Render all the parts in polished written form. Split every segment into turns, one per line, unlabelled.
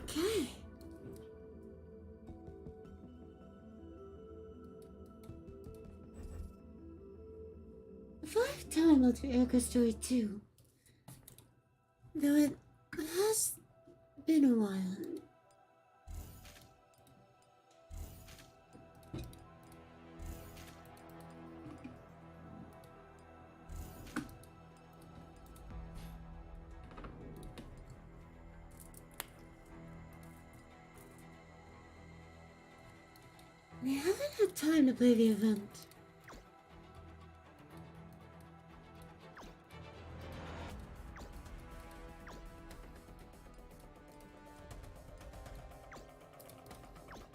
Okay. If I have time, I'll do Erica's story too. Though it has been a while. I haven't had time to play the event.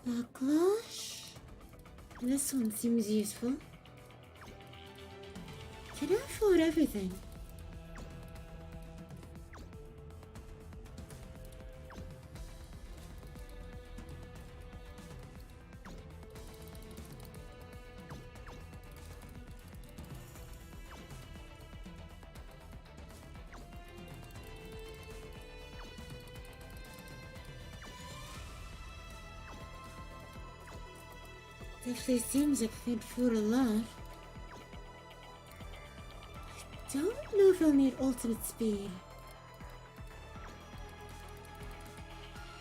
Backlash? This one seems useful. Can I afford everything? Definitely seems like I can afford a lot. I don't know if I'll need ultimate speed.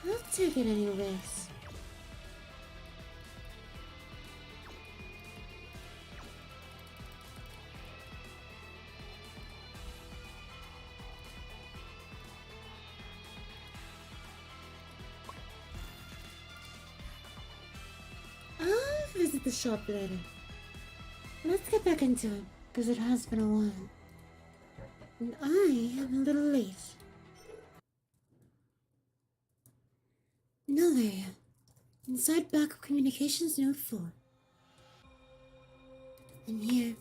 I'll take it anyways. I'll visit the shop later. Let's get back into it, because it has been a while. And I am a little late. Null area. Inside backup communications node 4. And here.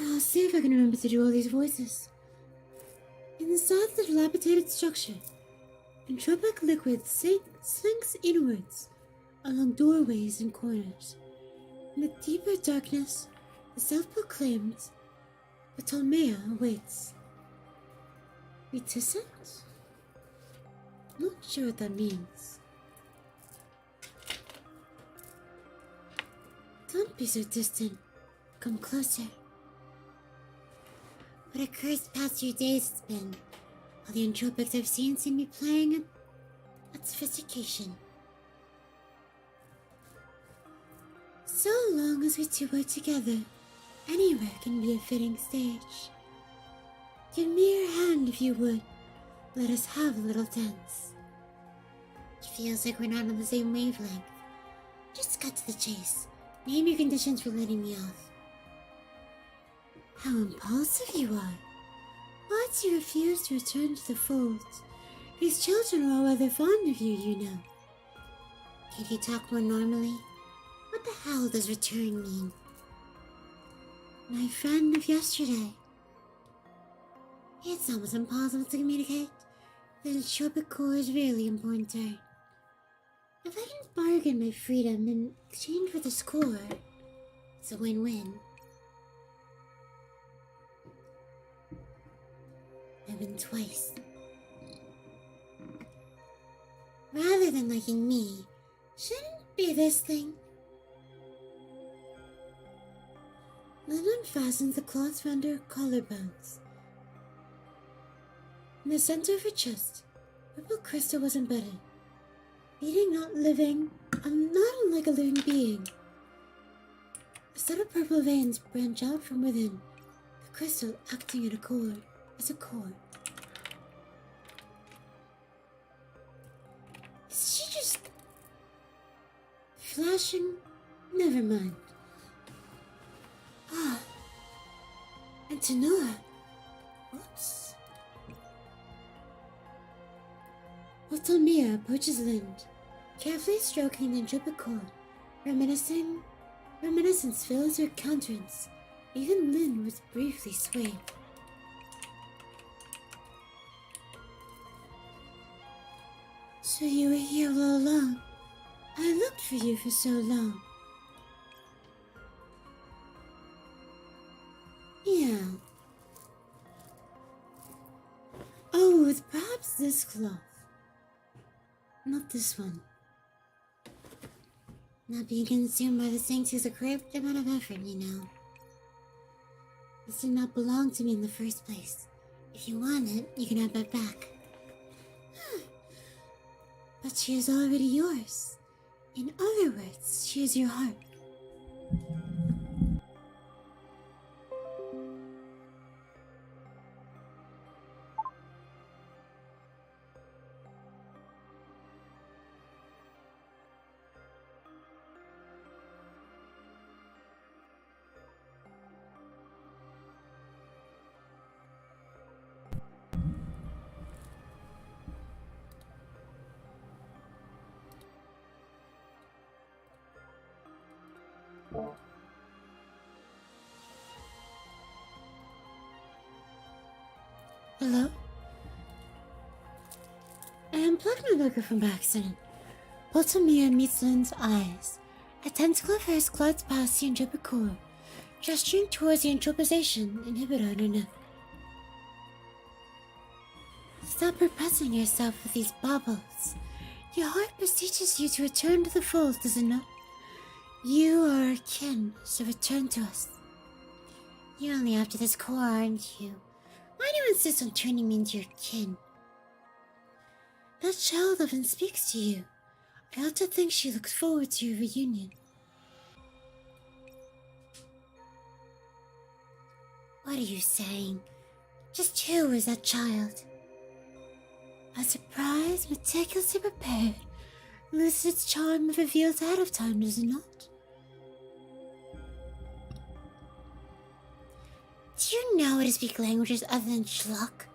I'll see if I can remember to do all these voices. Inside the dilapidated structure, entropic liquid slinks inwards along doorways and corners. In the deeper darkness, the self-proclaimed Ptolemaea awaits. Reticent? Not sure what that means. Don't be so distant. Come closer. What a cursed past few days it's been. All the entropics I've seen seem to be playing at sophistication. So long as we two are together, anywhere can be a fitting stage. Give me your hand if you would. Let us have a little dance. It feels like we're not on the same wavelength. Just cut to the chase. Name your conditions for letting me off. How impulsive you are. Why do you refuse to return to the fold? These children are all rather fond of you, you know. Can't you talk more normally? What the hell does return mean? My friend of yesterday. It's almost impossible to communicate. The entropic core is really important to her. If I can bargain my freedom in exchange for the score, it's a win-win. I've been twice. Rather than liking me, shouldn't be this thing. Then unfastens the cloth around her collarbones. In the center of her chest, purple crystal was embedded. Beating, not living, not unlike a living being. A set of purple veins branch out from within, the crystal acting as a cord. Is she just flashing? Never mind. Ah, and Tenora. Whoops. Ptolemaea approaches Lind, carefully stroking the entropic core. Reminiscence fills her countenance. Even Lind was briefly swayed. So you were here all along. I looked for you for so long. Yeah. Oh, it's perhaps this cloth. Not this one. Not being consumed by the things is a great amount of effort, you know. This did not belong to me in the first place. If you want it, you can have it back. But she is already yours. In other words, she is your heart. Hello? I unplugged my microphone by accident. Poltamir meets Lynn's eyes. A tentacle of hers glides past the entropic core, gesturing towards the entropization inhibitor on her neck. Stop repressing yourself with these baubles. Your heart beseeches you to return to the fold, does it not? You are our kin, so return to us. You're only after this core, aren't you? Why do you insist on turning me into your kin? That child often speaks to you. I ought to think she looks forward to your reunion. What are you saying? Just who is that child? A surprise, meticulously prepared, loses its charm if revealed ahead of time, does it not? Do you know how to speak languages other than schlock?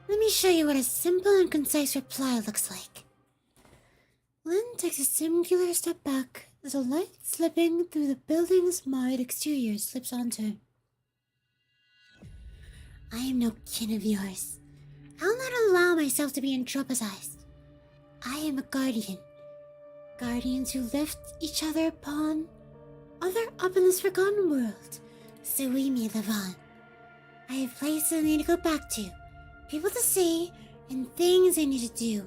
Let me show you what a simple and concise reply looks like. Lynn takes a singular step back as the light slipping through the building's marred exterior slips onto her. I am no kin of yours. I'll not allow myself to be entropized. I am a guardian. Guardians who lift each other up in this forgotten world, so we may live on. I have places I need to go back to, people to see, and things I need to do.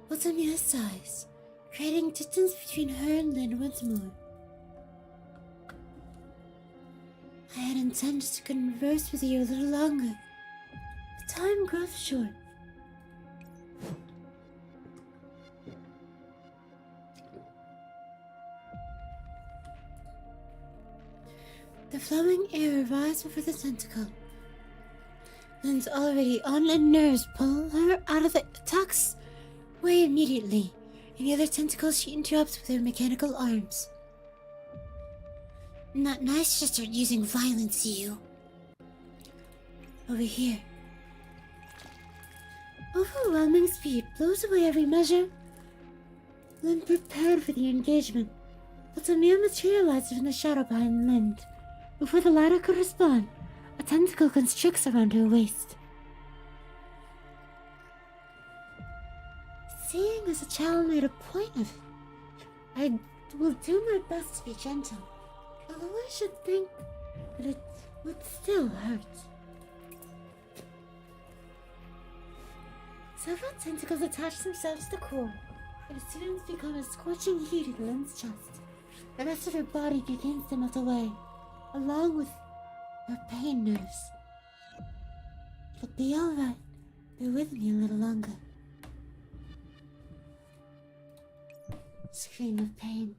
Otamia sighs, creating distance between her and Lynn once more. I had intended to converse with you a little longer, but time grows short. The flowing air rises before the tentacle. Lynn's already on, and nerves pull her out of the attack's way immediately. In the other tentacles, she interrupts with her mechanical arms. Not nice to start using violence, you. Over here. Overwhelming speed blows away every measure. Lynn prepared for the engagement, but Samir materialized from the shadow behind Lynn. Before the latter could respond, a tentacle constricts around her waist. Seeing as the child made a point of it, I will do my best to be gentle, although I should think that it would still hurt. Several tentacles attach themselves to the core, and the students become a scorching heat in Lynn's chest. The rest of her body begins to melt away, along with her pain nerves. It'll be alright. Bear with me a little longer. Scream of pain.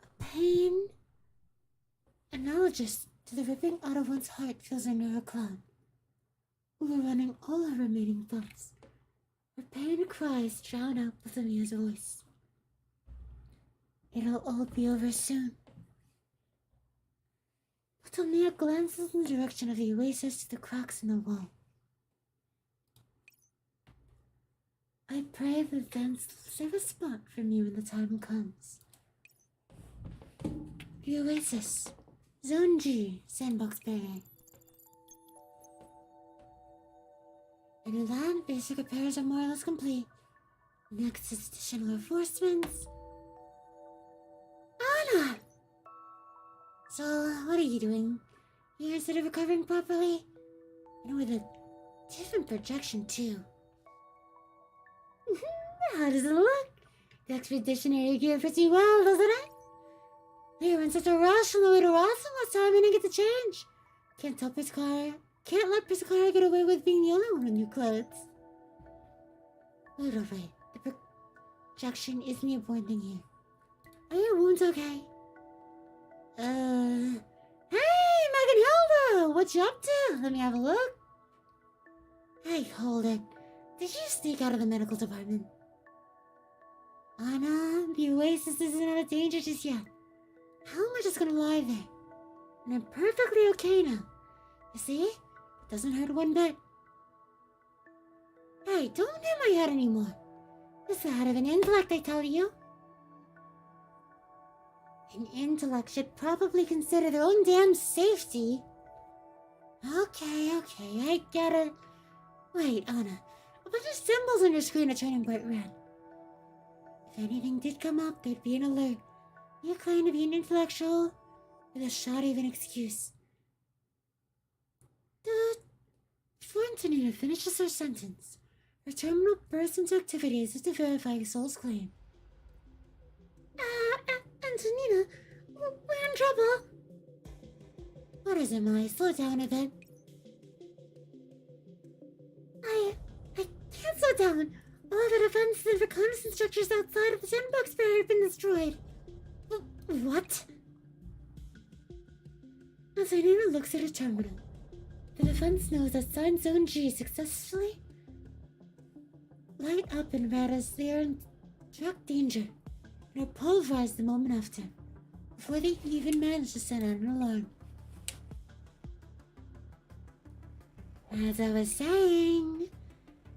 A pain analogous to the ripping out of one's heart fills her neurocloud, overrunning all her remaining thoughts. Her pain cries drown out Bothemia's voice. It'll all be over soon. Bothemia glances in the direction of the Oasis to the cracks in the wall. I pray the events will save a spot for me when the time comes. The Oasis, Zone G, Sandbox Barrier. In the land, basic repairs are more or less complete. Next is additional reinforcements. Anna! So, what are you doing? You're sort of recovering properly? And with a different projection, too. How does it look? The expeditionary gear pretty well, doesn't it? We were in such a rush on the way to Rosson last time I didn't get the change. Can't let Piscara get away with being the only one with new clothes. Wait, the projection isn't the important thing here. Are your wounds okay? Hey, Maganhilda! What you up to? Let me have a look. Hey, hold it. Did you sneak out of the medical department? Anna, the Oasis isn't out of danger just yet. How am I just gonna lie there? And I'm perfectly okay now. You see? It doesn't hurt one bit. Hey, don't hit my head anymore. This is the head of an intellect, I tell you. An intellect should probably consider their own damn safety. Okay, I get it. Wait, Anna. A bunch of symbols on your screen are turning bright red. If anything did come up, there'd be an alert. You claim to be an intellectual with a shoddy of an excuse. Before Antonina finishes her sentence, her terminal bursts into activity as if to verify his soul's claim. Antonina, we're in trouble. What is it, Molly? Slow down a bit. I can't slow down. All of the defenses and reconnaissance structures outside of the sandbox barrier have been destroyed. What? Antonina looks at her terminal. The defense knows that Sign Zone G successfully light up and red as they are in direct danger, and are pulverized the moment after, before they even manage to send out an alarm. As I was saying,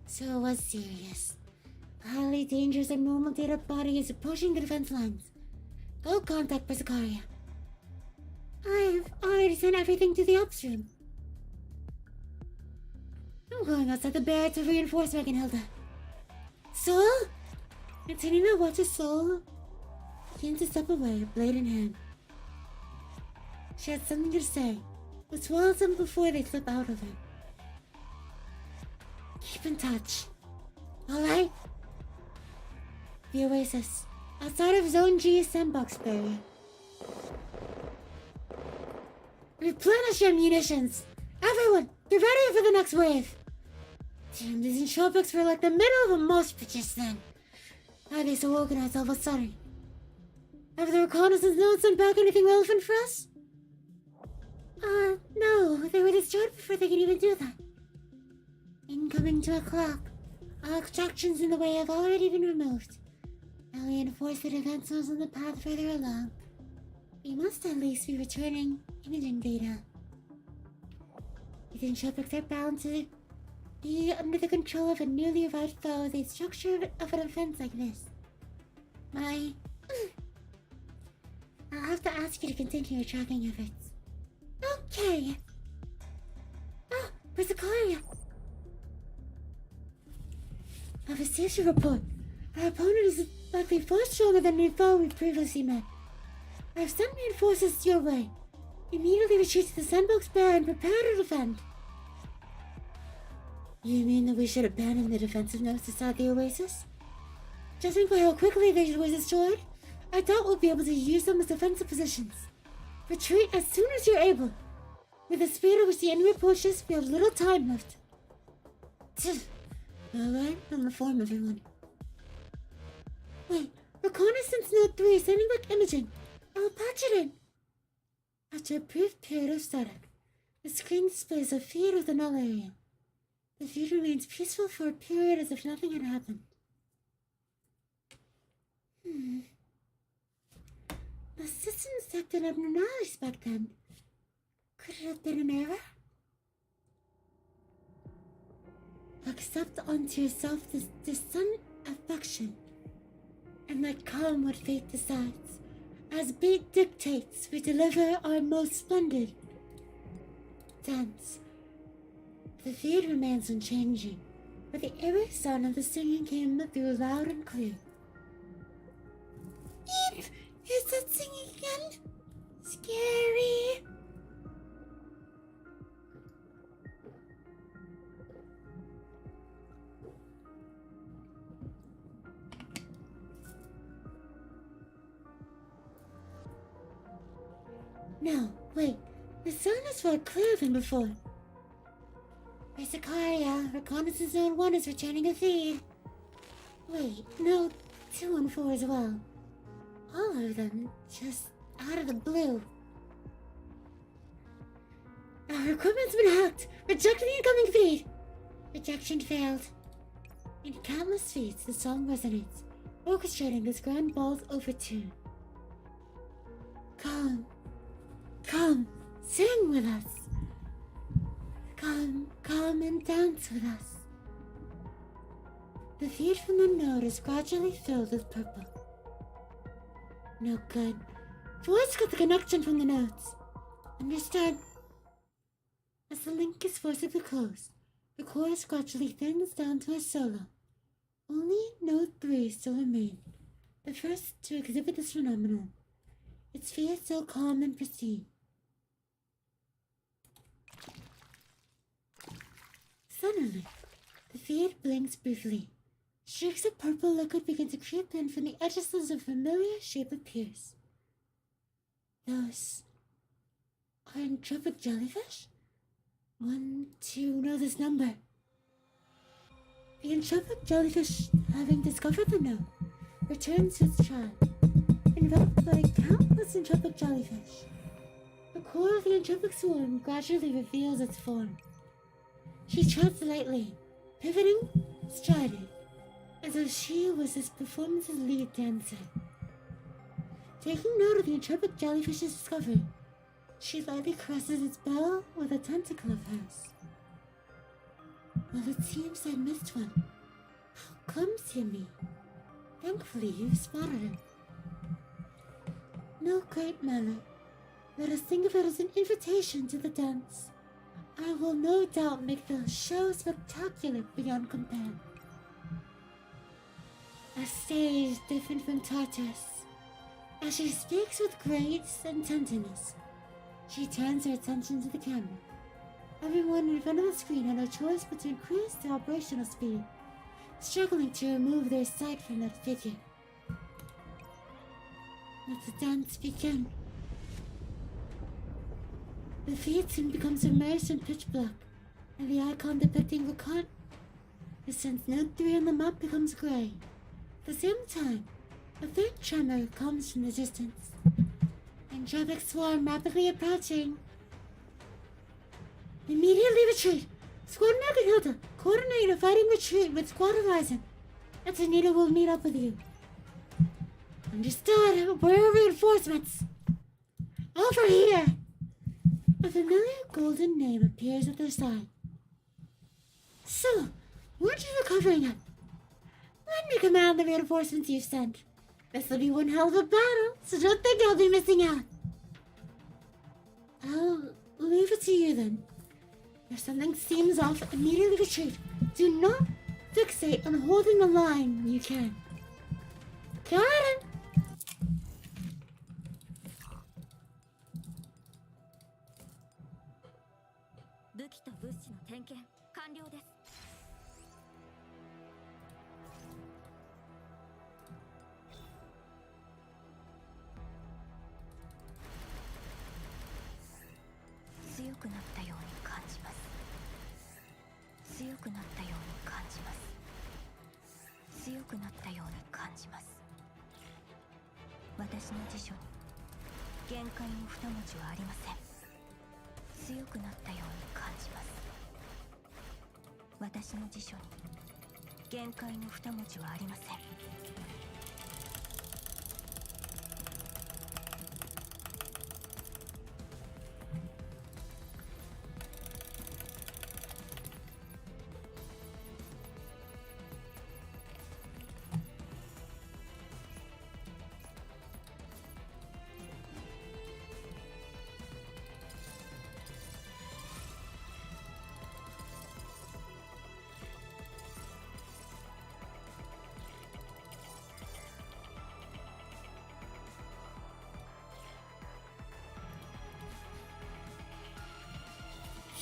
so it was serious. Highly dangerous abnormal data body is approaching the defense lines. Go contact Piscaria. I've already sent everything to the upstream. I'm going outside the barrier to reinforce Maganhilda. Soul? Antonina watches Soul begin to step away, blade in hand. She had something to say, but swallows them before they slip out of it. Keep in touch. Alright? The Oasis, outside of Zone G's sandbox barrier. Replenish your munitions! Everyone, get ready for the next wave! Damn, these entropics were like the middle of a mosh pit just then. How are they so organized all of a sudden? Have the reconnaissance notes sent back anything relevant for us? No, they were destroyed before they could even do that. Incoming 2 o'clock. All obstructions in the way have already been removed. Now we enforce the defense zones on the path further along. We must at least be returning imaging data. These entropics are bound to be under the control of a newly arrived foe. The structure of an offense like this. I'll have to ask you to continue your tracking efforts. Okay. Priscillaria. I've received your report. Our opponent is likely far stronger than the foe we previously met. I've sent reinforcements your way. Immediately retreat to the sandbox barrier and prepare to defend. You mean that we should abandon the defensive notes inside the Oasis? Judging by how quickly they were destroyed, I doubt we'll be able to use them as defensive positions. Retreat as soon as you're able. With the speed at which the enemy approaches, we have little time left. Alright, I'll inform everyone. Wait, reconnaissance note 3 is sending back imaging. I'll patch it in. After a brief period of static, the screen displays a feed of the null area. The feed remains peaceful for a period as if nothing had happened. The system detected abnormalities back then. Could it have been an error? Accept unto yourself this distant affection, and let come what fate decides. As fate dictates, we deliver our most splendid dance. The feed remains unchanging, but the eerie sound of the singing came through loud and clear. Eve, is that singing again? Scary. No, wait. The sun is far clearer than before. Isakaria, Reconnaissance Zone 1 is returning a feed. Wait, no, 2 and 4 as well. All of them, just out of the blue. Our equipment's been hacked! Reject the incoming feed! Rejection failed. In countless feeds, the song resonates, orchestrating this grand ball's overture. Come, come, sing with us. Come and dance with us. The feed from the node is gradually filled with purple. No good. Voice got the connection from the nodes. Understood. As the link is forcibly closed, the chorus gradually thins down to a solo. Only node 3 still remain, the first to exhibit this phenomenon. Its feed still calm and pristine. Suddenly, the feed blinks briefly. Streaks of purple liquid begin to creep in from the edges as a familiar shape appears. Those are entropic jellyfish? 1, 2, know this number. The entropic jellyfish, having discovered the node, returns to its tribe, enveloped by countless entropic jellyfish. The core of the entropic swarm gradually reveals its form. She treads lightly, pivoting, striding, as though she was this performance's lead dancer. Taking note of the entropic jellyfish's discovery, she lightly caresses its bell with a tentacle of hers. Well, it seems I missed one. How clumsy of me. Thankfully, you've spotted him. No great matter. Let us think of it as an invitation to the dance. I will no doubt make the show spectacular beyond compare. A stage different from Tartarus. As she speaks with grace and tenderness, she turns her attention to the camera. Everyone in front of the screen had no choice but to increase their operational speed, struggling to remove their sight from that figure. Let the dance begin. The feed soon becomes immersed in pitch black, and the icon depicting Recon. Since node 3 on the map becomes gray. At the same time, a faint tremor comes from the distance. Entropic swarm rapidly approaching. Immediately retreat! Squad Mac and Hilda, coordinate a fighting retreat with Squad Horizon. Antonita will meet up with you. Understood. Where are reinforcements? Over here! A familiar golden name appears at their side. So, weren't you recovering it? Let me command the reinforcements you've sent. This'll be one hell of a battle, so don't think I'll be missing out. I'll leave it to you then. If something seems off, immediately retreat. Do not fixate on holding the line when you can. Got it!
武器と物資の点検完了です。強くなったように感じます。強くなったように感じます。強くなったように感じます。私の辞書に限界の二文字はありません。強くなったように感じます。私の辞書に限界の二文字はありません。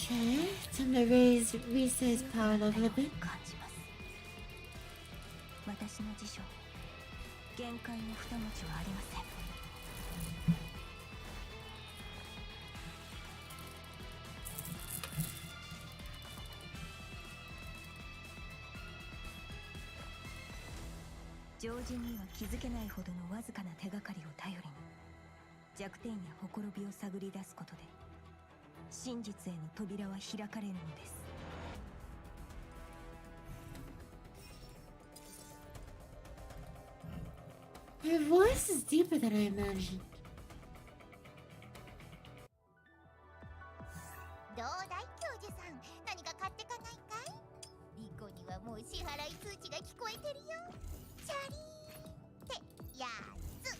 Okay, time to raise Risa's power level a bit.
私の辞書に限界の二文字はありません。常人には気づけないほどのわずかな手がかりを頼りに弱点やほころびを探り出すことで真実への扉は開かれるのです。
Her voice is deeper than I imagined.
どうだい教授さん、何か買ってかないかい？リコにはもう支払い通知が聞こえてるよ。チャリーってやつ。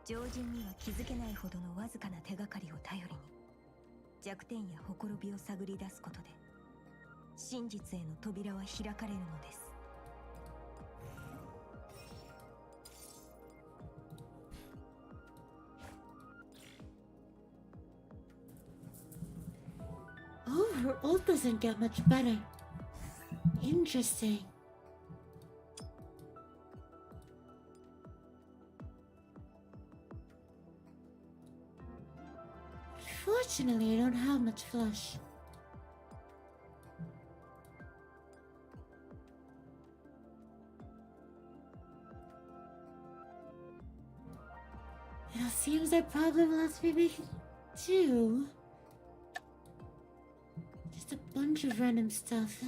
常人には気づけないほどのわずかな手がかりを頼りに弱点やほころびを探り出すことで真実への扉は開かれるのです。
Oh, her ult doesn't get much better. Interesting. Fortunately, I don't have much flesh. It seems I probably will have to be making two. Just a bunch of random stuff.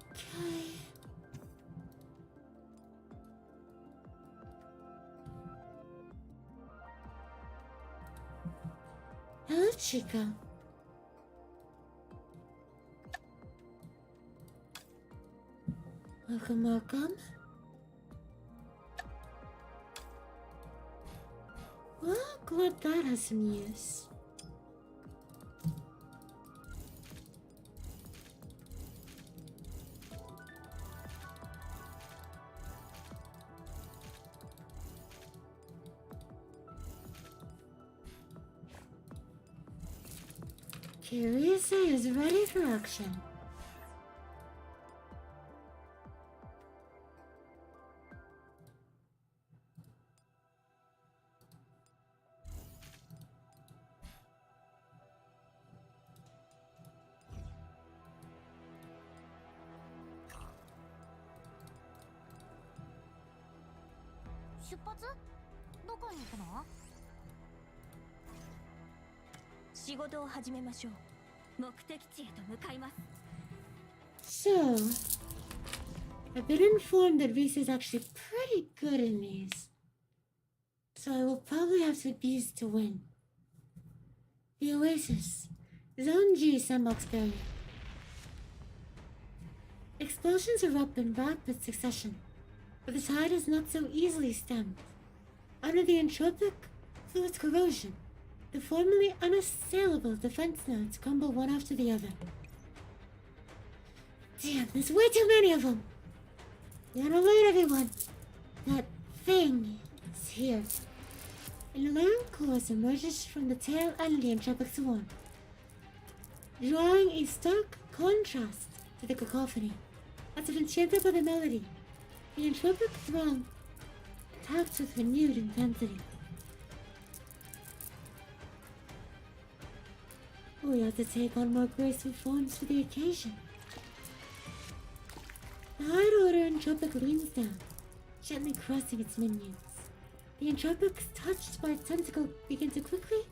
Okay. Hello, Chica. Welcome, welcome. Well, glad that has some use. Teresa is ready for action. So, I've been informed that Reese is actually pretty good in these. So I will probably have to bees to win. The Oasis. Zone G sandbox barrier. Explosions erupt in rapid succession, but the tide is not so easily stemmed. Under the entropic fluid's corrosion, the formerly unassailable defense nodes crumble one after the other. Damn, there's way too many of them! You're on alert, everyone! That thing is here. An alarm course emerges from the tail end of the entropic swarm, drawing a stark contrast to the cacophony. As if enchanted by the melody, the entropic throng attacks with renewed intensity. We ought to take on more graceful forms for the occasion. The High Order entropic leans down, gently caressing its minions. The entropics, touched by its tentacle, begin to quickly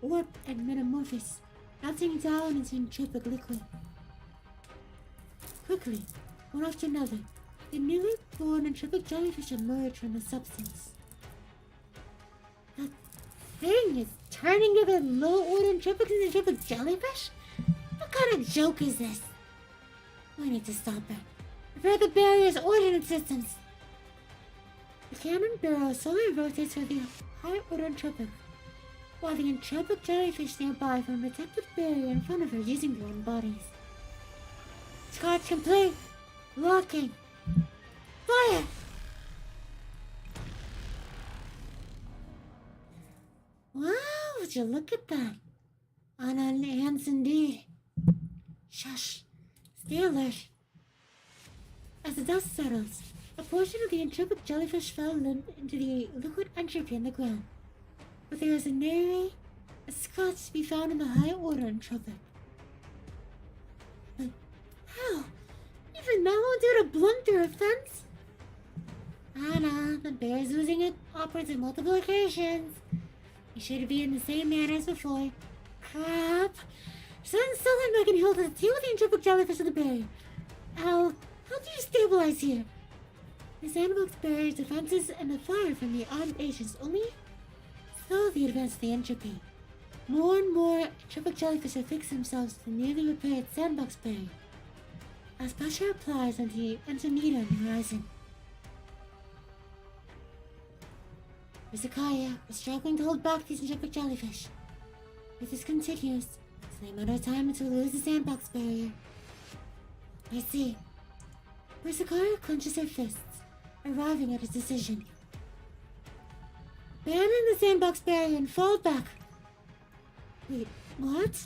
warp and metamorphose, melting down into entropic liquid. Quickly, one after another, the newly born entropic jellyfish emerge from the substance. That thing is turning the low-order entropics into entropic jellyfish? What kind of joke is this? We need to stop it. Prepare the barrier's ordnance systems. The cannon barrel slowly rotates through the high order entropic, while the entropic jellyfish nearby form a protective barrier in front of her using their own bodies. Charge complete. Locking. Fire! Wow, would you look at that? On hands indeed. Shush. Stay alert. As the dust settles, a portion of the entropic jellyfish fell limp into the liquid entropy in the ground. But there is a scratch to be found in the high order entropic. But how? Even that won't do to blunt their offense? The bear's losing it upwards of multiple occasions. It should be in the same manner as before. Crap! Stand still and I can hold the tail of the entropic jellyfish of the barrier. How do you stabilize here? The sandbox barrier's defenses and the fire from the armed agents only slowly advance the entropy. More and more entropic jellyfish affix themselves to the newly repaired sandbox barrier as pressure applies onto the Antonita on the horizon. Rizakaya is struggling to hold back these entropic jellyfish. If this continues, it's only a matter of time until we lose the sandbox barrier. I see. Rizakaya clenches her fists, arriving at a decision. Abandon the sandbox barrier and fall back. Wait, what?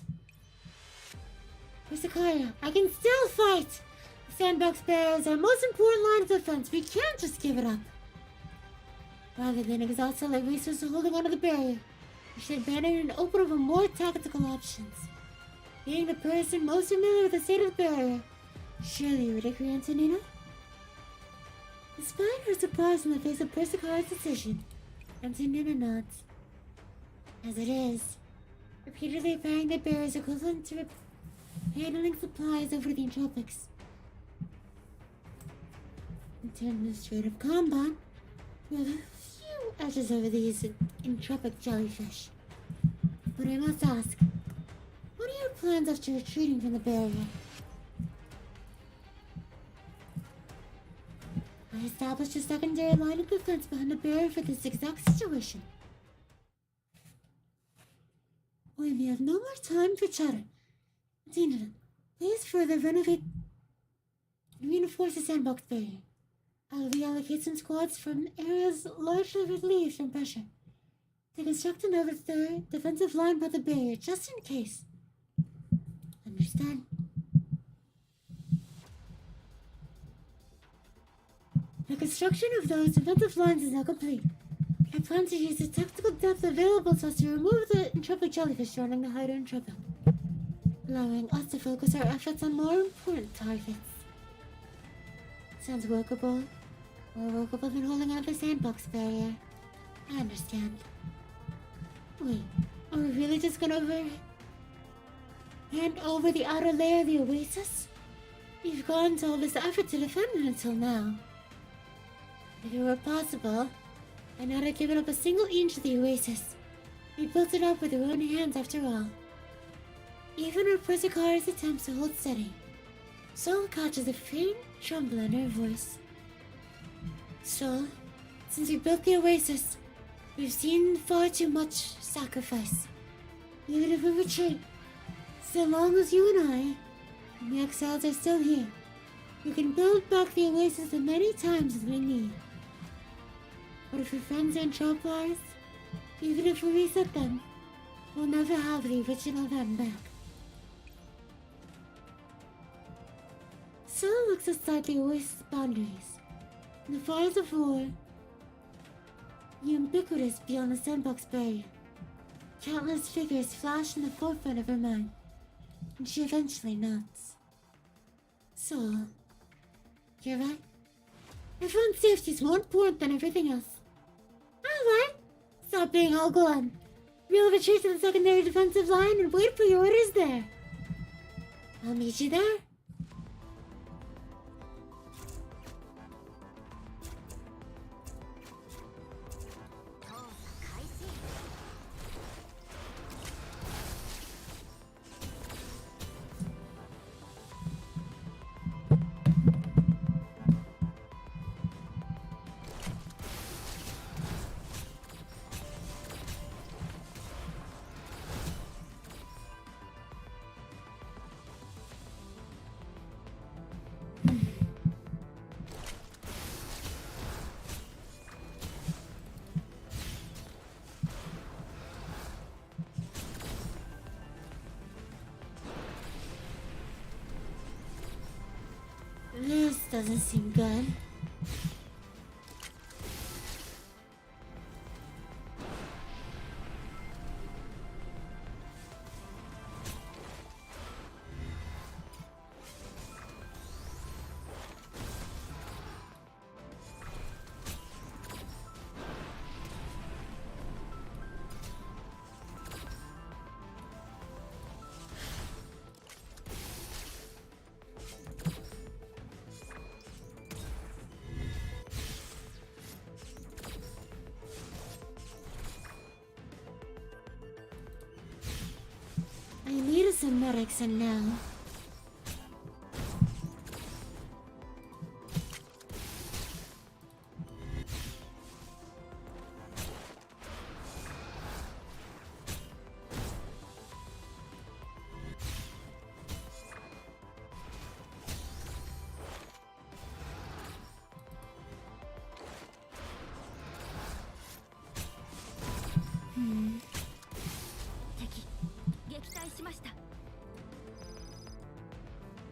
Rizakaya, I can still fight! The sandbox barrier is our most important line of defense. We can't just give it up. Rather than exhaust all our resources holding onto the barrier, we should abandon and open up for more tactical options. Being the person most familiar with the state of the barrier, surely you would agree, Antonina? Despite her surprise in the face of Persicara's decision, Antonina nods. As it is, repeatedly repairing the barrier is equivalent to handling supplies over the entropics. In terms of straight up combat, we have a few edges over these entropic jellyfish. But I must ask, what are your plans after retreating from the barrier? I established a secondary line of defense behind the barrier for this exact situation. We have no more time for chatter. Tina, please further reinforce the sandbox barrier. I'll reallocate some squads from areas largely relieved from pressure to construct another third defensive line by the barrier, just in case. Understand? The construction of those defensive lines is now complete. I plan to use the tactical depth available to us to remove the entropic jellyfish surrounding the hider entropic, allowing us to focus our efforts on more important targets. Sounds workable. More workable than holding out the sandbox barrier. I understand. Wait, are we really just gonna hand over the outer layer of the Oasis? We've gone to all this effort to defend it until now. If it were possible, I'd not have given up a single inch of the Oasis. We built it up with our own hands after all. Even our Persicara's attempts to hold steady, Sol catches a faint tremble in her voice. So, since we built the Oasis, we've seen far too much sacrifice. Even if we retreat, so long as you and I, and the exiles are still here, we can build back the Oasis as many times as we need. But if our friends are in trouble, even if we reset them, we'll never have the original them back. Sol looks outside the Oasis boundaries. In the fires of war, ubiquitous beyond the sandbox barrier, countless figures flash in the forefront of her mind, and she eventually nods. Sol, you're right. Everyone's safety is more important than everything else. Alright, stop being all glum. We'll retreat to the secondary defensive line and wait for your orders there. I'll meet you there. doesn't seem good. I needed some medics and now.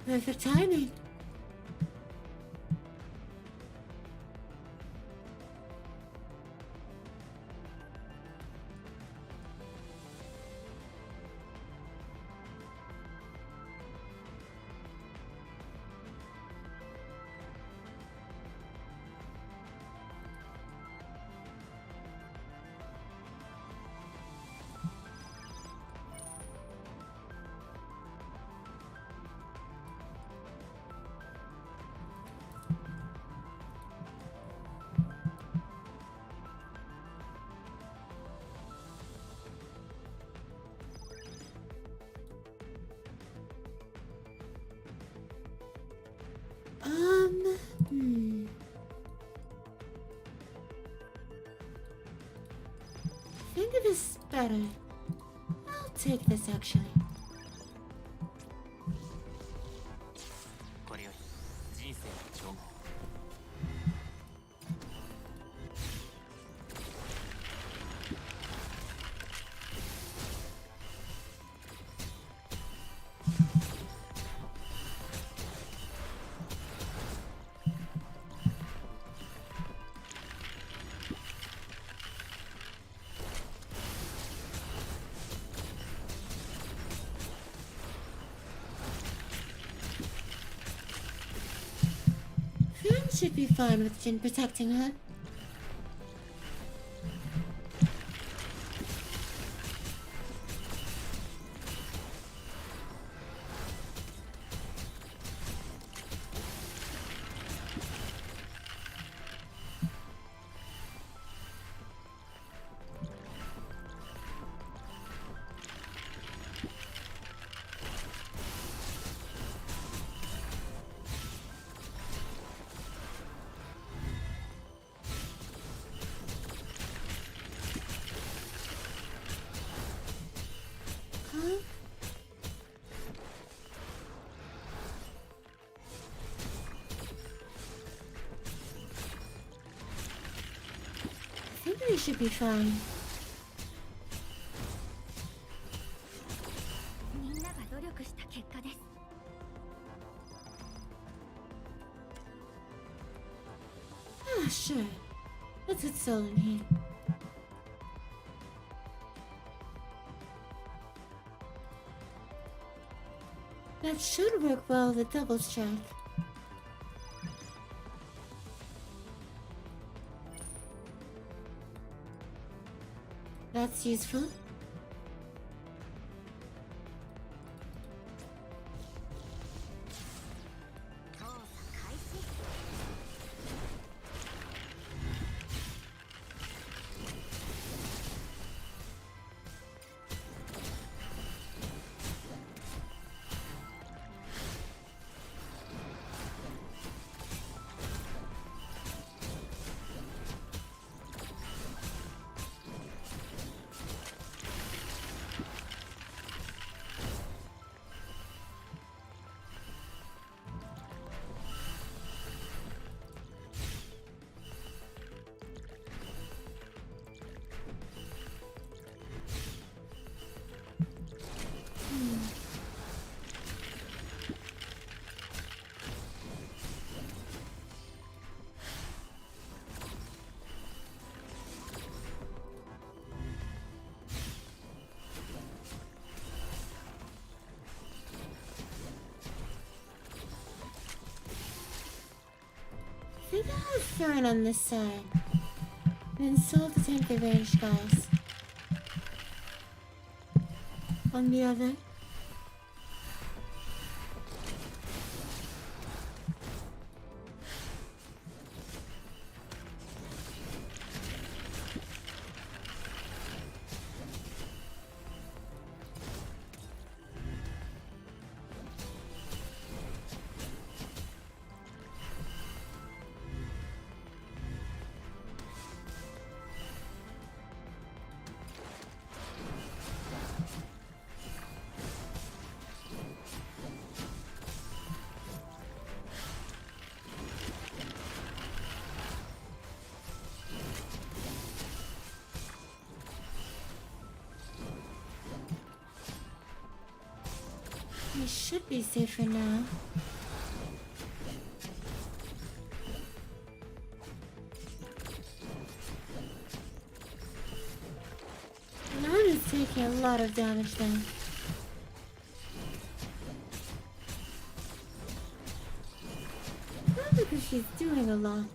Perfect timing. I think this is better. I'll take this actually.
これより人生の帳簿
Fran should be fine with Jin protecting her. I think we should be fine.
みんなが努力した結果です。
Ah, sure. Let's get Soul in here. That should work well with doubles check. That's useful. think I'll have Fern on this side. And then Soul to tank the ranged guys. On the other. We should be safe for now. Lana's taking a lot of damage then. Not because she's doing a lot.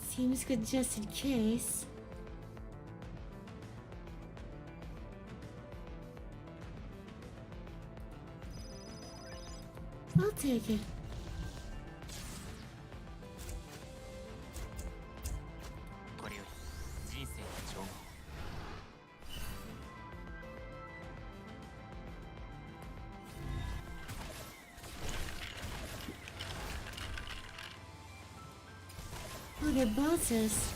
Seems good just in case. I'll take it. Oh, they're bosses.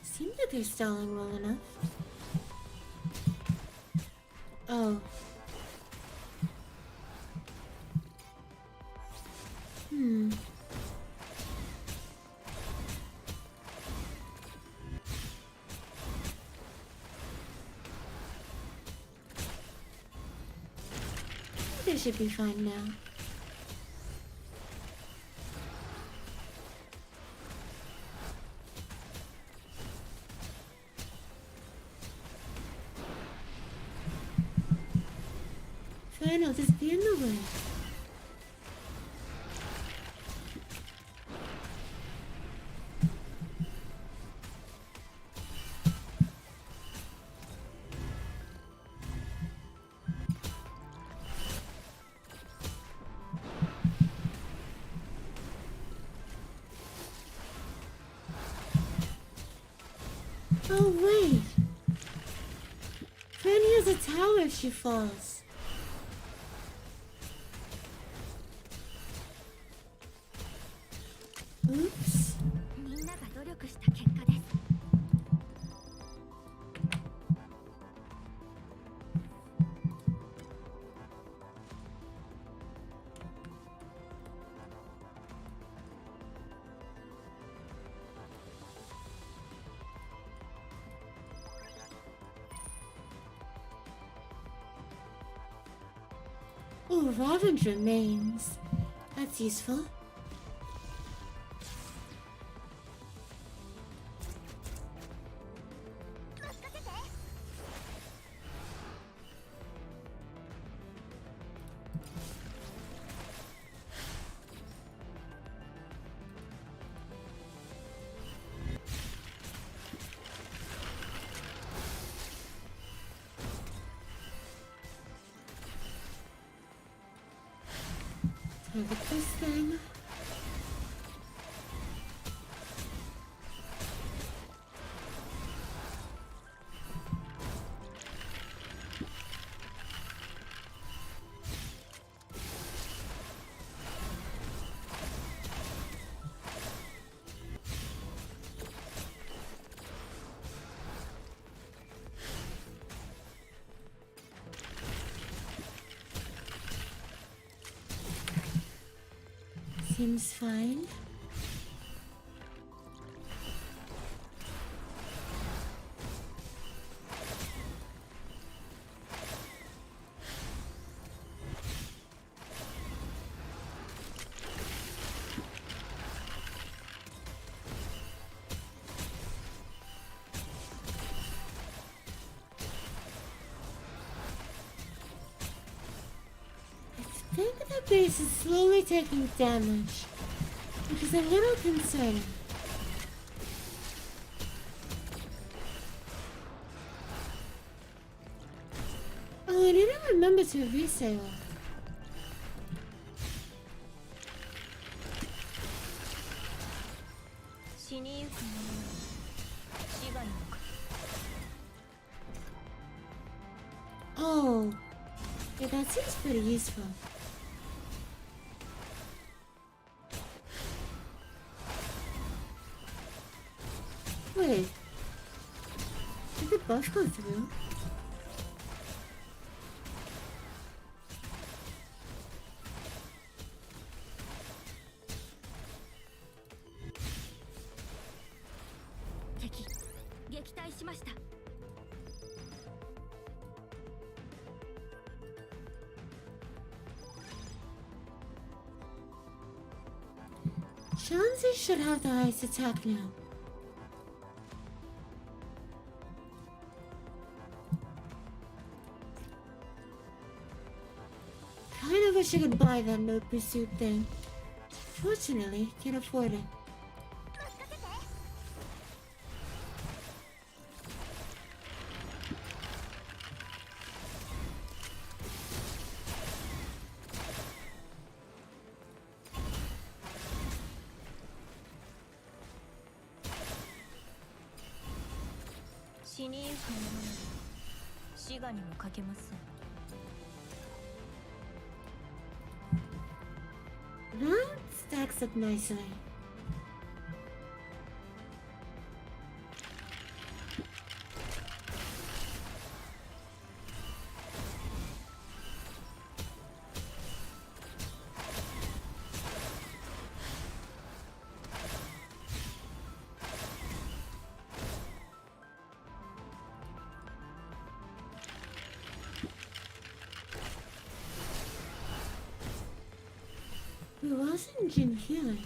Seems like they're stalling well enough. Oh. They should be fine now. Fresnel, just be in the way. Oh wait! Franny has a tower if she falls. Oops. Oh, Robin remains. That's useful. Look at this thing. Seems fine. I think the base is slowly taking damage, which is a little concerning. Oh, I didn't remember to resale.
死にゆく者の死がに向か
Oh, yeah, that seems pretty useful. Wait, did the buff go through? Shanzi should have the ice attack now. Kinda wish I could buy that no pursuit thing. Fortunately, can't afford it. That stacks up nicely. Who wasn't Jin healing?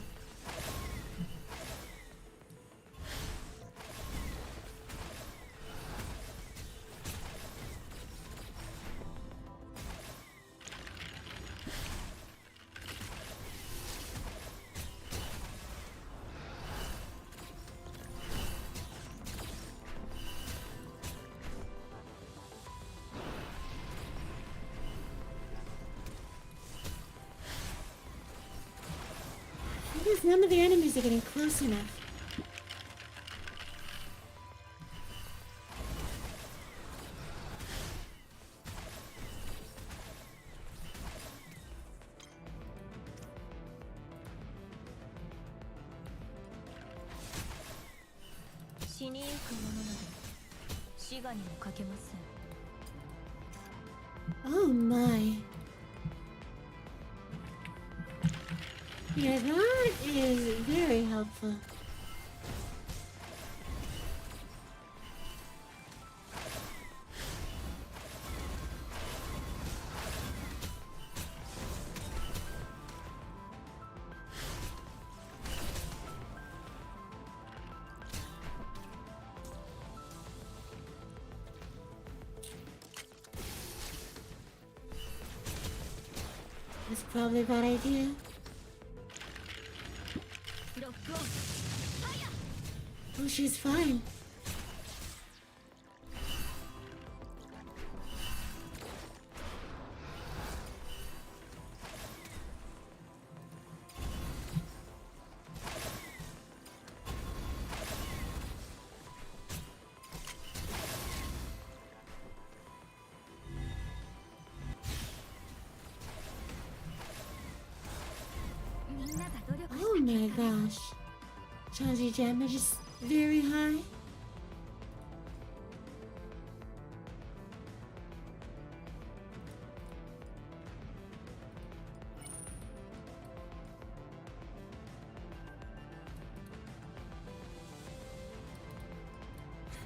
Because none of the enemies are getting close enough. Oh my. Yeah, that is very helpful. That's probably a bad idea. Oh, she's fine. Oh my gosh. Chanzi damage is very high.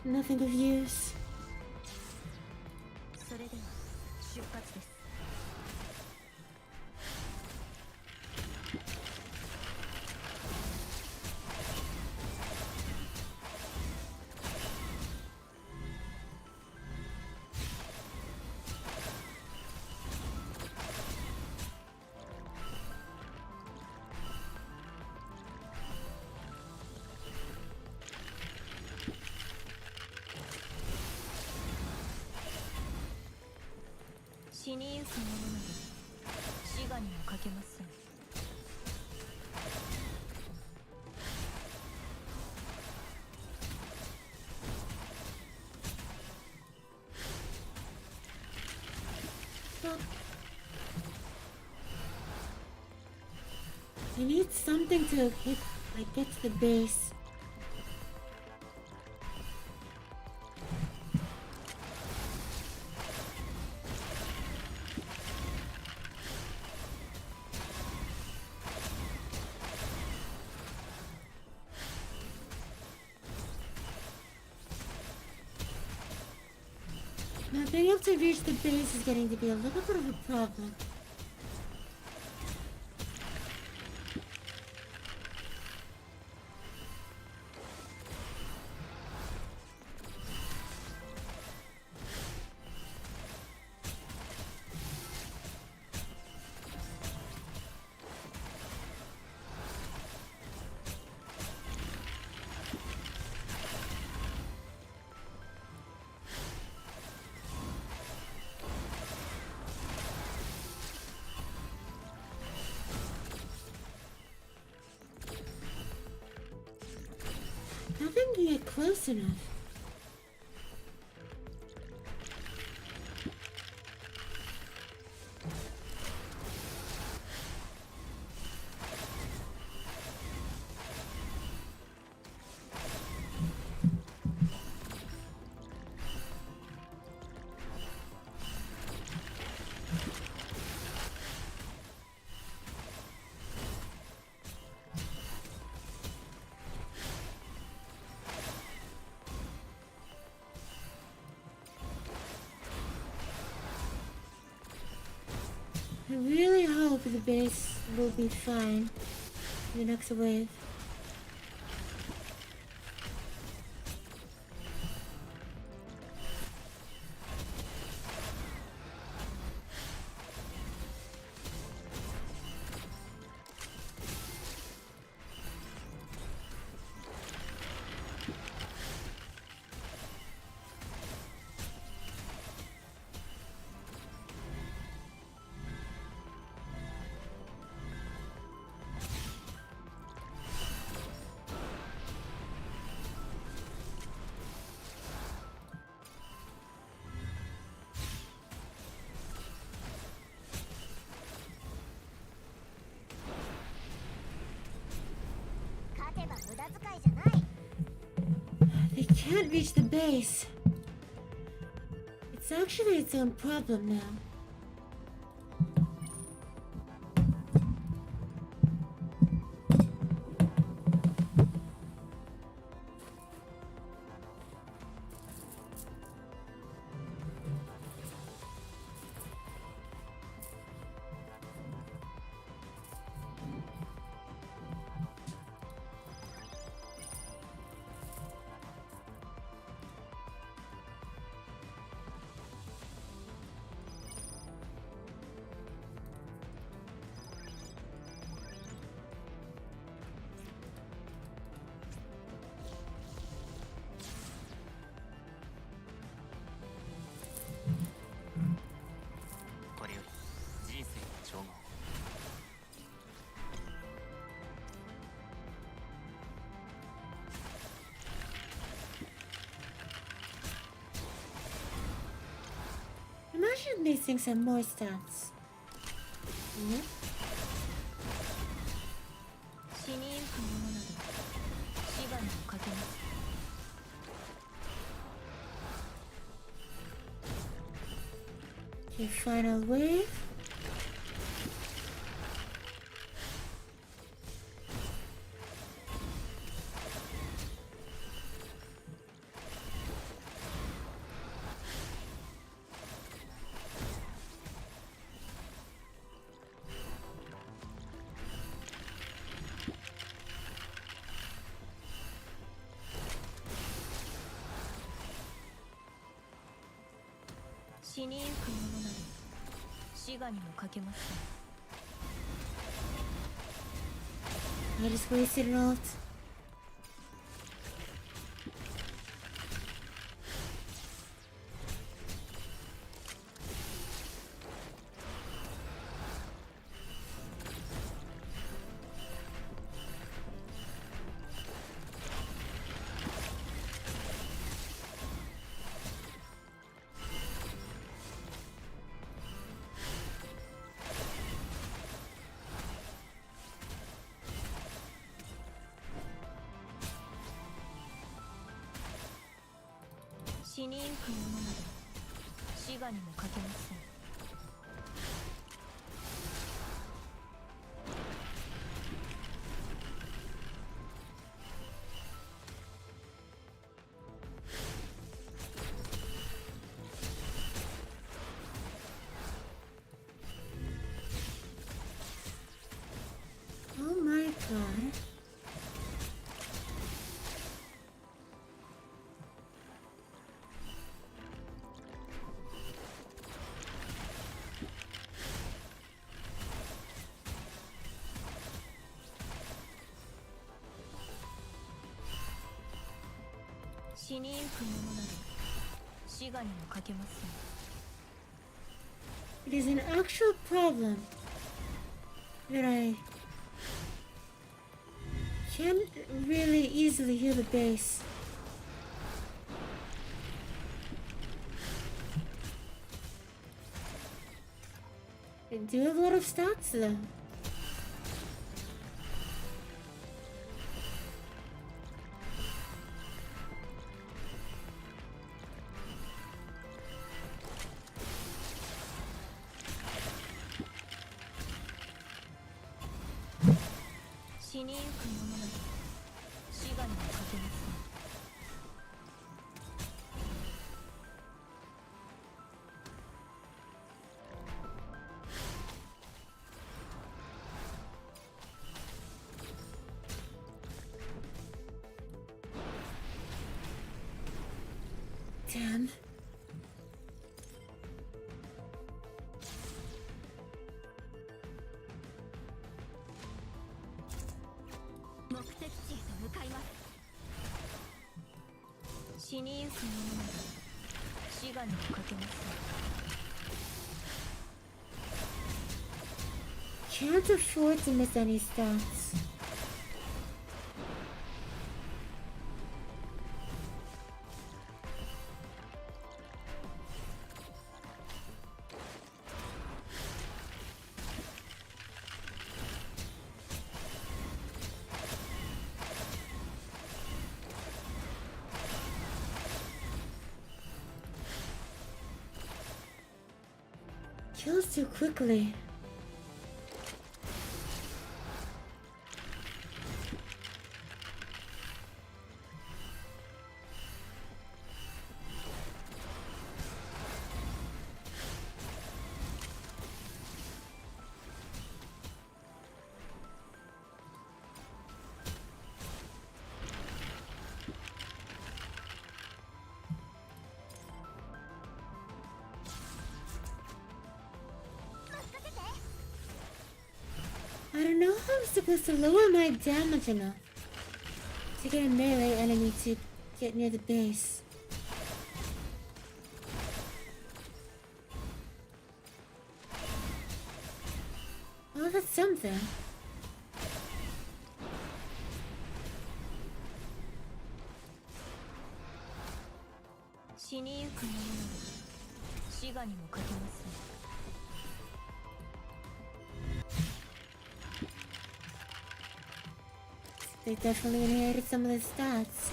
Nothing of use.
それでは出発です。死にゆくものなど死がにはかけません。
I need something to hit, like, get to the base. Now, being able to reach the base is getting to be a little bit of a problem. Nothing can get close enough. I really hope the base will be fine in the next wave. They can't reach the base. It's actually its own problem now. Imagine these things have more stats. Yep. Okay, final wave.
死にゆく者など死我にもかけません。
I just wasted an ult.
死にゆく者など死我にもかけません。
Oh my god. It is an actual problem that I can't really easily heal the base. I do have a lot of stats though. Damn. Can't afford to miss any stats. Kills too quickly. I don't know how I'm supposed to lower my damage enough to get a melee enemy to get near the base. Oh, that's something. They definitely inherited some of the stats.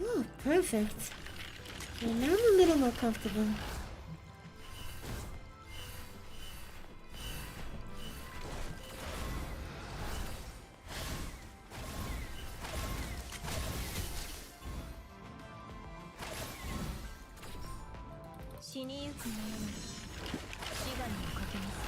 Oh, perfect. Okay, now I'm a little more comfortable.
死にゆく者なら死がにもかけます。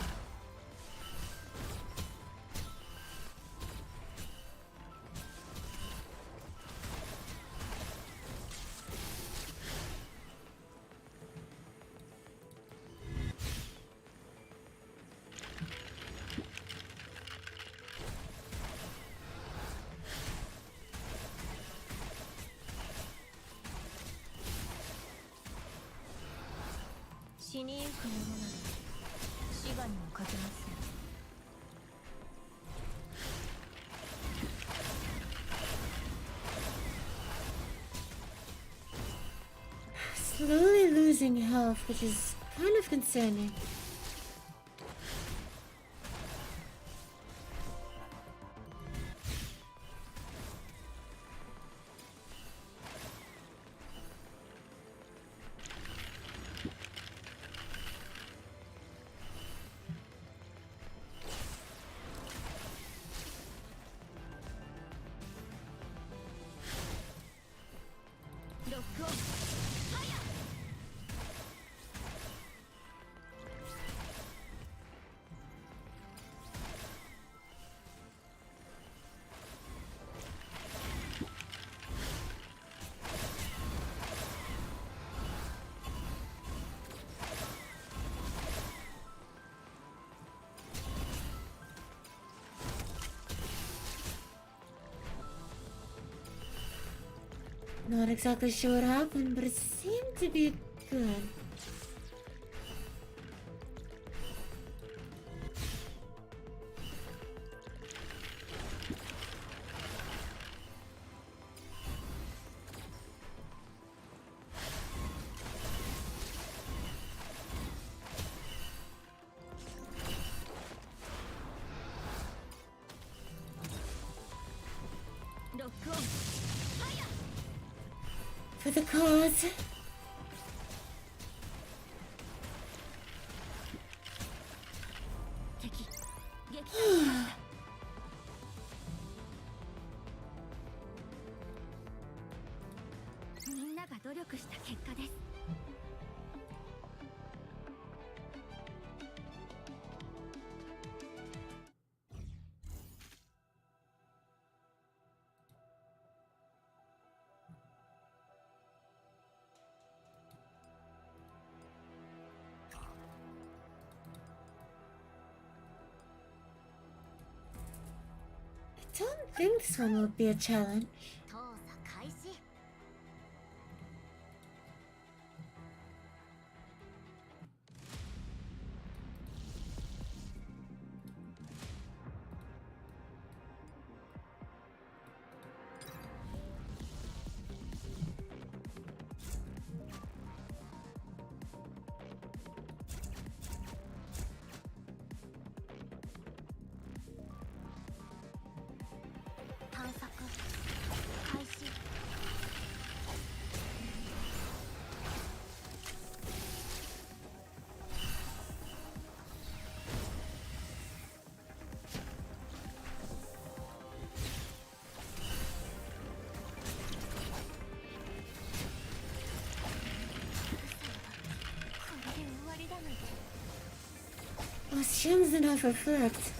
死にゆく者なら死がにもかけません。
Slowly losing health, which is kind of concerning. Not exactly sure what happened, but it seemed to be good. For the cause. I don't think this one will be a challenge.
調査開始。探索開始。これで終わりだなんて。
Oh, she doesn't have reflect.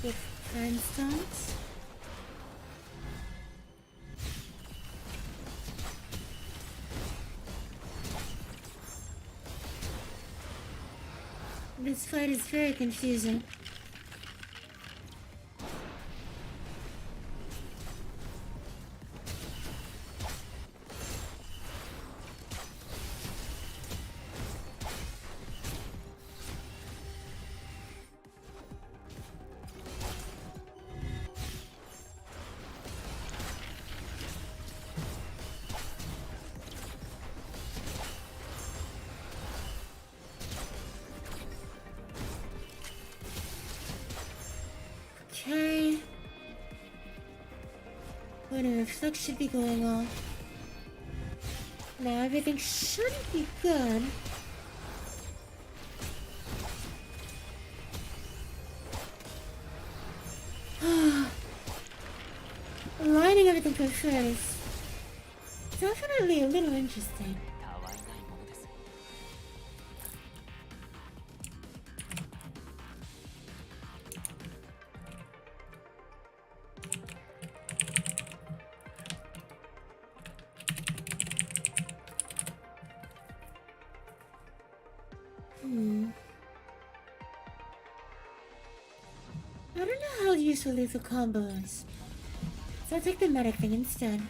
With Fresnels. This fight is very confusing. Okay. When a reflect should be going off. Now everything should be good. Aligning everything to first. Definitely a little interesting.
たわいないものです。
I don't know how useful lethal combo is, so I'll take the medic thing instead.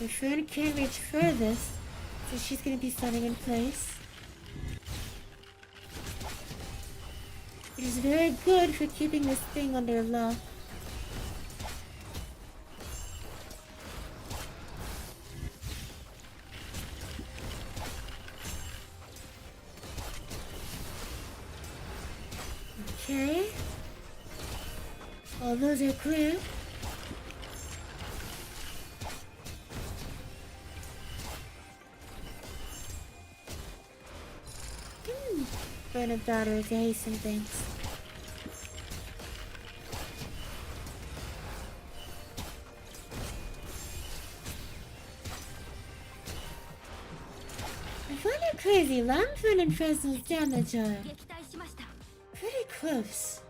Her friend can't reach furthest, so she's gonna be standing in place. Which is very good for keeping this thing under lock. Okay. All those are clear. Burn a battery to hasten things. I find it crazy. Lantern and Fresnel's damage are
撃退しました。
pretty close.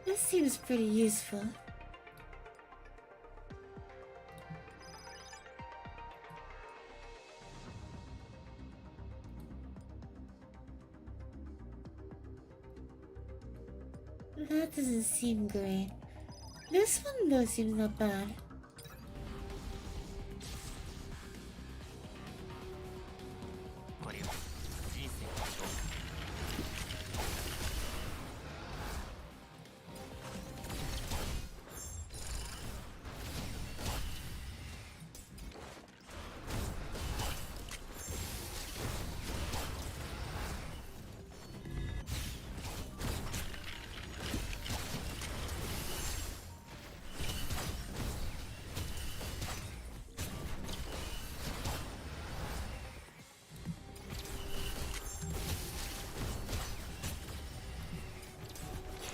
This seems pretty useful. That doesn't seem great. This one though seems not bad.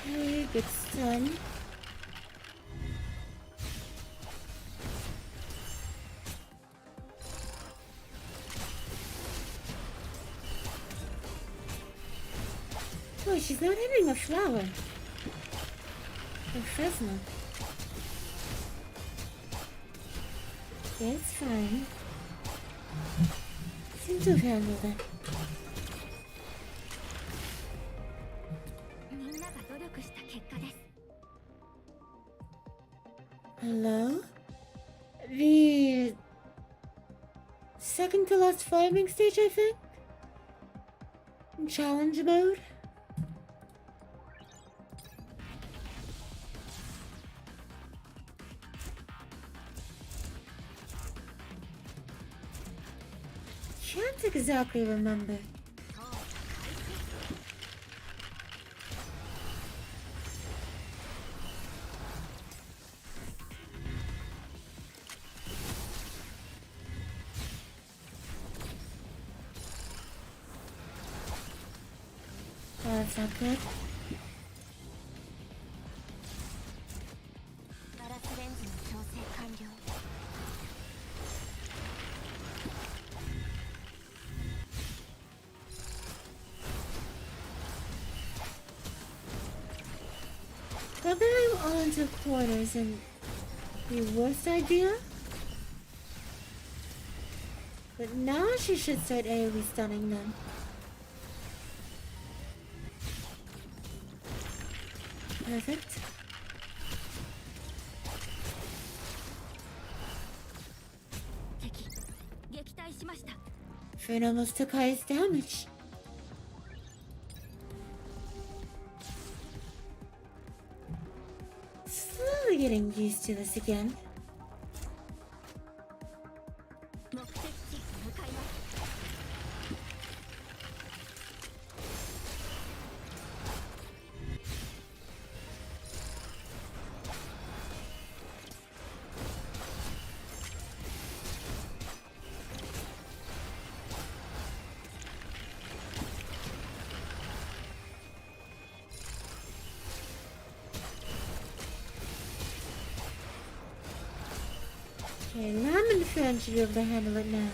Okay, good stun. Oh, she's not hitting a flower. A Fresnel. It's fine. have handled it.
みんなが努力した結果です。
Hello? The second to last farming stage, I think? Challenge mode? Can't exactly remember. Oh, that's not good.
ガラスレンズの調整完了。
Rubbing them all into quarters and the worst idea? But now she should start AoE stunning them. Perfect.
敵撃退しました。
Fern almost took highest damage. Slowly getting used to this again.
目的地へ向かいます。
Okay, Lamb and Fern should be able to handle it now.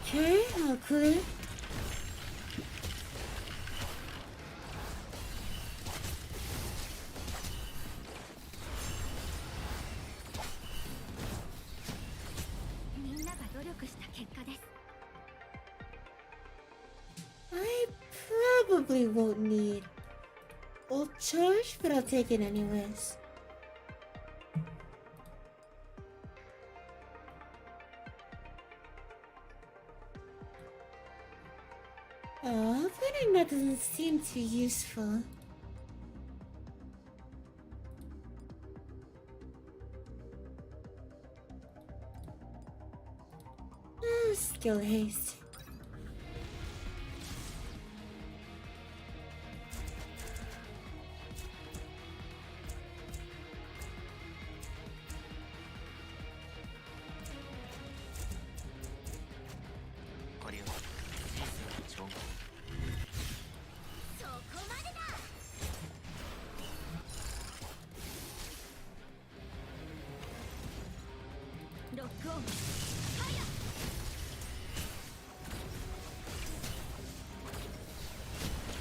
Okay, all clear. I probably won't need ult charge, but I'll take it anyways. Oh, opening that doesn't seem too useful. Oh, skill haste.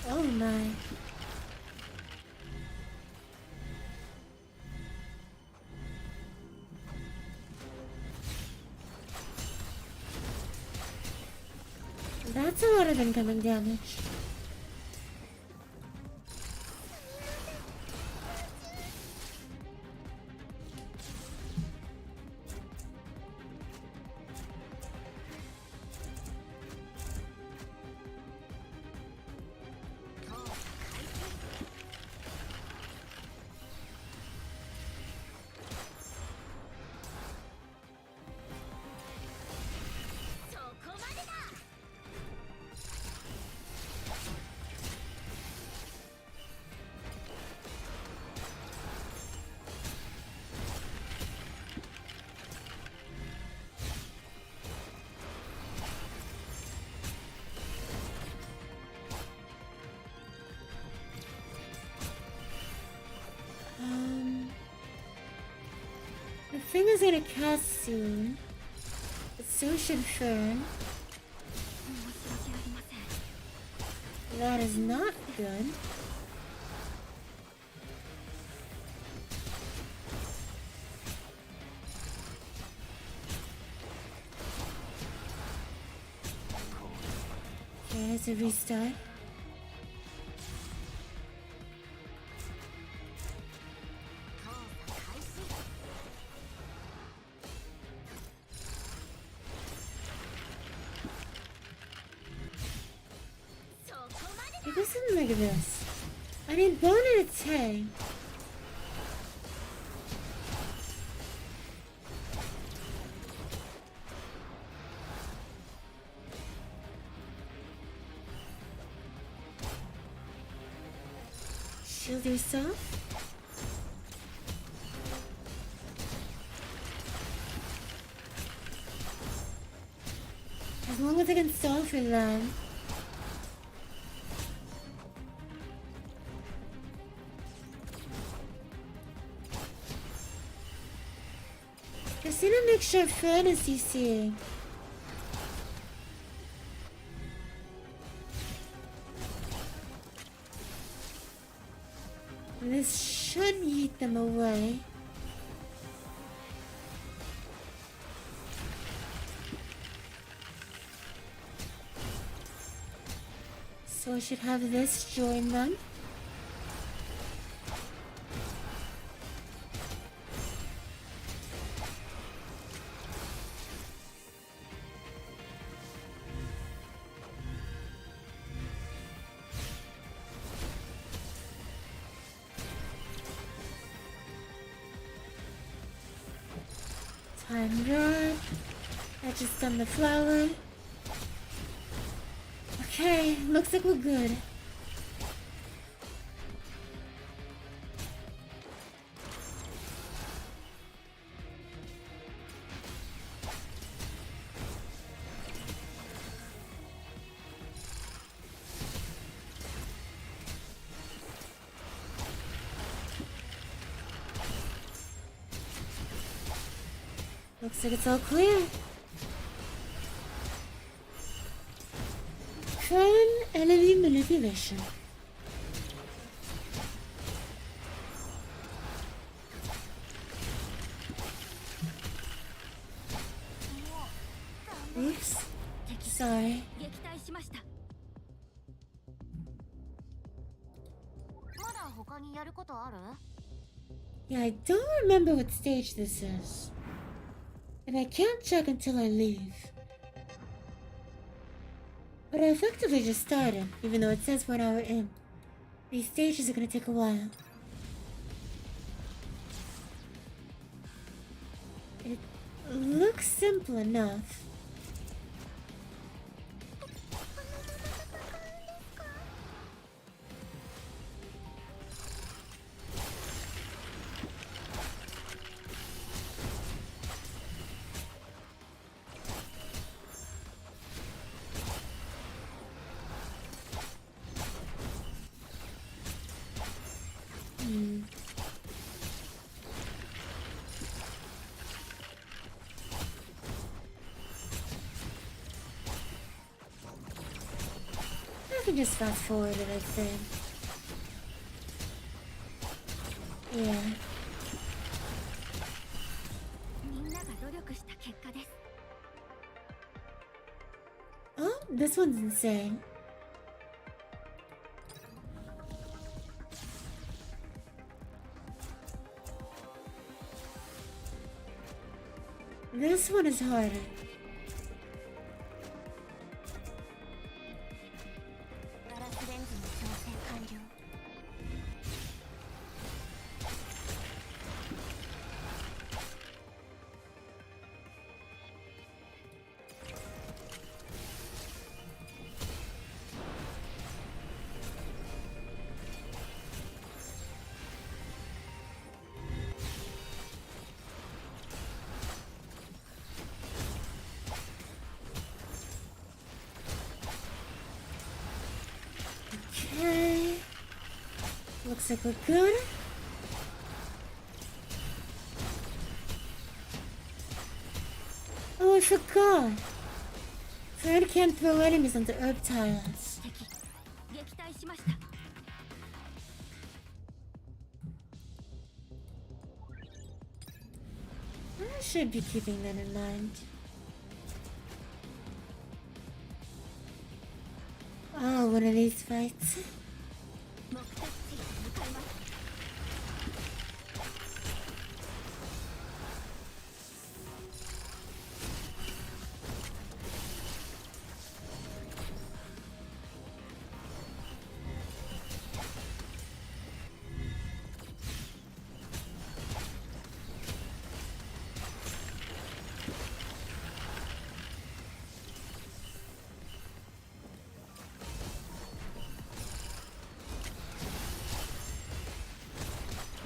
Oh my. That's a lot of incoming damage. thing is gonna cast soon. But so should Fern. That is not good. Okay, there's a restart. It isn't like this. I need bone and a tang. Shield yourself. As long as I can stall for land. Just need to make sure Fern is CCing. This should yeet them away. So I should have this join them. Time run. I just done the flower. Okay, looks like we're good. Looks like it's all clear. Fun enemy manipulation. Oops. Sorry. Yeah, I don't remember what stage this is. And I can't check until I leave. But I effectively just started, even though it says 1 hour in. These stages are gonna take a while. It looks simple enough. I can just fast forward it, I think. Yeah. Oh, this one's insane. This one is harder. Okay. Looks like we're good. forgot. Fred can't throw enemies onto herb tiles.
撃退しました。
I should be keeping that in mind. Oh, one of these fights.
目的地へ向かいます。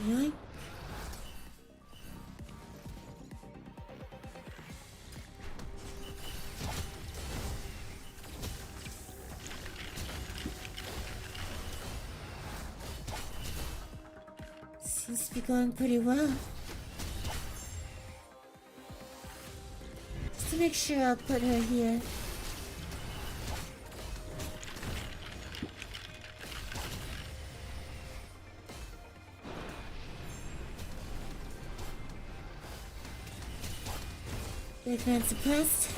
Yoink. Seems to be going pretty well. Just to make sure, I'll put her here. Big man suppressed.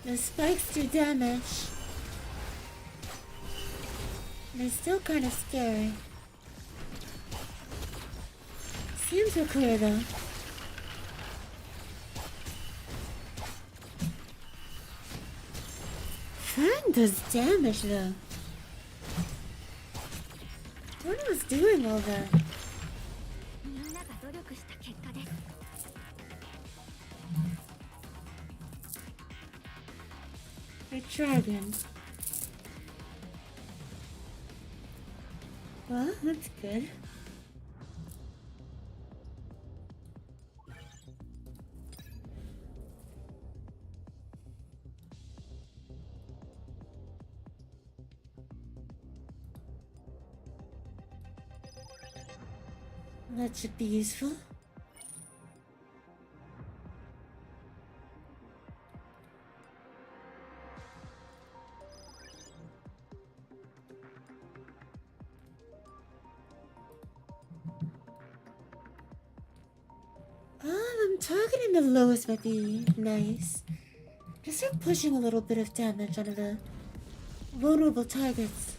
The spikes do damage. They're still kind of scary. Seems we're clear though. Fern does damage though. What was doing all that?
みんなが努力した結果です。
A dragon. Well, that's good. That should be useful. Targeting the lowest might be nice. Just start pushing a little bit of damage onto the vulnerable targets.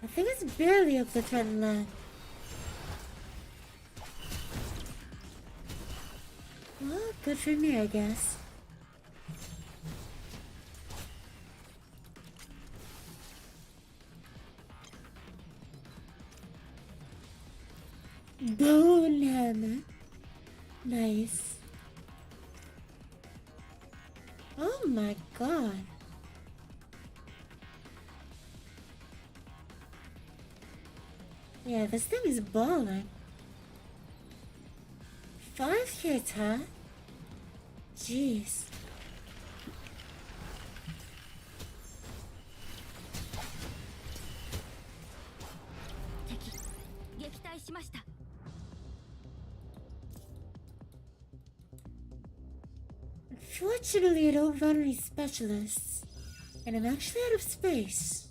I think it's barely up the threatened line. Well, good for me, I guess. Bone hammer. Nice. Oh my god. Yeah, this thing is balling. 5 hits, huh? Jeez. Unfortunately, I don't run any specialists, and I'm actually out of space.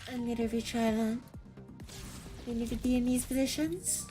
I need to retry that. You need to be in these positions.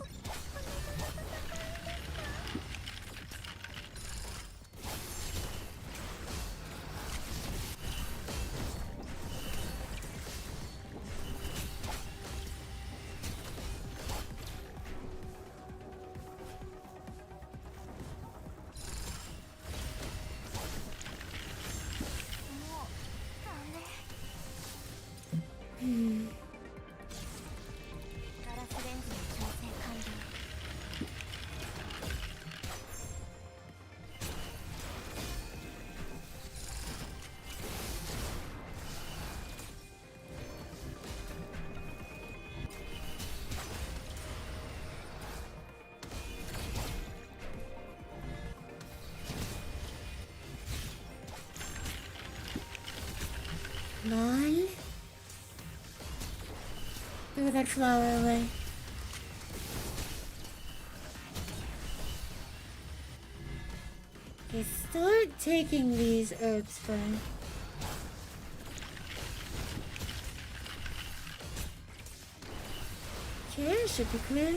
Throw that flower away. Okay, start taking these herbs first. Okay, should be clear.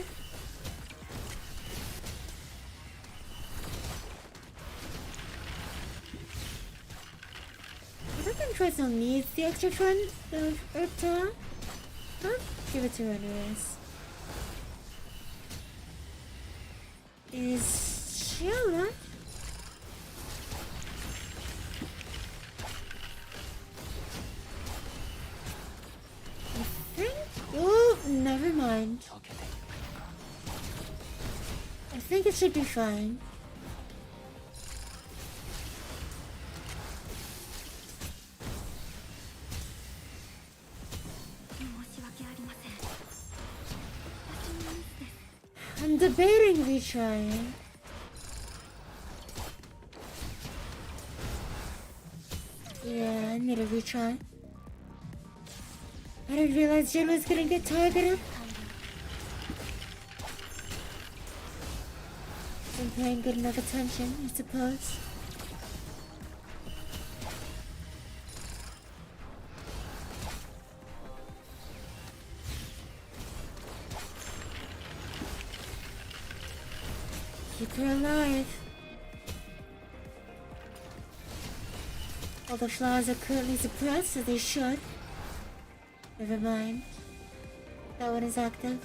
I don't think Fresnel needs the extra fun of herb talk. I'll give it to her anyways. Is she alright? I think. Oh, never mind. I think it should be fine. I'm debating retrying. Yeah, I need a retry. I didn't realize Jen was gonna get targeted. Wasn't paying good enough attention, I suppose. Keep her alive. All the flowers are currently suppressed, so they should. Never mind. That one is active.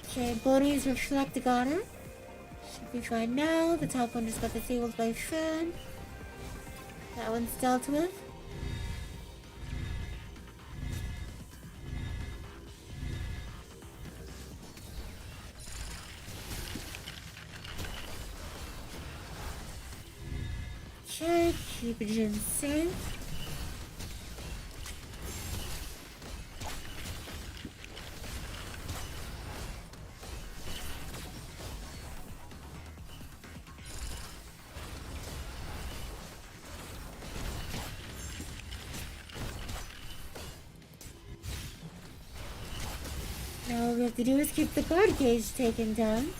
Okay, Bonnie's reflecting on her. Should be fine now. The top one just got disabled by Fern. That one's dealt with. Okay, keep Jin safe. Now all we have to do is keep the guard gauge taken down.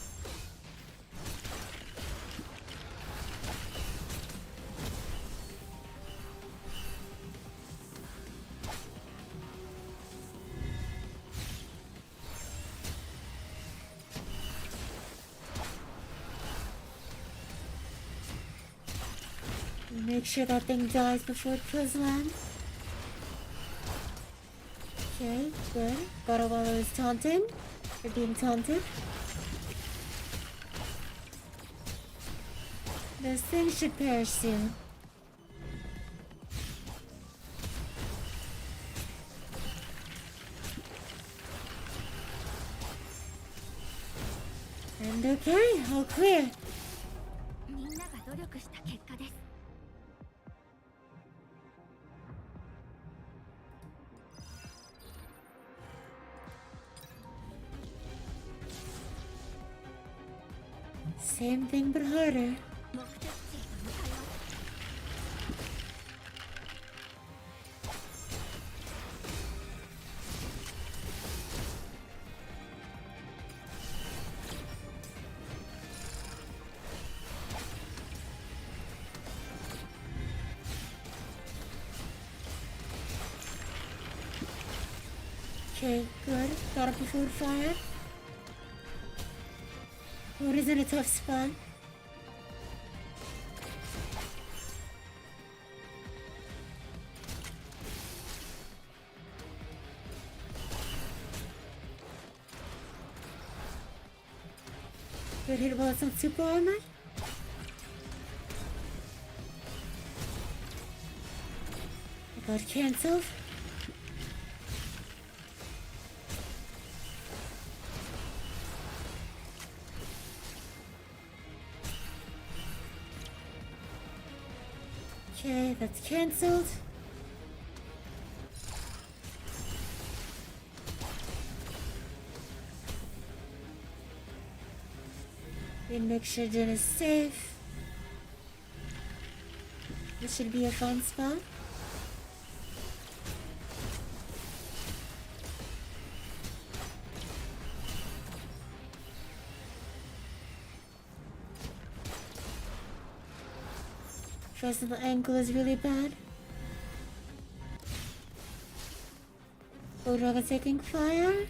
Make sure that thing dies before it kills land. Okay, good. Got it while I was taunting. Or being taunted. Those things should perish soon. And okay, all clear. Same thing but harder. Okay, good. Got up before fire. What is in a tough spot? Good hit while it's on super armor. I got cancelled. Okay, that's cancelled. We make sure Jen is safe. This should be a fun spot. Fresnel ankle is really bad. Bulldragon taking fire.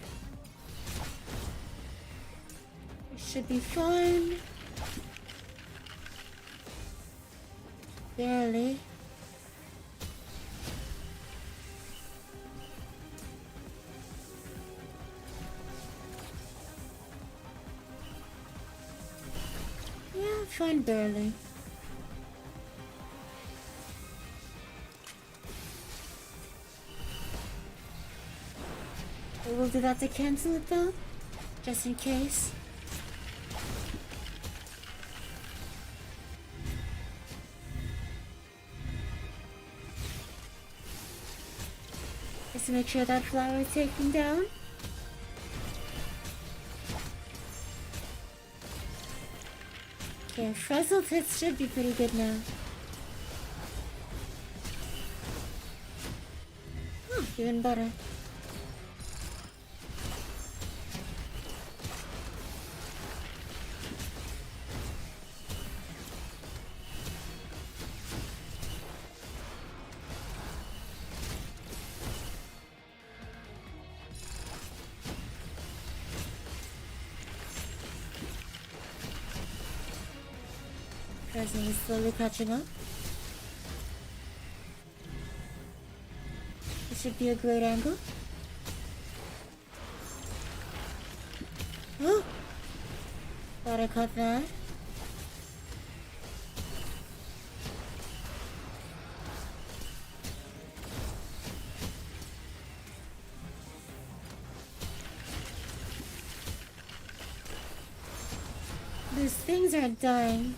It should be fine. Barely. Yeah, fine, barely. We'll do that to cancel it though, just in case. Just to make sure that flower is taken down. Okay, Fresnel hits should be pretty good now. Oh, even better. Fresnel is slowly catching up. This should be a great angle. Oh! Thought I caught that. Those things are dying.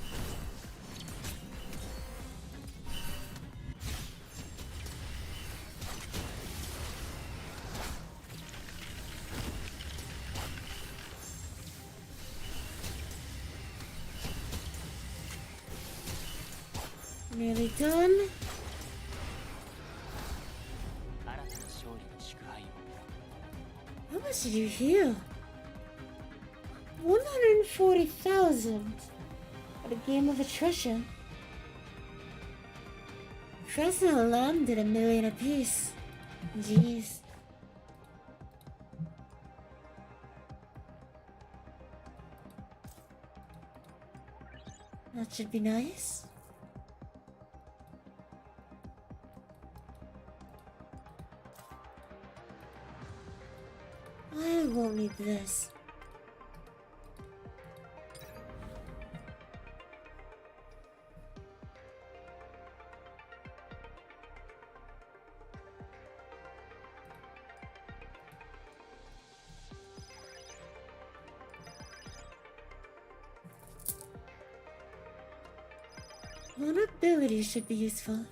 Nearly done. How much did you heal? 140,000 at a game of attrition. Fresnel alone did 1 million apiece. Jeez. That should be nice. I won't need this. One ability should be useful.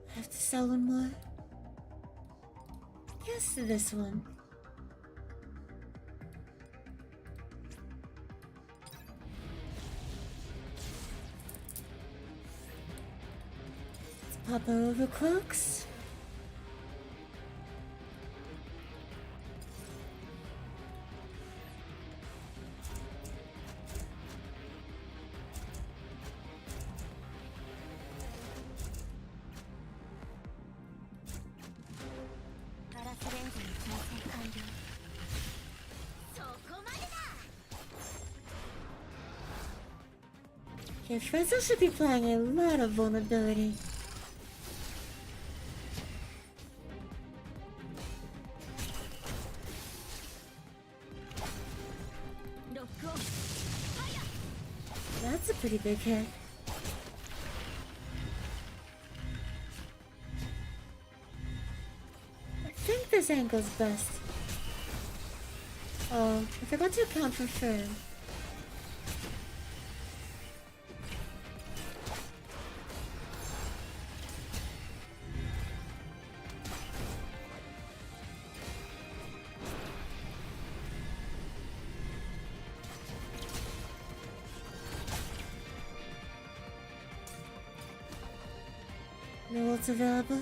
I have to sell one more. Yes, this one. Let's pop our overclocks. Okay, Fresnel should be playing a lot of vulnerability. That's a pretty big hit. I think this angle's best. Oh, I forgot to account for firm. No ults available.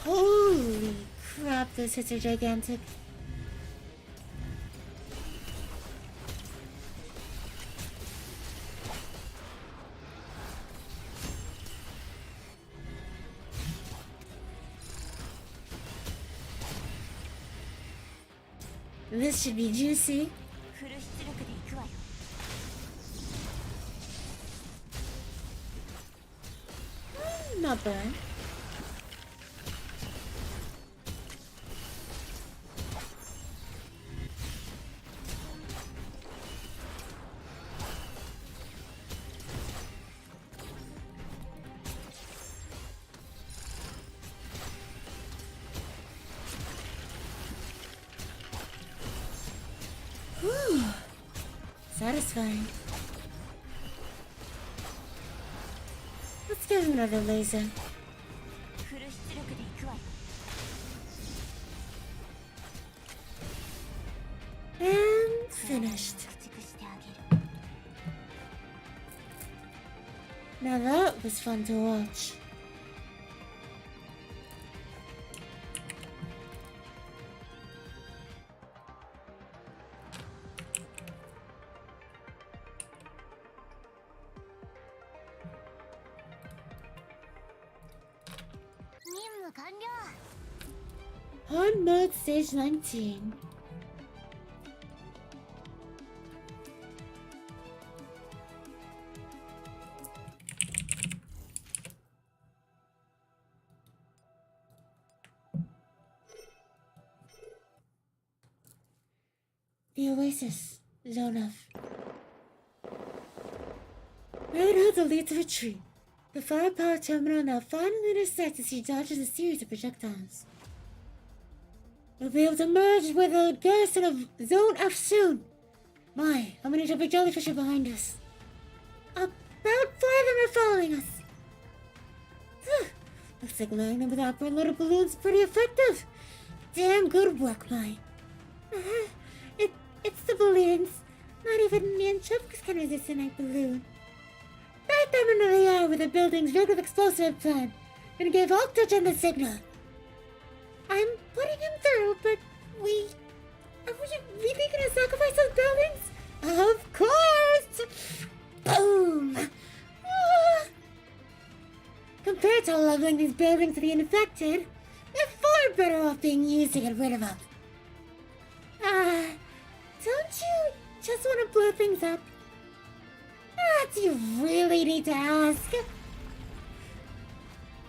Holy crap, those hits are gigantic. This should be juicy. Not bad. Whew. Satisfying. Let's give him another laser. And finished. Now that was fun to watch. Hard mode stage 19. The Oasis, zone F. Raven holds a lead to retreat. The firepower terminal now finally intersects as he dodges a series of projectiles. We'll be able to merge with a garrison of Zone F soon. My, how many jumping jellyfish are behind us? About 4 of them are following us. Looks like luring them with upper loaded balloons is pretty effective. Damn good work, Mai. It's the balloons. Not even the Entropics can resist a night balloon. Right them into the air with the building's rigged with explosive plan. And give Octogen the signal. I'm putting him through, but are we really gonna sacrifice those buildings? Of course! Boom! Compared to leveling these buildings to the infected, they're far better off being used to get rid of them. Don't you just want to blow things up? Do you really need to ask?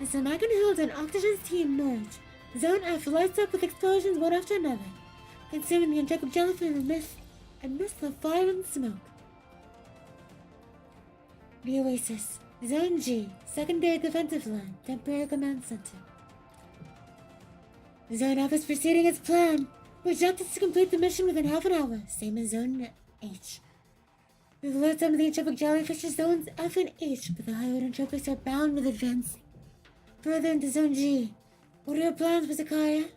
As the Magenhild and Octogen's team merge, Zone F lights up with explosions one after another, consuming the Entropic jellyfish amidst the fire and smoke. The Oasis, Zone G, secondary defensive line, temporary command center. Zone F is proceeding its plan. Projected to complete the mission within half an hour, same as Zone H. We've lured some of the Entropic jellyfish to Zones F and H, but the higher Entropics are bound with advancing further into Zone G. What are your plans, Mr. Kaya?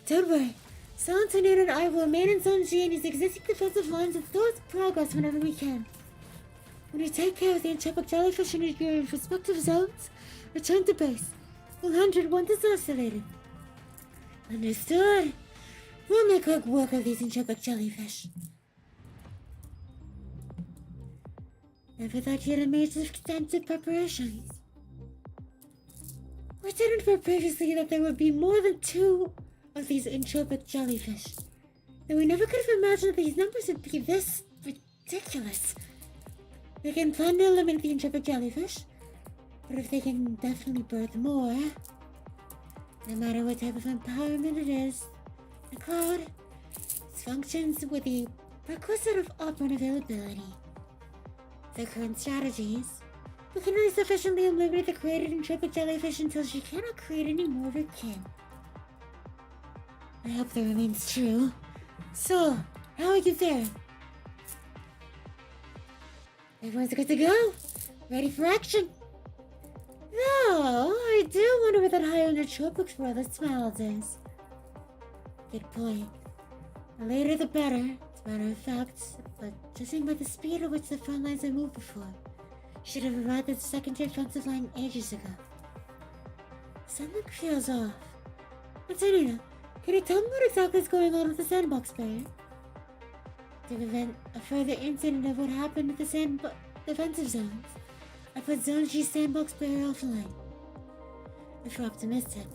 Don't worry. Silent Tornado and I will remain in Zone G and use existing defensive lines and slow its progress whenever we can. When you take care of the Entropic jellyfish in your respective zones, return to base. 100 once it's isolated. Understood. We'll make quick work of these Entropic jellyfish. Never thought you had made such extensive preparations. We didn't know previously that there would be more than 2 of these Entropic jellyfish. Though we never could have imagined that these numbers would be this ridiculous. We can plan to eliminate the Entropic jellyfish, but if they can definitely birth more, no matter what type of empowerment it is, the cloud functions with the requisite of operant availability. the current strategies, we can only sufficiently eliminate the created entropic jellyfish until she cannot create any more of her kin. I hope that remains true. So, how are you faring? Everyone's good to go. Ready for action. Though, I do wonder what that higher nootropics verlas smiles is. Good point. The later the better, as a matter of fact, but judging by the speed at which the front lines have moved before, should have arrived at the secondary defensive line ages ago. Something feels off. Antonina, can you tell me what exactly is going on with the sandbox barrier? To prevent a further incident of what happened with the defensive zones, I put Zone G's sandbox barrier offline. If we're optimistic,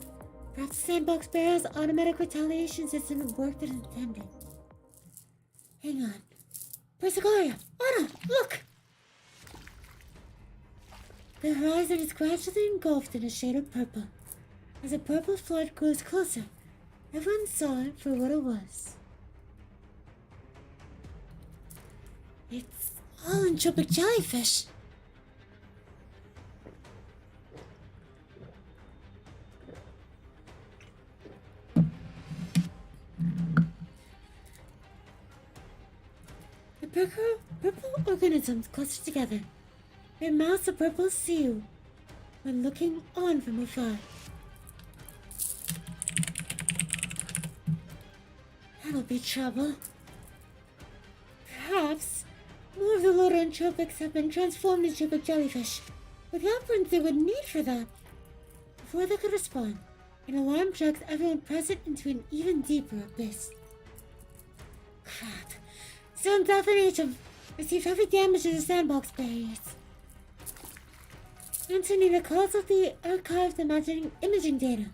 perhaps the sandbox barrier's automatic retaliation system worked as intended. Hang on. Persicaria! Anna, look! The horizon is gradually engulfed in a shade of purple. As the purple flood grows closer, everyone saw it for what it was. It's all entropic jellyfish. The purple organisms clustered together. Their mouths a purple seal when looking on from afar. That'll be trouble. Perhaps more of the lower entropics have been transformed into entropic jellyfish, with the operants they would need for that. Before they could respond, an alarm drags everyone present into an even deeper abyss. Crap. Zone South and H have received heavy damage to the sandbox barriers. Antonina calls up the archived imaging data.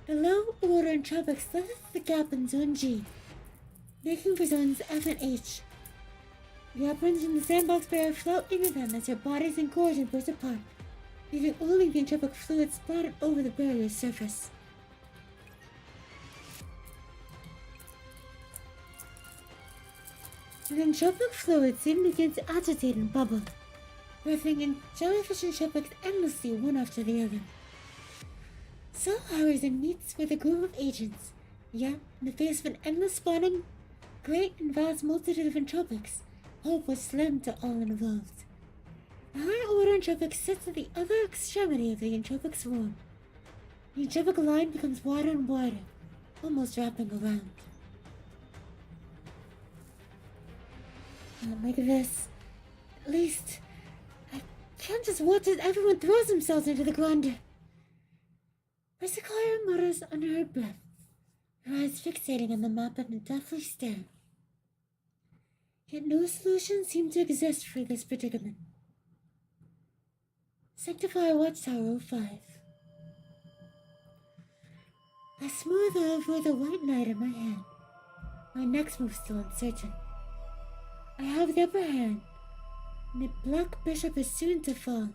The low order entropics left the gap in Zone G, making for zones F and H. The operants in the sandbox barrier float into them as their bodies and gorge burst apart, leaving only the entropic fluid splattered over the barrier's surface. The entropic fluid soon begins to agitate and bubble, birthing in jellyfish entropics endlessly one after the other. So Horizon meets with a group of agents, yet, in the face of an endless spawning, great and vast multitude of entropics, hope was slim to all involved. The higher order entropic sits at the other extremity of the entropic swarm. The entropic line becomes wider and wider, almost wrapping around. Not like this. At least, I can't just watch as everyone throws themselves into the grinder. Persicaria mutters under her breath, her eyes fixating on the map in a deathly stare. Yet no solution seemed to exist for this predicament. Sanctifier Watchtower 05. I smooth over the white knight in my hand. My next move still uncertain. I have the upper hand, and the black bishop is soon to fall.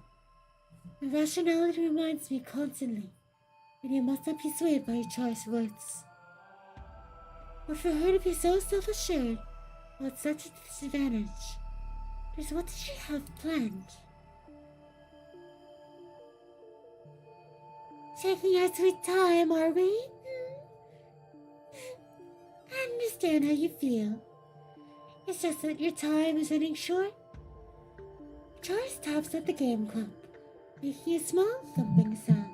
My rationality reminds me constantly that you must not be swayed by your choice words. But for her to be so self-assured while at such a disadvantage, just what did she have planned? Taking our sweet time, are we? I understand how you feel. It's just that your time is running short. Charles taps at the game clock, making a small thumping sound.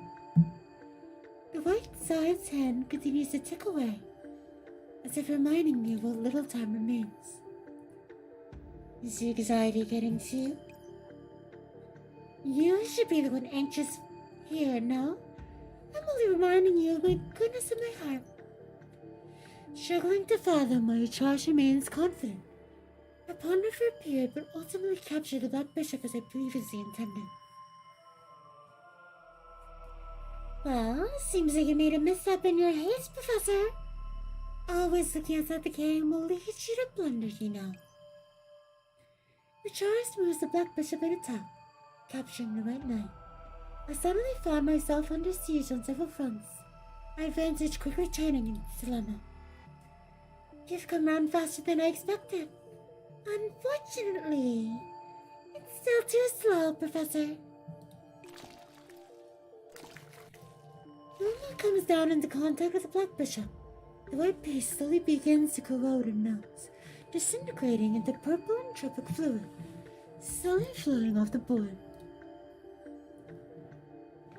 The white side's hand continues to tick away, as if reminding me of what little time remains. Is your anxiety getting to you? You should be the one anxious here, no? I'm only reminding you of my goodness in my heart. Struggling to fathom why your Charles remains confident. I pondered for a period, but ultimately captured the Black Bishop as I previously intended. Well, seems like you made a misstep in your haste, Professor. Always looking outside the game will lead you to blunder, you know. The Charles moves the Black Bishop at a top, capturing the White Knight. I suddenly found myself under siege on several fronts, my advantage quickly turning into dilemma. You've come round faster than I expected. Unfortunately, it's Still too slow, Professor. Luna comes down into contact with the Black Bishop. The white paste slowly begins to corrode and melt, disintegrating into purple and tropic fluid, slowly floating off the board.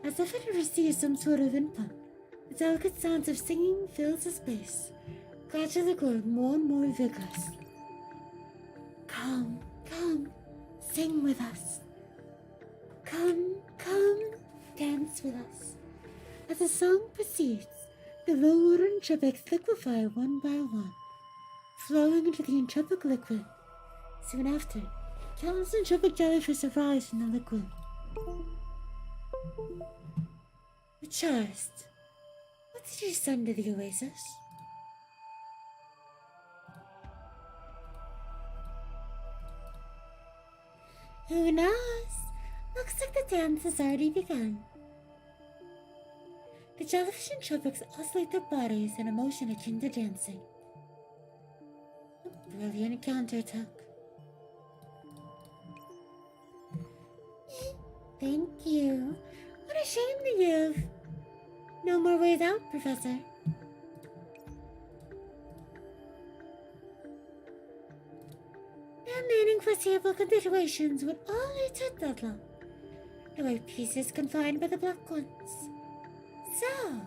As if it receives some sort of input, the delicate sounds of singing fills the space, gradually growing more and more vigorous. Come, come, sing with us. Come, come, dance with us. As the song proceeds, the low water entropics liquefy one by one, flowing into the entropic liquid. Soon after, countless entropic jellyfish arise from the liquid. Charist, what did you send to the Oasis? Who knows? Looks like the dance has already begun. The jellyfish and tropics oscillate their bodies in a motion akin to dancing. A brilliant counterattack. Thank you. What a shame to give. No more ways out, Professor. The remaining foreseeable continuations would all lead to a deadlock. The white pieces confined by the black ones. So,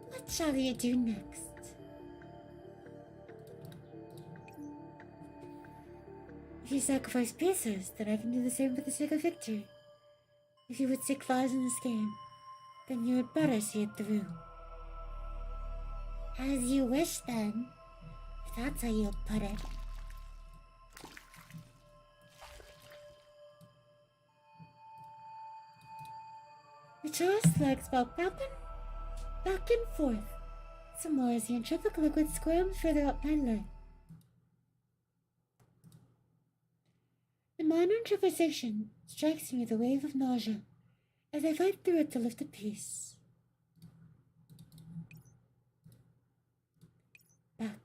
what shall you do next? If you sacrifice pieces, then I can do the same for the sake of victory. If you would seek lives in this game, then you had better see it through. As you wish, then, if that's how you'll put it. The char's legs walk back and forth, some more as the entropic liquid squirms further up my leg. The minor improvisation strikes me with a wave of nausea as I fight through it to lift a piece. Back.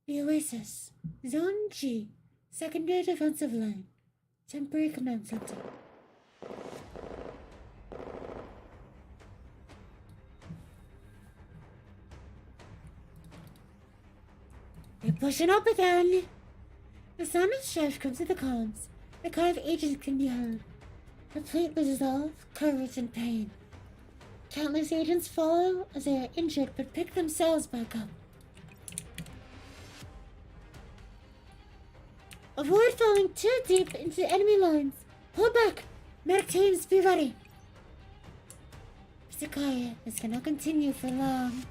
The Oasis, Zone G, secondary defensive line, temporary command center. They're pushing up again. The sound of strife comes to the comms. The cry of agents can be heard. Complete with resolve, courage, and pain. Countless agents follow as they are injured but pick themselves back up. Avoid falling too deep into enemy lines. Pull back! Medic teams, be ready! Mr. Kaya, this cannot continue for long.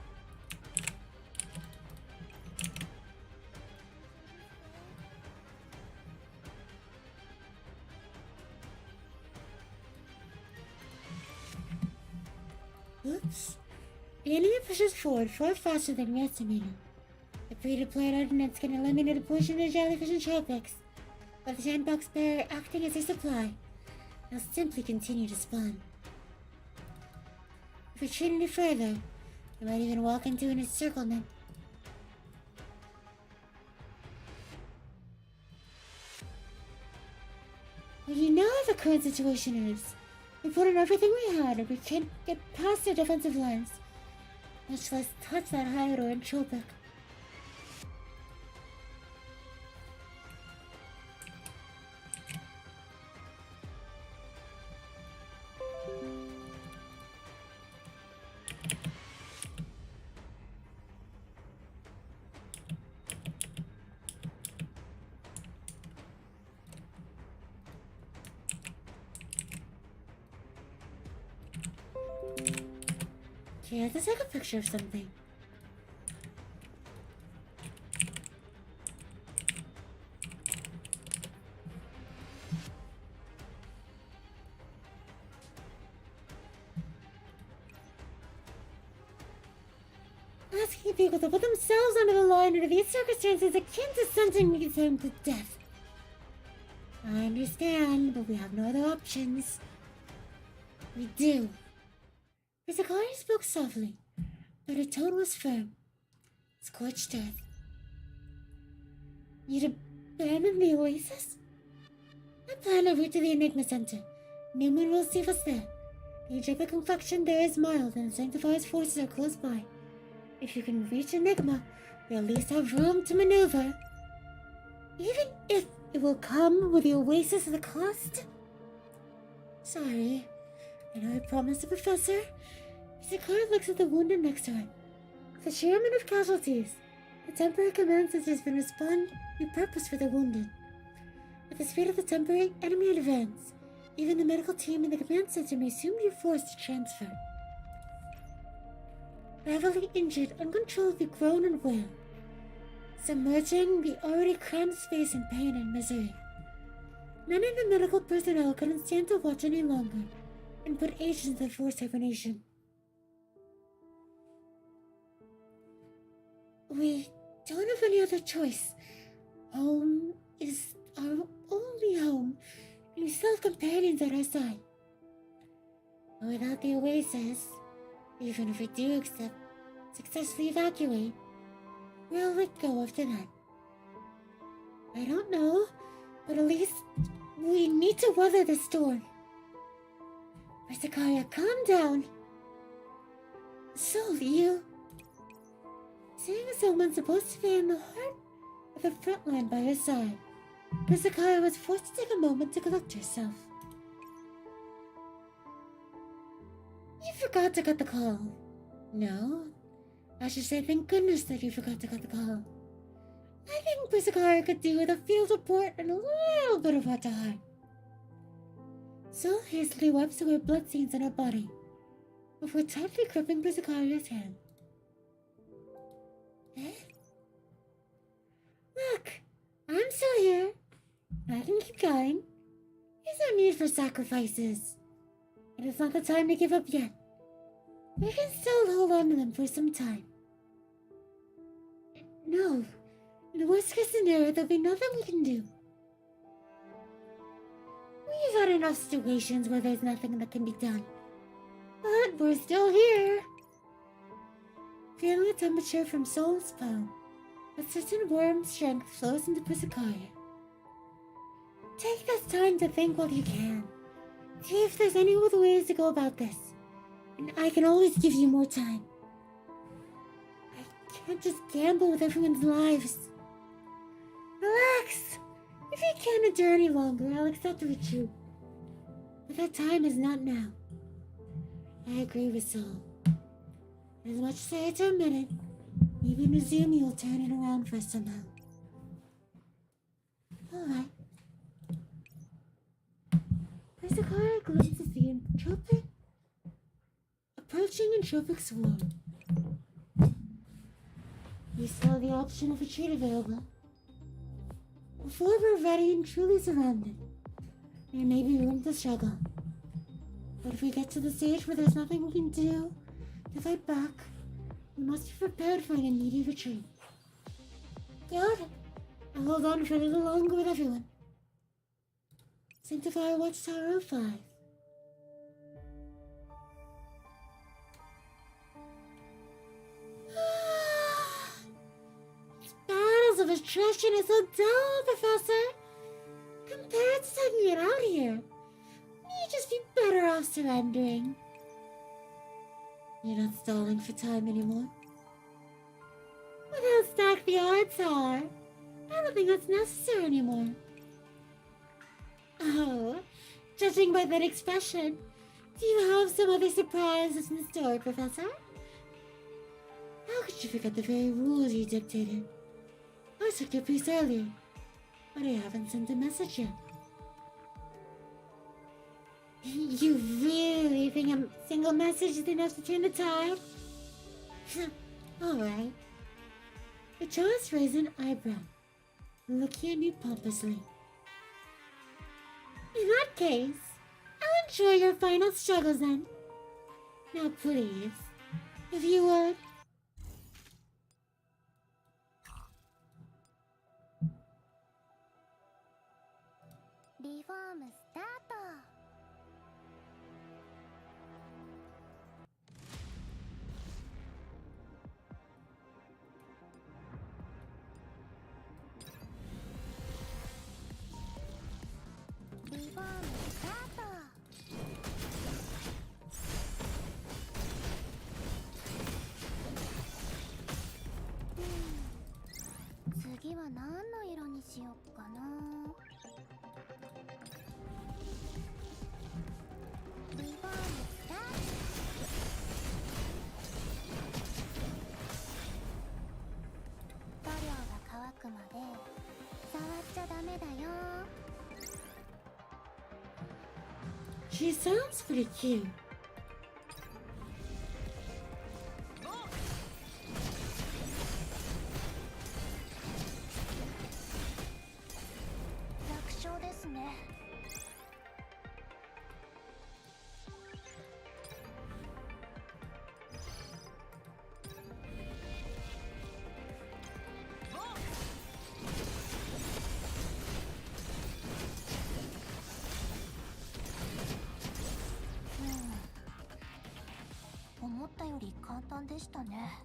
Oops. The enemy pushes forward far faster than we estimated. The pre-deployed ordnance can eliminate a portion of the jellyfish and tropics, but the sandbox bearer acting as a supply, they'll simply continue to spawn. If we retreat any further, we might even walk into an encirclement. Well, you know what the current situation is. We put in everything we had and we can't get past their defensive lines, much less touch that hideout or entropic. Here, let's take a picture of something. Asking people to put themselves under the line under these circumstances akin to sentencing them to death. I understand, but we have no other options. We do. The Sakari spoke softly, but her tone was firm. Scorched earth. You'd abandon the Oasis? I plan a route to the Enigma Center. Newman will see us there. The Egyptian confliction there is mild, and the Sanctifier's forces are close by. If you can reach Enigma, we at least have room to maneuver. Even if it will come with the Oasis at the cost? Sorry. I know I promised the professor. Sakura looks at the wounded next to her. The chairman of casualties. The temporary command center has been respond with purpose for the wounded. With the speed of the temporary enemy advance, even the medical team in the command center may soon be forced to transfer. Heavily injured, uncontrollably groan and wail, submerging the already cramped space in pain and misery. Many of the medical personnel couldn't stand to watch any longer and put agents into forced hibernation. We don't have any other choice. Home is our only home, and we still have companions at our side. But without the Oasis, even if we do successfully evacuate, we'll let go after that. I don't know, but at least we need to weather the storm. Sakaya, calm down. So, you... Seeing someone supposed to be in the heart of the front line by her side, Sakaya was forced to take a moment to collect herself. You forgot to cut the call. No, I should say thank goodness that you forgot to cut the call. I think Sakaya could do with a field report and a little bit of heart to heart. Sol hastily wipes away blood stains on her body before tightly gripping Sakura's hand. Eh? Look, I'm still here. I can keep going. There's no need for sacrifices. It is not the time to give up yet. We can still hold on to them for some time. No, in the worst case scenario, there'll be nothing we can do. We've had enough situations where there's nothing that can be done. But we're still here. Feeling the temperature from Sol's palm, a certain warm strength flows into Pusakaya. Take this time to think while you can. See if there's any other ways to go about this. And I can always give you more time. I can't just gamble with everyone's lives. Relax. If you can't endure any longer, I'll accept a retreat. But that time is not now. I agree with Sol. As much as I hate to admit it, maybe Nozumi will turn it around for us somehow. Alright. Sakura glimpses the approaching entropic swarm. We saw the option of retreat available. Before we're ready and truly surrounded, there may be room to struggle. But if we get to the stage where there's nothing we can do to fight back, we must be prepared for an immediate retreat. Good. I'll hold on for a little longer with everyone. Sanctifier Watchtower 05. These battles of attrition are so dull, Professor. Compared to taking it out here, you'd just be better off surrendering. You're not stalling for time anymore. With how stacked the odds are, I don't think that's necessary anymore. Oh, judging by that expression, do you have some other surprises in store, Professor? How could you forget the very rules you dictated? I took your piece earlier, but I haven't sent a message yet. You really think a single message is enough to turn the tide? Alright. The Charles raised an eyebrow, looking at me pompously. In that case, I'll enjoy your final struggles then. Now please, if you would.
Reform start.
She sounds pretty cute.
楽勝ですね。思ったより簡単でしたね。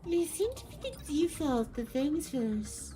You seem to pick a default the things first.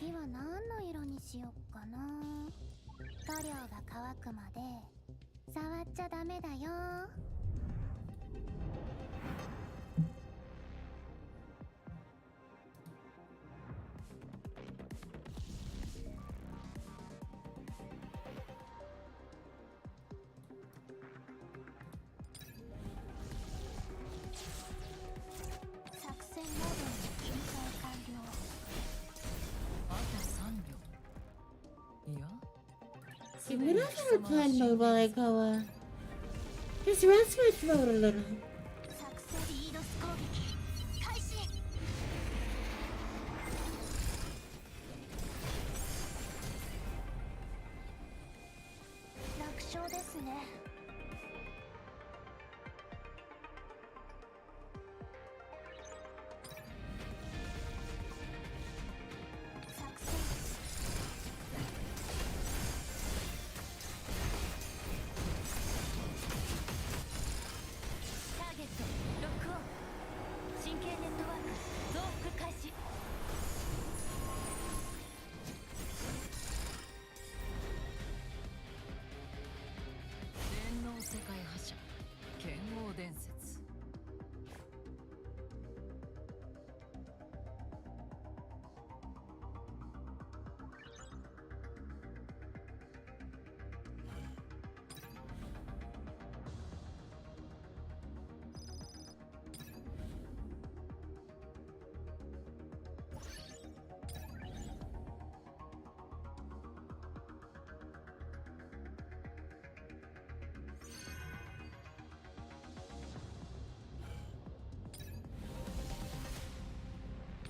次は何の色にしよっかな。塗料が乾くまで触っちゃダメだよ。作戦モードに切り替え完了。
あと3秒。いや、
I'm gonna have to reply in mode while I go, just rest my throat a little.
作戦リードス攻撃開始。楽勝ですね。作戦ターゲットロックオン。神経ネットワーク増幅開始。
電脳世界覇者剣王伝説。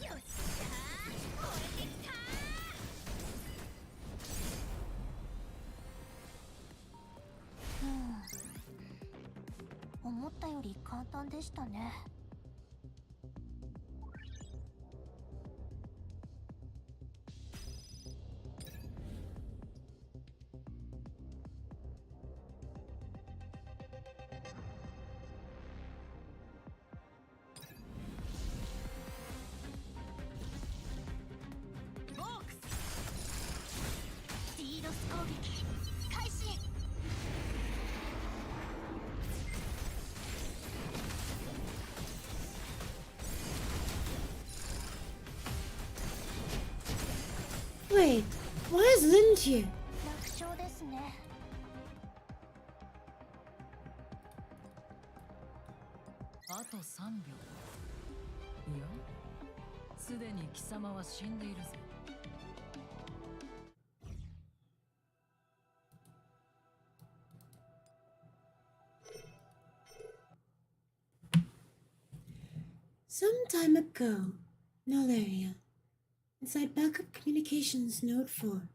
よっしゃー、燃えてきたー。思ったより簡単でしたね。ボックスリードス攻撃開始。
Wait, why is Lynn here?
楽勝ですね。
あと3秒。いや、すでに貴様は死んでいるぜ。
Some time ago, null area. Inside backup communications node 4.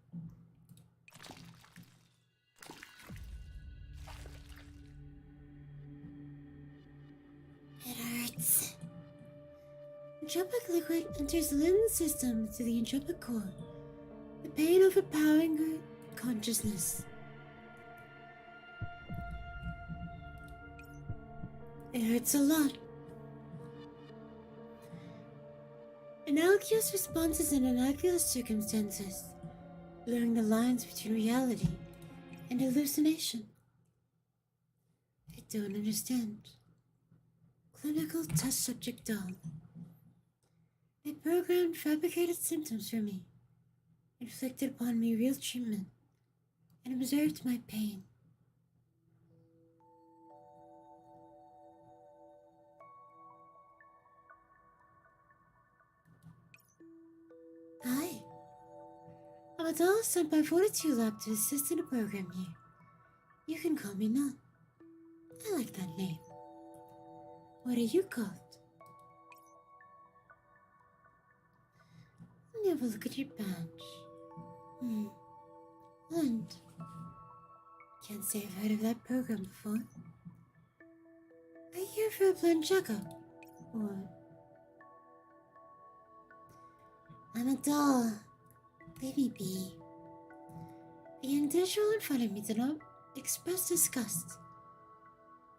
It hurts. Entropic liquid enters Lynn's system through the entropic core. The pain overpowering her consciousness. It hurts a lot. Analogous responses in analogous circumstances, blurring the lines between reality and hallucination. I don't understand. Clinical test subject doll. They programmed fabricated symptoms for me, inflicted upon me real treatment, and observed my pain. Hi. I'm a doll sent by 42 Lab to assist in a program here. You can call me Nun. I like that name. What are you called? Let me have a look at your badge. Lund. Can't say I've heard of that program before. Are you here for a planned checkup? Or... I'm a doll. Leave me be. The individual in front of me did not express disgust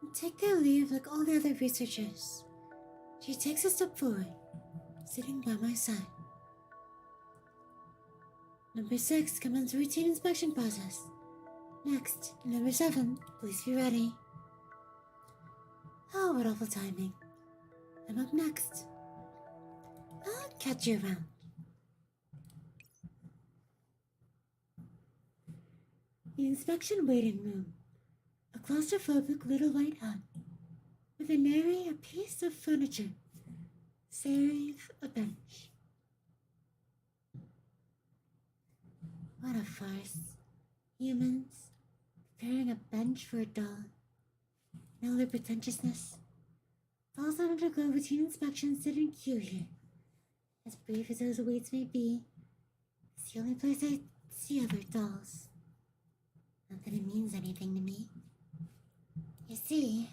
and take their leave like all the other researchers. She takes a step forward, sitting by my side. Number 6, commence routine inspection process. Next, number 7, please be ready. Oh, what awful timing. I'm up next. I'll catch you around. The inspection waiting room. A claustrophobic little white hut with a nary a piece of furniture, save a bench. What a farce. Humans preparing a bench for a doll. No other pretentiousness. Dolls that undergo routine inspections sit in queue here. As brief as those waits may be, it's the only place I see other dolls. Not that it means anything to me. You see...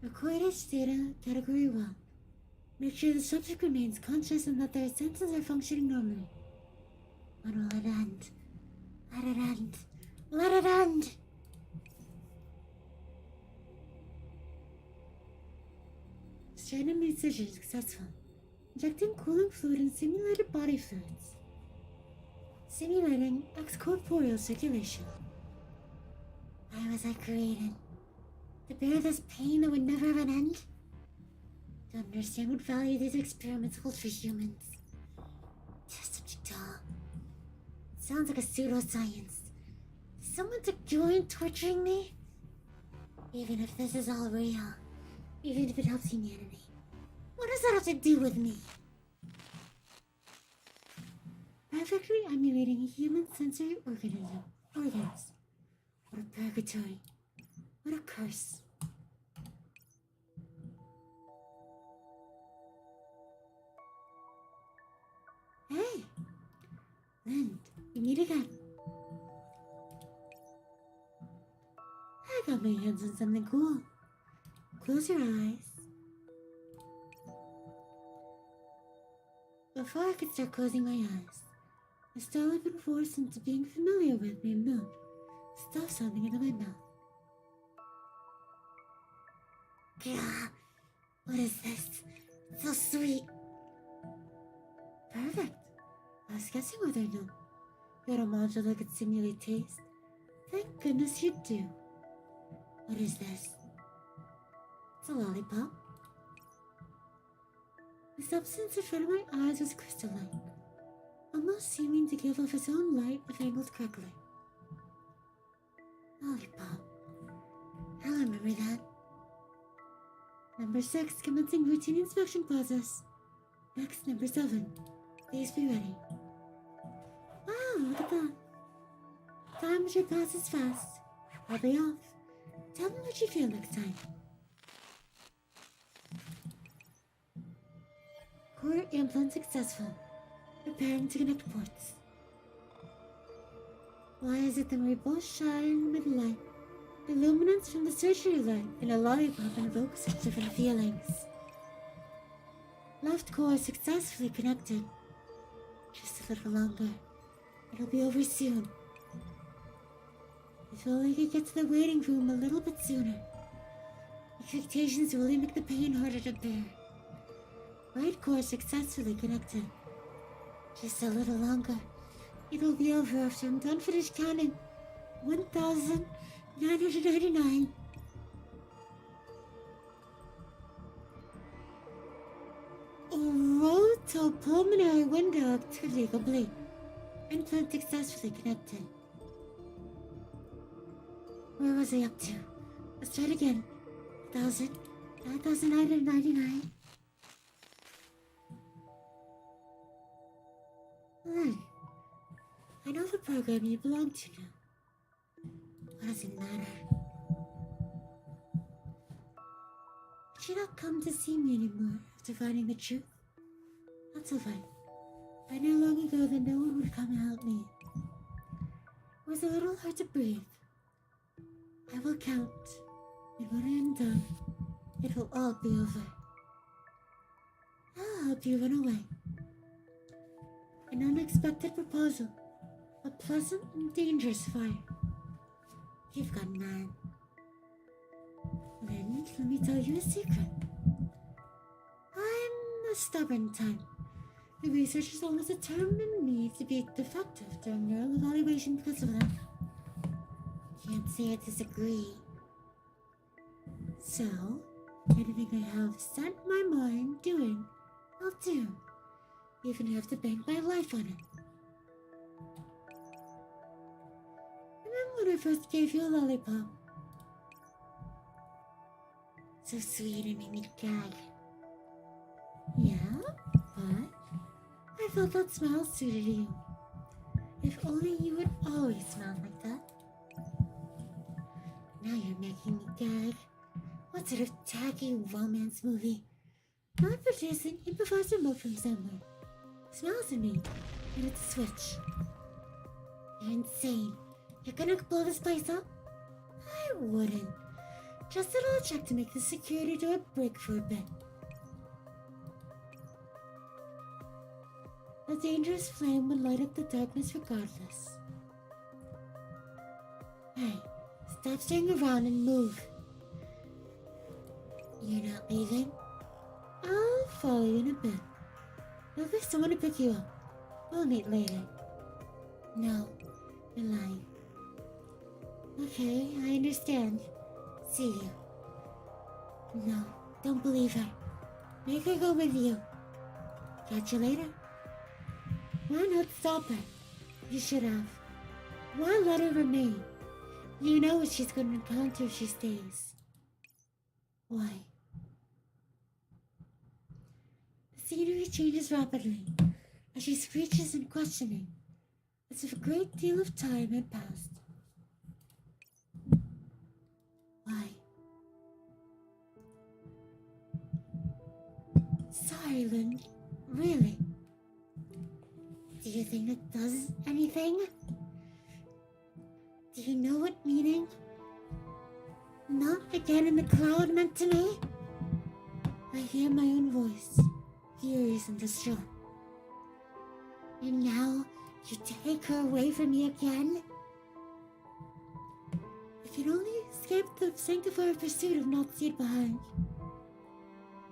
Record each data category 1. Make sure the subject remains conscious and that their senses are functioning normally. When will it end? Let it end. Let it end! Straighten incision successful. Injecting cooling fluid and simulated body fluids. Simulating excorporeal circulation. Why was I created? To bear this pain that would never have an end? To understand what value these experiments hold for humans. Test subject doll. Sounds like a pseudoscience. Is someone to join torturing me? Even if this is all real. Even if it helps humanity. What does that have to do with me? Perfectly emulating a human sensory organs. What a purgatory. What a curse. Hey! Lind, we meet again. I got my hands on something cool. Close your eyes. Before I could start closing my eyes, the style I've been forced into being familiar with named Moon stuffed something into my mouth. Gah! What is this? It's so sweet. Perfect. I was guessing whether or not you had a module that could simulate taste. Thank goodness you do. What is this? It's a lollipop. The substance in front of my eyes was crystalline, almost seeming to give off its own light if angled correctly. Lollipop. I'll remember that. Number 6, commencing routine inspection process. Next, number 7. Please be ready. Wow, look at that. Time sure passes fast. I'll be off. Tell me what you feel next time. Core implant successful. Preparing to connect ports. Why is it that we both shine with light? The luminance from the surgery light and a lollipop invokes such different feelings. Left core successfully connected. Just a little longer. It'll be over soon. If only I could get to the waiting room a little bit sooner. Expectations really make the pain harder to bear. Right core successfully connected. Just a little longer. It'll be over after I'm done finished counting. 1,999. Rotopulmonary window activity complete. Implant successfully connected. Where was I up to? Let's try it again. 9,999. I know the program you belong to now. What does it matter? Did you not come to see me anymore after finding the truth? That's all fine. I knew long ago that no one would come and help me. It was a little hard to breathe. I will count, and when I am done, it will all be over. I'll help you run away. An unexpected proposal. A pleasant and dangerous fire. You've gone mad. Then, let me tell you a secret. I'm a stubborn type. The researchers almost determined me to be defective during neural evaluation because of that. Can't say I disagree. So, anything I have set my mind doing, I'll do. Even if I have to bank my life on it. Remember when I first gave you a lollipop? So sweet and made me gag. Yeah, but I thought that smile suited you. If only you would always smile like that. Now you're making me gag. What sort of tacky romance movie? Not producing improvised remote from somewhere. Smiles at me, and it's a switch. You're insane. You're gonna blow this place up? I wouldn't. Just a little check to make the security door break for a bit. A dangerous flame would light up the darkness regardless. Hey, stop staying around and move. You're not leaving? I'll follow you in a bit. Look for someone to pick you up. We'll meet later. No, you're lying. Okay, I understand. See you. No, don't believe her. Make her go with you. Catch you later. Why not stop her? You should have. Why let her remain? You know what she's going to encounter if she stays. Why? The scenery changes rapidly as she screeches in questioning, as if a great deal of time had passed. Why? Sorry, Lynn. Really? Do you think it does anything? Do you know what meaning? Not again in the cloud meant to me? I hear my own voice, furious and distraught. And now you take her away from me again? I can only escape the sanctified pursuit of not stayed behind.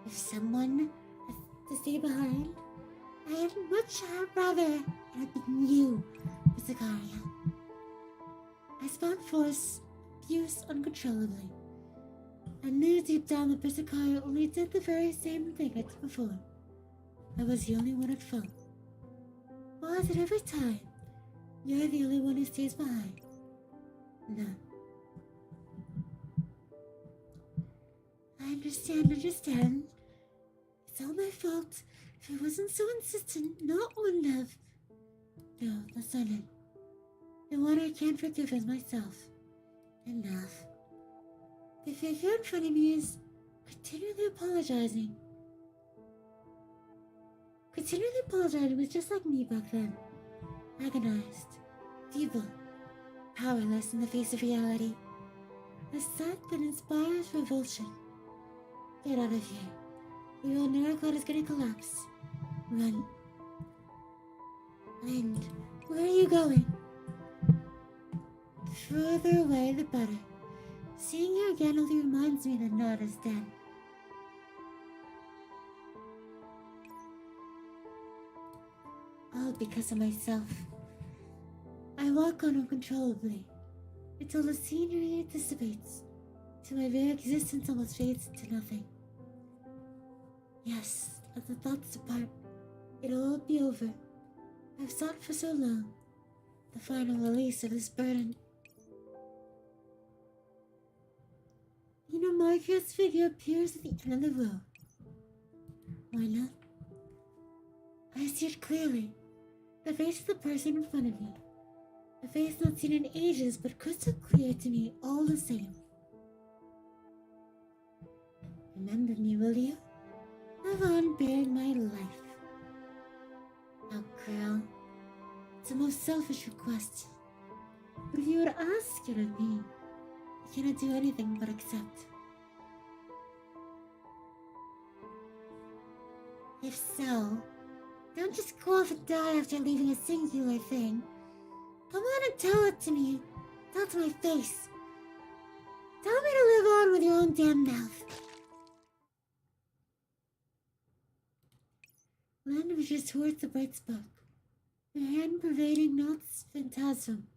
If someone has to stay behind, I'd much rather it had been you, Zakaria. I spawned force, fused uncontrollably. I knew deep down that Berserkaya only did the very same thing I did before. I was the only one at fault. Why is it every time you're the only one who stays behind? No. I understand. It's all my fault. If I wasn't so insistent, not one have. No, that's not it. The one I can't forgive is myself. Enough. The figure in front of me is continually apologizing. Continually apologizing was just like me back then. Agonized, feeble, powerless in the face of reality. A sight that inspires revulsion. Get out of here. The old Neurocloud is gonna collapse. Run. Lind, where are you going? further away the better. Seeing you again only reminds me that Nod is dead. All because of myself. I walk on uncontrollably until the scenery dissipates, till my very existence almost fades into nothing. Yes, let the thoughts depart. It'll all be over. I've sought for so long the final release of this burden. Margaret's figure appears at the end of the row. Why not? I see it clearly. The face of the person in front of me. A face not seen in ages, but crystal clear to me all the same. Remember me, will you? Have on bearing my life. Oh, girl. It's a most selfish request. But if you would ask it of me, I cannot do anything but accept. If so, don't just go off and die after leaving a singular thing. Come on and tell it to me. Tell it to my face. Tell me to live on with your own damn mouth. Len reaches towards the bright spark, her hand pervading Not's phantasm,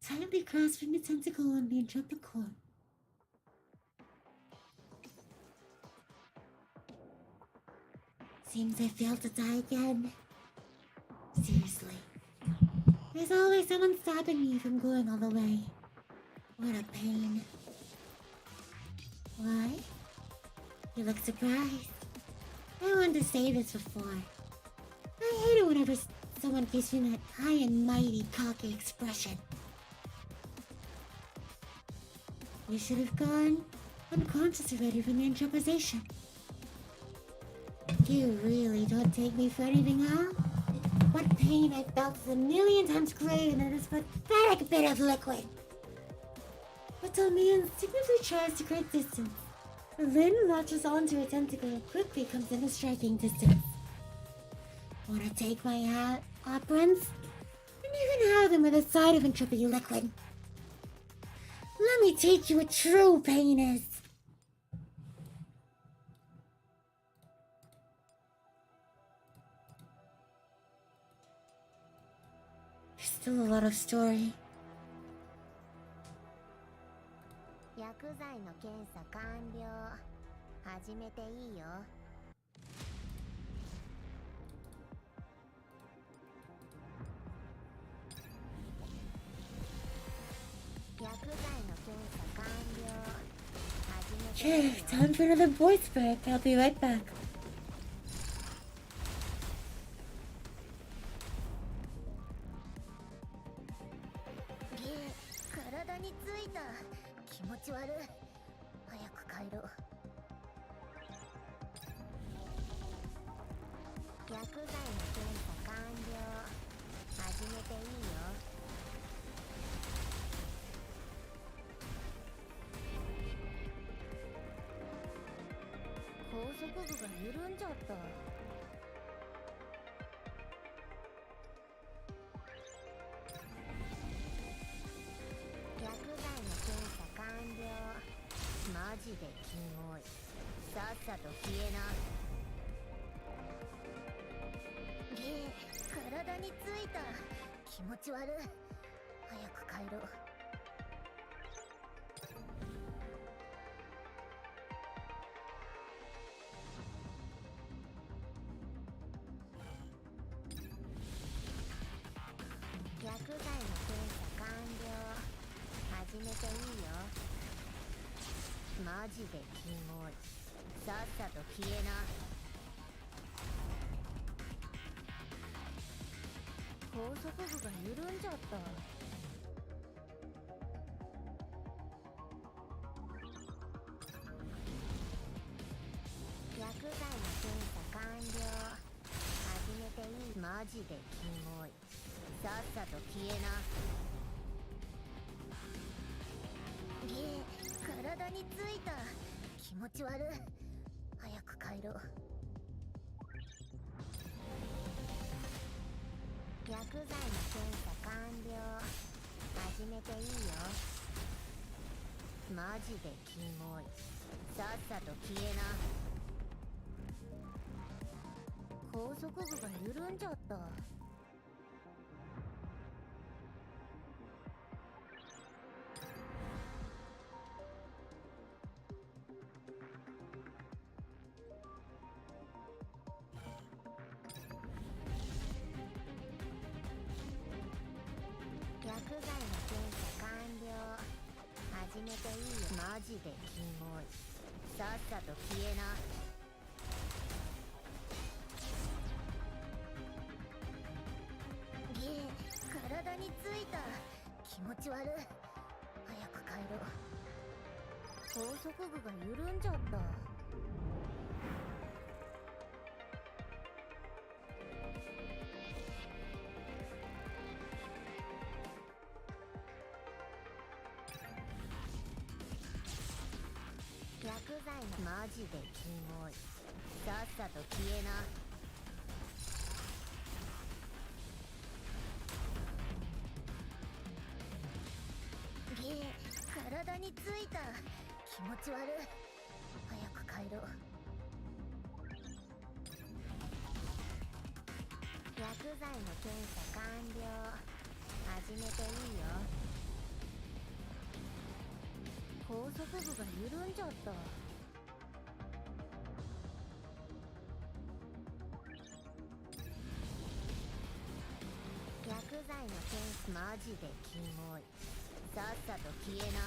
tightly grasping the tentacle on the intrepid core. Seems I failed to die again. Seriously. There's always someone stopping me from going all the way. What a pain. Why? You look surprised. I wanted to say this before. I hate it whenever someone gives me that high and mighty, cocky expression. You should have gone unconscious already from the improvisation. You really don't take me for anything, huh? What pain I felt is a million times greater than this pathetic bit of liquid. But Tommy instinctively tries to create distance. Lynn latches onto her tentacle and quickly comes in a striking distance. Wanna take my operants? And you can have them with a side of entropy liquid. Let me teach you what true pain is. There's still a lot of story.
薬剤の検査完了。始めていいよ。薬剤の検査完了。始めていい
Okay,
よ。
time for another voice break. I'll be right back.
体についた。気持ち悪い。早く帰ろう。薬剤の検査完了。始めていいよ。高速部が緩んじゃった。薬剤の検査完了。マジでキモい。さっさと消えな。体についた。気持ち悪い。早く帰ろう。薬剤の検査完了。始めていいよ。マジでキモい。さっさと消えな。高速部が緩んじゃった。薬剤の検査完了。始めていい。マジでキモい。さっさと消えな。体についた。気持ち悪い。早く帰ろう。薬剤の検査完了。始めていいよ。マジでキモい。さっさと消えな。高速部が緩んじゃった。薬剤の検査完了。始めていいよ。マジでキモい。さっさと消えな。げえ、体についた。気持ち悪い。早く帰ろう。高速部が緩んじゃった。薬剤のマジでキモい。さっさと消えな。げえ、体についた。気持ち悪い。早く帰ろう。薬剤の検査完了。始めていいよ。高速部が緩んじゃった。薬剤の検査マジでキモい。さっさと消えな。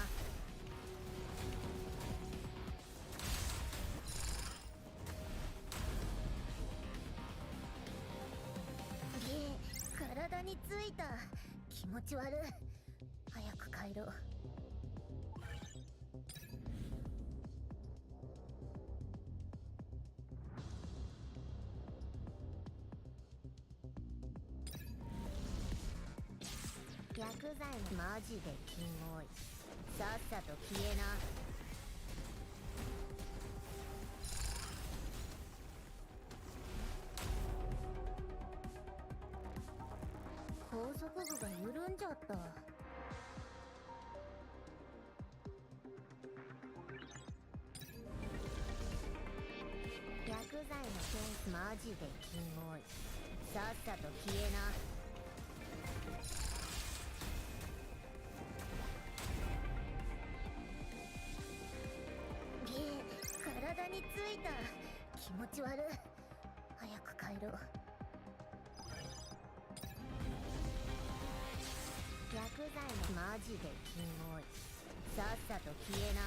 げえ、体についた。気持ち悪い。早く帰ろう。薬剤のマジでキモい。さっさと消えな。高速部が緩んじゃった。薬剤の検査マジでキモい。さっさと消えな。体についた。気持ち悪い。早く帰ろう。薬剤のマジでキモい。さっさと消えな。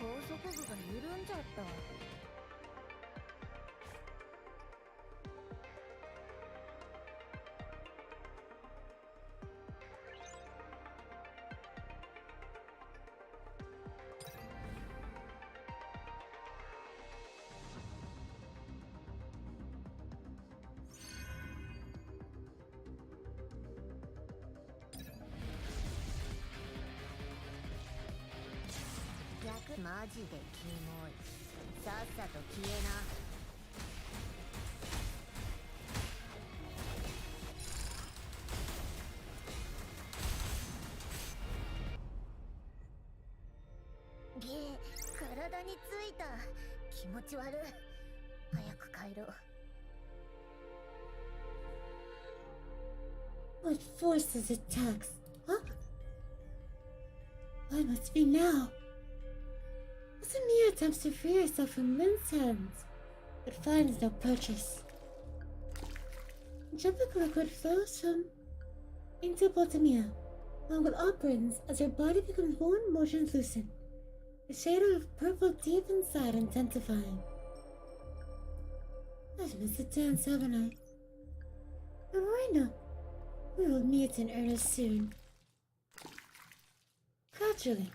高速部が緩んじゃった。マジでキモい。さっさと消えな。げえ、体についた。気持ち悪い。早く帰ろう。
What forces attacks? Huh? Why must be now? Samir attempts to free herself from Lynn's hands, but finds no purchase. Dripping liquid flows from into Baltimia, along with operants as her body becomes more and more translucent, the shade of purple deep inside intensifying. I've missed the dance, haven't I? But why not? We will meet in earnest soon. Gradually,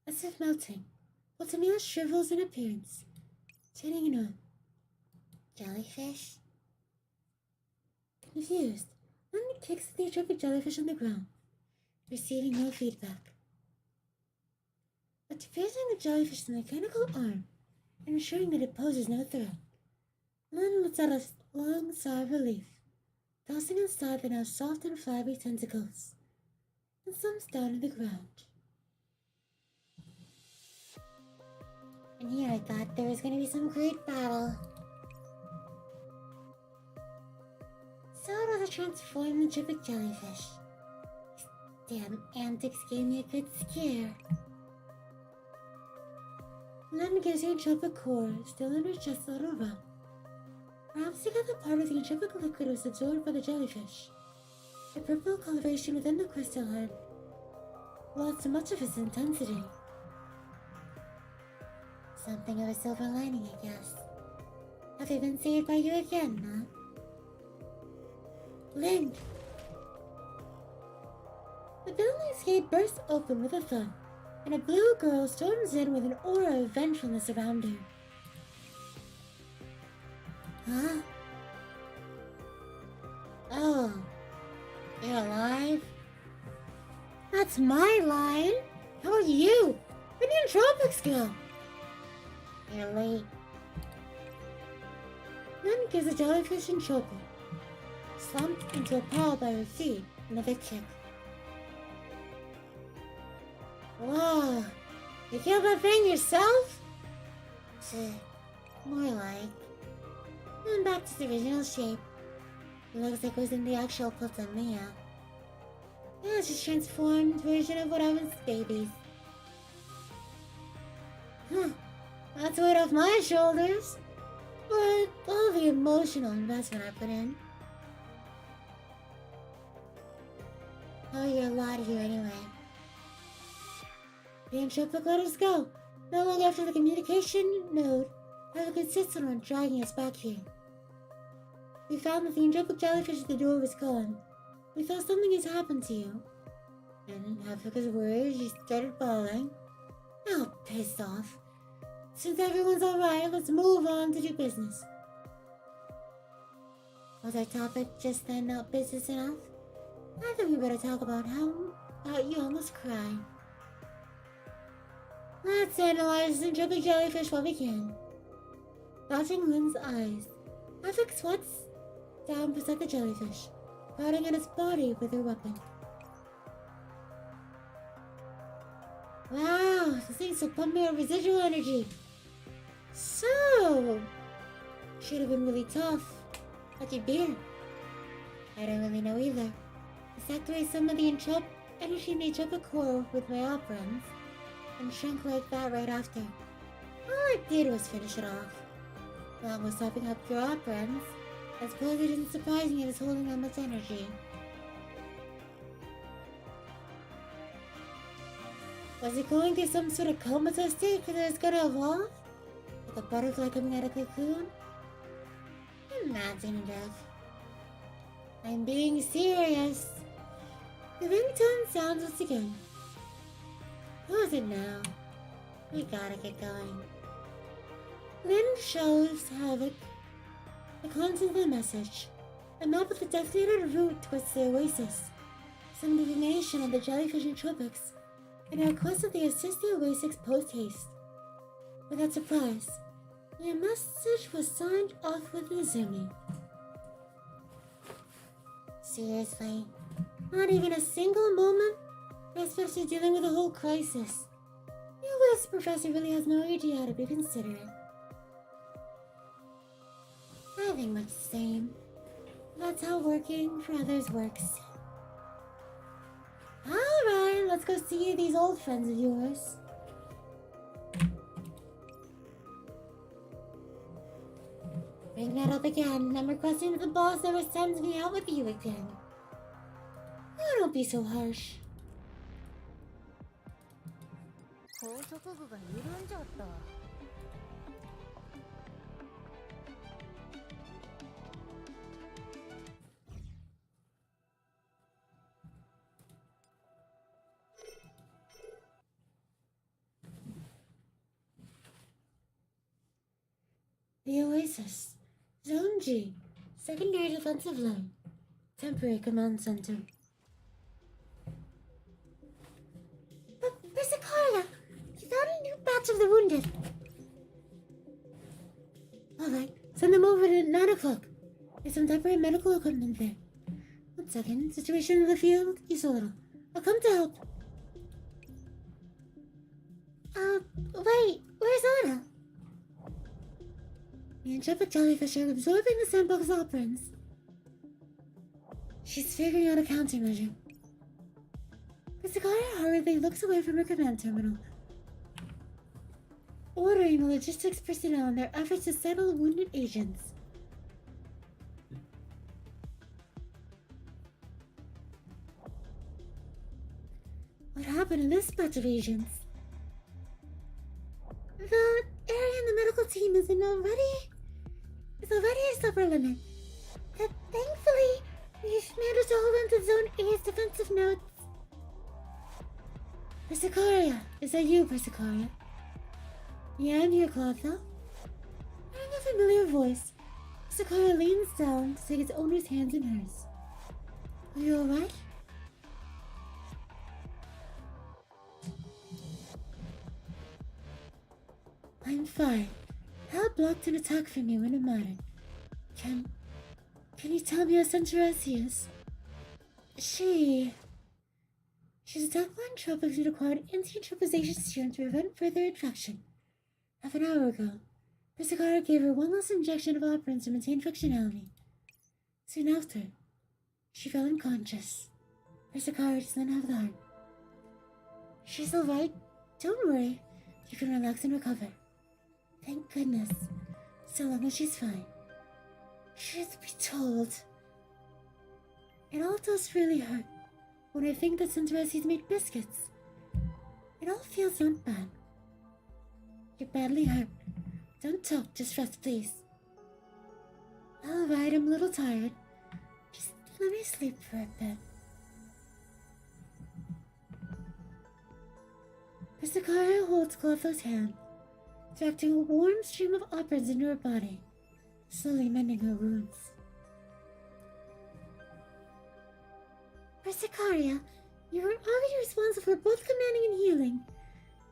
as if melting, Baltimia shrivels in appearance, turning into a jellyfish. Confused, Linda kicks the dripping jellyfish on the ground, receiving no feedback. but fusing the jellyfish's mechanical arm and ensuring that it poses no threat. Lynn lets out a long sigh of relief, tossing aside the now soft and flabby tentacles, and slumps down to the ground. And here I thought there was going to be some great battle. So does it transform the Jupiter jellyfish. These damn antics gave me a good scare. Lynn gives the entropic core still in her chest a little rub. Perhaps because a part of the entropic liquid was absorbed by the jellyfish. The purple coloration within the crystal had lost much of its intensity. Something of a silver lining, I guess. Have I been saved by you again, huh? Lynn! The building's gate bursts open with a thud, and a blue girl storms in with an aura of vengefulness around her. Huh? Oh, you're alive? That's my line! How are you? Where did Tropics go? You're late. Lynn gives a jellyfish and choker, slumped into a pile by her feet, another kick. Whoa, you killed that thing yourself? More like. And back to the original shape. It looks like it was in the actual Platomia. Yeah, it's just transformed version of whatever's babies. Huh, that's weight off my shoulders. But all the emotional investment I put in. Oh, you're a lot here anyway. The entropic let us go. Not long after the communication node, Hubble insisted on dragging us back here. We found that the entropic jellyfish at the door was gone. We thought something has happened to you. And half of his words, she started bawling. Now pissed off. Since everyone's alright, let's move on to do business. Was our topic just then not business enough? I think we better talk about how you almost cried. Let's analyze the entropic jellyfish while we can. Dodging Lynn's eyes, Havoc sweats down beside the jellyfish, prodding at its body with her weapon. Wow, this thing's so pumping out residual energy. So, should have been really tough. How'd you beat? I don't really know either. I sacked away some of the energy in the entropic core with my operants, and shrunk like that right after. All I did was finish it off. Along with swapping up your operants, I suppose it isn't surprising it is holding that much energy. Was it going through some sort of comatose state because it was gonna evolve? Like a butterfly coming out of a cocoon? Imaginative. I'm being serious. The ringtone sounds once again. Who is it now? We gotta get going. Lynn shows Havoc the content of the message. A map with a designated route towards the Oasis. Some information on the jellyfish and tropics. And a request that they assist the Oasis post-haste. Without surprise, the message was signed off with Izumi. Seriously? Not even a single moment? Especially dealing with the whole crisis. The Oasis professor really has no idea how to be considerate. I think much the same. That's how working for others works. Alright, let's go see these old friends of yours. Bring that up again. I'm requesting that the boss never sends me out with you again. Oh, don't be so harsh.
高速具が緩んじゃった。
The Oasis. Zone G. Secondary Defensive Line. Temporary Command Center. But, Carla, you found watch of the wounded. Alright, send them over at 9 o'clock. There's some temporary medical equipment there. 1 second, situation in the field is a little. I'll come to help. Wait, where's Anna? The intrepid jellyfish are absorbing the sandbox operants. She's figuring out a countermeasure. Sakura hurriedly looks away from her command terminal, ordering the logistics personnel in their efforts to settle wounded agents. What happened to this batch of agents? The area in the medical team is already its upper limit. But thankfully, we've managed to hold on to Zone A's defensive notes. Persicaria, is that you, Persicaria? Yeah, I'm here, Clotho. Hearing a familiar voice, Persicaria leans down to take its owner's hands in hers. Are you alright? I'm fine. Hal blocked an attack from you when it mattered. Can you tell me how Centauressi is? She's attacked by entropics and acquired anti-entropization serum to prevent further infection. Half an hour ago, Persicara gave her one last injection of operants to maintain functionality. Soon after, she fell unconscious. Persicara does not have the heart. She's alright. Don't worry. You can relax and recover. Thank goodness. So long as she's fine. Truth be told, it all does really hurt when I think that Centauressi made biscuits. It all feels not bad. You're badly hurt. Don't talk, just rest, please. Alright, I'm a little tired. Just let me sleep for a bit. Persicaria holds Clotho's hand, directing a warm stream of operants into her body, slowly mending her wounds. Persicaria, you are already responsible for both commanding and healing.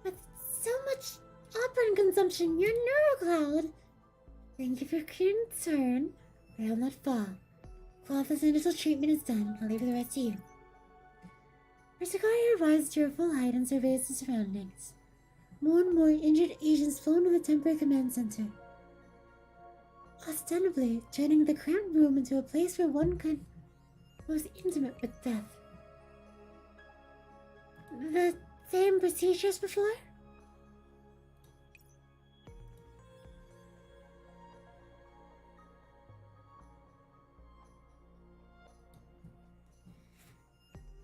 With so much operant consumption, your neurocloud. Thank you for your concern, but I'll not fall. Clotho's initial treatment is done. I'll leave the rest to you. Persicaria rises to her full height and surveys the surroundings. More and more injured agents flow into the temporary command center, ostensibly turning the cramped room into a place where one can was intimate with death. The same procedures before?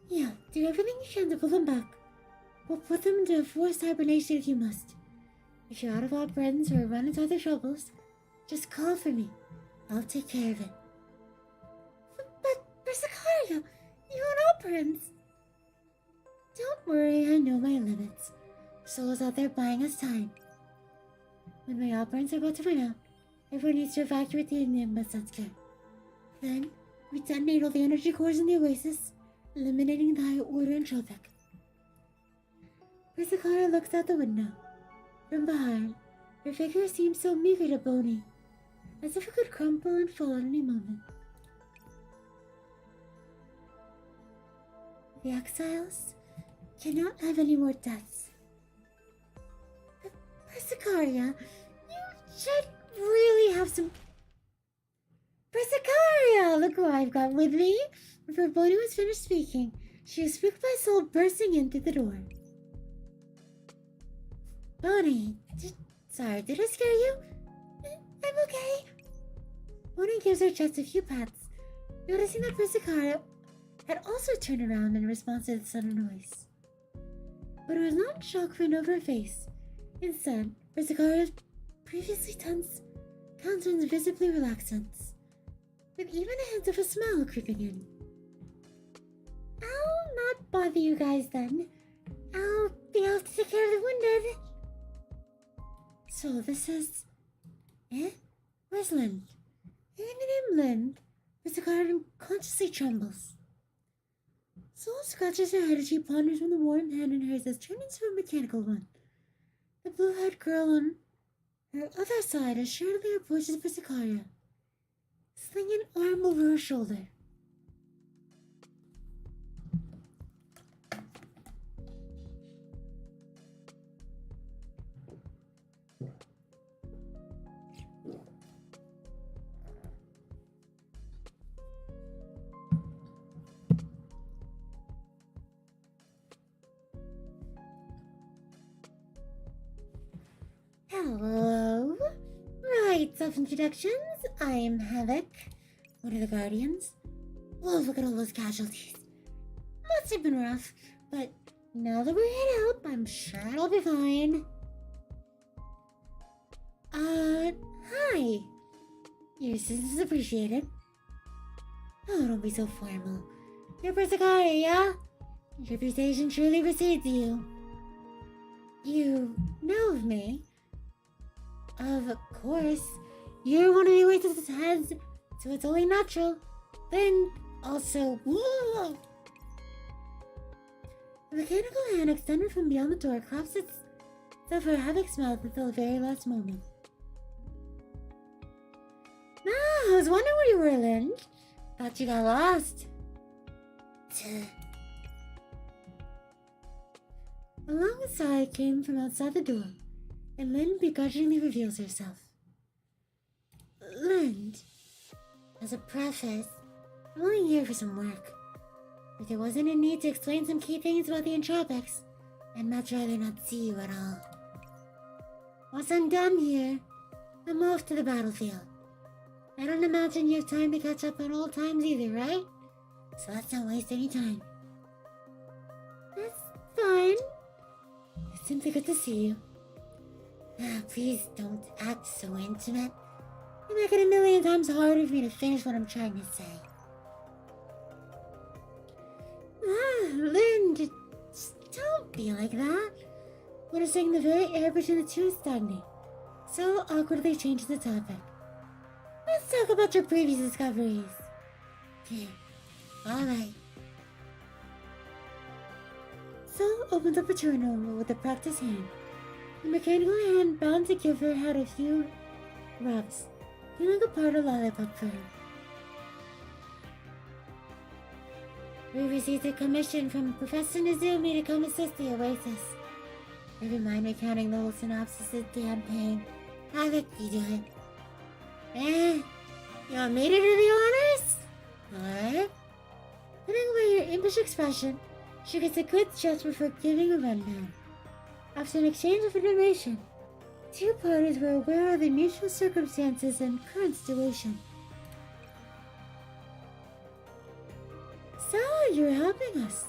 Yeah, do everything you can to pull them back. We'll put them into a forced hibernation if you must. If you're out of operants or run into other troubles, just call for me. I'll take care of it. But Persicaria, you want operants? Don't worry, I know my limits. Souls out there buying us time. When my operants are about to run out, everyone needs to evacuate the Nimbus Center. Then, we detonate all the energy cores in the Oasis, eliminating the high order entropic. Persicaria looks out the window. From behind, her figure seems so meager to bony, as if it could crumple and fall at any moment. The exiles cannot have any more deaths. Persicaria, you should really have some... Persicaria, look who I've got with me! Before Bonnie was finished speaking, she was spooked by Soul bursting in through the door. Bonnie, sorry, did I scare you? I'm okay. Bonnie gives her chest a few pats, noticing that Persicaria had also turned around in response to the sudden noise. But it was not shock written over her face. Instead, Persicaria's previously tense countenance visibly relaxed, with even a hint of a smile creeping in. I'll not bother you guys then. I'll be able to take care of the wounded. So this is... Where's Lynn? Hearing the name Lynn, Persicaria unconsciously trembles. Soul scratches her head as she ponders when the warm hand in hers has turned into a mechanical one. The blue-haired girl on her other side assuredly approaches Priscilla, slinging an arm over her shoulder. Hello. Right, self-introductions. I am Havoc, one of the Guardians. Oh, look at all those casualties. Must have been rough, but now that we're hit out, I'm sure it'll be fine. Hi. Your assistance is appreciated. Oh, don't be so formal. You're Persicari, yeah? Your reputation truly precedes you. You know of me? Of course. You're one of the Oasis heads, so it's only natural. Then, also... The mechanical hand extended from beyond the door claps itself for Havoc's mouth until the very last moment. I was wondering where you were, Lynn. Thought you got lost. A long sigh came from outside the door, and Lynn begrudgingly reveals herself. Lynn, as a preface, I'm only here for some work. If there wasn't a need to explain some key things about the entropics, I'd much rather not see you at all. Once I'm done here, I'm off to the battlefield. I don't imagine you have time to catch up on old times either, right? So let's not waste any time. That's fine. It's simply good to see you. Please don't act so intimate. You make it a million times harder for me to finish what I'm trying to say. Lynn, just don't be like that. Noticing the very air between the two stagnate, so awkwardly changed the topic. Let's talk about your previous discoveries. Alright. So opens up a journal with a practiced hand. The mechanical hand bound to give her had a few rubs, feeling a part of lollipop for her. We received a commission from Professor Nizumi to come assist the Oasis. Never mind recounting the whole synopsis of the campaign. Havoc, you do it. You want me to do the honors? Alright. Putting away your impish expression, she gets a good gesture for giving a rundown. After an exchange of information, two parties were aware of the mutual circumstances and current situation. So, you're helping us.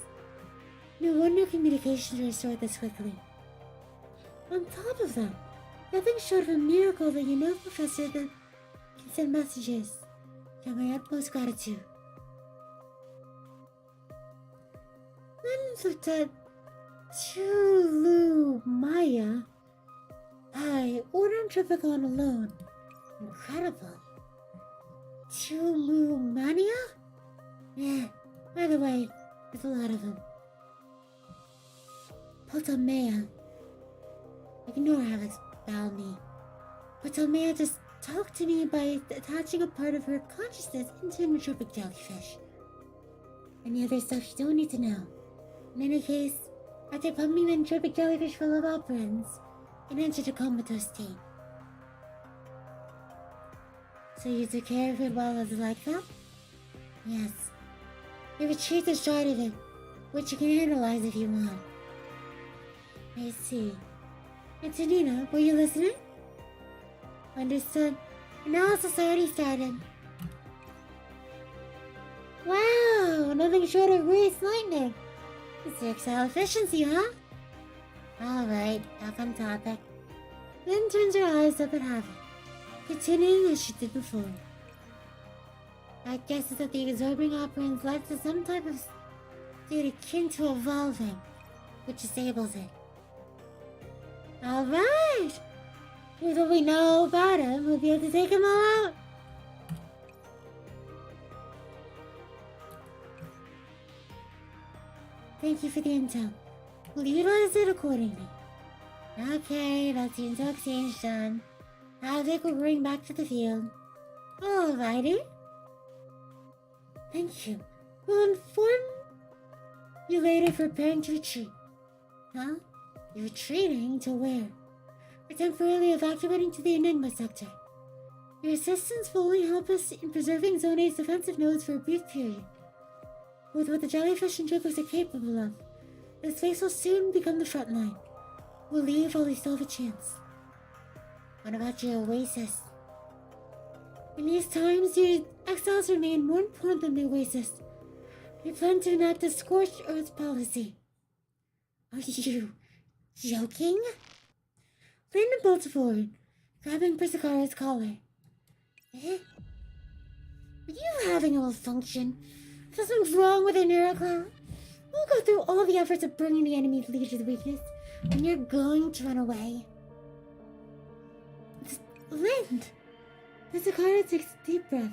No wonder communications restored this quickly. On top of that, nothing short of a miracle that you know, Professor, that can send messages. You have my utmost gratitude. Then looked at Chulu Maya. I ordered Tripicon alone. Incredible. Chulu Mania? Yeah, by the way, there's a lot of them. Potomea. Ignore Alex Balmy. Potomea just talked to me by attaching a part of her consciousness into a nootropic jellyfish. Any other stuff you don't need to know. In any case, after pumping the nootropic jellyfish full of operants, it entered a comatose state. So you took care of it while it was like that? Yes. We retrieved the shard of it, which you can analyze if you want. I see. Antonina, were you listening? Understood. Analysis already started. Wow, nothing short of grease lightning. It's exile efficiency, huh? Alright, back on topic. Then turns her eyes up at Havoc, continuing as she did before. My guess is that the absorbing operants led to some type of state akin to evolving, which disables it. Alright! With what we know about him, we'll be able to take him all out. Thank you for the intel. We'll utilize it accordingly. Okay, that seems to exchange done. Now Vic will bring back to the field. Alrighty. Thank you. We'll inform you later for preparing to retreat. Huh? You're retreating to where? We're temporarily evacuating to the Enigma sector. Your assistance will only help us in preserving Zone A's defensive nodes for a brief period. With what the jellyfish and tropics are capable of, this space will soon become the front line. We'll leave while we still have a chance. What about your Oasis? In these times, your exiles remain more important than the Oasis. We plan to enact a scorched earth policy. Are you joking? Landon bolted forward, grabbing Priscara's collar. Eh? Are you having a malfunction? There's something wrong with your neurocloud? We'll go through all the efforts of bringing the enemy to lead to the weakness, and you're going to run away. Lind! Priscara takes a deep breath,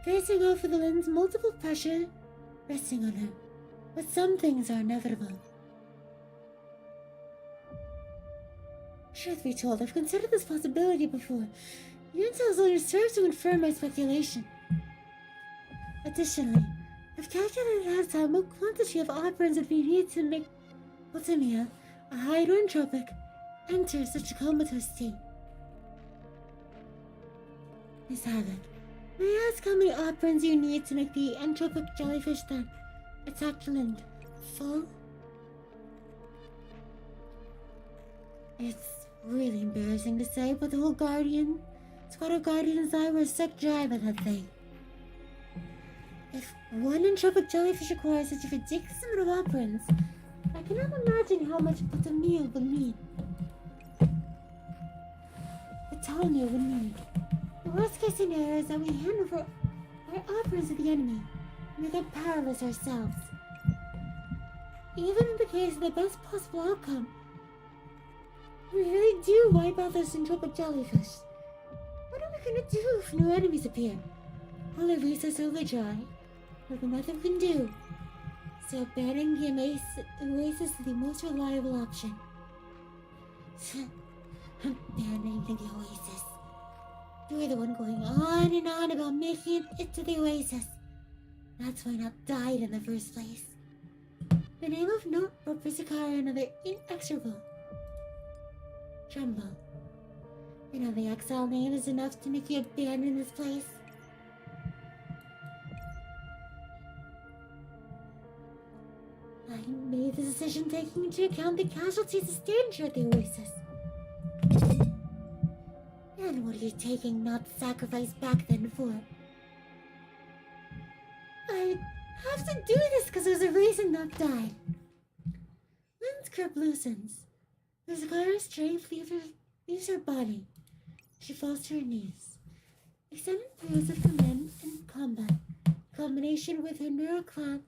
facing off with the Lind's multiple pressure resting on her. But some things are inevitable. Truth be told, I've considered this possibility before. Your intel's only serves to confirm my speculation. Additionally, I've calculated ahead of time what quantity of operants would be needed to make Ultimia, a hydroentropic, enter such a comatose state. Miss Havoc, may I ask how many operants you need to make the entropic jellyfish that attacked Lind full? It's really embarrassing to say, but the whole squad of Guardians and I were sick dry by that thing. If one entropic jellyfish requires such a ridiculous amount of operants, I cannot imagine how much Ultimia would need. Britannia would need. The worst case scenario is that we hand over our operants to the enemy and we get powerless ourselves. Even in the case of the best possible outcome, we really do wipe out those entropic jellyfish. What are we gonna do if new enemies appear? All our resources will be dry. There'll be nothing we can do. So abandoning the Oasis is the most reliable option. Abandoning the Oasis. You're the one going on and on about making it to the Oasis. That's why not died in the first place. The name of note brought Priscara another inexorable tremble. You know the exile name is enough to make you abandon this place. I made the decision taking into account the casualties sustained here at the Oasis. And what are you taking not sacrifice back then for? I have to do this because there's a reason not died. Lynn's grip loosens. Priscara's strength leaves her body. She falls to her knees. Extended periods of command and combat, combination with her neural clock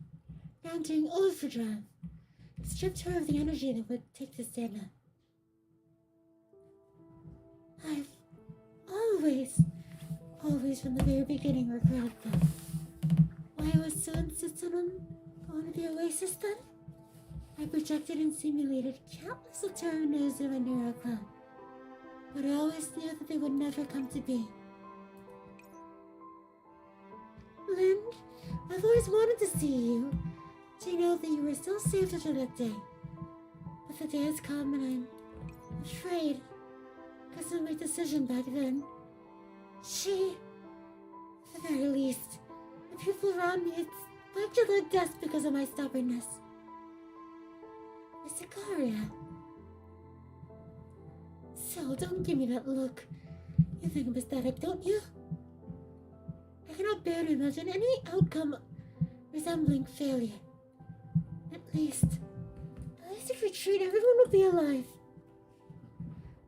entering overdrive, stripped her of the energy that would take to stand up. I've always from the very beginning regretted that. Why I was so insistent on going to the Oasis then? I projected and simulated countless alternatives in my neural cloud, but I always knew that they would never come to be. Lind, I've always wanted to see you, to know that you were still safe after that day. But the day has come and I'm afraid, because of my decision back then. At the very least, the people around me, it's like to their deaths because of my stubbornness. Miss Ikaria. So, don't give me that look. You think I'm pathetic, don't you? I cannot bear to imagine any outcome resembling failure. At least if we retreat, everyone will be alive.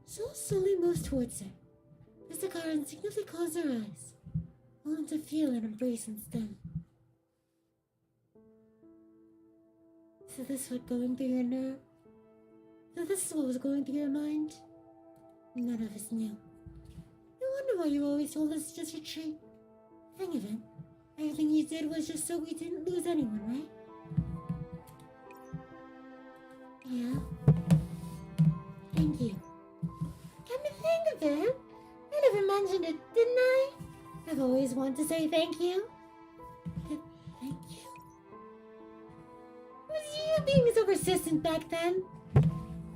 Sol slowly moves towards her. Miss Ikaria instinctively closed her eyes, willing to feel an embrace instead. So this is what was going through your mind? None of us knew. No wonder why you always told us to just retreat. Think of it. Everything you did was just so we didn't lose anyone, right? Yeah. thank you. Come to think of it, I never mentioned it, didn't I? I've always wanted to say thank you. Thank you? It was you being so persistent back then.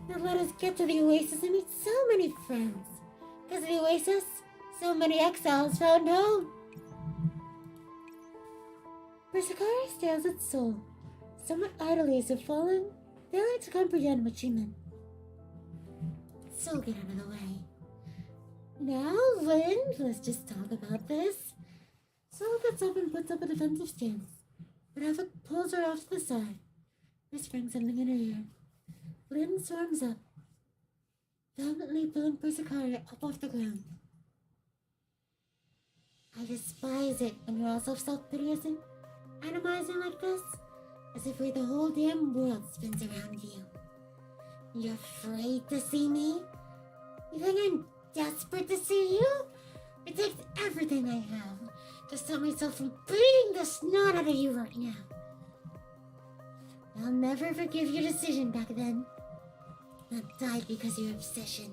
That let us get to the Oasis and meet so many friends. Because of the Oasis, so many exiles found home. Persicari stirs its soul, somewhat idly as if fallen, failing to comprehend what she meant. So get out of the way. Now, Lynn, let's just talk about this. Sol gets up and puts up a defensive stance, but Ava pulls her off to the side, whispering something in her ear. Lynn swarms up, violently pulling Persicari up off the ground. I despise it when you're all so self-piteous atomizing like this, as if the whole damn world spins around you. You're afraid to see me? You think I'm desperate to see you? It takes everything I have to stop myself from beating the snot out of you right now. I'll never forgive your decision back then. Not died because of your obsession.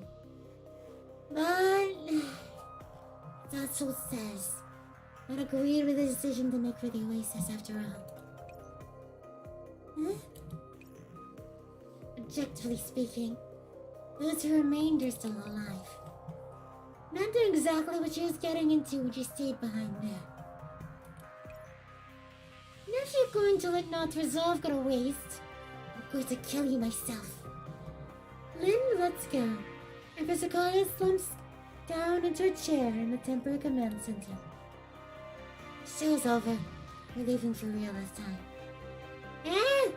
But that's what says. Not agreed with the decision to make for the Oasis after all. Huh? Objectively speaking, those who remained are still alive. Not doing exactly what she was getting into when she stayed behind there. And if you're going to let Not's resolve go to waste, I'm going to kill you myself. Lynn, let's go. And Persicari slumps down into a chair in the temporary command center. Show's over. We're leaving for real this time. Eh?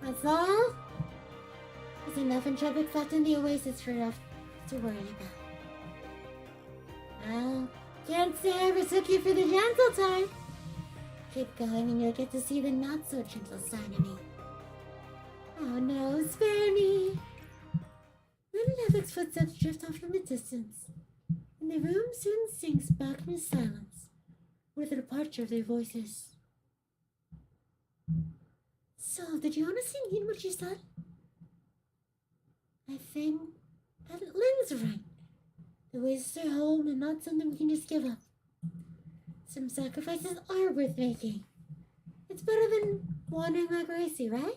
That's all? There's enough entropic left in the Oasis for us to worry about. Well, can't say I ever took you for the gentle type. Keep going and you'll get to see the not-so-gentle side of me. Oh no, spare me! Then Levik's footsteps drift off from a distance, and the room soon sinks back into silence with the departure of their voices. So, did you honestly mean what you said? I think that Lynn's right. The Oasis are home and not something we can just give up. Some sacrifices are worth making. It's better than wandering like Gracie, right?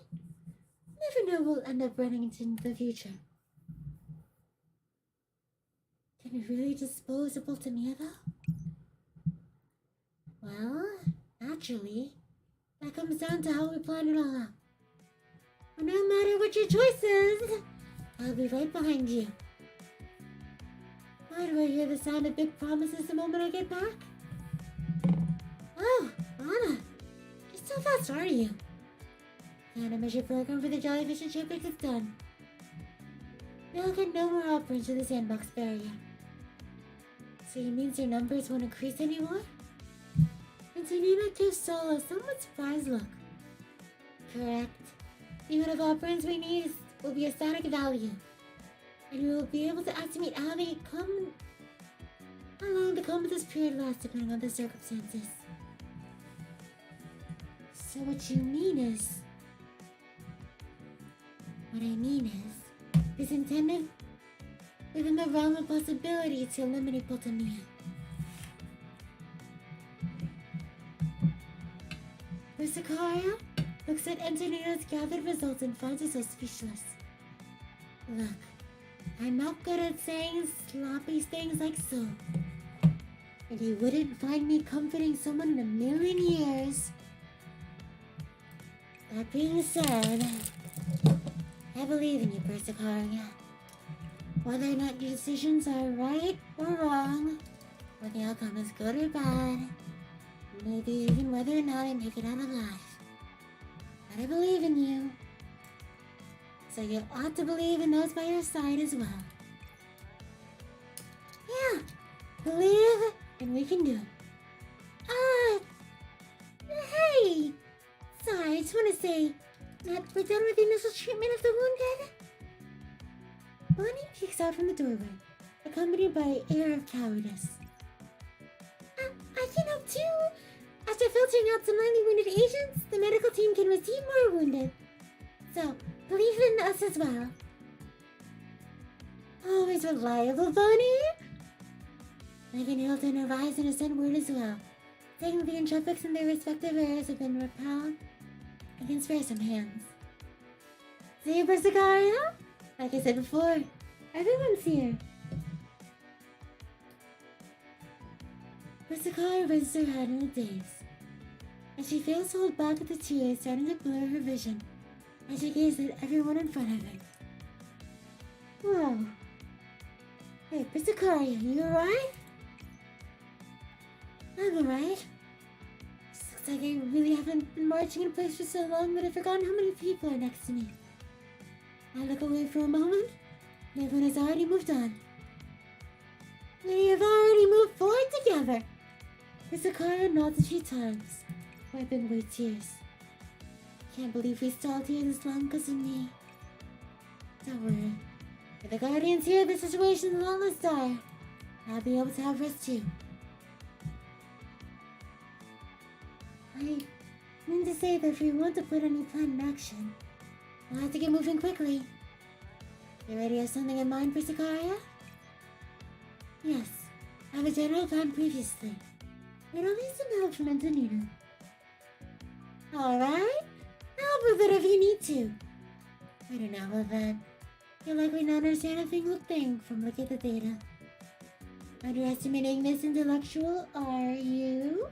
Never know we'll end up running into the future. Can you really dispose of Ultimia, though? Well, naturally, that comes down to how we plan it all out. But no matter what your choice is, I'll be right behind you. Why do I hear the sound of big promises the moment I get back? Oh, Anna, just how fast are you? The animation program for the Jellyfish and Shipwreck is done. They'll get no more operands to the sandbox barrier. So it means your numbers won't increase anymore? And Tanina gives Sol a somewhat surprised look. Correct. The amount of operands we need will be a static value. And we will be able to estimate how long the comatose period lasts depending on the circumstances. So what you mean is... What I mean is intended within the realm of possibility to eliminate Ultimia. Persicari looks at Antonino's gathered results and finds herself speechless. Look, I'm not good at saying sloppy things like so. And you wouldn't find me comforting someone in a million years. That being said, I believe in you, Persicari. Whether or not your decisions are right or wrong, whether the outcome is good or bad, maybe even whether or not I make it out alive. But I believe in you. So you ought to believe in those by your side as well. Yeah, believe and we can do it. Hey! Sorry, I just want to say that we're done with the initial treatment of the wounded. Bonnie peeks out from the doorway, accompanied by an air of cowardice. I can help too. After filtering out some lightly wounded agents, the medical team can receive more wounded. So, believe in us as well. Always reliable, Bonnie! Megan Hilton and Horizon are sent word as well. Taking the Entrepics and their respective heirs have been repelled against fearsome hands. See you, Persicaria? Like I said before, everyone's here. Persicaria raises her head in a daze, and she fails to hold back at the tears starting to blur her vision as she gazes at everyone in front of her. Whoa. Hey, Persicaria, you alright? I'm alright. Just looks like I really haven't been marching in place for so long that I've forgotten how many people are next to me. I look away for a moment, and everyone has already moved on. We have already moved forward together. Persicaria nods a few times, wiping away tears. Can't believe we stalled here this long because of me. Don't worry. With the Guardians here, the situation is a lot less dire. I'll be able to have rest too. I mean to say that if we want to put any plan in action, we'll have to get moving quickly. You already have something in mind for Sicaria? Yes, I have a general plan previously. But I'll need some help from Antonino. Alright, I'll help with it if you need to. I don't know about that. You'll likely not understand a single thing from looking at the data. Underestimating this intellectual, are you?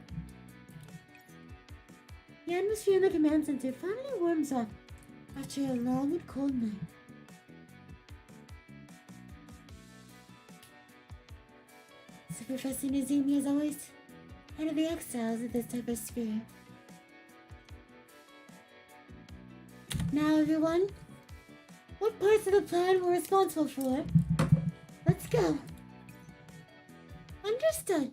The atmosphere in the command center finally warms up after a long and cold night. So Professor Nizumi is always head of the exiles of this type of spirit. Now everyone, what parts of the plan we're responsible for? Let's go. Understood.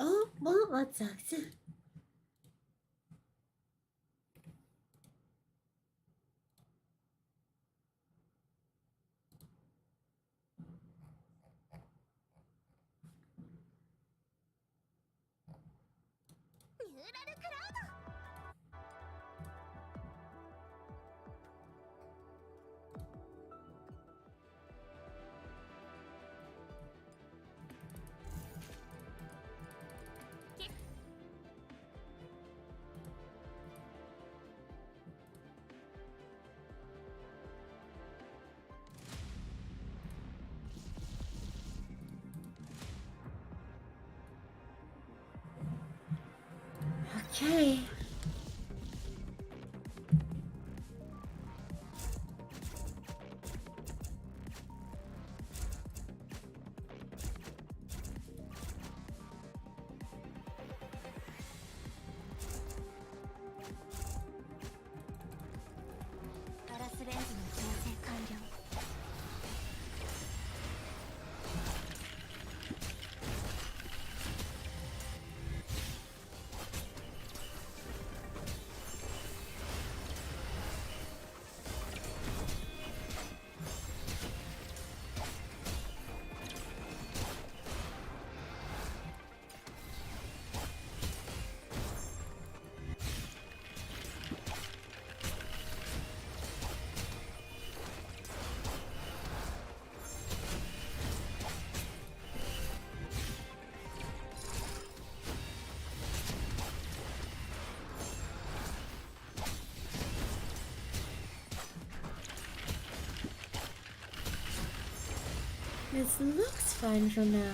Oh, well, that sucks. Okay. This looks fine for now.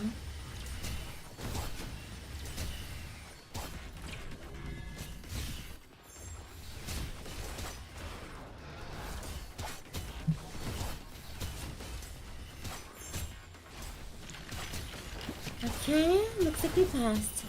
Okay, looks like we passed.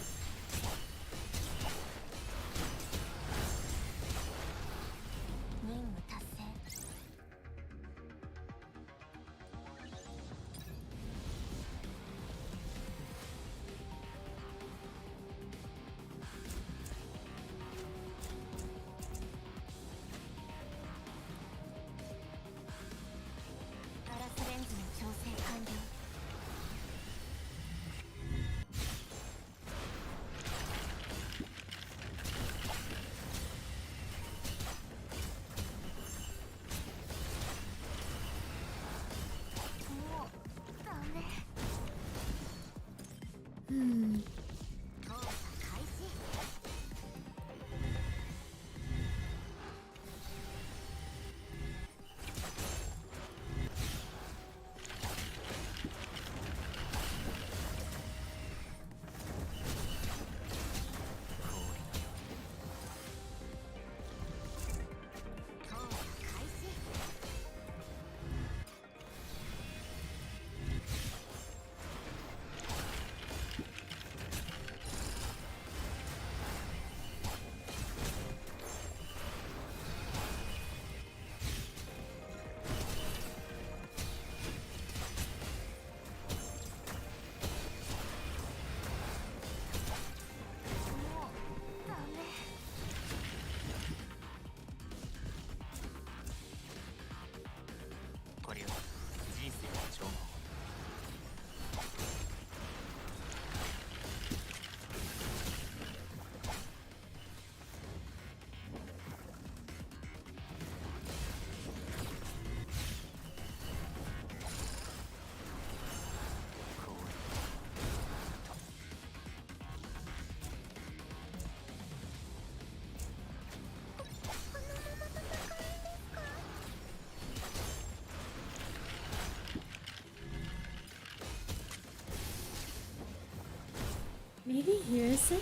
Did he hear us?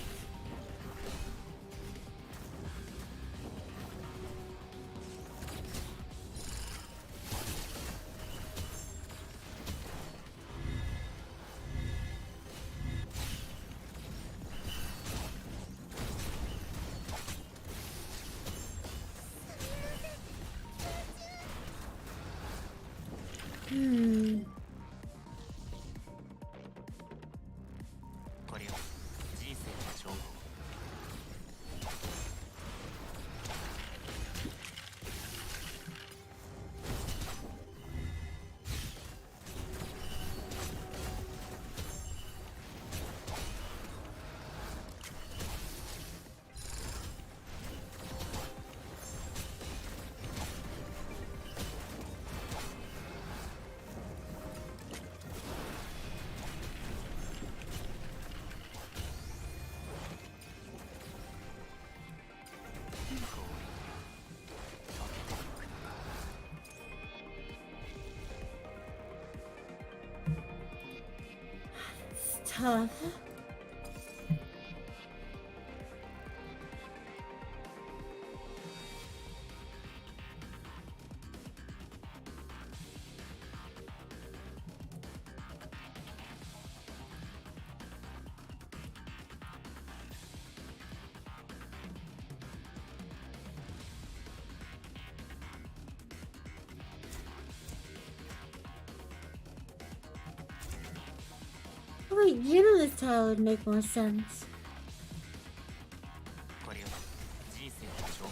Hmm.
これを人生の称号
Tough. Wait, you know this tile would make more sense.
これを人生の称号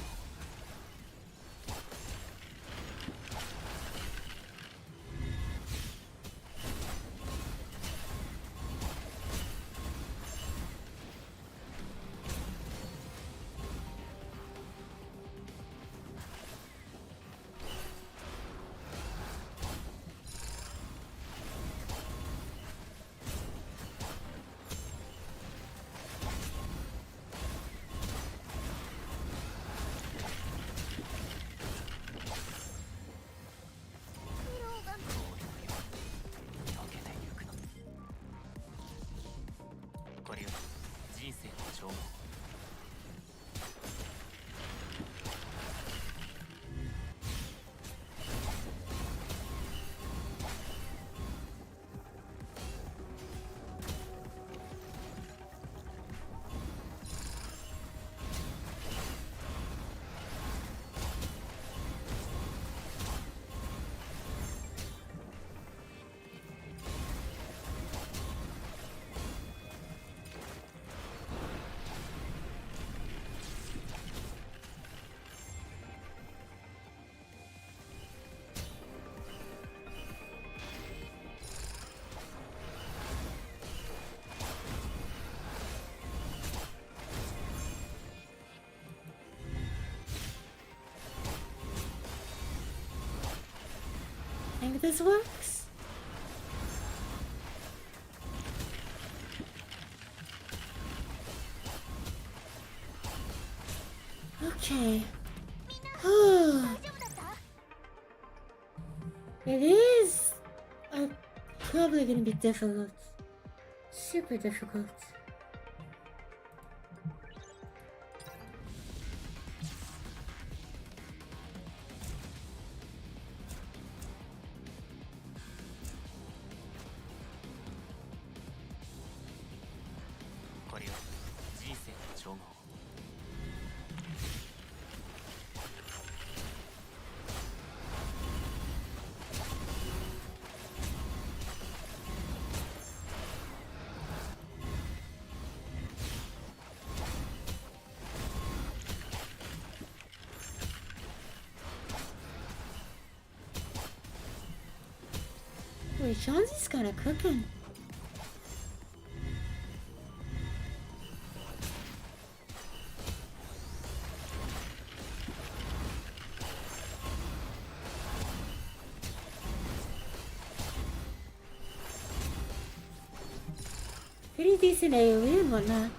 これを人生の称号
Think this works? Okay. It is probably gonna be difficult. Super difficult. Wait, Shanzi's kinda cooking. Pretty decent AoE and whatnot.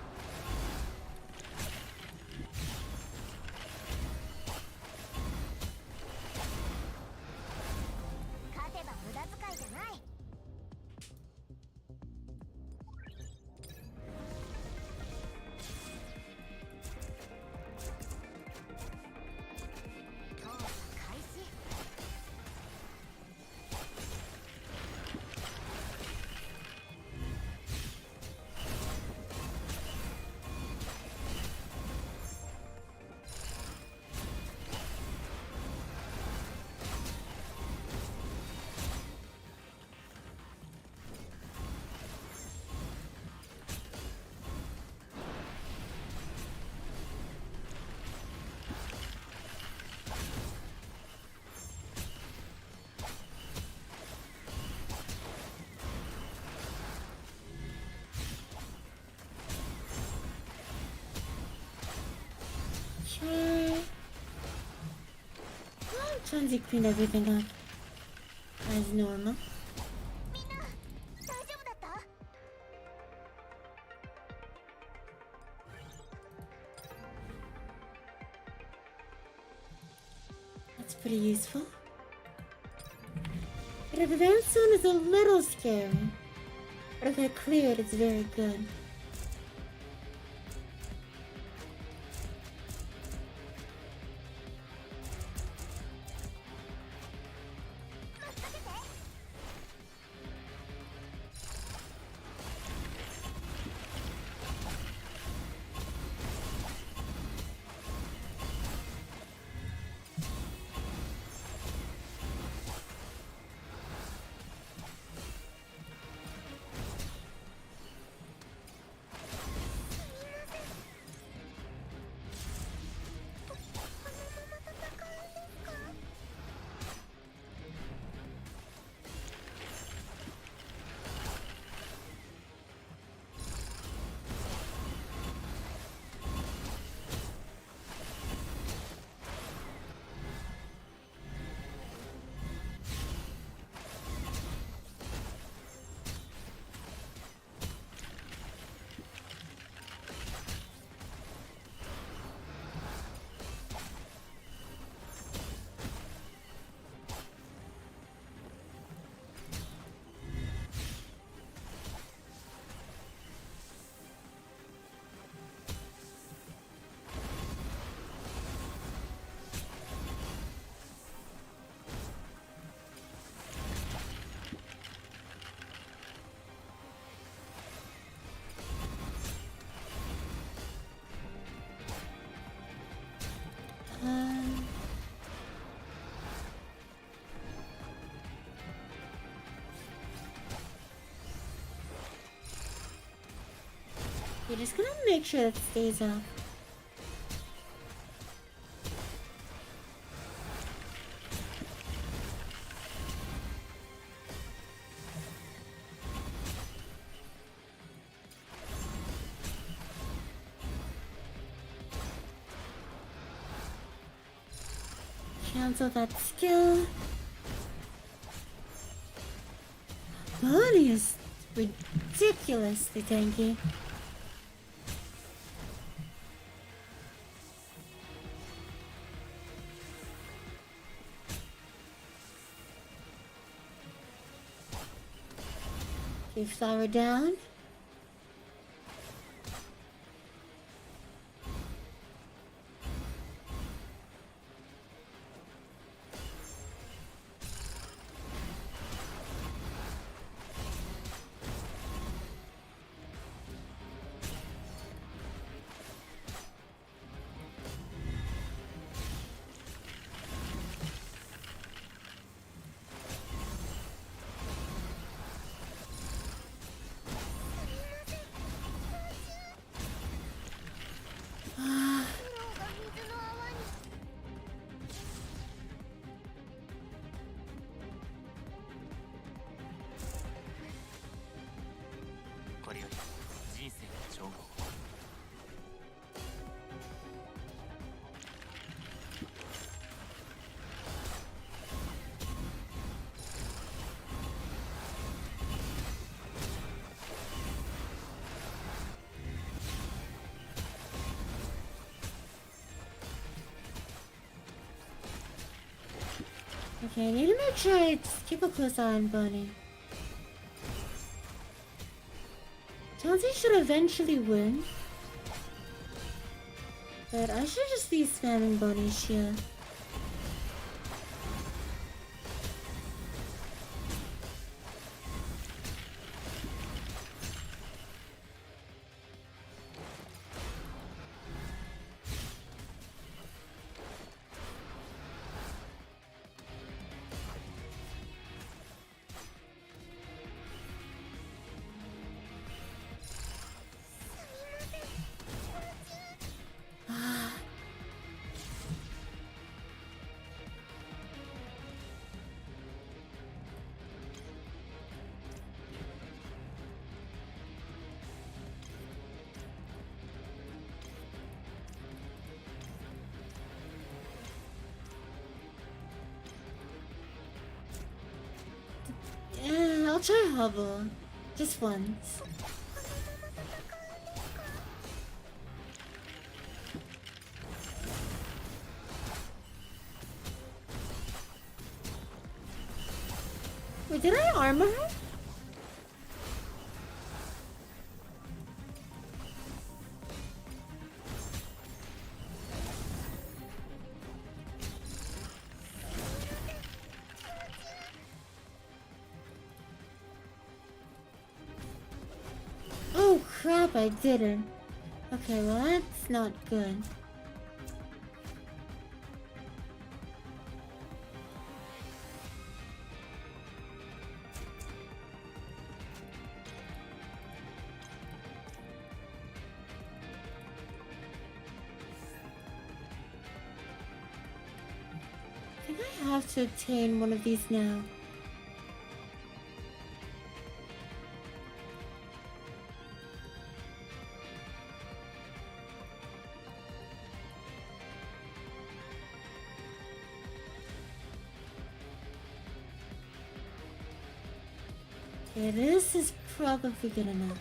Chunzi cleaned everything up. As normal.
みんな大丈夫だった？
That's pretty useful. But if advanced zone is a little scary, but if I clear it, it's very good. You're just gonna make sure that stays up. Cancel that skill. Bonnie is ridiculously tanky. Okay, flower down. Ah,
が水の泡に。
これより人生の調合。
okay, I need to make sure I just keep a close eye on Bonnie. Chelsea should eventually win. But I should just be spamming Bonnie's shield. try Hubble. Just once. Wait, did I armor her? Oh crap, I didn't. Okay, well that's not good. I think I have to obtain one of these now. Okay, this is probably good enough.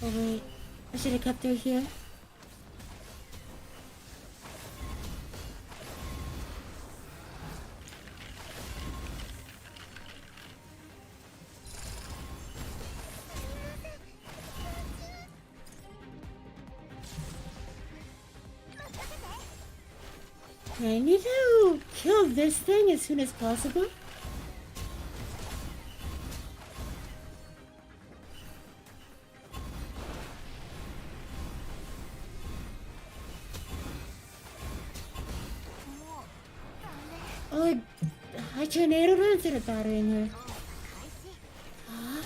Oh wait, I should have kept her here. I need to kill this thing as soon as possible. Oh, I tornadoed her instead of battering her. Huh?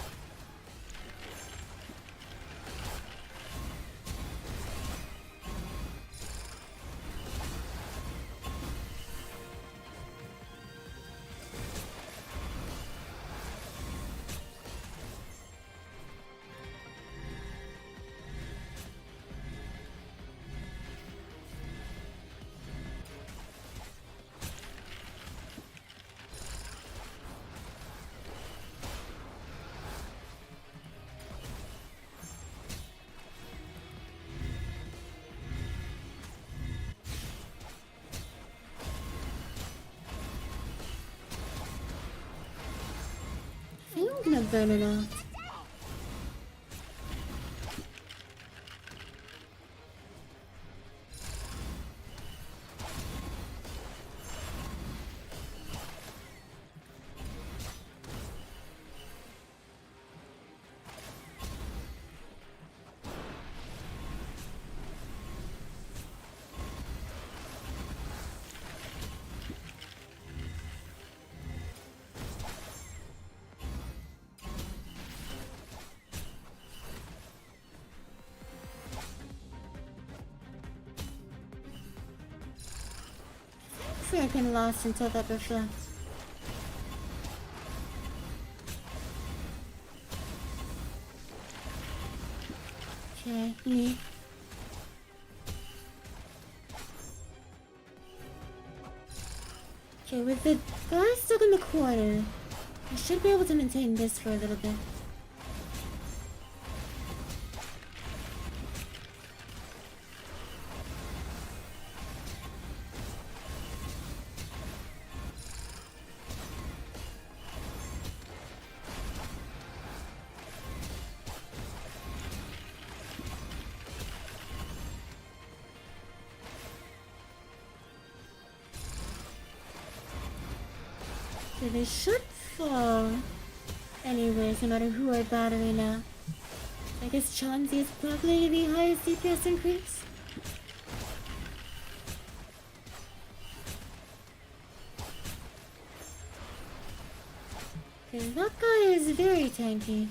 I think I'm gonna burn it off. I can last until that reflects. Okay, me. Okay, with the guy stuck in the corner, I should be able to maintain this for a little bit. Okay, they should fall. Anyways, no matter who are battering now. I guess Chauncey is probably the highest DPS increase. Okay, that guy is very tanky.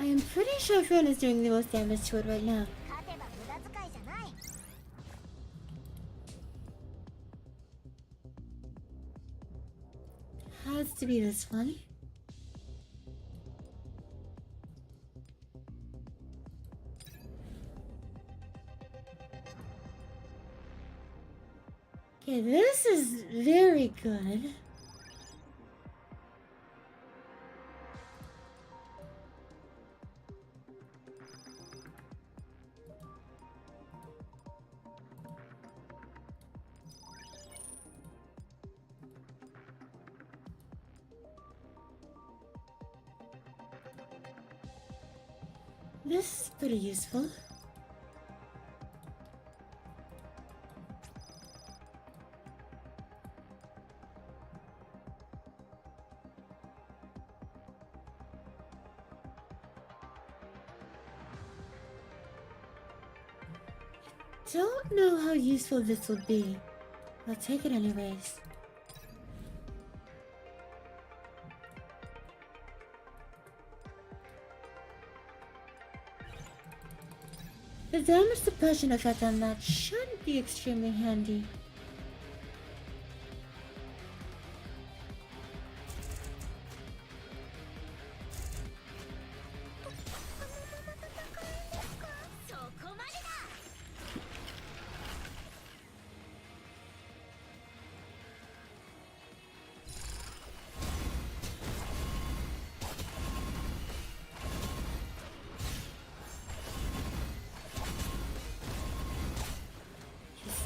I am pretty sure Fern is doing the most damage to it right now.
勝てば無駄遣いじゃない。
Has to be this one. Okay, this is very good. This is pretty useful. Don't know how useful this will be. I'll take it anyways. The damage suppression effect on that should be extremely handy.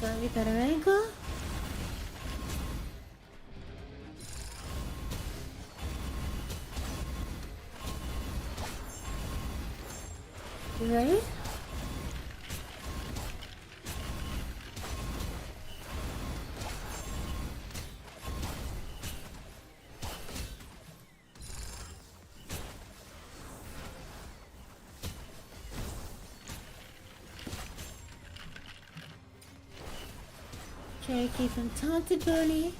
Slightly better angle. You ready? Okay, keep him taunted, Bunny.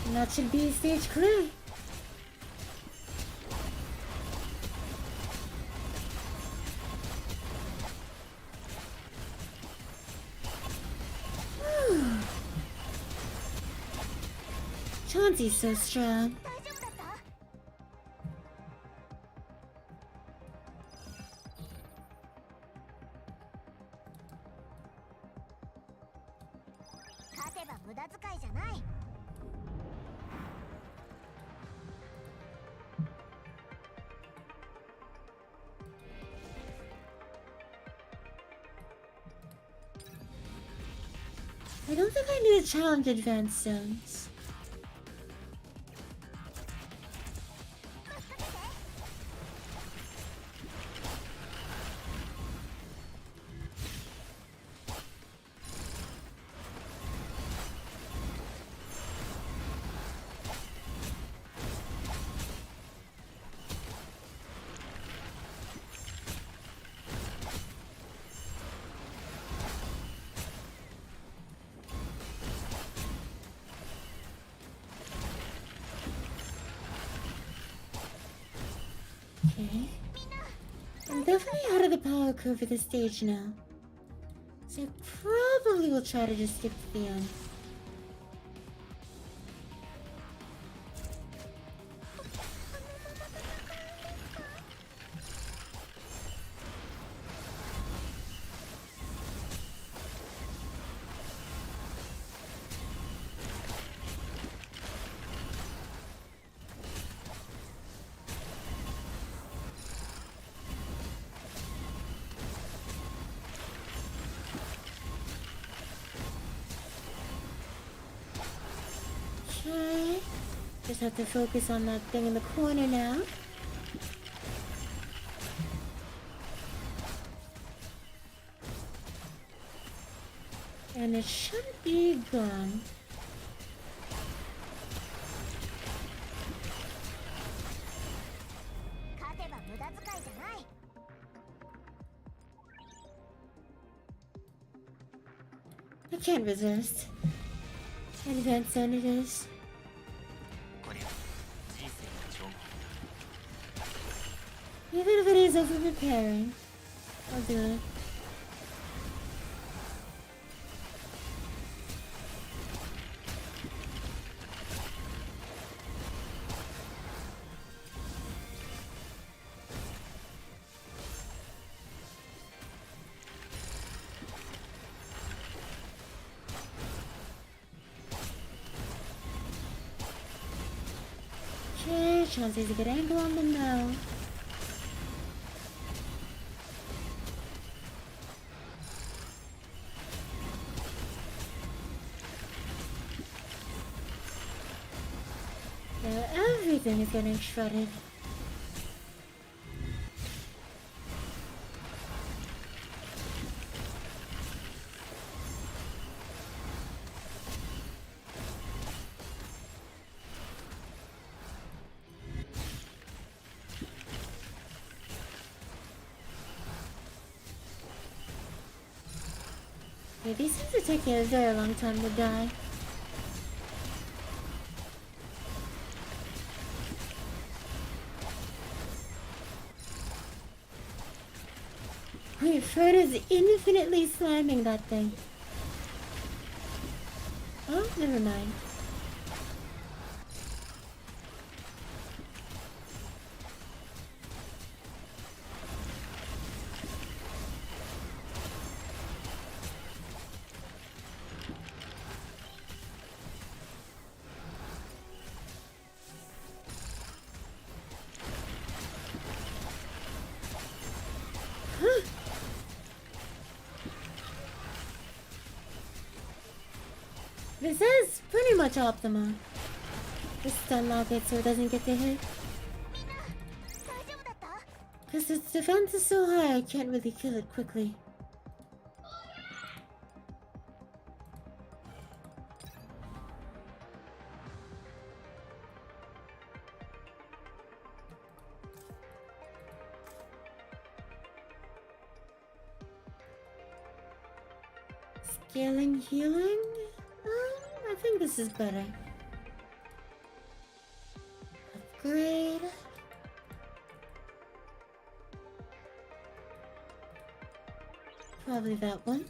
And that should be stage clear. Chauncey's so strong.
大丈夫だった？ 勝てば無駄遣いじゃない。
I don't think I need a challenge advanced zones. Okay. I'm definitely out of the power curve for this stage now. So I probably will try to just skip to the end. Okay. Just have to focus on that thing in the corner now. And it should be gone. I can't resist. Advanced zone it is.
これは人生の兆候。
Even if it is over preparing, I'll do it. Okay, Chauncey's a good angle on them now. Now everything is getting shredded. Yeah, these seem to take a very long time to die. Wait, Fred is infinitely slamming that thing. Oh, never mind. This is pretty much optimal. Just stun lock it so it doesn't get to hit. Because its defense is so high, I can't really kill it quickly. Scaling healing? I think this is better. Upgrade. Probably that one.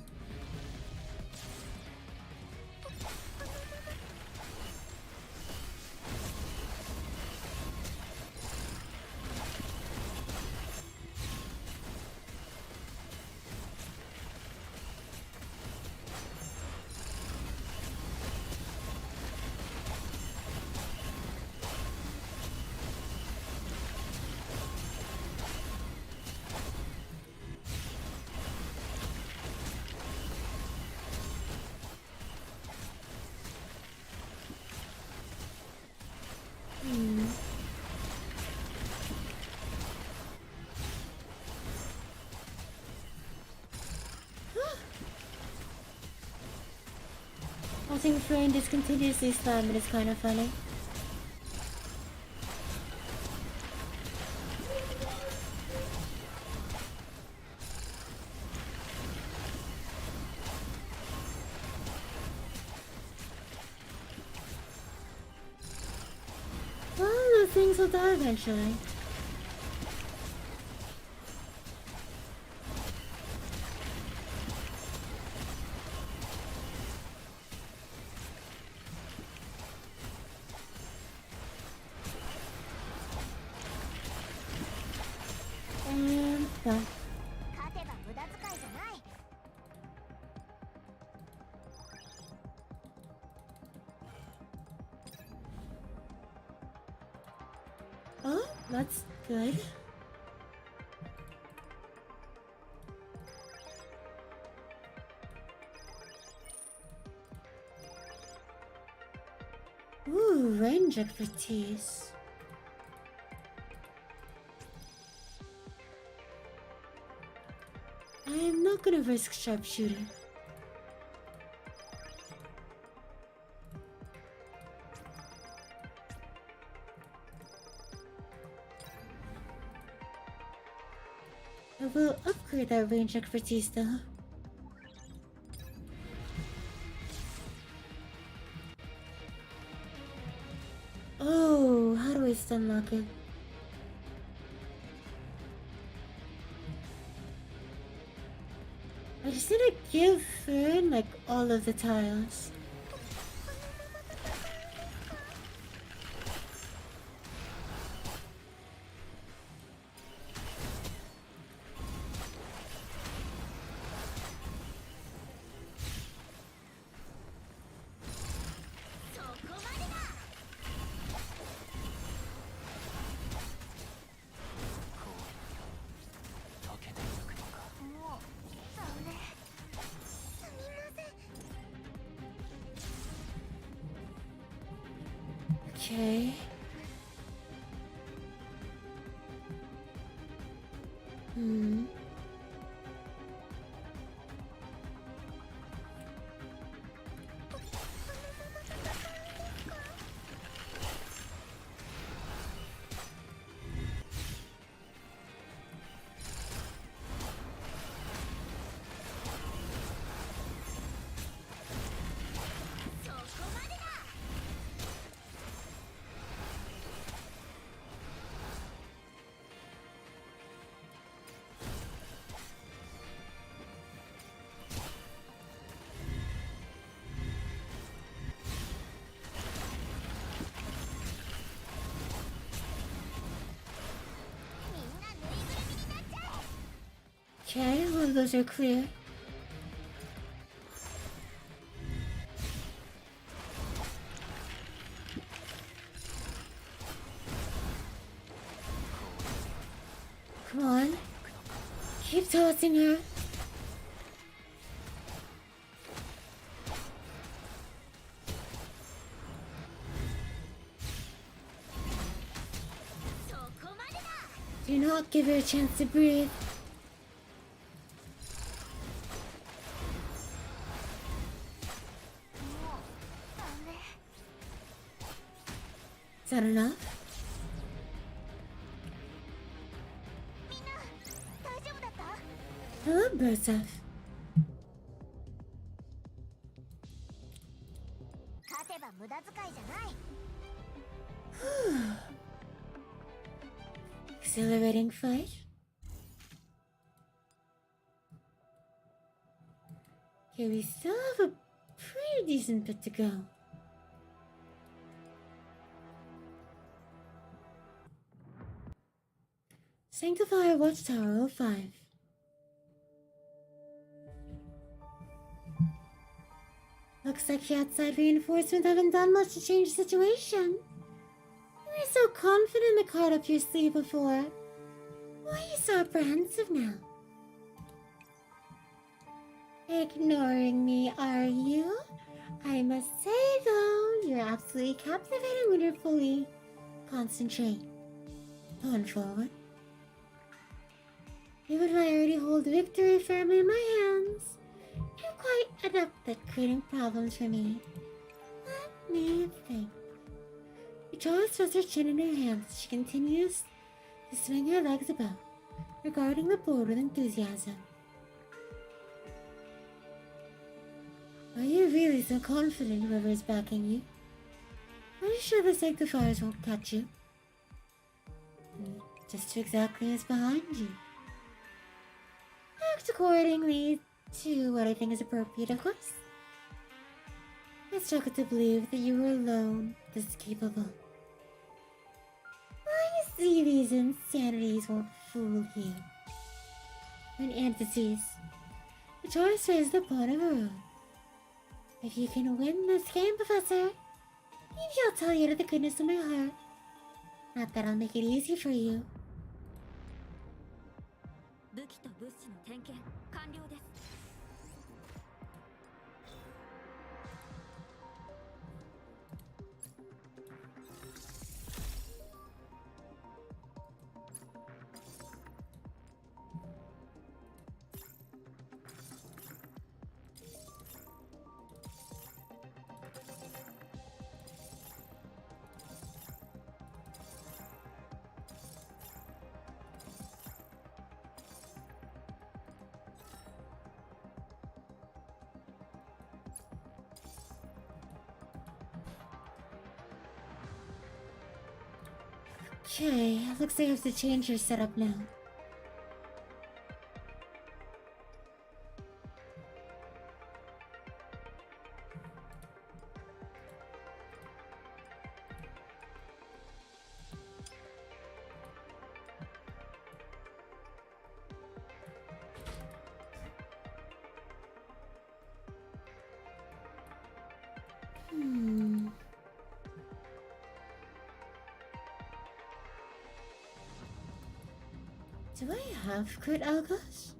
Watching Flame just continuously slam it is kind of funny. Well, those things will die eventually. And done. Oh, that's good. Ooh, range expertise. I am not gonna risk sharpshooter. I will upgrade that range expertise though. Oh, how do I stun lock it? I just need to give her like all of the tiles. Okay. Okay, all of those are clear. Come on. Keep tossing her. Do not give her a chance to breathe. Is that enough? Hello, Brough. Exhilarating fight. Okay, we still have a pretty decent bit to go. Sanctify Watchtower 05. Looks like the outside reinforcements haven't done much to change the situation. You were so confident in the card up your sleeve before. Why are you so apprehensive now? Ignoring me, are you? I must say though, you're absolutely captivating when you're fully concentrate. Going forward. Even though I already hold victory firmly in my hands, you're quite adept at creating problems for me. Let me think. Victoria throws her chin in her hands as she continues to swing her legs about, regarding the board with enthusiasm. Are you really so confident whoever is backing you? Are you sure the Sanctifiers won't catch you? Just exactly as behind you. Act accordingly to what I think is appropriate, of course. I struggle to believe that you were alone this capable. I see these insanities won't fool you. An entities. The choice is the pawn of her own. If you can win this game, Professor, maybe I'll tell you to the goodness of my heart. Not that I'll make it easy for you.
武器と物資の点検完了です。
Okay, looks like I have to change your setup now. Do I have crit algos?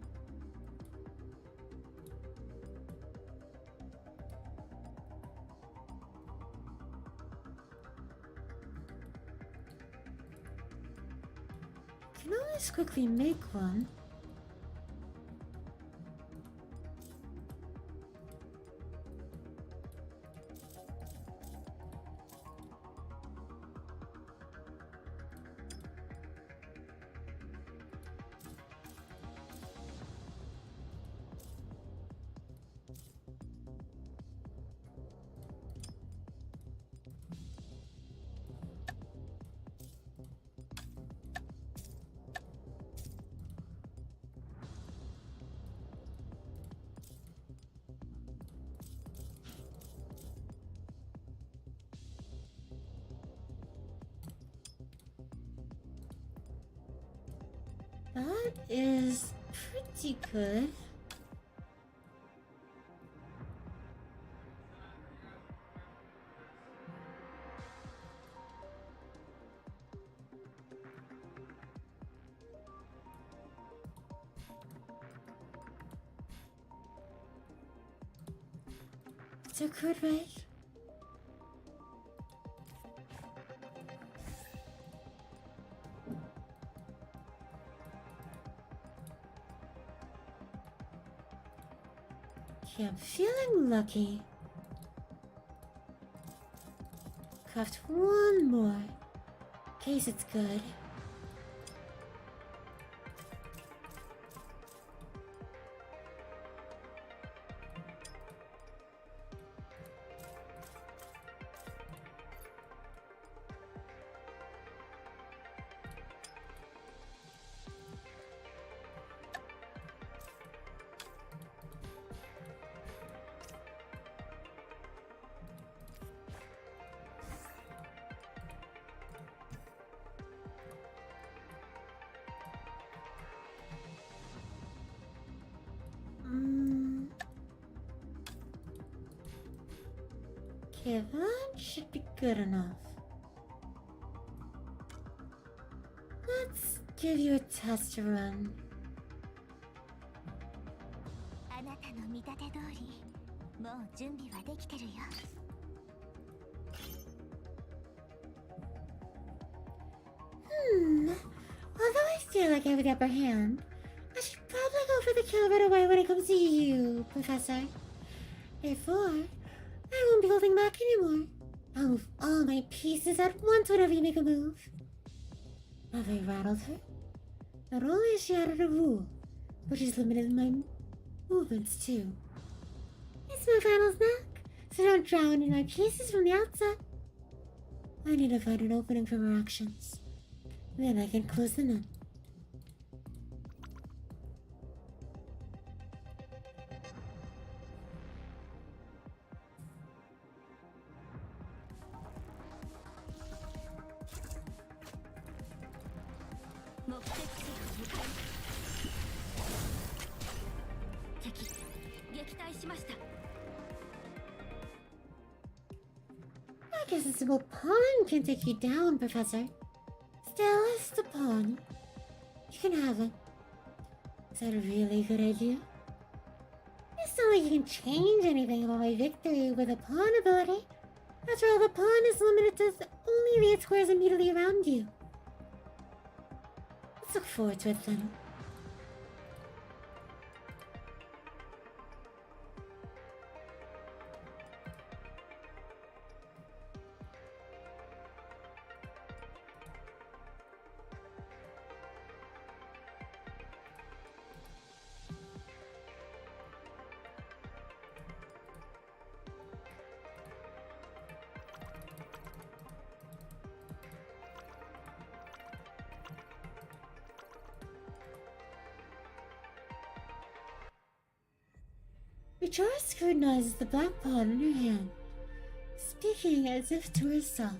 Can always quickly make one. That is pretty good. So good, right? Okay, I'm feeling lucky. Craft one more. In case it's good. Okay, that should be good enough. Let's give you a test run.
あなたの見立て通り、もう準備はできてるよ。
Although I feel like I have the upper hand, I should probably go for the kill right away when it comes to you, Professor. Therefore, I won't be holding back anymore. I'll move all my pieces at once whenever you make a move. Now that I rattled her, not only has she added a rule, but she's limited my movements too. It's my final snack, so don't drown in my pieces from the outset. I need to find an opening from her actions. Then I can close the knot. I guess a simple pawn can take you down, Professor. Still, it's a pawn. You can have it. Is that a really good idea? It's not like you can change anything about my victory with a pawn ability. After all, the pawn is limited to only the 8 squares immediately around you. Let's look forward to it then. Chara scrutinizes the black pawn in her hand, speaking as if to herself.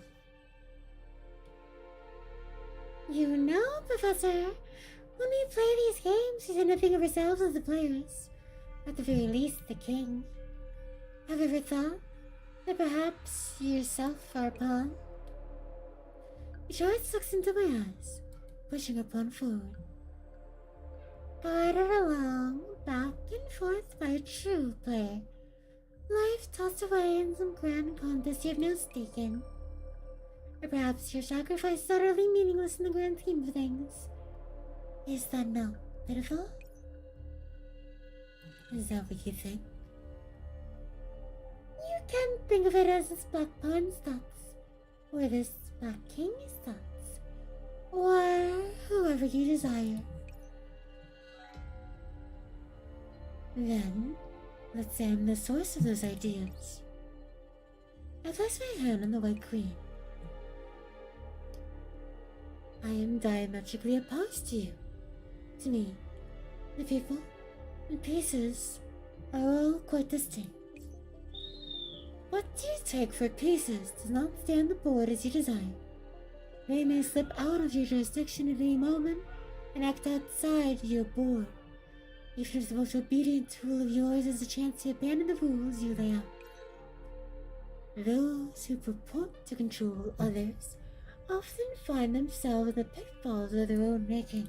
You know, Professor, when we play these games, we tend to think of ourselves as the players, or at the very least, the king. Have you ever thought that perhaps you yourself are a pawn? Chara looks into my eyes, pushing her pawn forward. Guided along, back and forth by a true player. Life tossed away in some grand contest you have no stake in. Or perhaps your sacrifice is utterly meaningless in the grand scheme of things. Is that not pitiful? Is that what you think? You can think of it as this black pawn's thoughts, or this black king's thoughts, or whoever you desire. Then, let's examine the source of those ideas. I place my hand on the White Queen. I am diametrically opposed to you. To me, the people and pieces are all quite distinct. What you take for pieces does not stay on the board as you desire. They may slip out of your jurisdiction at any moment and act outside your board. Even if the most obedient tool of yours has a chance to abandon the rules you lay out. Those who purport to control others often find themselves in the pitfalls of their own making.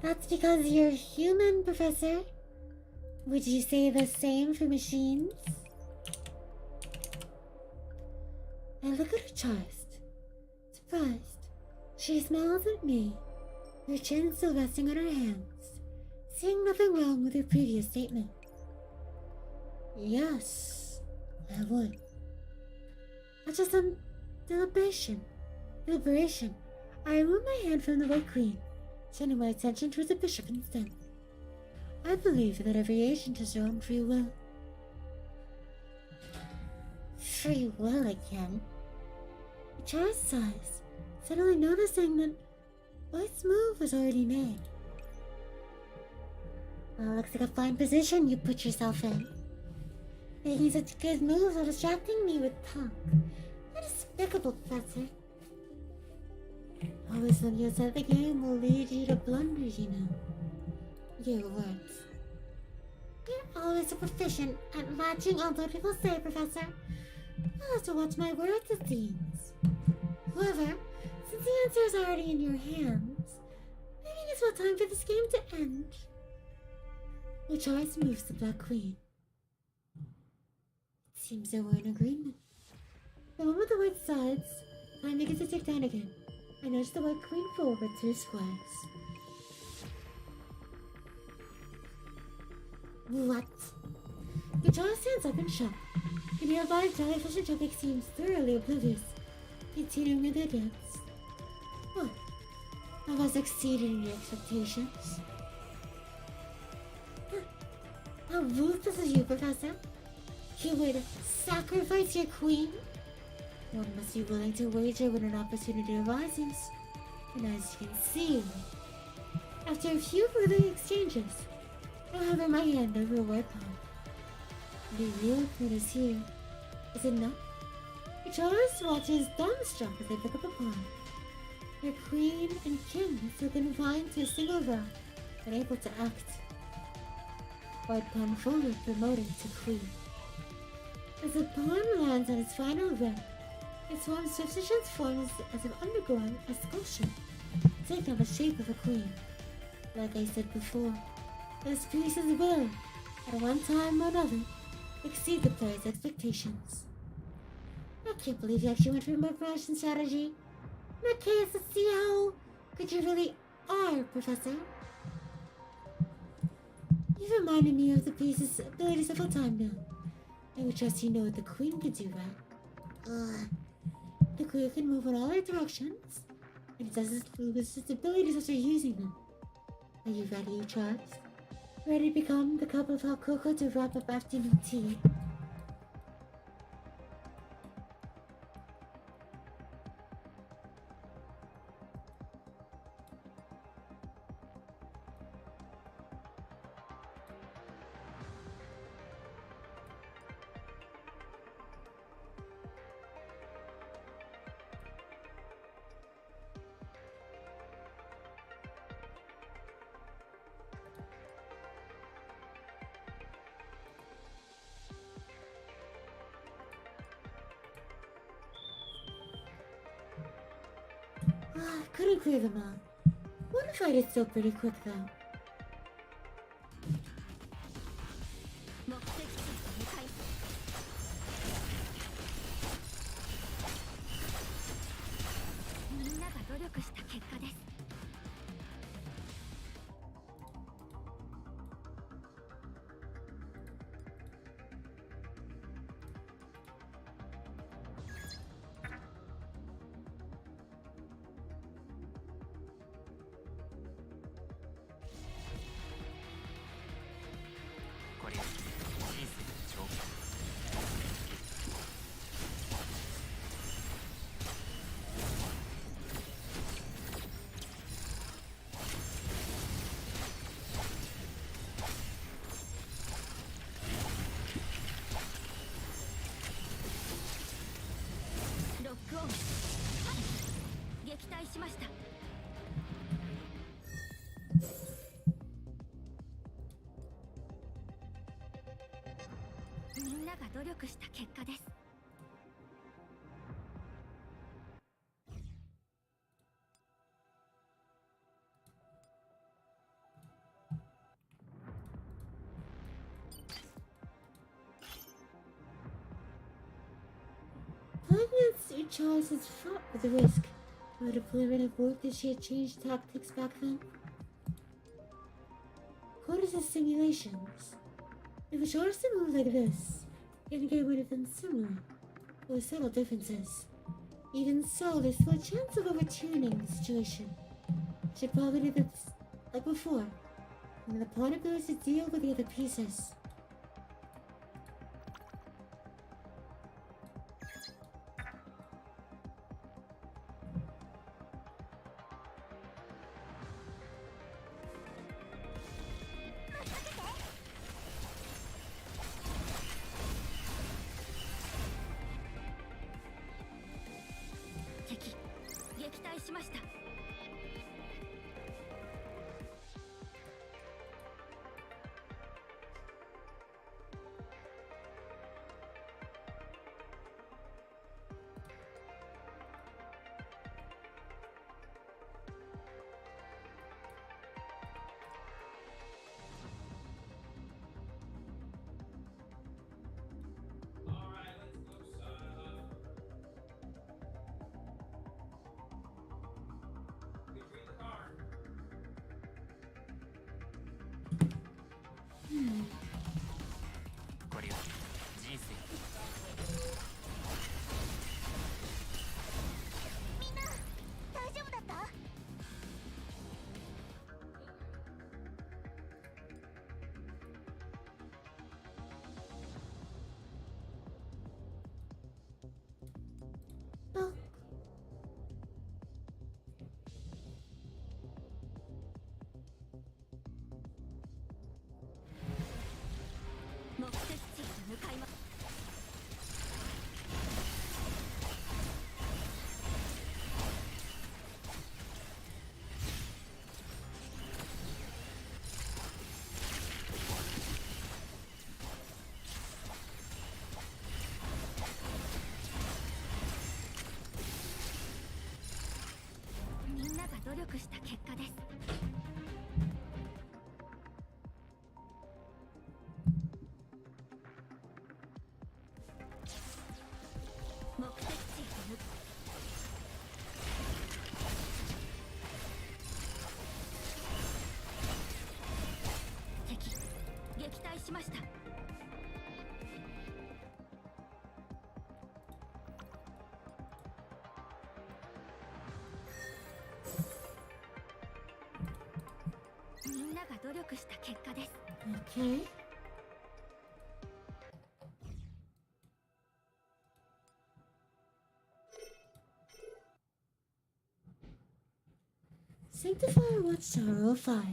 That's because you're human, Professor. Would you say the same for machines? I look at her chest, surprised. She smiles at me, her chin still resting on her hands, seeing nothing wrong with her previous statement. Yes, I would. After some deliberation, I remove my hand from the White Queen, turning my attention towards the bishop instead. I believe that every agent has their own free will. Free will again? Chara sighs, suddenly noticing that White's move was already made. Well, looks like a fine position you put yourself in. Making such good moves while distracting me with talk. How despicable, Professor. Always when you said the game will lead you to blunders, you know. Your words. You're always so proficient at latching on to what people say, Professor. I'll have to watch my words, it seems. However, since the answer is already in your hands, I think it's about time for this game to end. Which always moves the Black Queen. It seems that we're in agreement. The moment the White sides, time begins to tick down again. I nudge the White Queen forward 2 squares. What? The jaw stands up in shock. The nearby jellyfish and topic seems thoroughly oblivious, continuing with their dance. What? Have I exceeded your expectations? How ruthless is you, Professor? You would sacrifice your queen? One must be willing to wager when an opportunity arises. And as you can see, after a few further exchanges, I hover my hand over a white pawn. The real queen is here. Is it not? Charles watches dumbstruck as they pick up a pawn. Their queen and king are still confined to a single row, unable to act. White pawn forward, promoting to queen. As the pawn lands on its final row, its form swiftly transforms as if undergoing a sculpture, taking on the shape of a queen. Like I said before, those pieces will, at one time or another, exceed the player's expectations. I can't believe you actually went for my promotion strategy. In that case, let's see how good you really are, Professor. You've reminded me of the piece's ability several times now. I would trust you know what the queen could do, right? The queen can move in all their directions, and it doesn't lose its abilities after using them. Are you ready, Charles? Ready to become the cup of hot cocoa to wrap up afternoon tea? I couldn't clear them all. One fight is still pretty quick though.
目的地へ向かいみんなが努力した結果です。
これより人生の長期
ロックオン。撃退しました。みんなが努力した結果です。
Playing against each Charles is fraught with risk. Would a player have worked if she had changed tactics back then? Quarters is simulations. If a charge to move like this, and get rid of them similar, with subtle differences. Even so, there's still a chance of overtuning the situation. Should probably do this like before, and the pawn ability to deal with the other pieces. Hmm.
これより人生
みんな大丈夫だった？Oh.
目的地へ向かいます。みんなが努力した結果です。目的地へ向か敵撃退しました。みんなが努力した結果です。
Okay. Sanctifier Watchtower 05.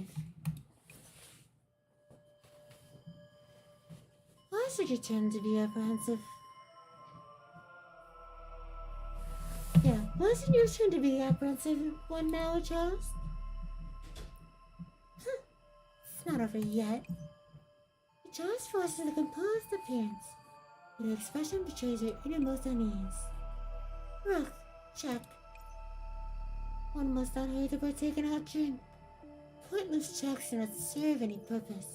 Why should you turn to be apprehensive? Yeah, why is it your turn to be apprehensive one now, Charles? Huh, it's not over yet. Charles forces a composed appearance, but her expression betrays her innermost unease. Rough, check. One must not hurry to partake in hot drink. Pointless checks do not serve any purpose.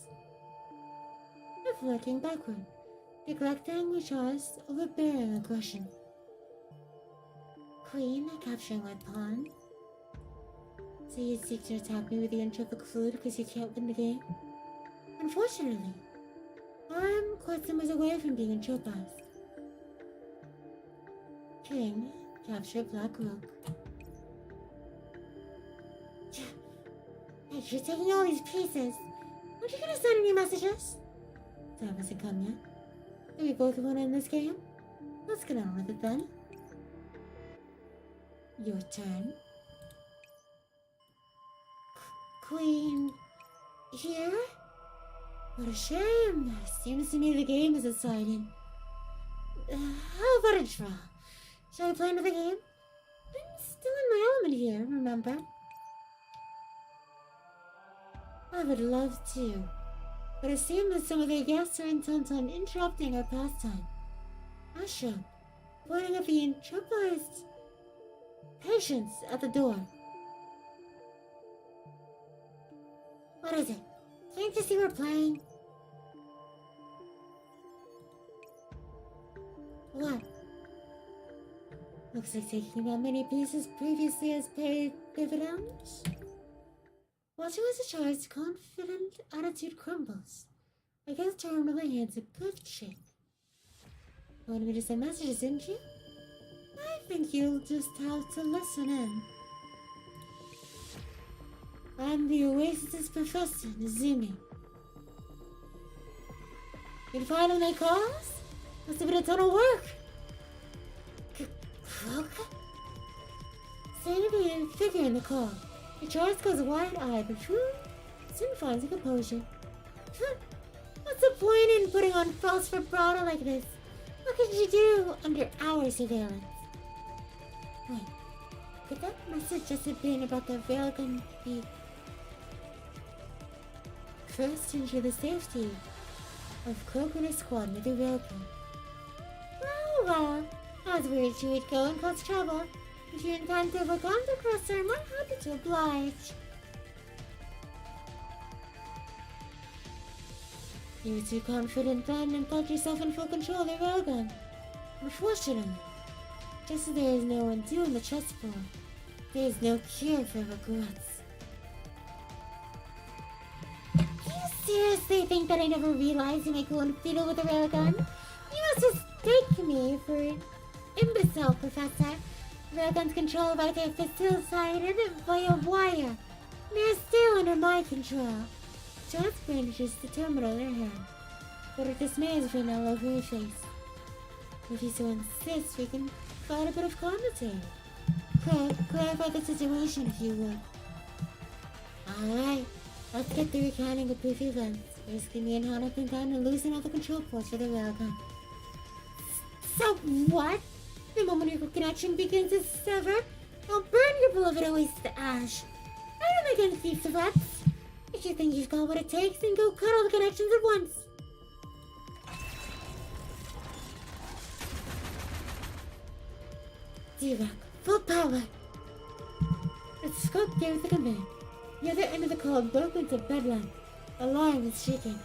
Working backward, neglecting which was overbearing aggression. Queen, capturing my pawn. So you seek to attack me with the entropic fluid because you can't win the game? Unfortunately, I'm quite some ways away from being entropized. King, capture black rook. Hey, you're taking all these pieces. Aren't you gonna send any messages? Time hasn't come yet. Do we both want to end this game? Let's get on with it then. Your turn. Queen... here? What a shame. Seems to me the game is deciding. How about a draw? Shall we play another game? I'm still in my element here, remember? I would love to. But it seems that some of the guests are intent on interrupting our pastime. Asha, pointing at the entropized patients at the door. What is it? Can't you see we're playing? What? Looks like taking that many pieces previously has paid dividends. Watching as a child's confident attitude crumbles, I guess terminally hands a good shake. Wanted me to send messages, didn't you? I think you'll just have to listen in. I'm the Oasis Professor, Nazumi. You finally make calls? Must have been a ton of work. Croak? Sanity figure in the call. The Charles goes wide-eyed, but soon finds a composure. What's the point in putting on false vibrato like this? What could you do under our surveillance? Wait, could that message just have been about the railgun be first to ensure the safety of Croak and his squad near the railgun? Well, I was worried she would go and cause trouble. If you intend to overcome the crosser, I'm more happy to oblige. You were too confident then and thought yourself in full control of the railgun. Unfortunately, just as there is no undo in the chessboard, there is no cure for regrets. Do you seriously think that I never realized you make one fiddle with a railgun? You must mistake me for an imbecile, Professor. Railgun's controlled by the facilitated via wire. They're still under my control. Chance brandishes the terminal in her hand, but her dismay is written all over her face. If you so insist, we can find a bit of commentary. Clarify the situation if you would. Alright, let's get the recounting of brief events. Basically, me and Hana can kind of loosen all the control ports for the railgun. So what? The moment your connection begins to sever, I'll burn your beloved Oasis to ash. I don't make any thief threats. If you think you've got what it takes, then go cut all the connections at once. D-Rock, full power. The scope gave the command. The other end of the call broke into bedlam. Alarm is shaking.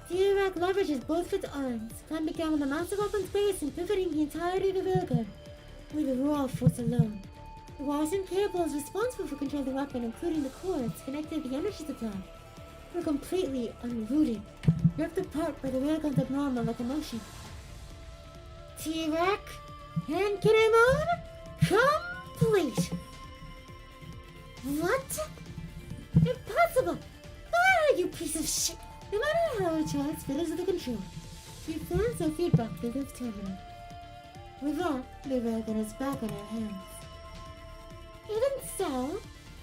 D-Rock leverages both of its arms, climbing down on the massive open space and pivoting the entirety of the railgun with a raw force alone. The wires and cables responsible for controlling the weapon, including the cords connected to the energy supply, were completely unrooted, ripped apart by the railgun's abnormal locomotion. T-Rex, hand cannon mode, complete! What? Impossible! Ah, you piece of shit! No matter how a child's fiddles with the control, she plans no feedback through this terminal. With that, the railgun is back on her hands. Even so, all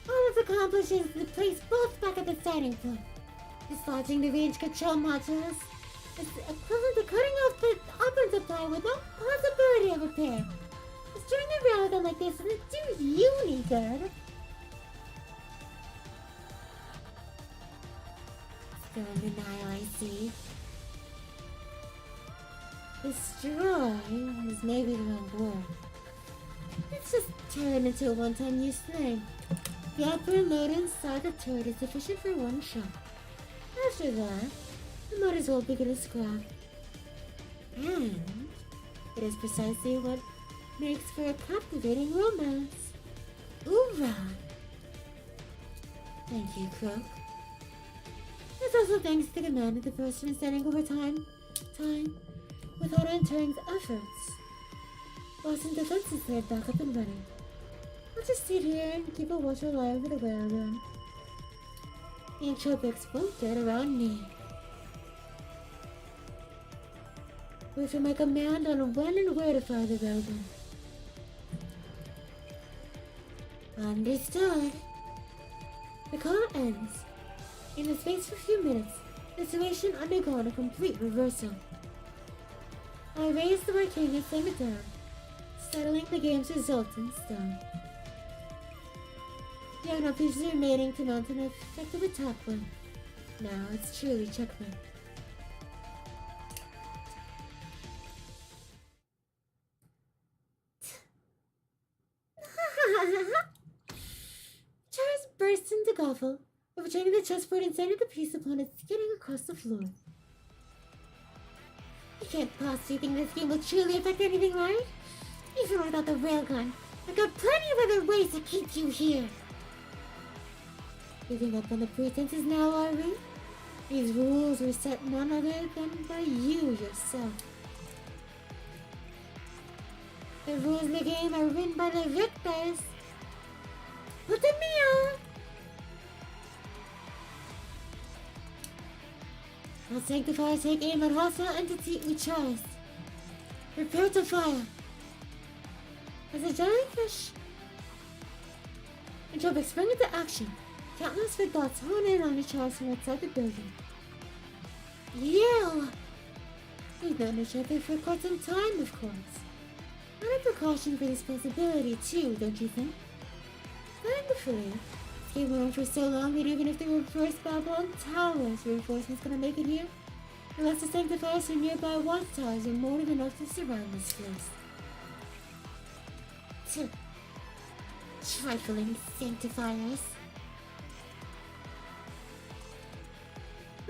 it accomplishes is to place both back at the starting point. Dislodging the range control modules is equivalent to cutting off the open supply with no possibility of repair. Destroying a railgun like this doesn't do you any good. Still in denial, I see. Destroy is maybe the wrong word. It's Let's just turn it into a one-time use thing. The upper load inside the turret is sufficient for one shot. After that, we might as well begin a scrap. And it is precisely what makes for a captivating romance. Hoorah! Thank you, Crook. It's also thanks to the command of the person standing over time without entering efforts. Boston defense is laid back up and running. I'll just sit here and keep a watchful eye over the railgun. The entropics won't get around me. Wait for my command on when and where to fire the railgun. Understood. The call ends. In the space of a few minutes, the situation undergone a complete reversal. I raised the king and slammed it down, settling the game's result in stone. There are no pieces remaining to mount an effective attack with. Now it's truly checkmate. Charles burst into guffaw, overturning the chessboard and sending the piece upon it skidding across the floor. You can't possibly think this game will truly affect anything, right? Even without the railgun, I've got plenty of other ways to keep you here. Giving up on the pretenses now, are we? These rules were set none other than by you yourself. The rules of the game are written by the victors. Put them me on! I'll sanctify take aim at hostile entity we chose. Prepare to fire. As a jellyfish Entropic sprang into action. Countless red dots honed in on the Charles from outside the building. You! We've known each other for quite some time, of course. Not a precaution for this possibility, too, don't you think? Wonderfully. This game went on for so long that even if the reverse Babylon Towers reinforcements gonna make it here, unless the sanctifiers from nearby watchtowers are more than enough to surround this place. Trifling sanctifiers.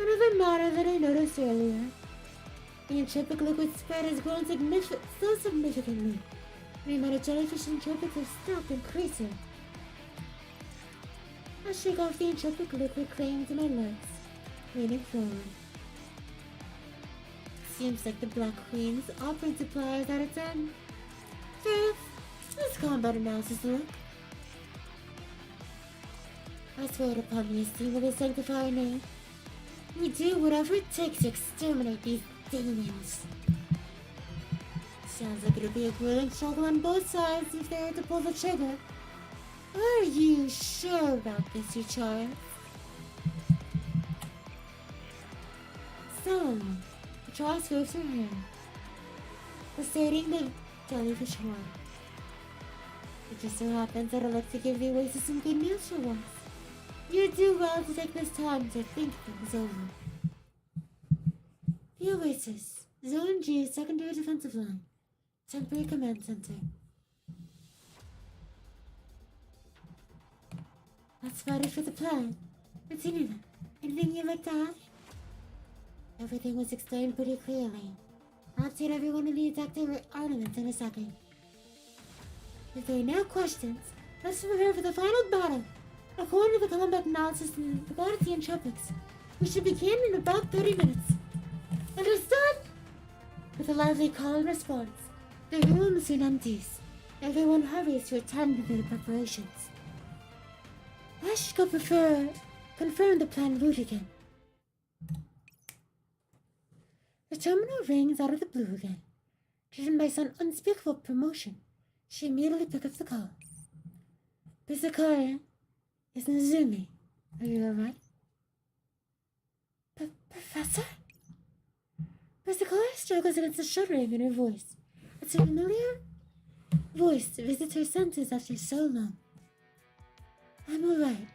Another matter that I noticed earlier. The entropic liquid spread has grown so significantly. The amount of jellyfish entropics have stopped increasing. I shake off the entropic liquid clinging to my legs, leaning forward. Seems like the Black Queen's operating supply is at its end. Faith, let's combat analysis look. I swear it upon the esteem of the sanctifier name. We do whatever it takes to exterminate these demons. Sounds like it'll be a grueling struggle on both sides if they were to pull the trigger. Are you sure about this, you Charles? So, Charles waves her hand, prostrating the jellyfish horn. It just so happens that I'd like to give the Oasis some good news for once. You do well to take this time to think things over. The Oasis, Zone G, secondary defensive line, temporary command center. That's about it for the plan. Martina, anything you'd like to add? Everything was explained pretty clearly. I'll update everyone on the attack armaments in a second. If there are no questions, let's prepare for the final battle. According to the combat analysis and the Commodity and Tropics, we should begin in about 30 minutes. Understood? With a lively call and response, the room soon empties. Everyone hurries to attend to their preparations. I should go confirm the planned route again. The terminal rings out of the blue again. Driven by some unspeakable promotion, she immediately picked up the call. Pisacaya, it's Nazumi. Are you alright? Professor? Pisacaya struggles against the shuddering in her voice. It's a familiar voice visits her senses after so long. I'm alright.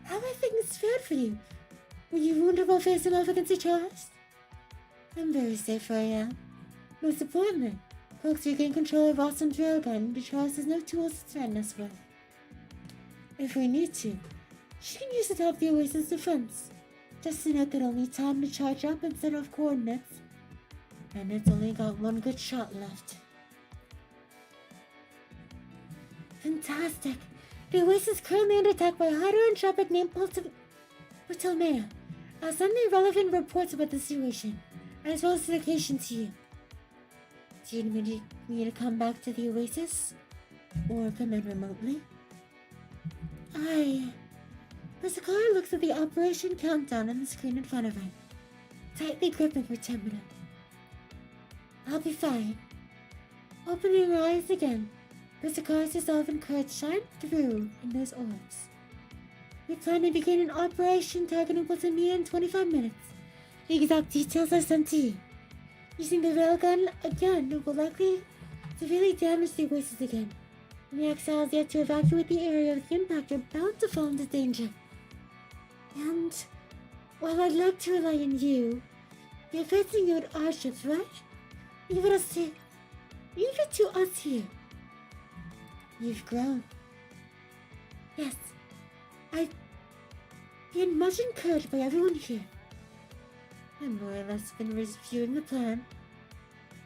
How are things fared for you? Were you wounded while facing off against the Charles? I'm very safe where I am. Most importantly, Folks regain control of Awesome's railgun, but Charles has no tools to threaten us with. If we need to, she can use it to help the Oasis defense. Just to note that only time to charge up and set off coordinates. And it's only got one good shot left. Fantastic! The Oasis is currently under attack by a hider and traffic named Ptolemaea. I'll send the relevant reports about the situation, as well as the location to you. Do you need me to come back to the Oasis? Or come in remotely? Sakura looks at the operation countdown on the screen in front of her, tightly gripping her terminal. I'll be fine. Opening her eyes again, Sakura's resolve and courage shine through in those orbs. We plan to begin an operation targeting Ptolemaea in 25 minutes. The exact details are sent to you. Using the railgun again will likely severely damage the Oasis again. The exiles yet to evacuate the area of the impact are bound to fall into danger. And while I'd like to rely on you, you're facing you with our ships, right? Leave it to us here. You've grown. Yes, I've been much encouraged by everyone here. I've more or less been reviewing the plan.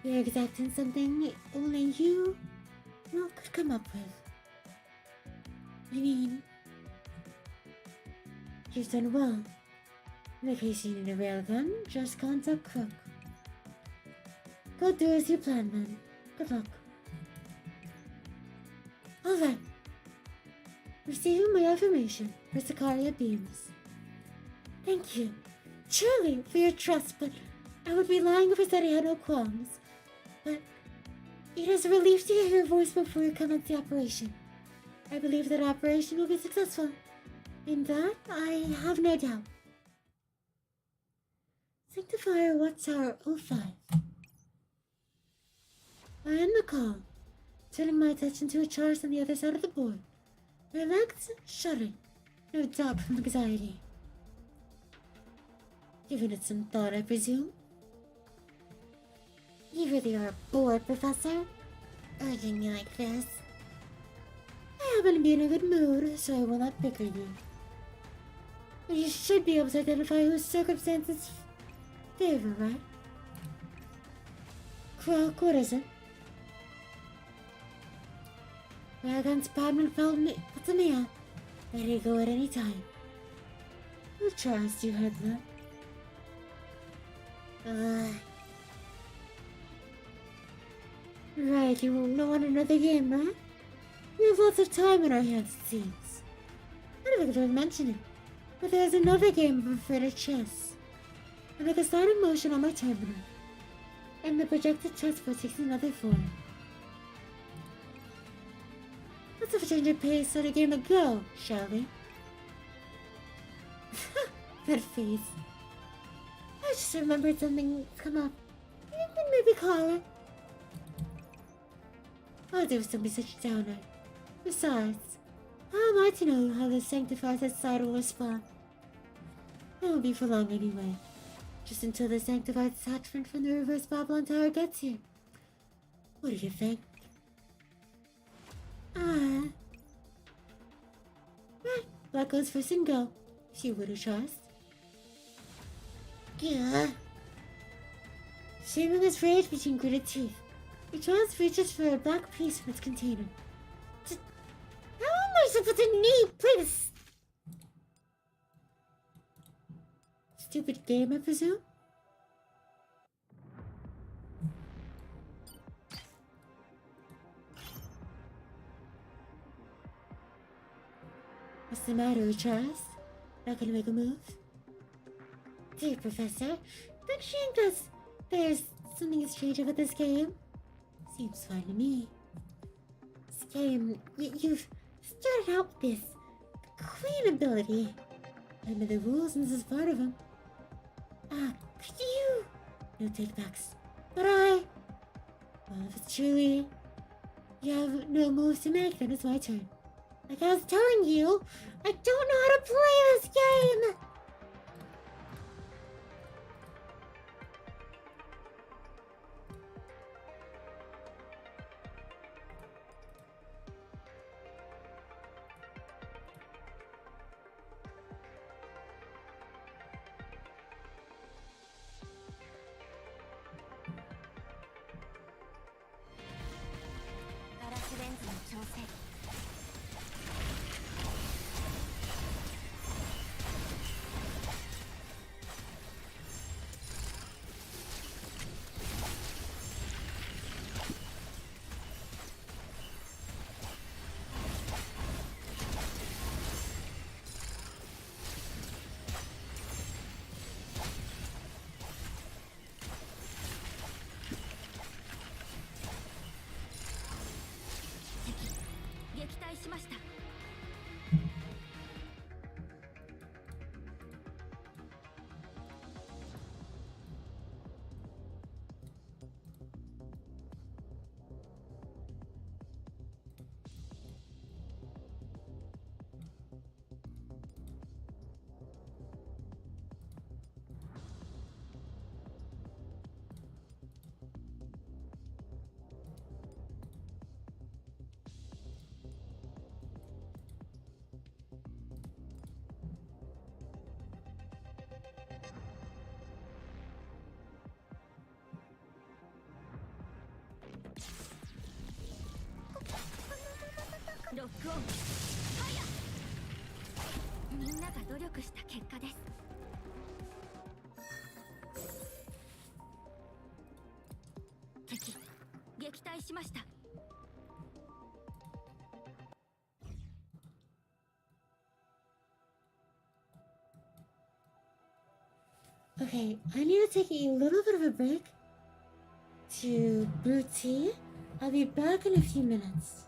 You're exacting something only you could come up with. I mean, you've done well. In the case you need a railgun, just contact Crook. Go do as you planned, then. Good luck. Alright. Receiving my affirmation for Sakaria Beams. Thank you, truly, for your trust, but I would be lying if I said I had no qualms. But it is a relief to hear your voice before you commence the operation. I believe that operation will be successful. In that, I have no doubt. Sanctifier Watchtower 05. I end the call, turning my attention to a charge on the other side of the board. My legs shuddering, no doubt from anxiety. Giving it some thought, I presume? You really are bored, Professor? Urging me like this. I happen to be in a good mood, so I will not bicker you. But you should be able to identify whose circumstances favor, right? Croak, what is it? Railgun's Department told me Ptolemaea. Ready to go at any time. Who trust you heard that? Right, you won't want another game, right? We have lots of time on our hands, it seems. I don't think I've mentioned it, but there's another game of inverted chess. I make a slight motion on my terminal, and the projected chessboard takes another form. Let's have a change of pace so the game will go, shall we? That face. I just remembered something come up. You can maybe call her. Oh, there was somebody such a downer. Besides, how am I to know how the Sanctified side will respond? It won't be for long anyway. Just until the Sanctified attachment from the reverse Babylon Tower gets here. What do you think? Right, Black goes first and go. She would have trust. Yeah. Shaming his rage between gritted teeth. He Charles reaches for a black piece from its container. How am I supposed to need please? Stupid game, I presume? What's the matter, Charles? Not gonna make a move? Dear Professor, don't you think there's something strange about this game? Seems fine to me. This game, you've started out with this queen ability. I know the rules and this is part of them. Could you? No takebacks. But well, if it's truly you have no moves to make, then it's my turn. Like I was telling you, I don't know how to play this game!
調整。撃退しました。ロックオン。ファイヤー。みんなが努力した結果です。敵撃退しました。
Okay, I need to take a little bit of a break to brew tea. I'll be back in a few minutes.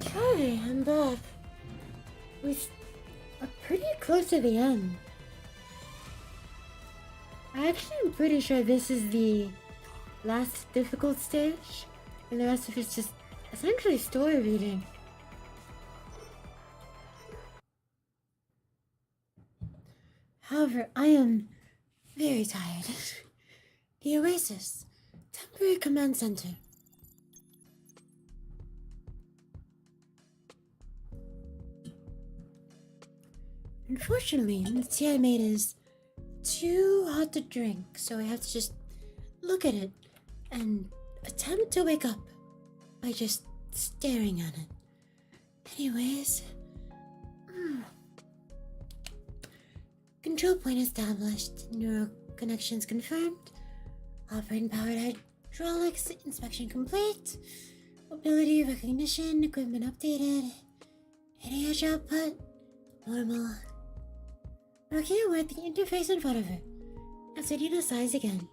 Okay, I'm back. We're pretty close to the end. I actually am pretty sure this is the last difficult stage, and the rest of it's just essentially story reading. However, I am very tired. The Oasis, temporary command center. Unfortunately, the tea I made is too hot to drink, so I have to just look at it and attempt to wake up by just staring at it. Anyways, control point established, neural connections confirmed, operating powered hydraulics inspection complete, mobility recognition equipment updated, edge output normal. Looking at the interface in front of her, Antonina sighs again.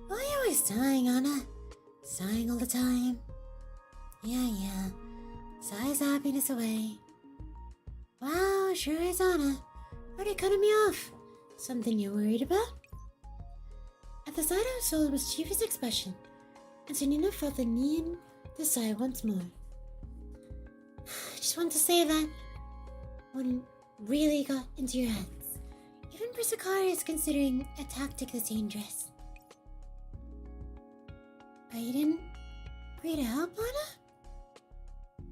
Why are you always sighing, Anna? Sighing all the time. Yeah. Sighs happiness away. Wow, sure is, Anna. Already cutting me off. Something you're worried about? At the sight of Sol's mischievous expression, Antonina felt the need to sigh once more. I just want to say that one really got into your heads. Even Persicari is considering a tactic that's dangerous. But you didn't agree to help, Anna?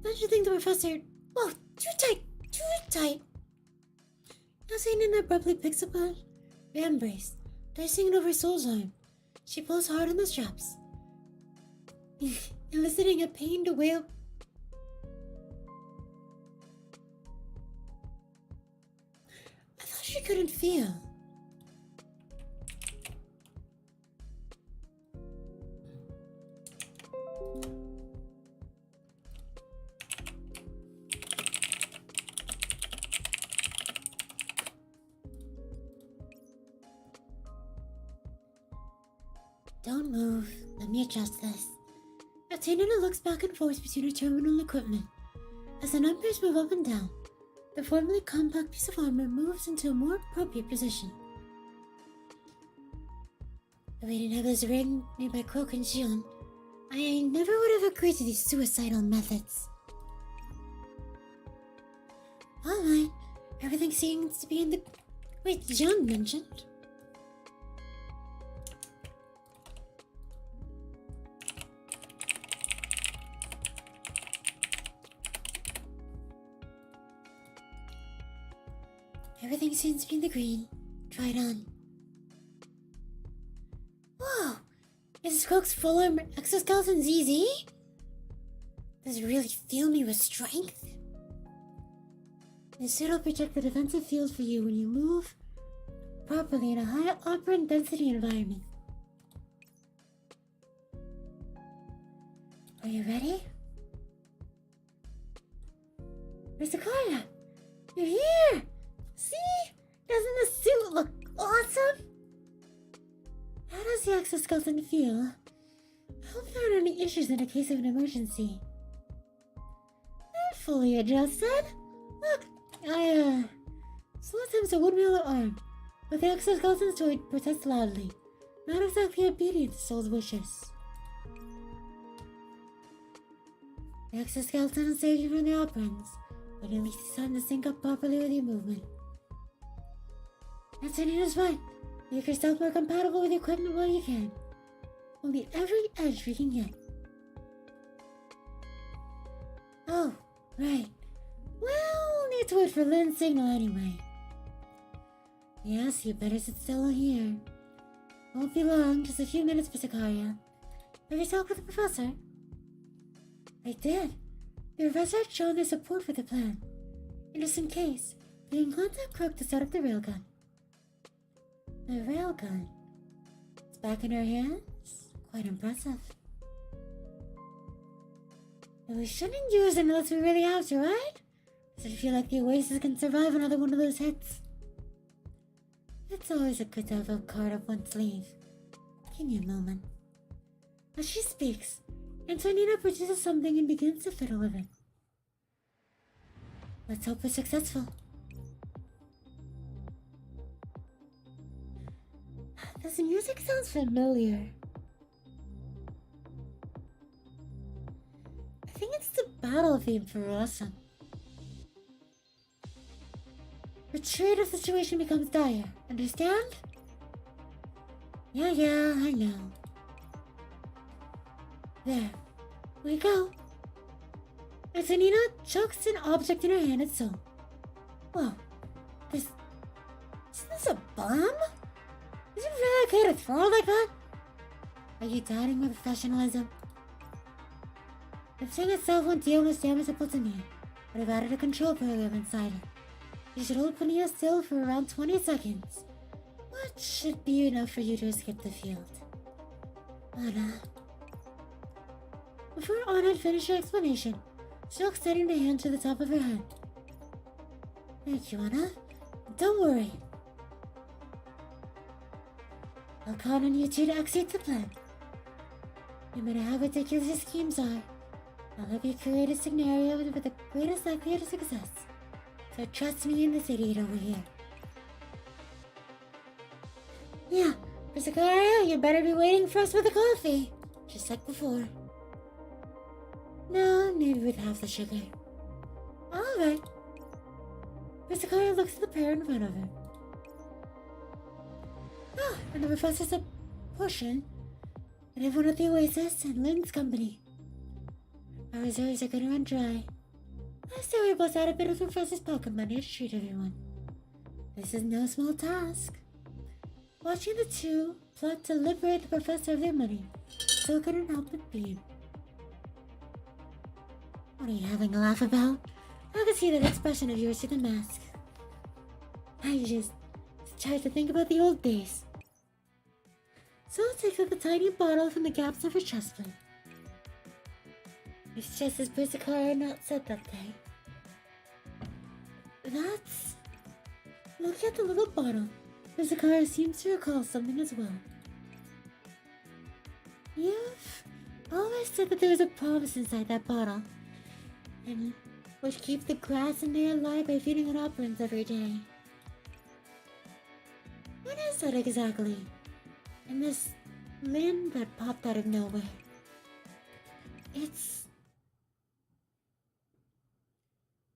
Don't you think the professor... Whoa, too tight! Antonina abruptly picks up a band brace, dicing it over Sol's arm. She pulls hard on the straps, eliciting a pained wail. I thought she couldn't feel. Don't move. Let me adjust this. Antonina looks back and forth between her terminal equipment. As the numbers move up and down, the formerly compact piece of armor moves into a more appropriate position. If we didn't have this ring made by Croak and Shion, I never would have agreed to these suicidal methods. Alright, everything seems to be in the... Wait, Jian mentioned? Everything seems to be in the green. Try it on. Whoa! Is this Croak's full armor exoskeleton ZZ? Does it really fill me with strength? This suit will project the defensive field for you when you move properly in a high operant density environment. Are you ready? Mr. Kaya! You're here! See? Doesn't the suit look awesome? How does the exoskeleton feel? I hope there aren't any issues in the case of an emergency. I'm fully adjusted. Look, sometimes a windmill arm, but the exoskeleton's joint protests loudly, not exactly obedient to Soul's wishes. The exoskeleton saves you from the operants, but at least it's time to sync up properly with your movement. Antonina's fine. Make yourself more compatible with the equipment while you can. Only every edge we can get. Oh, right. Well, we'll need to wait for Lynn's signal anyway. Yes, you better sit still here. Won't be long, just a few minutes for Sakaria. Have you talked with the professor? I did. The professor had shown their support for the plan. And just in case, they can contact Croak to set up the railgun. The railgun? It's back in our hands? Quite impressive. But we shouldn't use it unless we really have to, right? Does it feel like the Oasis can survive another one of those hits? It's always a good to have a card up one's sleeve. Give me a moment. As she speaks, Antonina produces something and begins to fiddle with it. Let's hope we're successful. This music sounds familiar. I think it's the battle theme for Rosa. Retreat if the situation becomes dire. Understand? Yeah, I know. There. We go. Antonina chucks an object in her hand and so. Whoa. Isn't this a bomb? Is it really okay to throw like that? Are you doubting my professionalism? The thing itself won't deal much damage to Plutonium, but I've added a control program inside it. You should hold Plutonium still for around 20 seconds. What should be enough for you to escape the field? Anna. Before Anna had finished her explanation, she extended a hand to the top of her head. Thank you, Anna. Don't worry. I'll count on you two to execute the plan. No matter how ridiculous your schemes are, I'll help you create a scenario with the greatest likelihood of success. So trust me in this idiot over here. Yeah, for Zakaria, you better be waiting for us with the coffee. Just like before. No, maybe with half the sugar. Alright. Zakaria looks at the pair in front of her. Ah, and the professor's a portion. And everyone at the Oasis and Lynn's company. Our reserves are gonna run dry. Last year we bust out a bit of the professor's pocket money to treat everyone. This is no small task. Watching the two plot to liberate the professor of their money still couldn't help but beam. What are you having a laugh about? I can see that expression of yours through the mask. I just tried to think about the old days. Sol takes out the tiny bottle from the gaps of her chest plate. It's just as Persicora had not said that day. That's... Look at the little bottle. Persicora seems to recall something as well. You've always said that there was a promise inside that bottle. And would keep the grass in there alive by feeding it operants every day. What is that exactly? And this limb that popped out of nowhere. It's...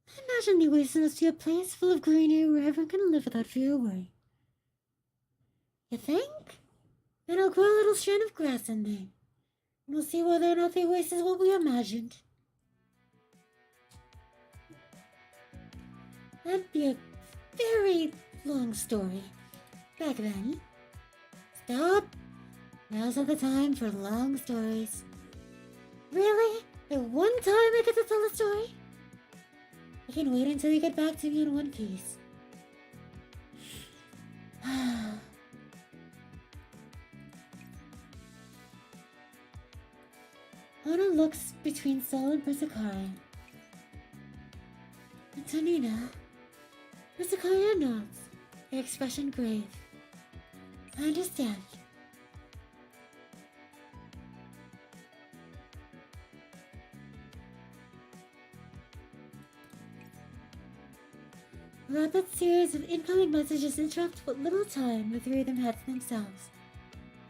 I imagine the Oasis must be a place full of greenery where everyone can live without fear or worry. You think? Then I'll grow a little strand of grass in there. And we'll see whether or not the Oasis is what we imagined. That'd be a very long story. Back then. Stop! Now's not the time for long stories. Really? The one time I get to tell a story? I can wait until you get back to me in one piece. Anna looks between Sol and Persicora. Antonina. Persicora nods, her expression grave. I understand. A rapid series of incoming messages interrupt what little time the three of them had to themselves.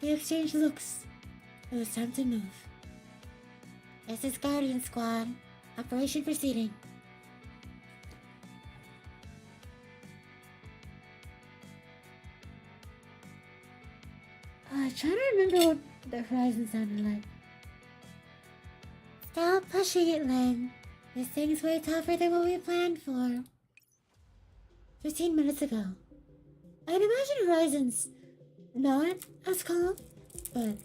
They exchange looks. It was time to move. This is Guardian Squad. Operation proceeding. Trying to remember what the horizon sounded like. Stop pushing it, Lynn. This thing's way tougher than what we planned for. 15 minutes ago. I'd imagine Horizon's not as calm, but...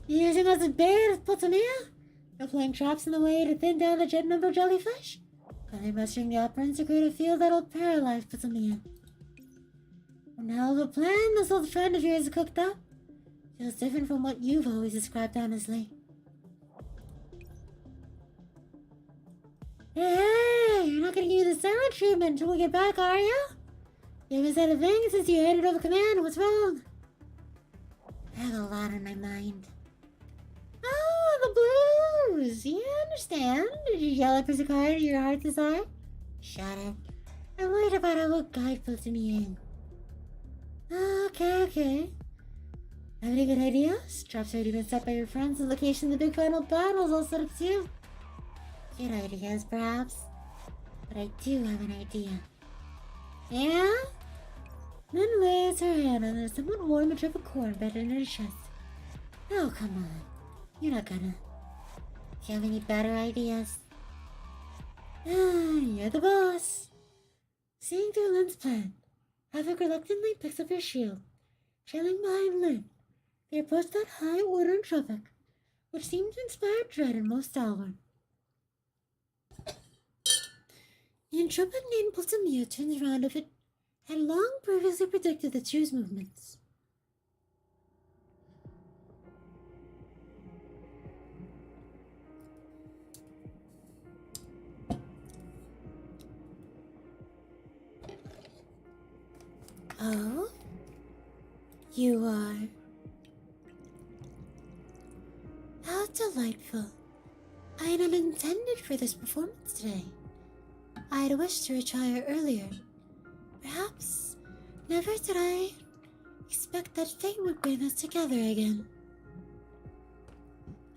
You using us as bait as Plutonium? You're playing traps in the way to thin down the jet number jellyfish? Finally mustering the operants to create a field that'll paralyze Plutonium. One hell of a plan this old friend of yours cooked up. Feels different from what you've always described, honestly. Hey, you're not gonna give me the silent treatment until we get back, are you? You haven't said a thing since you handed over command. What's wrong? I have a lot on my mind. Oh, the blues! You understand? Did you yell at Pizzicaria to your heart's desire? Shut it. I'm worried about how a guide puts me in. Okay. Have any good ideas? Traps already been set by your friends. The location of the big final battle is all set up too. Good ideas, perhaps. But I do have an idea. Yeah? Lynn lays her hand on a somewhat warm and of corn bedded in her chest. Oh, come on. You're not gonna. Do you have any better ideas? You're the boss. Seeing through Lynn's plan, Havoc reluctantly picks up her shield. Trailing behind Lynn, they approach that high order entropic, which seemed to inspire dread in most Alvin. The entropic named Pulsamia turns around if it had long previously predicted the two's movements. Oh? You are... How delightful. I had not intended for this performance today. I had wished to retire earlier. Perhaps never did I expect that fate would bring us together again.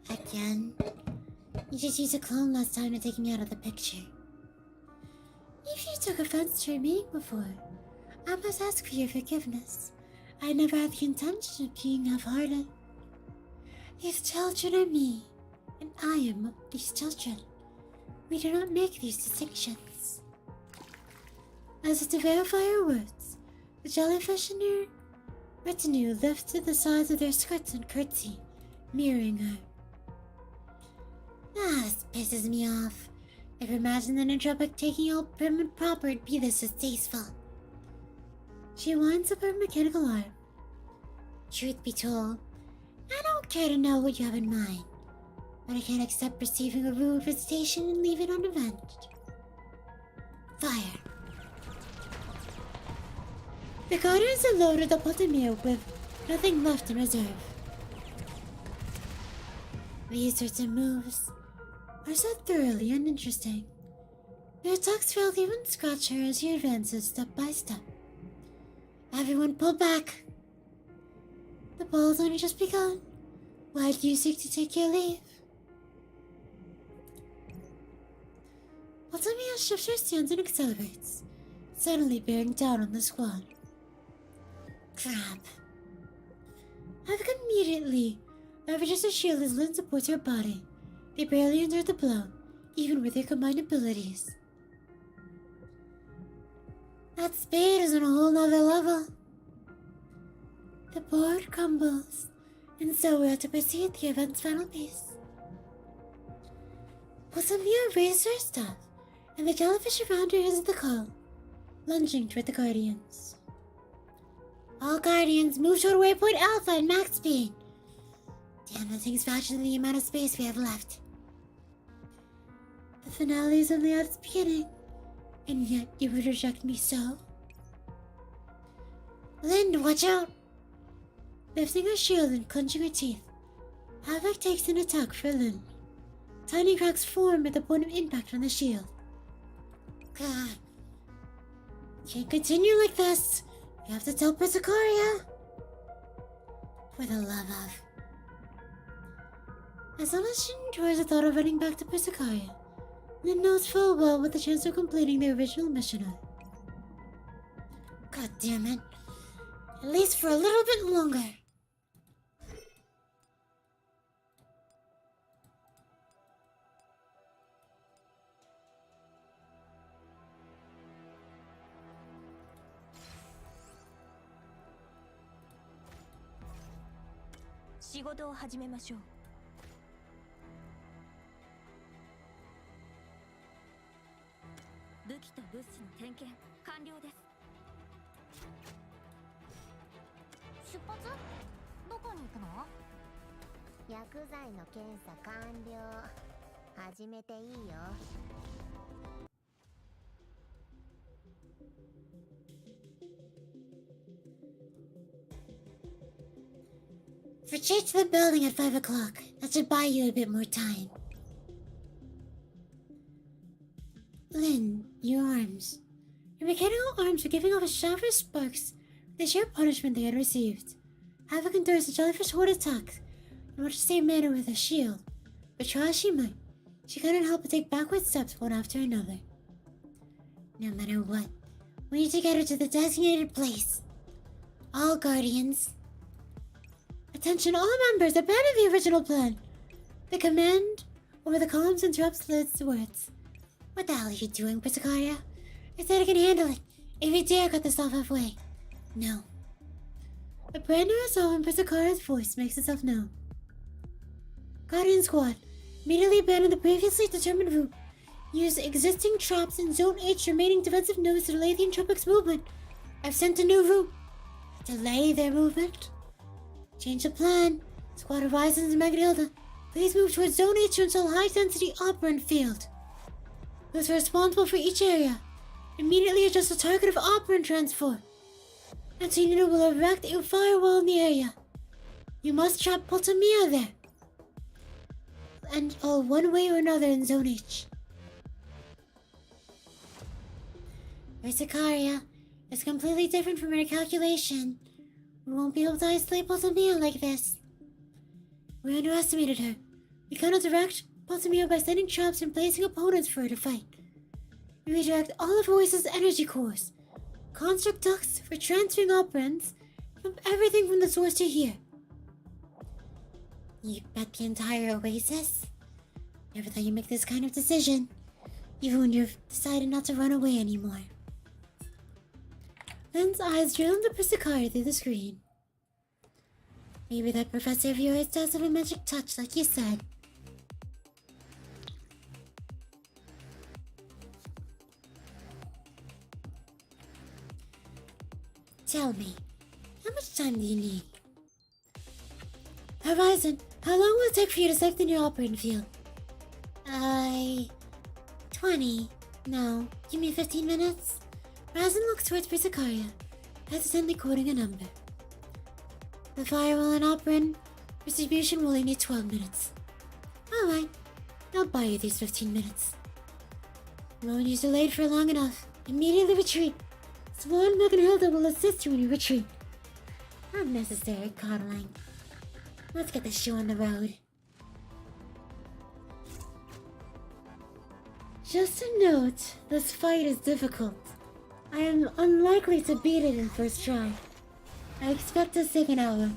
Again? You just used a clone last time to take me out of the picture. If you took offense to me before, I must ask for your forgiveness. I never had the intention of being half-hearted. These children are me, and I am these children. We do not make these distinctions. As if to verify her words, the jellyfish in her retinue lifted the sides of their skirts and curtsy, mirroring her. This pisses me off. Never imagined an entropic taking all prim and proper would be this distasteful. She winds up her mechanical arm. Truth be told, I don't care to know what you have in mind, but I can't accept receiving a rude visitation and leave it unavenged. Fire. The Guardians have loaded the Potamia with nothing left in reserve. These sorts of moves are so thoroughly uninteresting. Their attacks fail to even scratch her as she advances step by step. Everyone pull back. The ball's only just begun. Why do you seek to take your leave? Potamia shifts her stance and accelerates, suddenly bearing down on the squad. Crap. Havoc immediately leverages her shield as Lynn supports her body. They barely endure the blow, even with their combined abilities. That speed is on a whole nother level. The board crumbles, and so we have to proceed the event's final piece. Potamia raises her staff, and the jellyfish around her is the call, lunging toward the Guardians. All Guardians, move toward waypoint Alpha at max speed. Damn, that thing's faster than the amount of space we have left. The finale is only at its beginning, and yet you would reject me so? Lind, watch out! Lifting her shield and clenching her teeth, Havoc takes an attack for Lind. Tiny cracks form at the point of impact on the shield. God. Can't continue like this. You have to tell Pizzicaria. For the love of... As long as she enjoys the thought of running back to Pizzicaria, Lynn knows full well what the chance of completing the original mission are. God damn it. At least for a little bit longer. Retreat to the building at 5 o'clock. That should buy you a bit more time. Lynn, your arms. Your mechanical arms were giving off a shower of sparks with the sheer punishment they had received. Havoc endures a jellyfish horde attack in much the same manner with a shield, but try as she might, she couldn't help but take backward steps one after another. No matter what, we need to get her to the designated place. All Guardians. Attention all members, abandon the original plan. The command over the columns interrupts Liz's words. What the hell are you doing, Priscaria? I said I can handle it. If you dare cut this off halfway. No. A brand new resolve in Priscaria's voice makes itself known. Guardian Squad, immediately abandon the previously determined route. Use existing traps in Zone H remaining defensive nodes to delay the Entropics' movement. I've sent a new route. Delay their movement? Change the plan. Squad Horizons and Magnilda, please move towards Zone H to install high-density operant field. Those are responsible for each area. Immediately adjust the target of operant transport. Antonino will erect a firewall in the area. You must trap Poltamia there. And all one way or another in Zone H. Sicaria is completely different from her calculation. We won't be able to isolate Poltamia like this. We underestimated her. We cannot direct Poltamia by sending traps and placing opponents for her to fight. We redirect all of Oasis' energy cores, construct ducts for transferring operants, pump everything from the source to here. You bet the entire Oasis? Never thought you'd make this kind of decision, even when you've decided not to run away anymore. Lynn's eyes drill into Priscaria through the screen. Maybe that professor of yours does have a magic touch, like you said. Tell me, how much time do you need? Horizon, how long will it take for you to select the new operant field? 20. No, give me 15 minutes. Horizon looks towards Priscaria, hesitantly quoting a number. The firewall and operant distribution will only need 12 minutes. Alright, I'll buy you these 15 minutes. When you're delayed for long enough, immediately retreat. Swan, Magnilda will assist you in your retreat. Unnecessary coddling. Let's get this show on the road. Just a note, this fight is difficult. I am unlikely to beat it in first try. I expect to take an hour.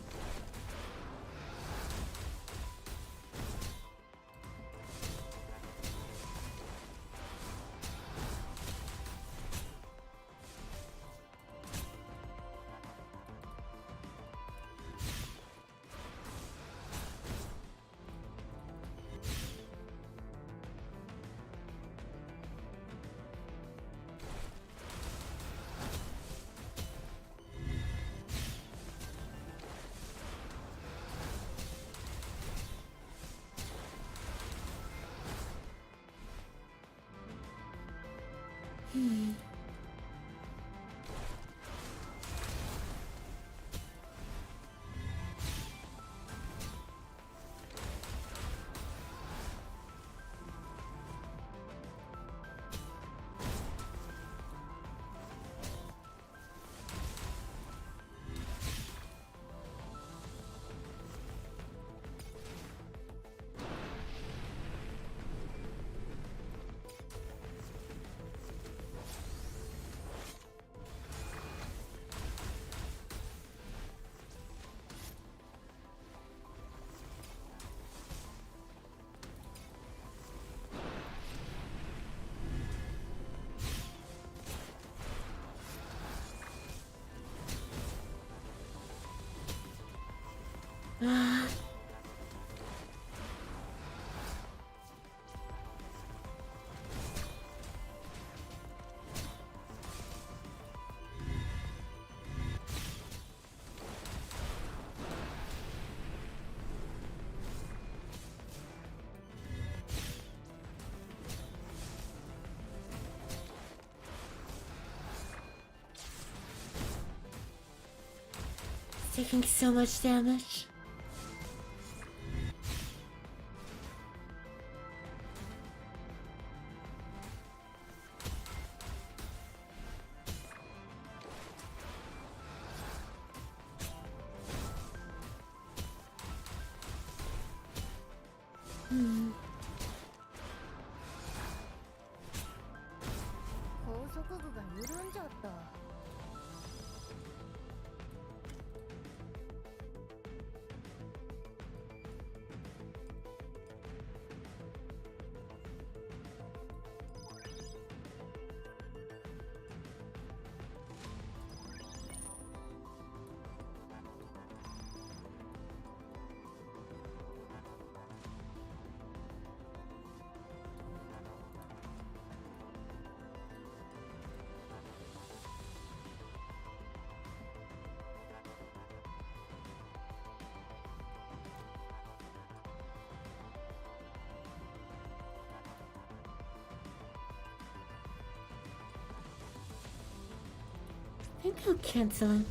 Taking so much damage.
グが緩んじゃった。
I think I'll cancel it.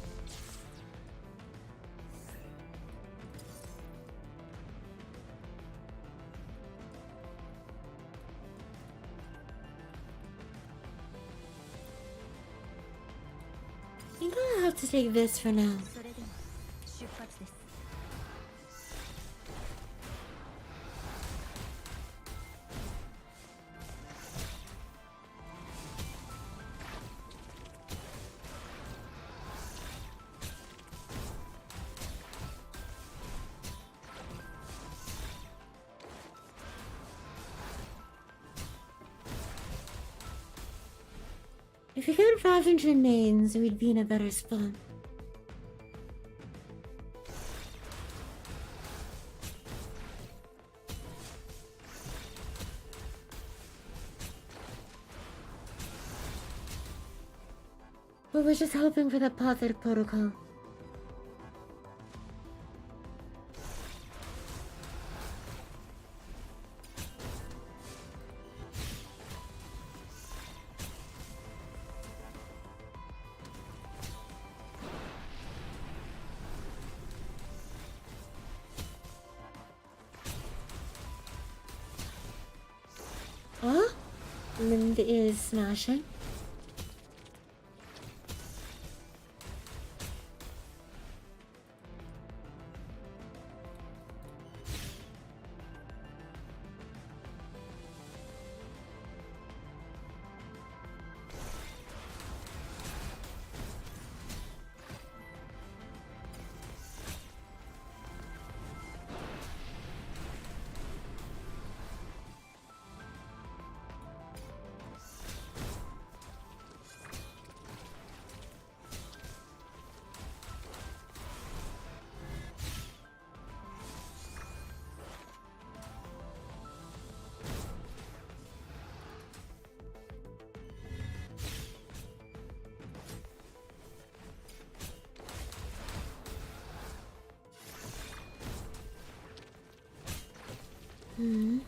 I think I'll have to take this for now.
それでは出発です。
If we got 500 mains, we'd be in a better spot. But we're just hoping for the potted protocol. Oh, Lind is smashing. Hmm.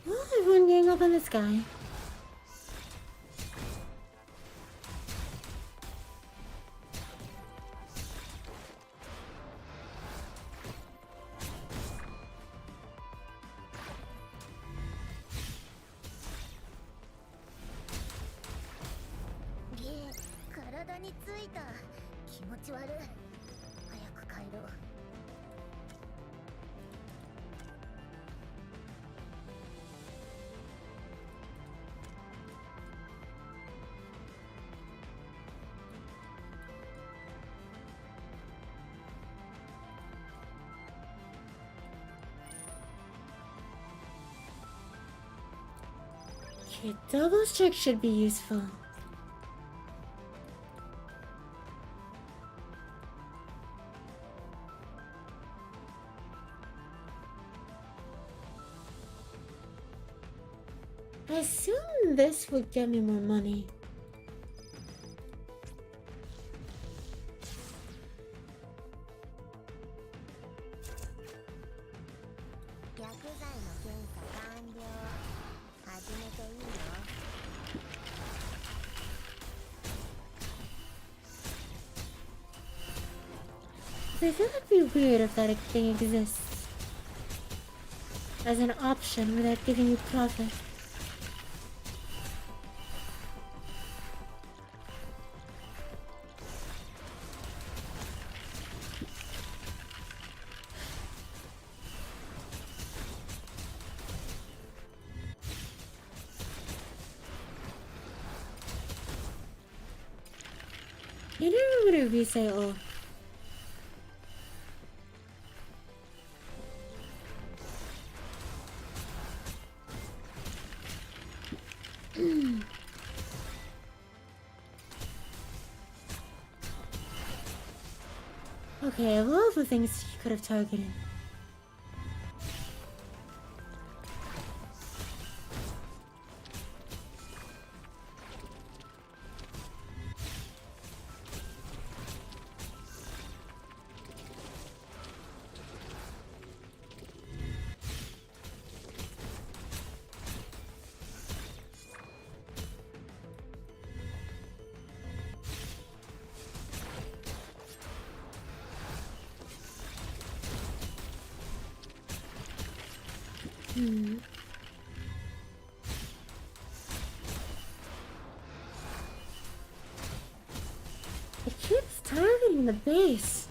Well, everyone getting up in the sky. Okay, double check should be useful. I assume this would get me more money. I feel like it'd be weird if that thing exists as an option without giving you profit. I never want to reset all. Okay, of all the things you could have targeted. It keeps targeting the base.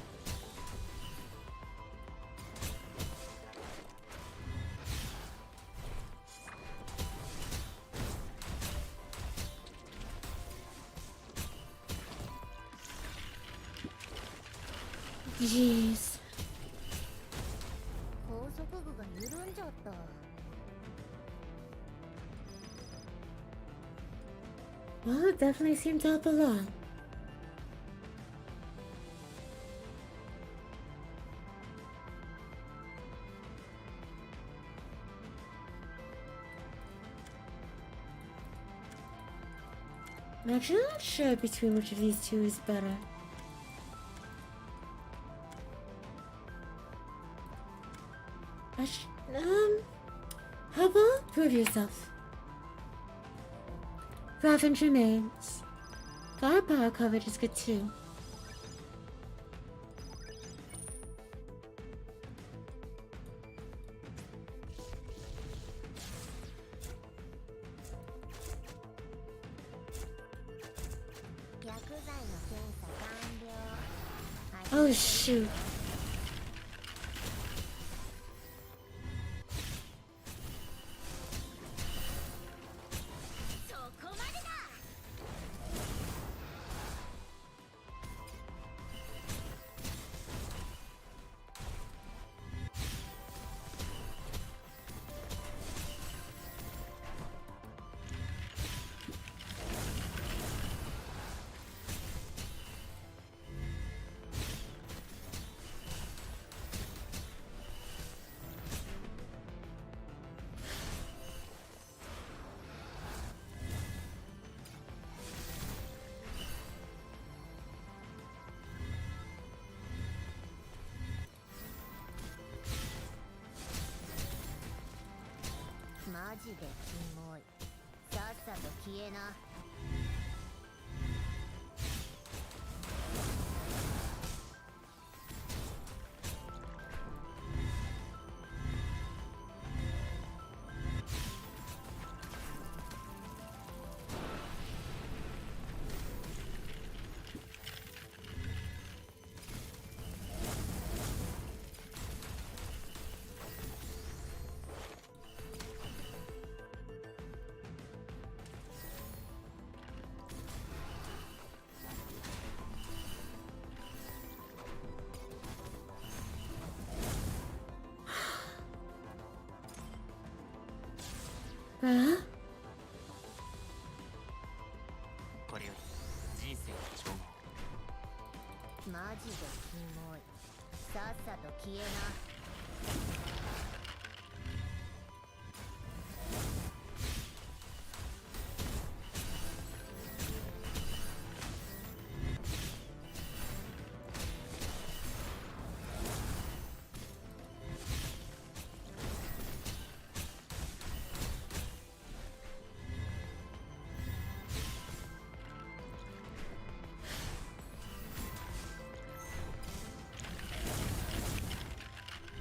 Jeez.
高速具が緩んじゃった。
Well, it definitely seemed to help a lot. I'm actually not sure between which of these two is better. Hubble, prove yourself. Revenge remains. Firepower coverage is good too. Oh shoot. Huh?
これより人生の称号。
マジでキモい。さっさと消えな。
Huh?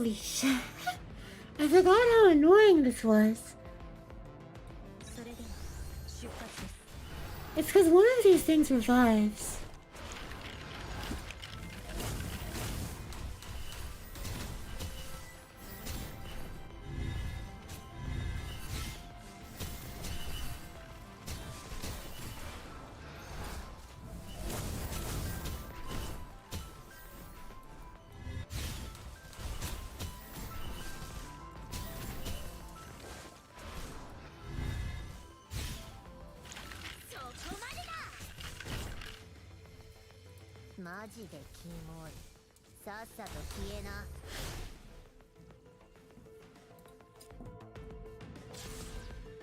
Holy shit. I forgot how annoying this was.
それでは出発です。
It's because one of these things revives.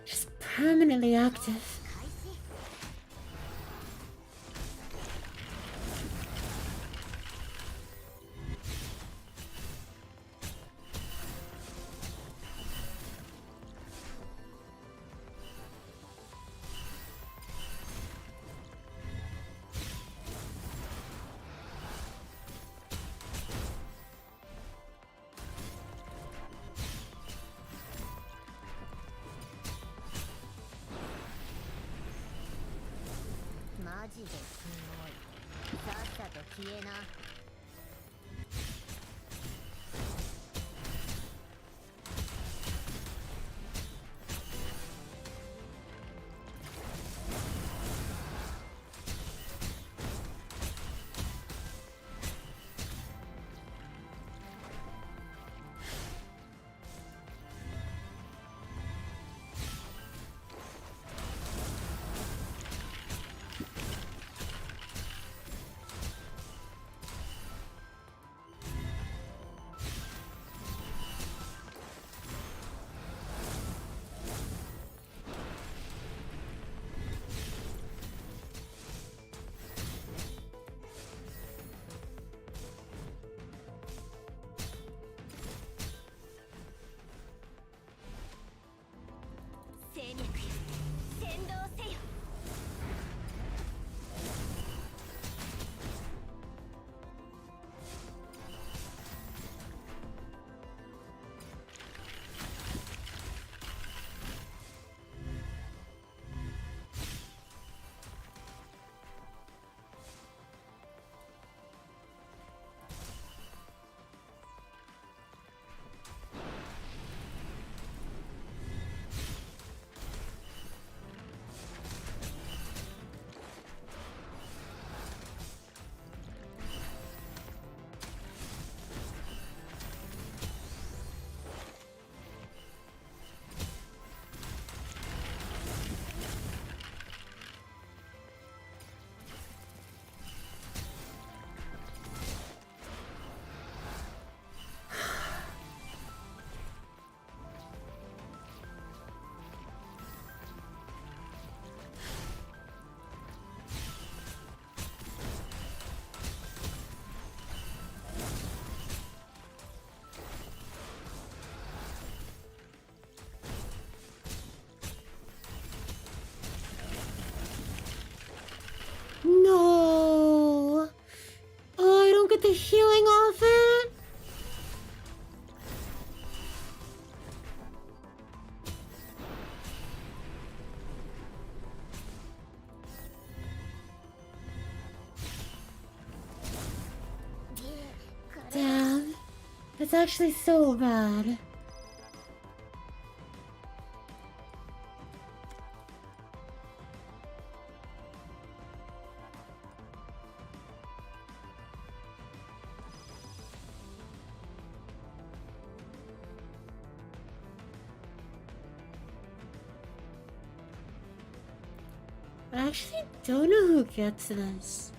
Just permanently active. No! Oh, I don't get the healing off it? Damn. That's actually so bad. I actually don't know who gets this.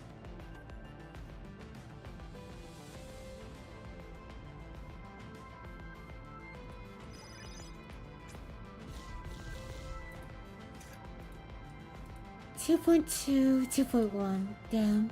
Two 2.2, 2.1, damn.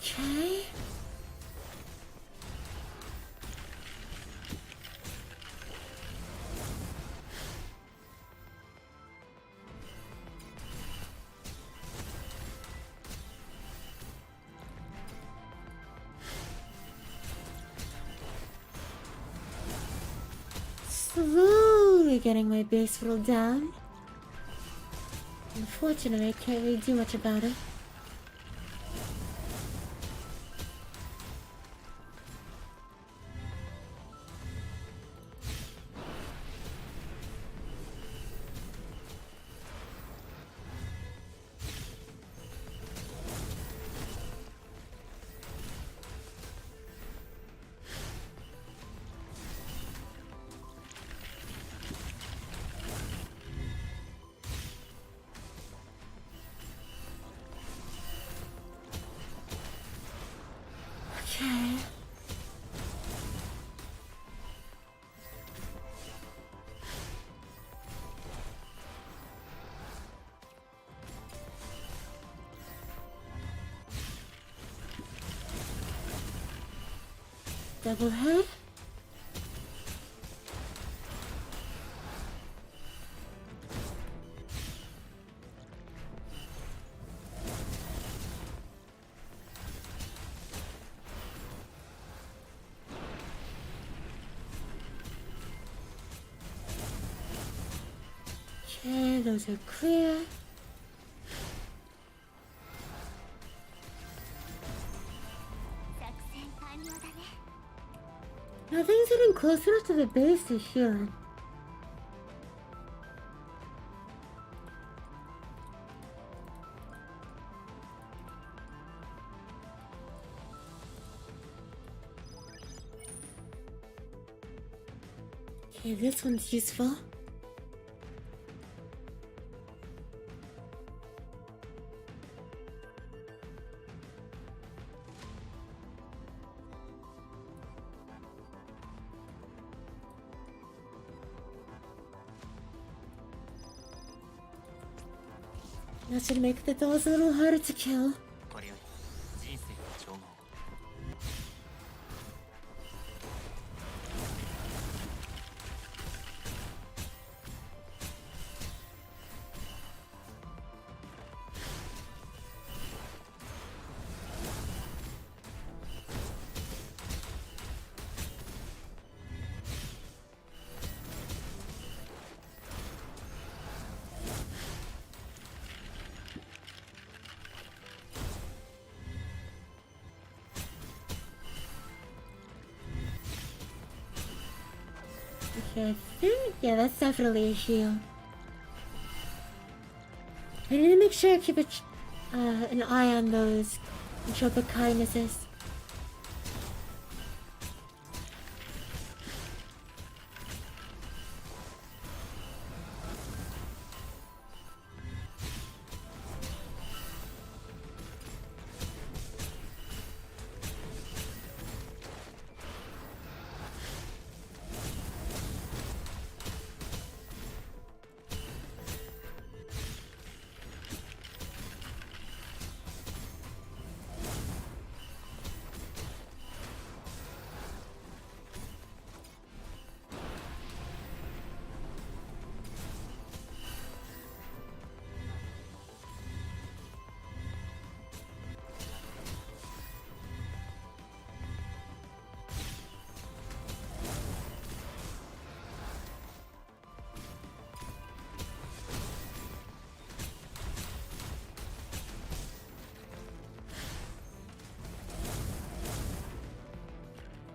Okay. Slowly getting my base roll down. Unfortunately, I can't really do much about it. Okay. Double head. Okay, those are clear. Nothing's getting close enough to the base to heal it. Okay, this one's useful. That should make the dolls a little harder to kill.
これより人生の調合
Okay, I think, yeah, that's definitely a shield. I need to make sure I keep an eye on those entropic kindnesses.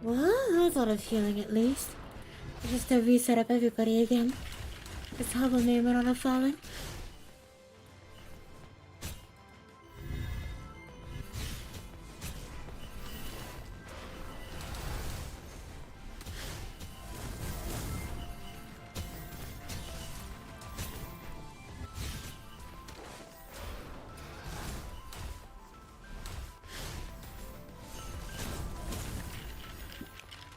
Well, that's a lot of healing at least. Just to reset up everybody again. This Hubble may run on a fallen.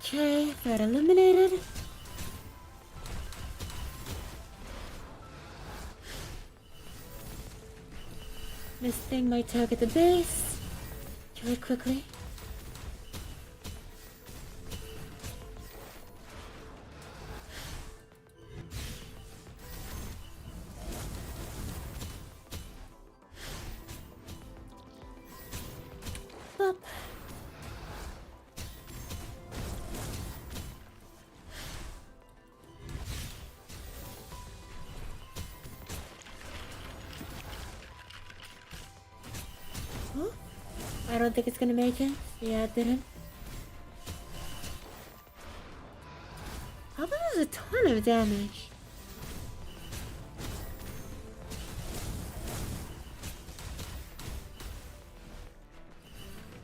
Okay, threat eliminated. This thing might target the base. really quickly. Up. Oh, I don't think it's gonna make it. Yeah, it didn't. How about there's a ton of damage?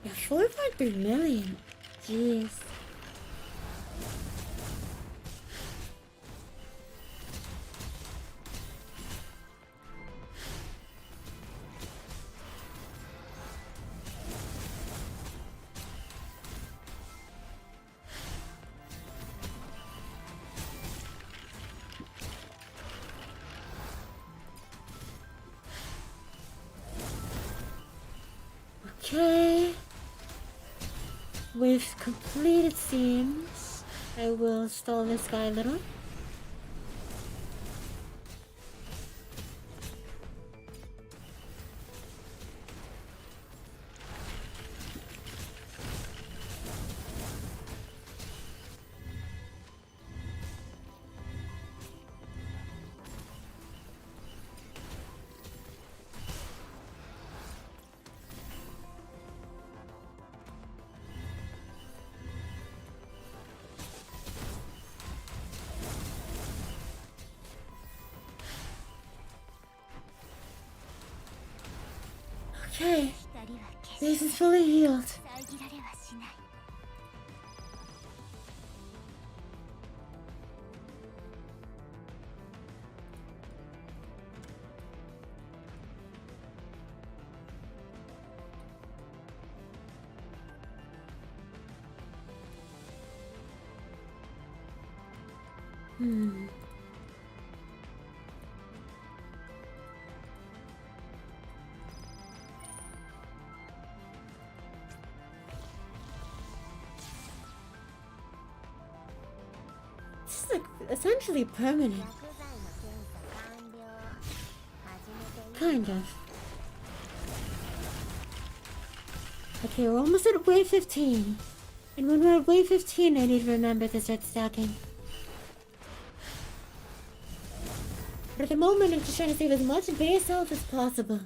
Yeah, 4.3 million. Jeez. Okay. We've completed seams. I will stall this guy a little. Okay. Base is fully healed. This is like essentially permanent. Kind of. Okay, we're almost at wave 15. And when we're at wave 15, I need to remember to start stacking. But at the moment, I'm just trying to save as much base health as possible.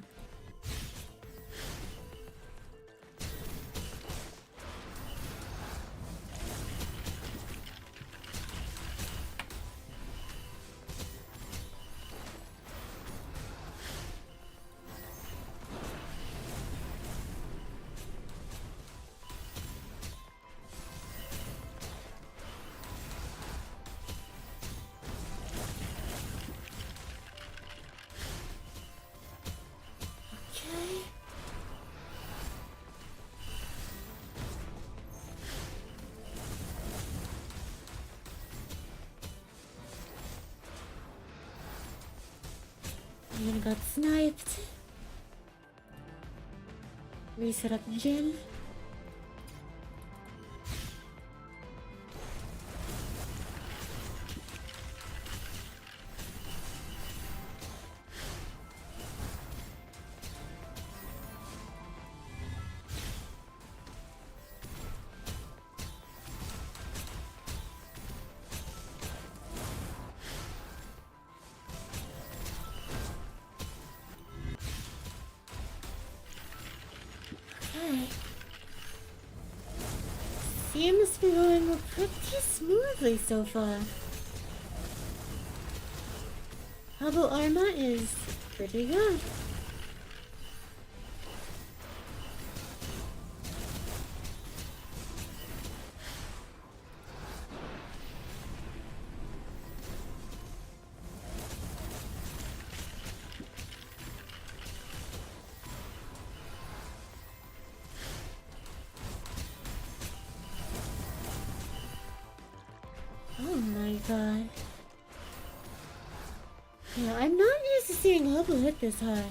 And got sniped. Reset up the gym. Seems to be going pretty smoothly so far. Hubble armor is pretty good. Oh my god. Yeah, I'm not used to seeing Hubble hit this hard.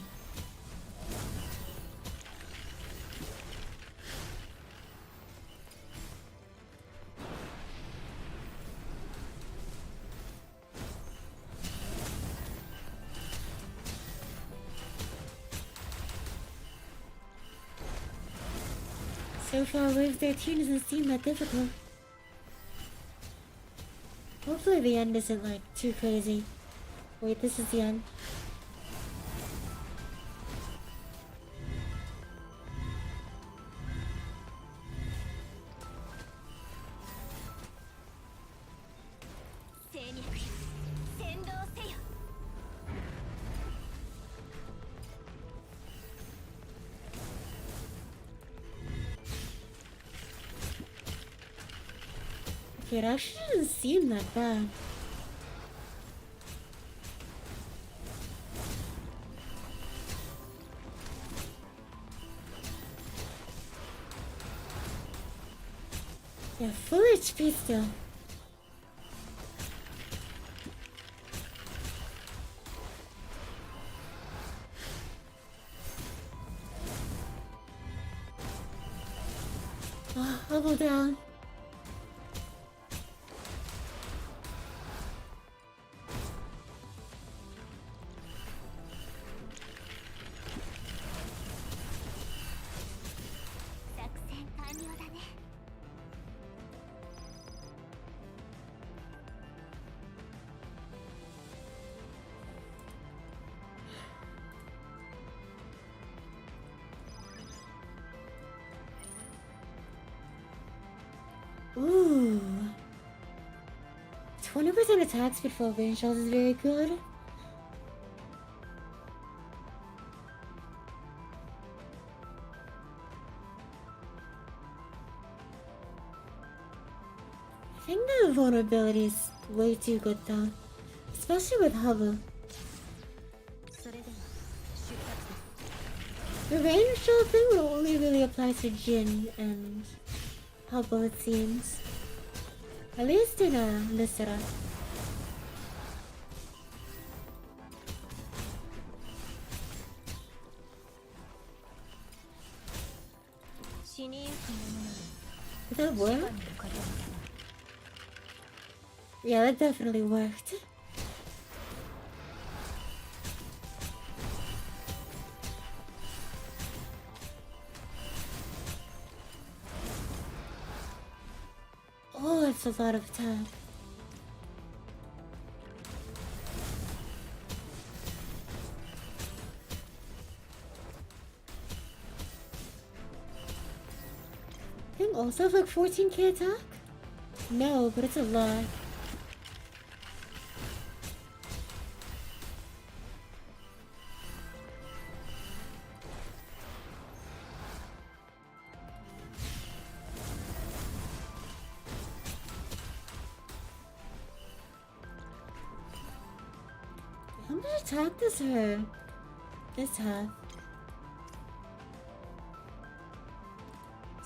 So far, wave 13 doesn't seem that difficult. Hopefully the end isn't like too crazy. Wait, this is the end. Okay, it actually doesn't seem that bad. Yeah, full HP still. Oh, Hubble down. Ooh. 20% attack speed for range shells is very good. I think the vulnerability is way too good though. Especially with Hubble. The range shell thing will only really apply to Jin and Hubble, it seems. At least in Lysera. Did that work? Yeah, that definitely worked. Oh, that's a lot of attack. I think also have like 14k attack? No, but it's a lot. How much attack does her this have?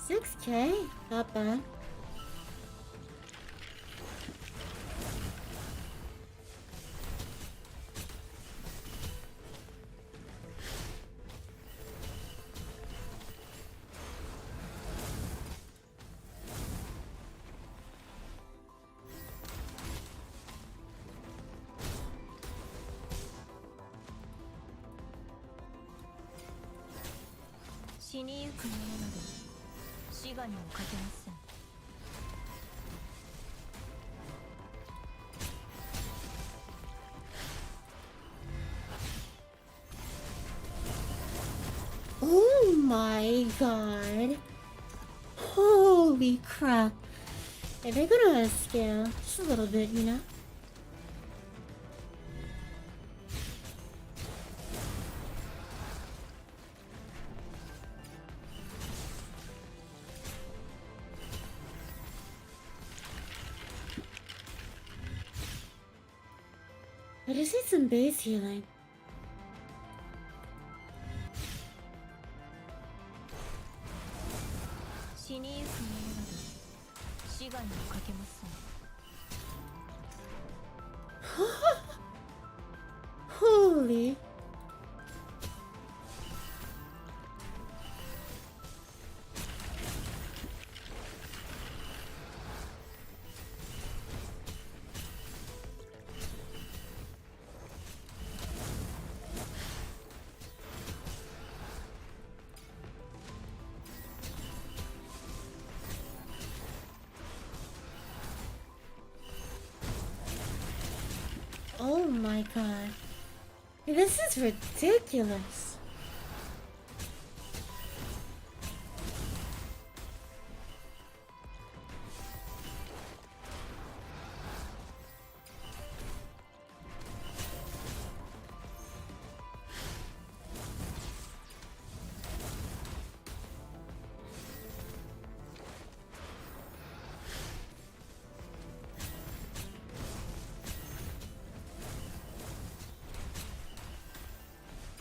6k? Not bad. Oh my god. Holy crap. Yeah, they're gonna scale just a little bit, you know? I just need some base healing. Holy. my god. This is ridiculous.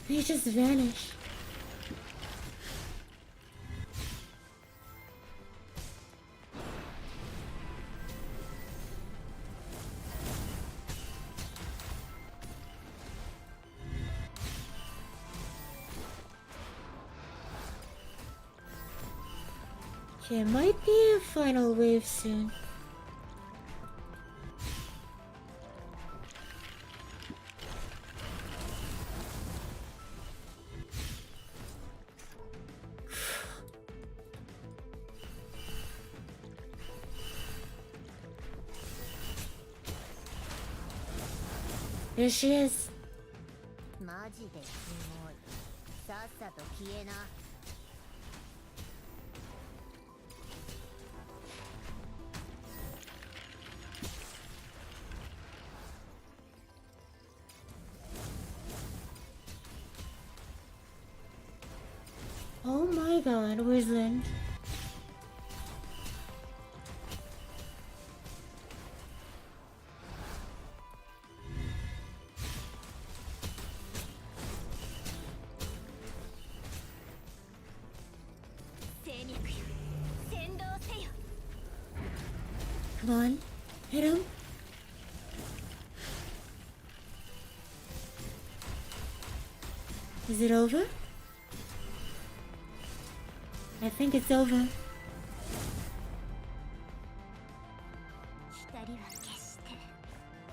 They just vanished. Okay, it might be a final wave soon. There she is.
マジですごい。さっさと消えな。
Oh my god, where's Lynn? Come on, hit him. Is it over? I think it's over.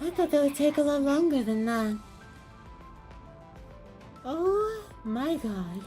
I thought that would take a lot longer than that. Oh my god.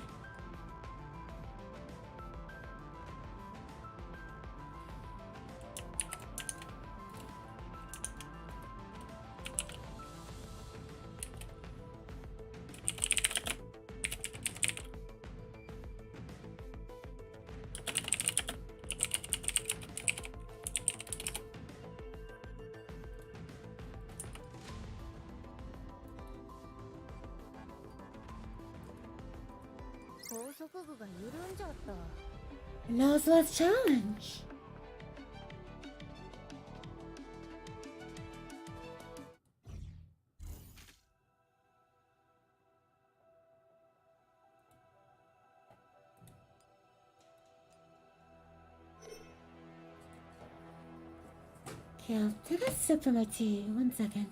Now's the last challenge. Okay, I'll take a sip of my tea. 1 second.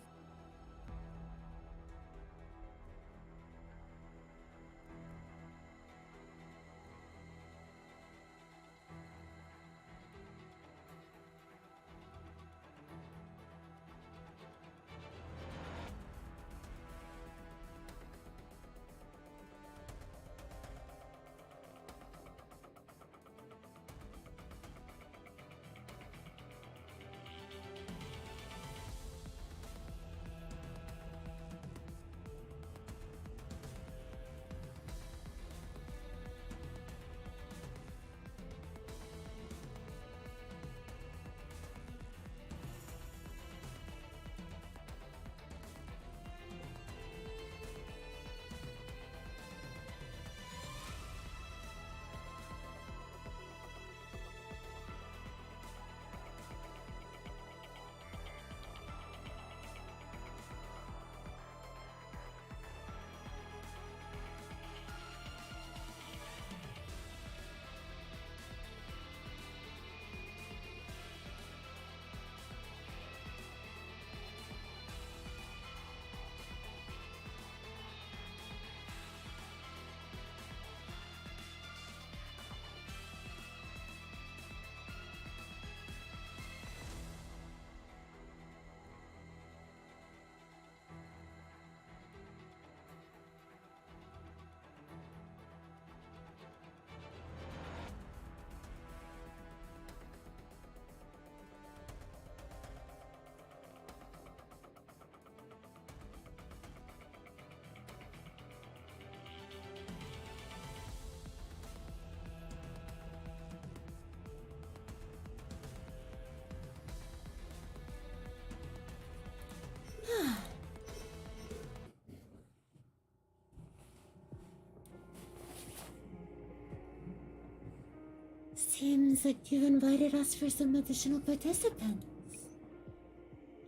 Seems like you've invited us for some additional participants.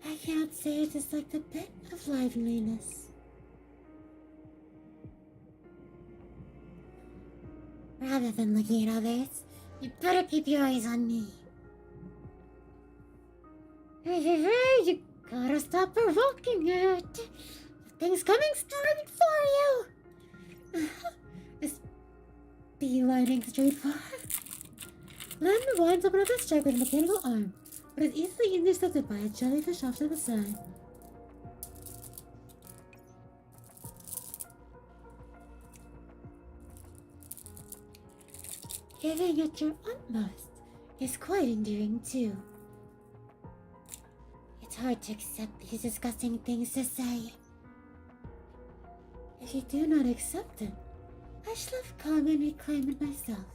I can't say I dislike the bit of liveliness. Rather than looking at others, you better keep your eyes on me. Hey, you gotta stop provoking it. Things coming straight for you. Is beelining straight for her. Len winds up another strike with a mechanical arm, but is easily intercepted by a jellyfish off to the side. Giving it your utmost is quite endearing too. It's hard to accept these disgusting things to say. If you do not accept them, I shall have come and reclaim it myself.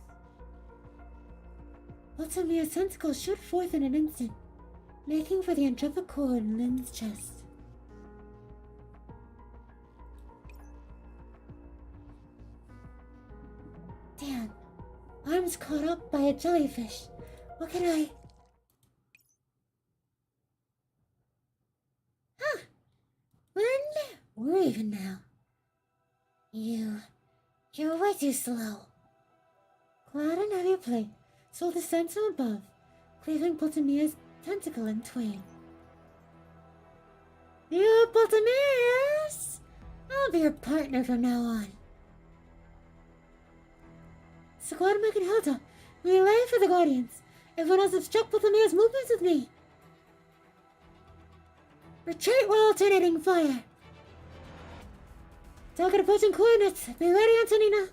Ultimate's tentacles shoot forth in an instant, making for the intrepid core in Lin's chest. Damn, arms caught up by a jellyfish. What can I... Huh! We're even now. You're way too slow. Glad and heavy plate sold descend from above, cleaving Potamia's tentacle in twain. You Potamias! I'll be your partner from now on. Squad Mech and Hilda, relay for the Guardians. Everyone else obstruct Potamia's movements with me. Retreat while alternating fire. Target approaching coordinates. Be ready, Antonina.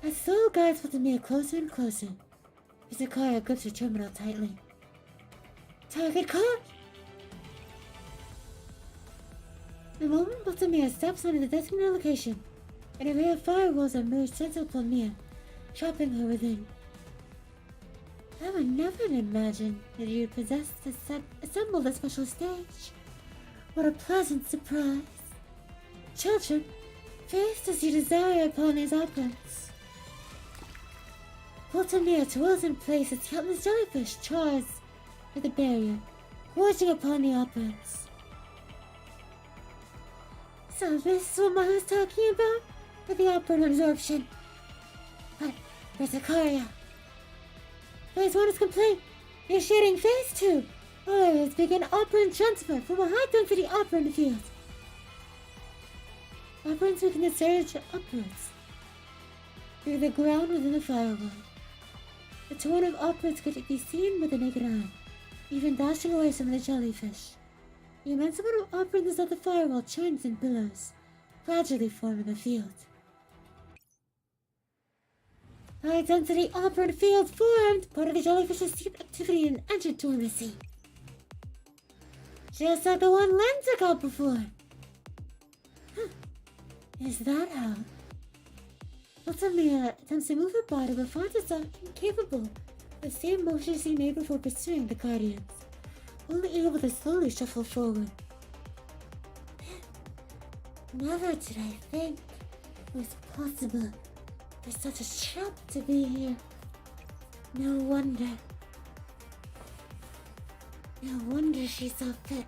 As Soul guides Potamia closer and closer, Izakara grips her terminal tightly. Target caught! The moment Potamia steps onto the designated location, an array of firewalls emerge central upon Mia, trapping her within. I would never imagine that you'd assembled a special stage. What a pleasant surprise. Children, feast as you desire upon these operants. Potamia twirls in place as countless jellyfish charge at the barrier, gorging upon the operants. So this is what Maya was talking about? With the operant absorption. But there's Zakaria. Phase 1 is complete. Initiating Phase 2. Others begin operant transfer from a high-density operant field. Operants begin to surge upwards through the ground within the firewall. The torrent of operants could be seen with the naked eye, even dashing away some of the jellyfish. The immense amount of operants inside the firewall churns and billows, gradually forming a field. High-density operant field formed, part of the jellyfish's deep activity and entered dormancy. Just like the one Len took out before. Huh. Is that how? Potamia attempts to move her body but finds herself incapable of the same motion she made before pursuing the Guardians, only able to slowly shuffle forward. Never did I think it was possible for such a trap to be here. No wonder she saw fit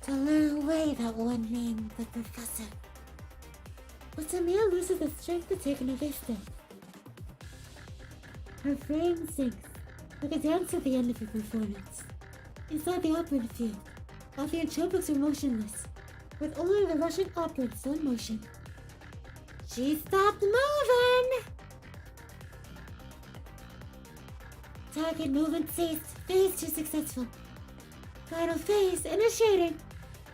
to lure away that one named the Professor. But Tamia loses the strength to take another step. Her frame sinks, like a dance at the end of her performance. Inside the operant field, all the entropics are motionless, with only the rushing operant still in motion. She stopped moving! Target movement ceased. Phase 2 successful. Final phase initiating.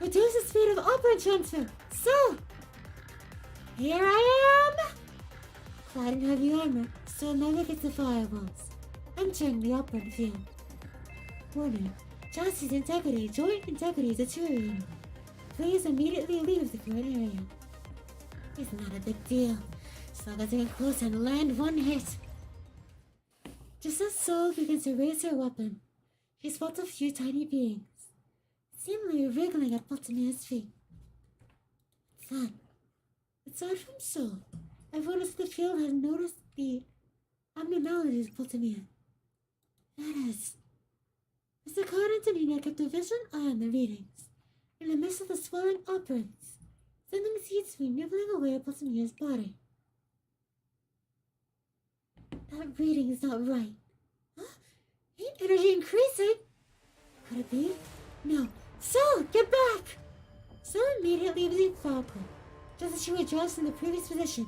Reduce the speed of operant transfer. So, here I am! Clad in heavy armor, still navigates the firewalls, entering the operant field. Warning, chassis integrity, joint integrity deteriorating. Please immediately leave the current area. It's not a big deal, as long as I get close and land one hit. Just as Soul begins to raise her weapon, she spots a few tiny beings, seemingly wriggling at Potamia's feet. Then, aside from Soul, everyone else in the field has noticed the abnormalities of Pultamia. That is, Mr. Khan and Tanina kept a vigilant eye on the readings. In the midst of the swelling operants, something seems to be nibbling away at Pultamia's body. That reading is not right. Huh? Heat energy increasing? Could it be? No. Sol, get back! Sol immediately leaves the falcon, just as she was dressed in the previous position.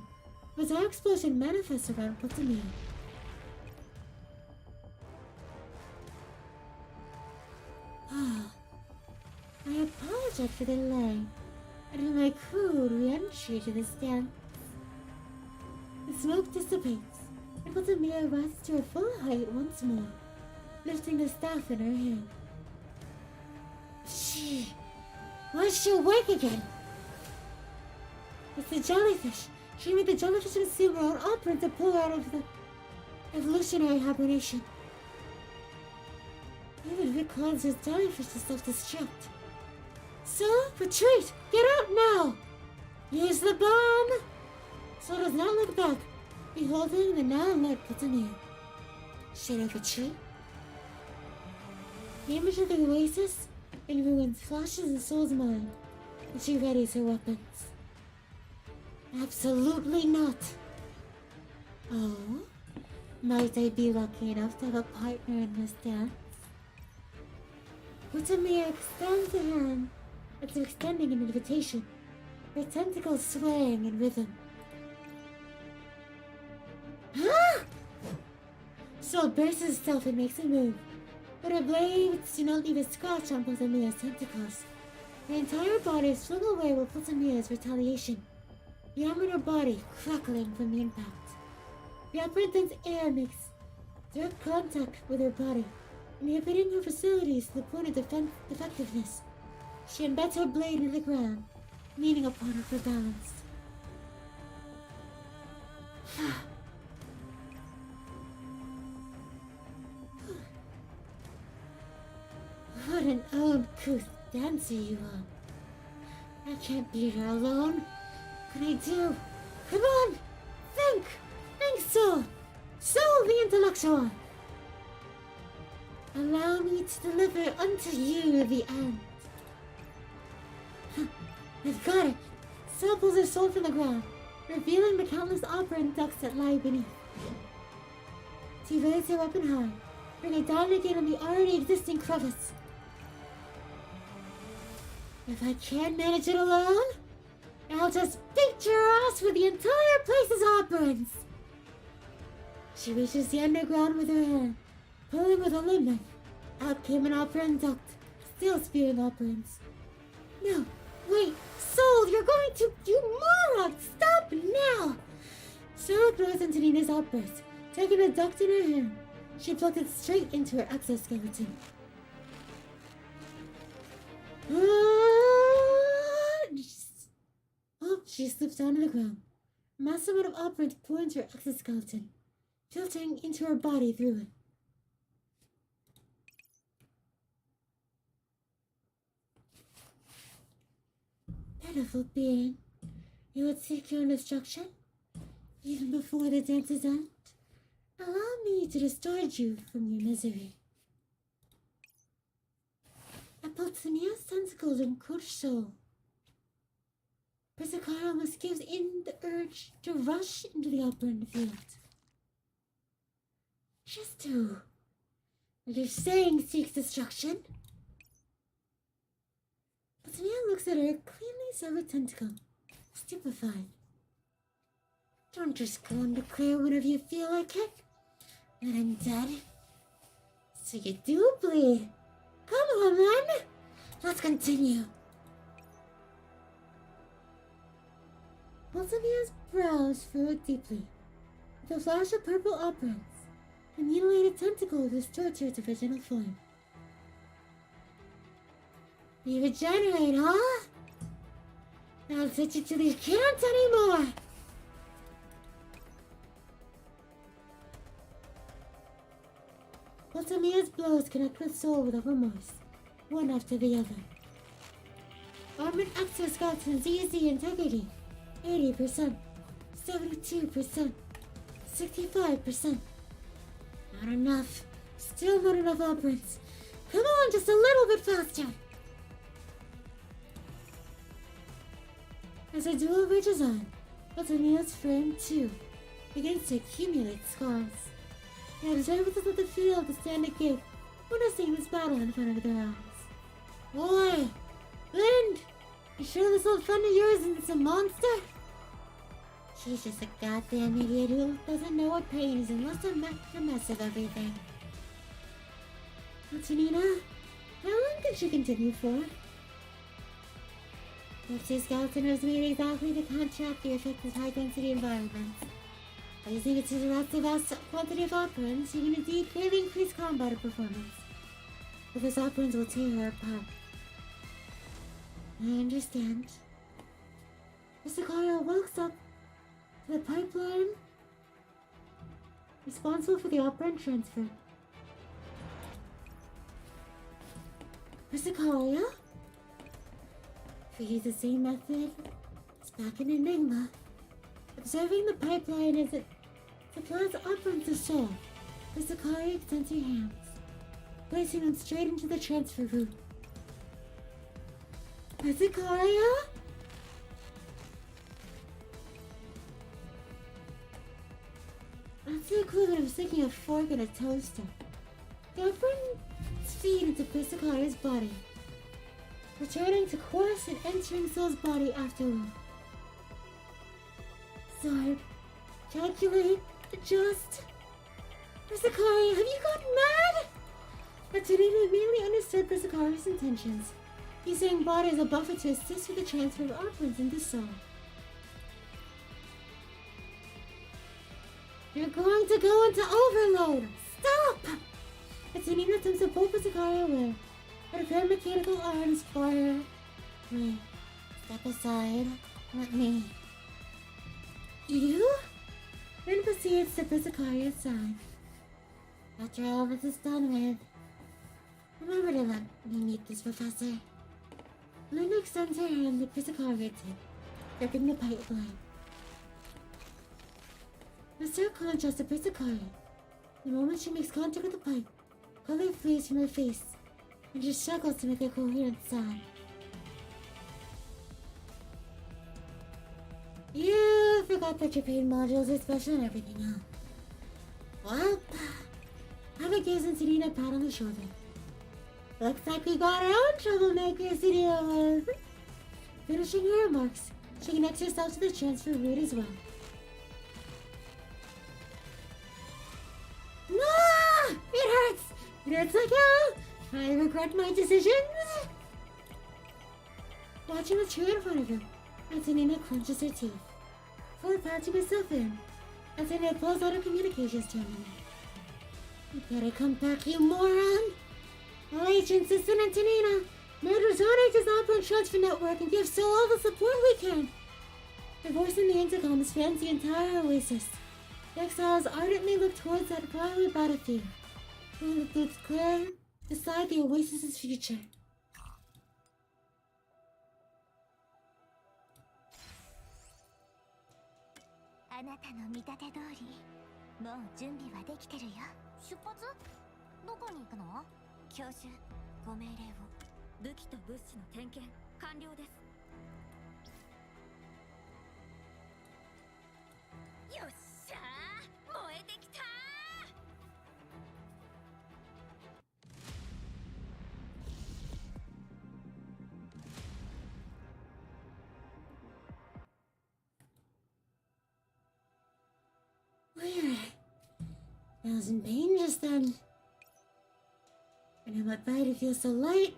A bizarre explosion manifests around Pultamia. I apologize for the delay and for my crude re-entry to this dance. The smoke dissipates, and Pultamia rises to her full height once more, lifting the staff in her hand. Why is she awake again? It's the jellyfish. She made the jellyfish consume her own operant to pull her out of the evolutionary hibernation. Even Rick causes jellyfish to self-destruct. So, retreat! Get out now! Use the bomb! So does not look back, beholding the now light Pultamia. Should I retreat? The image of the Oasis in ruins flashes in Sol's mind, and she readies her weapons. Absolutely not! Oh? Might I be lucky enough to have a partner in this dance? Pultamia extends a hand as if extending an invitation, her tentacles swaying in rhythm. Ah! Sol bursts herself and makes a move, but her blades do not leave a scratch on Pultamia's tentacles. Her entire body is flung away with Pultamia's retaliation, the arm in her body crackling from the impact. The apprentice's air makes direct contact with her body, inhibiting her facilities to the point of defectiveness. She embeds her blade in the ground, leaning upon her for balance. What an uncouth dancer you are. I can't beat her alone. What can I do? Come on! Think! Think, Sol! Sol the intellectual! Allow me to deliver unto you the end. I've got it! Sol pulls her soul from the ground, revealing the countless operant ducts that lie beneath. She raises her weapon high, bring it down again on the already existing crevice. If I can't manage it alone, I'll just beat your ass with the entire place's operants! She reaches the underground with her hand, pulling with a limb knife. Out came an operant duct, still spearing operants. No, wait, Sol, you're going to... You moron! Stop now! Sol ignores Antonina's outburst, taking a duct in her hand. She plucked it straight into her exoskeleton. Oh, she slips down to the ground. A massive amount of operants pour into her exoskeleton, filtering into her body through it. Pitiful being, you would seek your own destruction, even before the dance's end. Allow me to discharge you from your misery. I pulled Sania's tentacles and crushed Sol. Persicaro almost gives in the urge to rush into the operant field. Just who? Are you saying seeks destruction? But Sania looks at her cleanly severed tentacle, stupefied. Don't just go and declare whenever you feel like it. And I'm dead. So you do bleed. Come on, then. Let's continue. Pulsamia's brows furrowed deeply. With a flash of purple operants, the mutilated tentacle restored to its original form. You regenerate, huh? I'll set you till you can't anymore! Pulsamia's blows connect with Sol without remorse, one after the other. Armored exoskeleton's easy integrity, 80%, 72%, 65%. Not enough. Still not enough operants. Come on, just a little bit faster. As the duel rages on, Antonina's frame, too, begins to accumulate scars. The observers of the field stand agape, witnessing this battle in front of their eyes. Boy! Lind! You sure this old friend of yours isn't some monster? She's just a goddamn idiot who doesn't know what pain is and wants to make a mess of everything. Antonina, how long can she continue for? Neptune Skeleton was made exactly to counteract the effects of high-density environments. By using it to direct a vast quantity of operants, you can indeed greatly increase combat performance. But those operants will tear her apart. I understand. Sicario walks up to the pipeline responsible for the operant transfer. Sicario? If we use the same method as back in Enigma, observing the pipeline as it supplies operants to soul, Sicario extends her hands, placing them straight into the transfer route. Sicario? That's the equivalent of sticking a fork in a toaster. The operant's feed into Sicario's body, returning to course and entering Soul's body afterward. Sword, calculate, adjust. Sicario, have you gone mad? Antonina immediately understood Sicario's intentions, using body as a buffer to assist with the transfer of operants into Soul. You're going to go into overload! Stop! Antonina attempts to pull Sicario away, but a pair of mechanical arms for her. Wait, step aside. Let me. You? Then proceeds to Sicario's side. After all this is done with, remember to let me meet this professor. Linda extends her hand to Sicario, gripping the pipeline. The circle adjusts to Sicario. The moment she makes contact with the pipe, color flees from her face, and she struggles to make a coherent sound. You forgot that your pain modules are special and everything else. Well, have a gaze and Serena pat on the shoulder. Looks like we got our own troublemakers to deal with. Finishing her remarks, she connects herself to the transfer route as well. No! It hurts! It hurts like hell! I regret my decisions! Watching the chair in front of her, Antonina clenches her teeth. Fully patching herself in, Antonina pulls out her communications terminal. You better come back, you moron! All agents, Assistant Antonina, murder Zonai's operant transfer network and give Soul all the support we can! Her voice in the intercom spans the entire Oasis. The exiles ardently look towards that faraway battlefield, where it's clear decide the Oasis's future. Weird. I was in pain just then. And I'm not bad, it feels so light.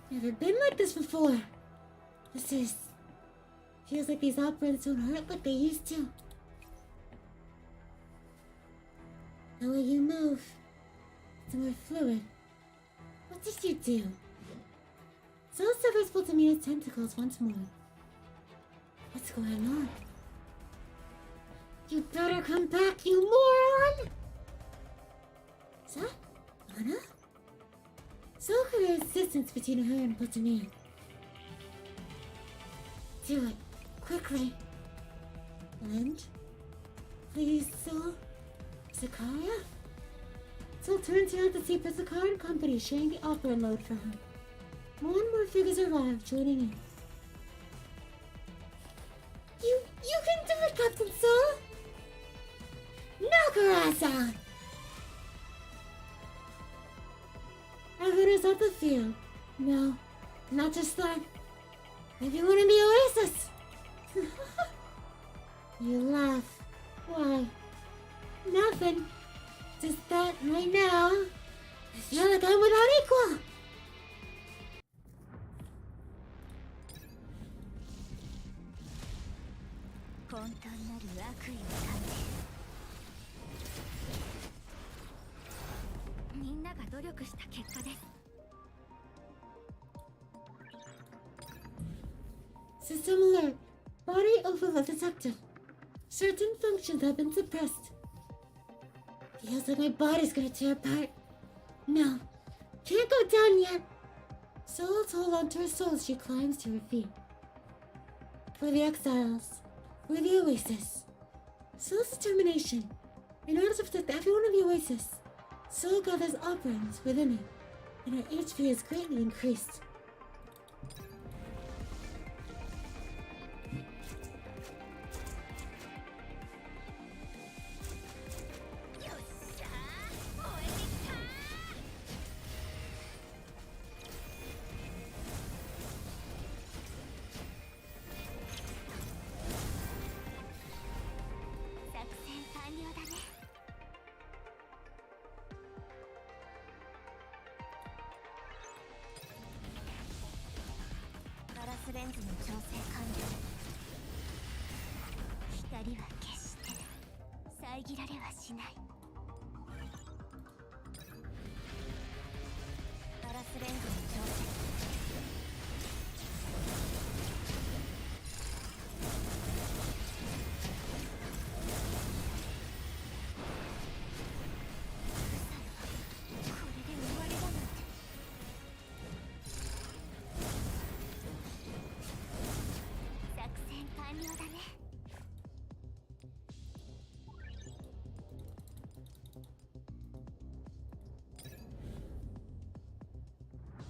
Never been like this before. Feels like these operants don't hurt like they used to. The way you move, it's more fluid. What did you do? Soul severs Pultamina's tentacles once more. What's going on? You better come back, you moron! Is that Anna? Soul creates distance between her and Pultamina. Do it, quickly. And, please, Soul, Sicaria? Sol turns around to see Pizzicar and company sharing the opera load for her. More and more figures arrive, joining in. You can do it, Captain Sol! Knock her ass out! Everyone is at the field. No, not just that. Everyone in the Oasis! You laugh. Why? Nothing. Just that right now, I feel like I'm without equal. System alert. Body overload detected. Certain functions have been suppressed. Feels like my body's gonna tear apart. No, can't go down yet. Soul hold onto her soul as she climbs to her feet. For the exiles, for the Oasis. Soul's determination. In order to protect everyone in the Oasis, Soul gathers operands within it, and her HP is greatly increased.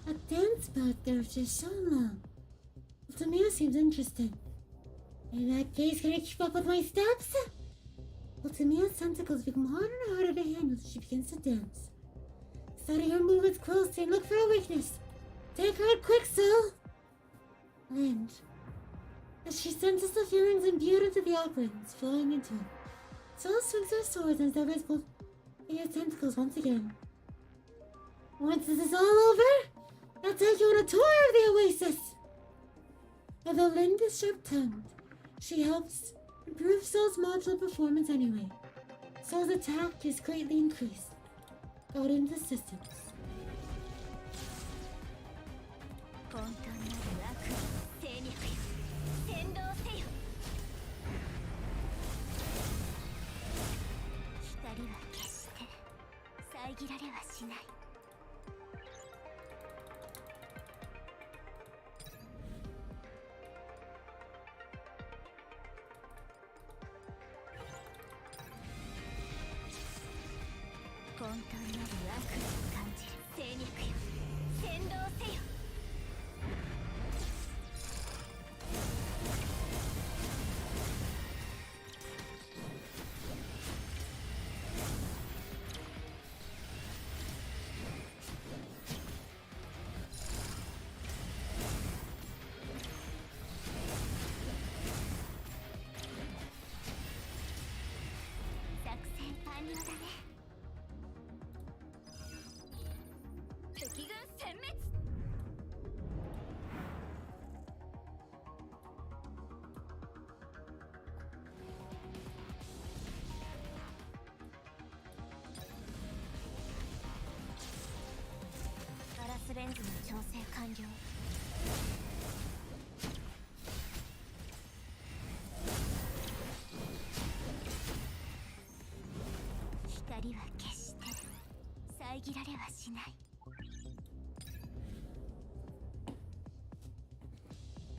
A dance back there after so long. Well, to me it seems interesting. In that case, can I keep up with my steps? Well, Tamiya's tentacles become harder and harder to handle as she begins to dance. Study her movements closely and look for a weakness. Take her out quick, Soul! And as she senses the feelings imbued into the operands flowing into it, Soul swings her sword and severs both Tamiya's tentacles once again. Once this is all over, I'll take you on a tour of the Oasis! Although Lind is sharp-tongued, she helps improve Soul's modular performance anyway. Soul's attack is greatly increased. Got into systems.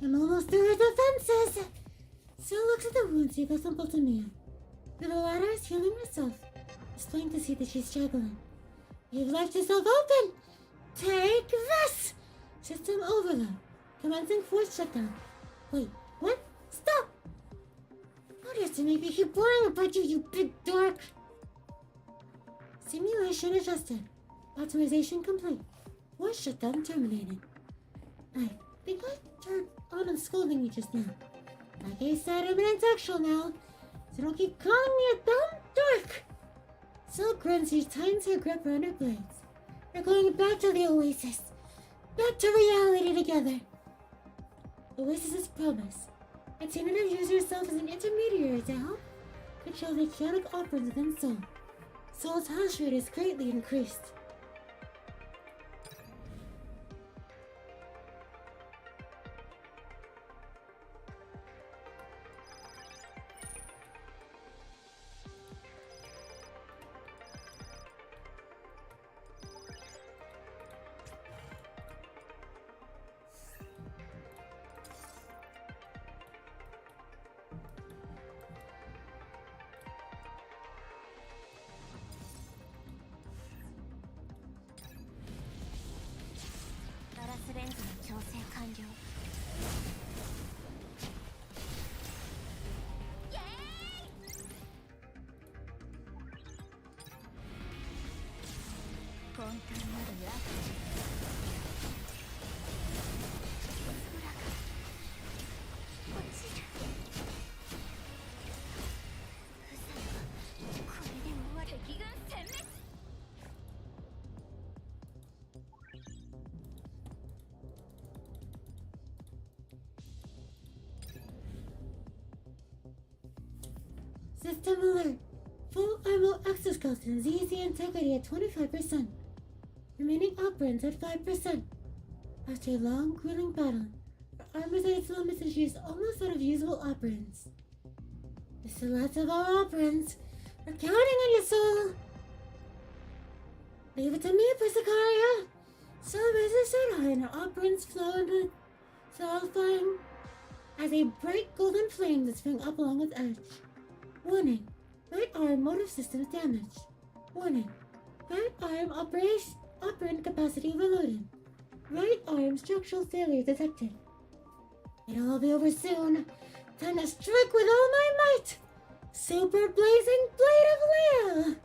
I'm almost through her defenses! Still looks at the wounds he got on Tamiya. The latter is healing herself, displaying to see that she's struggling. You've left yourself open! Take this! System overload. Commencing force shutdown. Wait, what? Stop! What is to make me keep worrying about you, you big dork? Simulation adjusted. Optimization complete. Force shutdown terminated. I think I turned on and scolding me just now. Like I said, I'm an intellectual now, so don't keep calling me a dumb dork! Silk grins, she tightens her grip around her blades. We're going back to the Oasis. Back to reality together. Oasis's promise. Athena used herself as an intermediary to help control the chaotic operands within Soul. Soul's hash rate is greatly increased. System alert. Full armor exoskeletons, easy integrity at 25%. Remaining operands at 5%. After a long, grueling battle, our armor's at its limits and she is almost out of usable operands. It's the last of our operands. We're counting on you, Soul. Leave it to me, Piscaria. Soul raises her high and her operands flow into solidifying as a bright golden flame that springs up along its edge. Warning. Right arm motive systems damaged. Warning. Right arm operand capacity overloaded. Right arm structural failure detected. It'll all be over soon. Time to strike with all my might! Super blazing blade of Leah!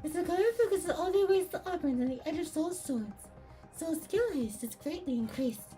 As the color focuses all the ways to operand on the edge of Soul's swords, Soul's skill haste is greatly increased.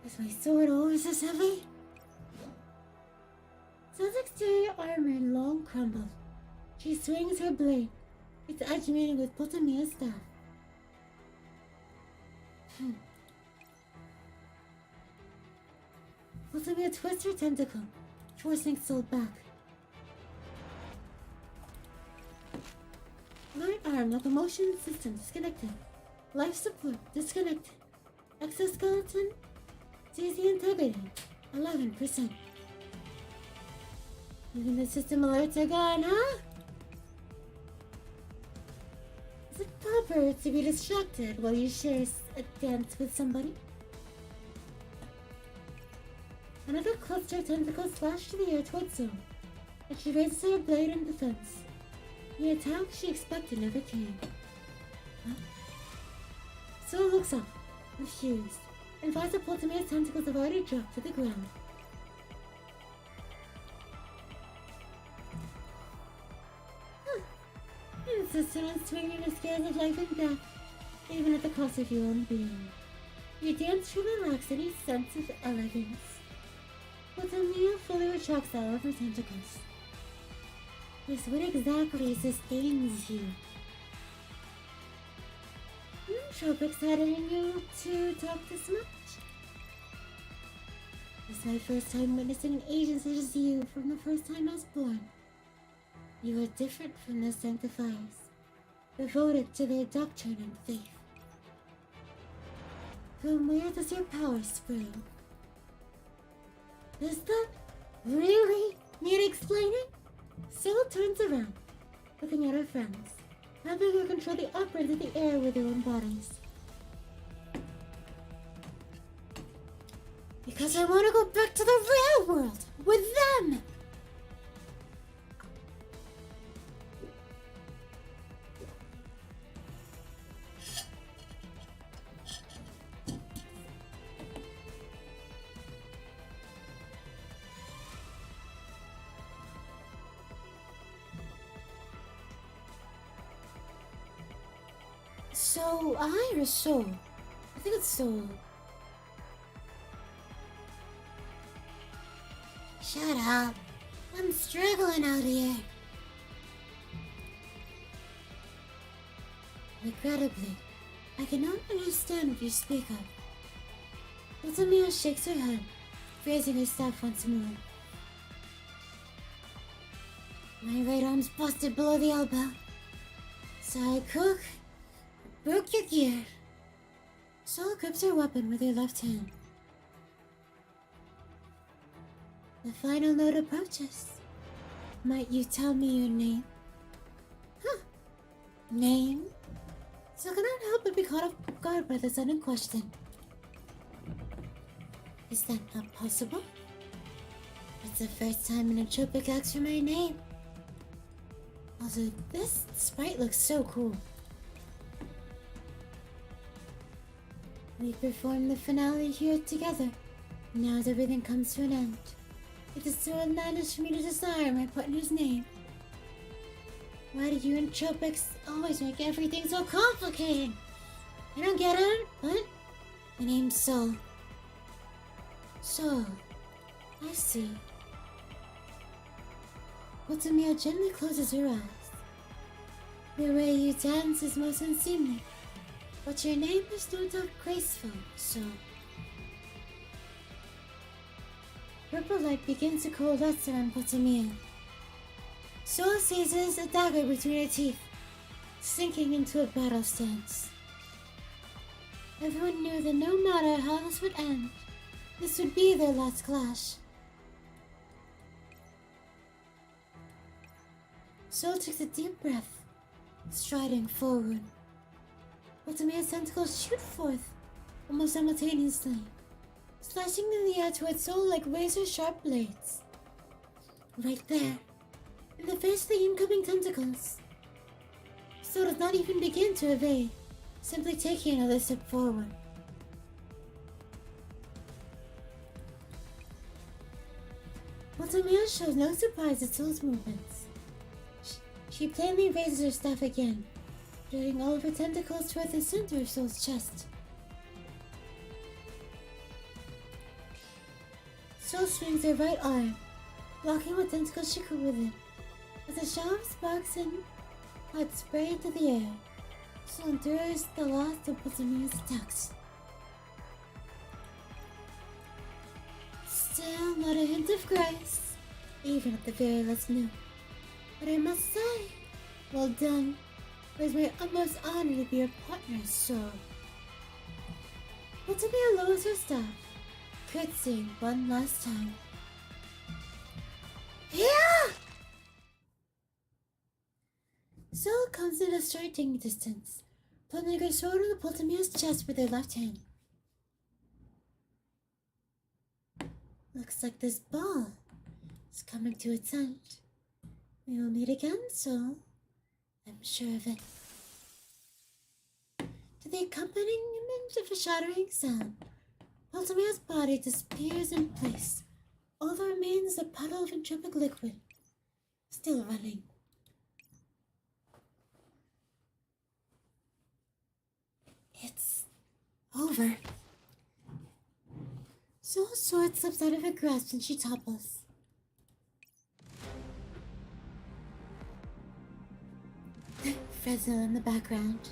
Is my sword always this heavy? Soul's exterior armor and long crumbled. She swings her blade, its edge meeting with Potamia's staff. Potamia twists her tentacle, forcing Soul back. Right arm locomotion system disconnected. Life support disconnected. Exoskeleton easy integrity 11%. Even the system alerts are gone, huh? Is it proper to be distracted while you share a dance with somebody? Another cluster of tentacles flash to the air towards Soul, and she raises her blade in defense. The attack she expected never came. Huh? Soul looks up, confused, and finds that Potamia's tentacles have already dropped to the ground. Insistent on swinging the scales of life and death. even at the cost of your own being. Your dance truly lacks any sense of elegance. But Emil fully retracts all of her tentacles. Yes, what exactly sustains you? I'm so excited in you to talk this much. It's my first time witnessing an agent such as you from the first time I was born. You are different from the sanctifiers, devoted to their doctrine and faith. From where does your power spring? Does that really need explaining? Syl turns around, looking at her friends, having her control the operants of the air with their own bodies. Because I want to go back to the real world with them! So, I or soul? I think it's soul. Shut up. I'm struggling out here. Regrettably, I cannot understand what you speak of. Otamio shakes her head, raising her staff once more. My right arm's busted below the elbow. Sorry, cook. Broke your gear. Sol grips her weapon with her left hand. The final note approaches. Might you tell me your name? Huh. Name? So cannot help but be caught off guard by the sudden question. Is that not possible? It's the first time an entropic asks for my name. Also, this sprite looks so cool. We performed the finale here together. Now as everything comes to an end, it is so outlandish for me to desire my partner's name. Why do you entropics always make everything so complicated? I don't get it, but my name's Sol. Sol. I see. Otamio gently closes her eyes. The way you dance is most unseemly. But your name is no doubt graceful, so... Purple light begins to coalesce around Otamio. Sol seizes a dagger between her teeth, sinking into a battle stance. Everyone knew that no matter how this would end, this would be their last clash. Sol takes a deep breath, striding forward. Otamio's tentacles shoot forth, almost simultaneously, slashing in the air towards Sol like razor-sharp blades. Right there, in the face of the incoming tentacles. Sol does not even begin to evade, simply taking another step forward. Otamio shows no surprise at Sol's movements. She plainly raises her staff again, directing all of her tentacles toward the center of Sol's chest. Sol swings her right arm, blocking what tentacles she could with it. As a shower of sparks and light spray into the air, Sol endures the last of Otamio's attacks. Still not a hint of grace, even at the very last note. But I must say, well done. It was my utmost honor to be your partner, Sol. Otamio lowers her staff, curtsying one last time. Yeah! Sol comes in a striking distance, planting her sword on the Otamio's chest with her left hand. Looks like this ball is coming to its end. We will meet again, Sol. I'm sure of it. To the accompaniment of a shattering sound, Otamio's body disappears in place. All that remains is a puddle of entropic liquid, still running. It's over. Soul's sword slips out of her grasp and she topples. Fresnel in the background.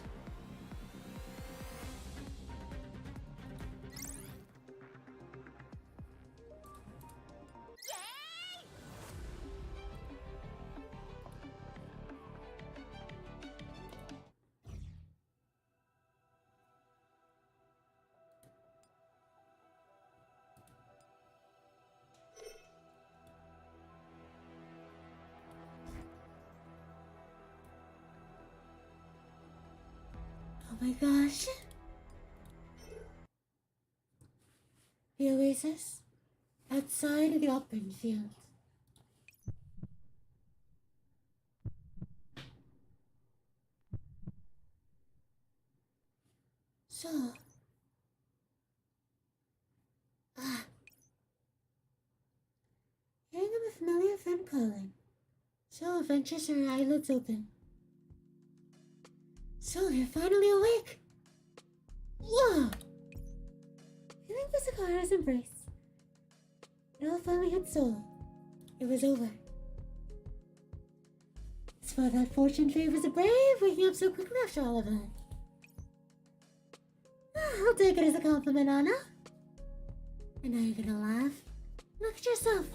Oh my gosh. The Oasis, outside of the open field. So, hearing of a familiar friend calling, Soul ventures her eyelids open. Soul, you're finally awake! Whoa! Feeling Visakara's embrace, it all finally hit Soul. It was over. It's for that fortune favors the brave, waking up so quickly after all of that. I'll take it as a compliment, Anna. And now you're gonna laugh? Look at yourself.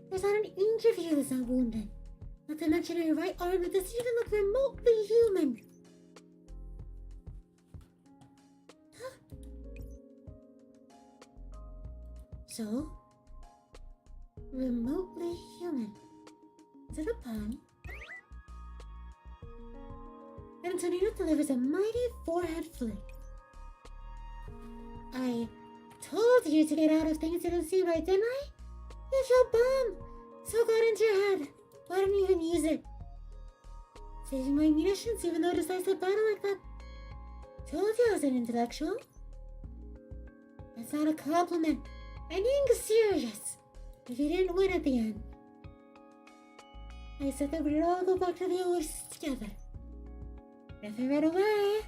There's not an inch of you that's not wounded. Not to mention your right arm that doesn't even look remotely human. So, remotely human. Is it a pun? Antonino delivers a mighty forehead flick. I told you to get out of things you don't see right, didn't I? It's your bomb! So got into your head. Why didn't you even use it? Saving my munitions even though it decides to battle like that. Told you I was an intellectual. That's not a compliment. I'm being serious. If you didn't win at the end. I said that we'd all go back to the Oasis together. If I ran away,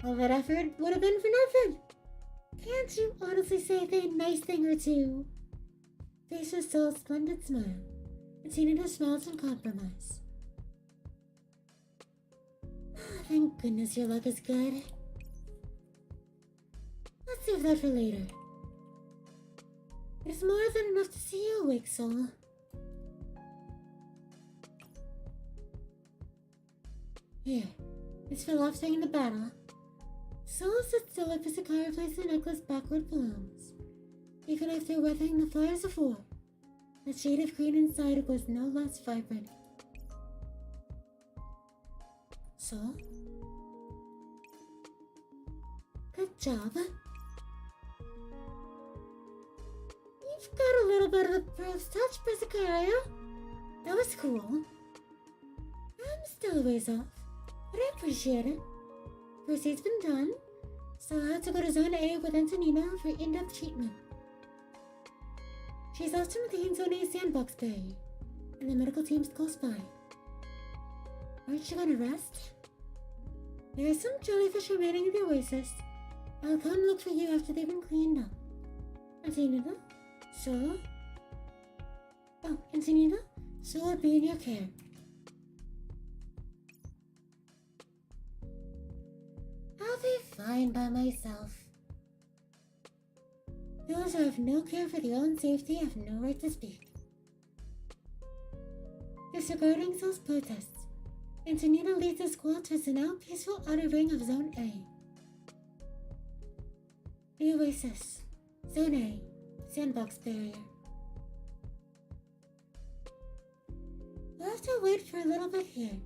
all that effort would have been for nothing. Can't you honestly say a nice thing or two? Face was still a splendid smile. It seemed to smile some compromise. Thank goodness your luck is good. Let's save that for later. It's more than enough to see you awake, Soul. Here, it's for lobstering in the battle. Soul sits still as Sakara places the necklace backward blooms. Even after weathering the fires of war, the shade of green inside was no less vibrant. Soul? Good job. You've got a little bit of the pro's touch, Prisakaria. That was cool. I'm still a ways off, but I appreciate it. First aid's been done, so I had to go to Zone A with Antonina for in-depth treatment. She's off to maintain Zone A's sandbox barrier, and the medical team's close by. Aren't you gonna rest? There are some jellyfish remaining in the Oasis. I'll come look for you after they've been cleaned up. Antonina? So? Oh, Antonina? So will be in your care. I'll be fine by myself. Those who have no care for their own safety have no right to speak. Disregarding Soul's protests, Antonina leads the squad to the now peaceful outer ring of Zone A. The Oasis. Zone A. Sandbox barrier. We'll have to wait for a little bit here.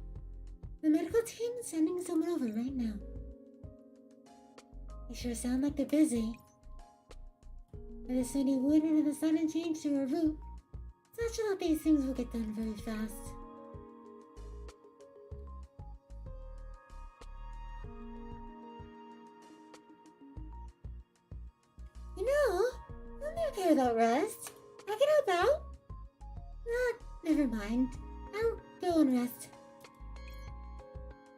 The medical team is sending someone over right now. They sure sound like they're busy. With the sunny wind and the sudden change to our route, it's not sure that these things will get done very fast. You know, I'm okay without rest. I can help out. Never mind. I'll go and rest.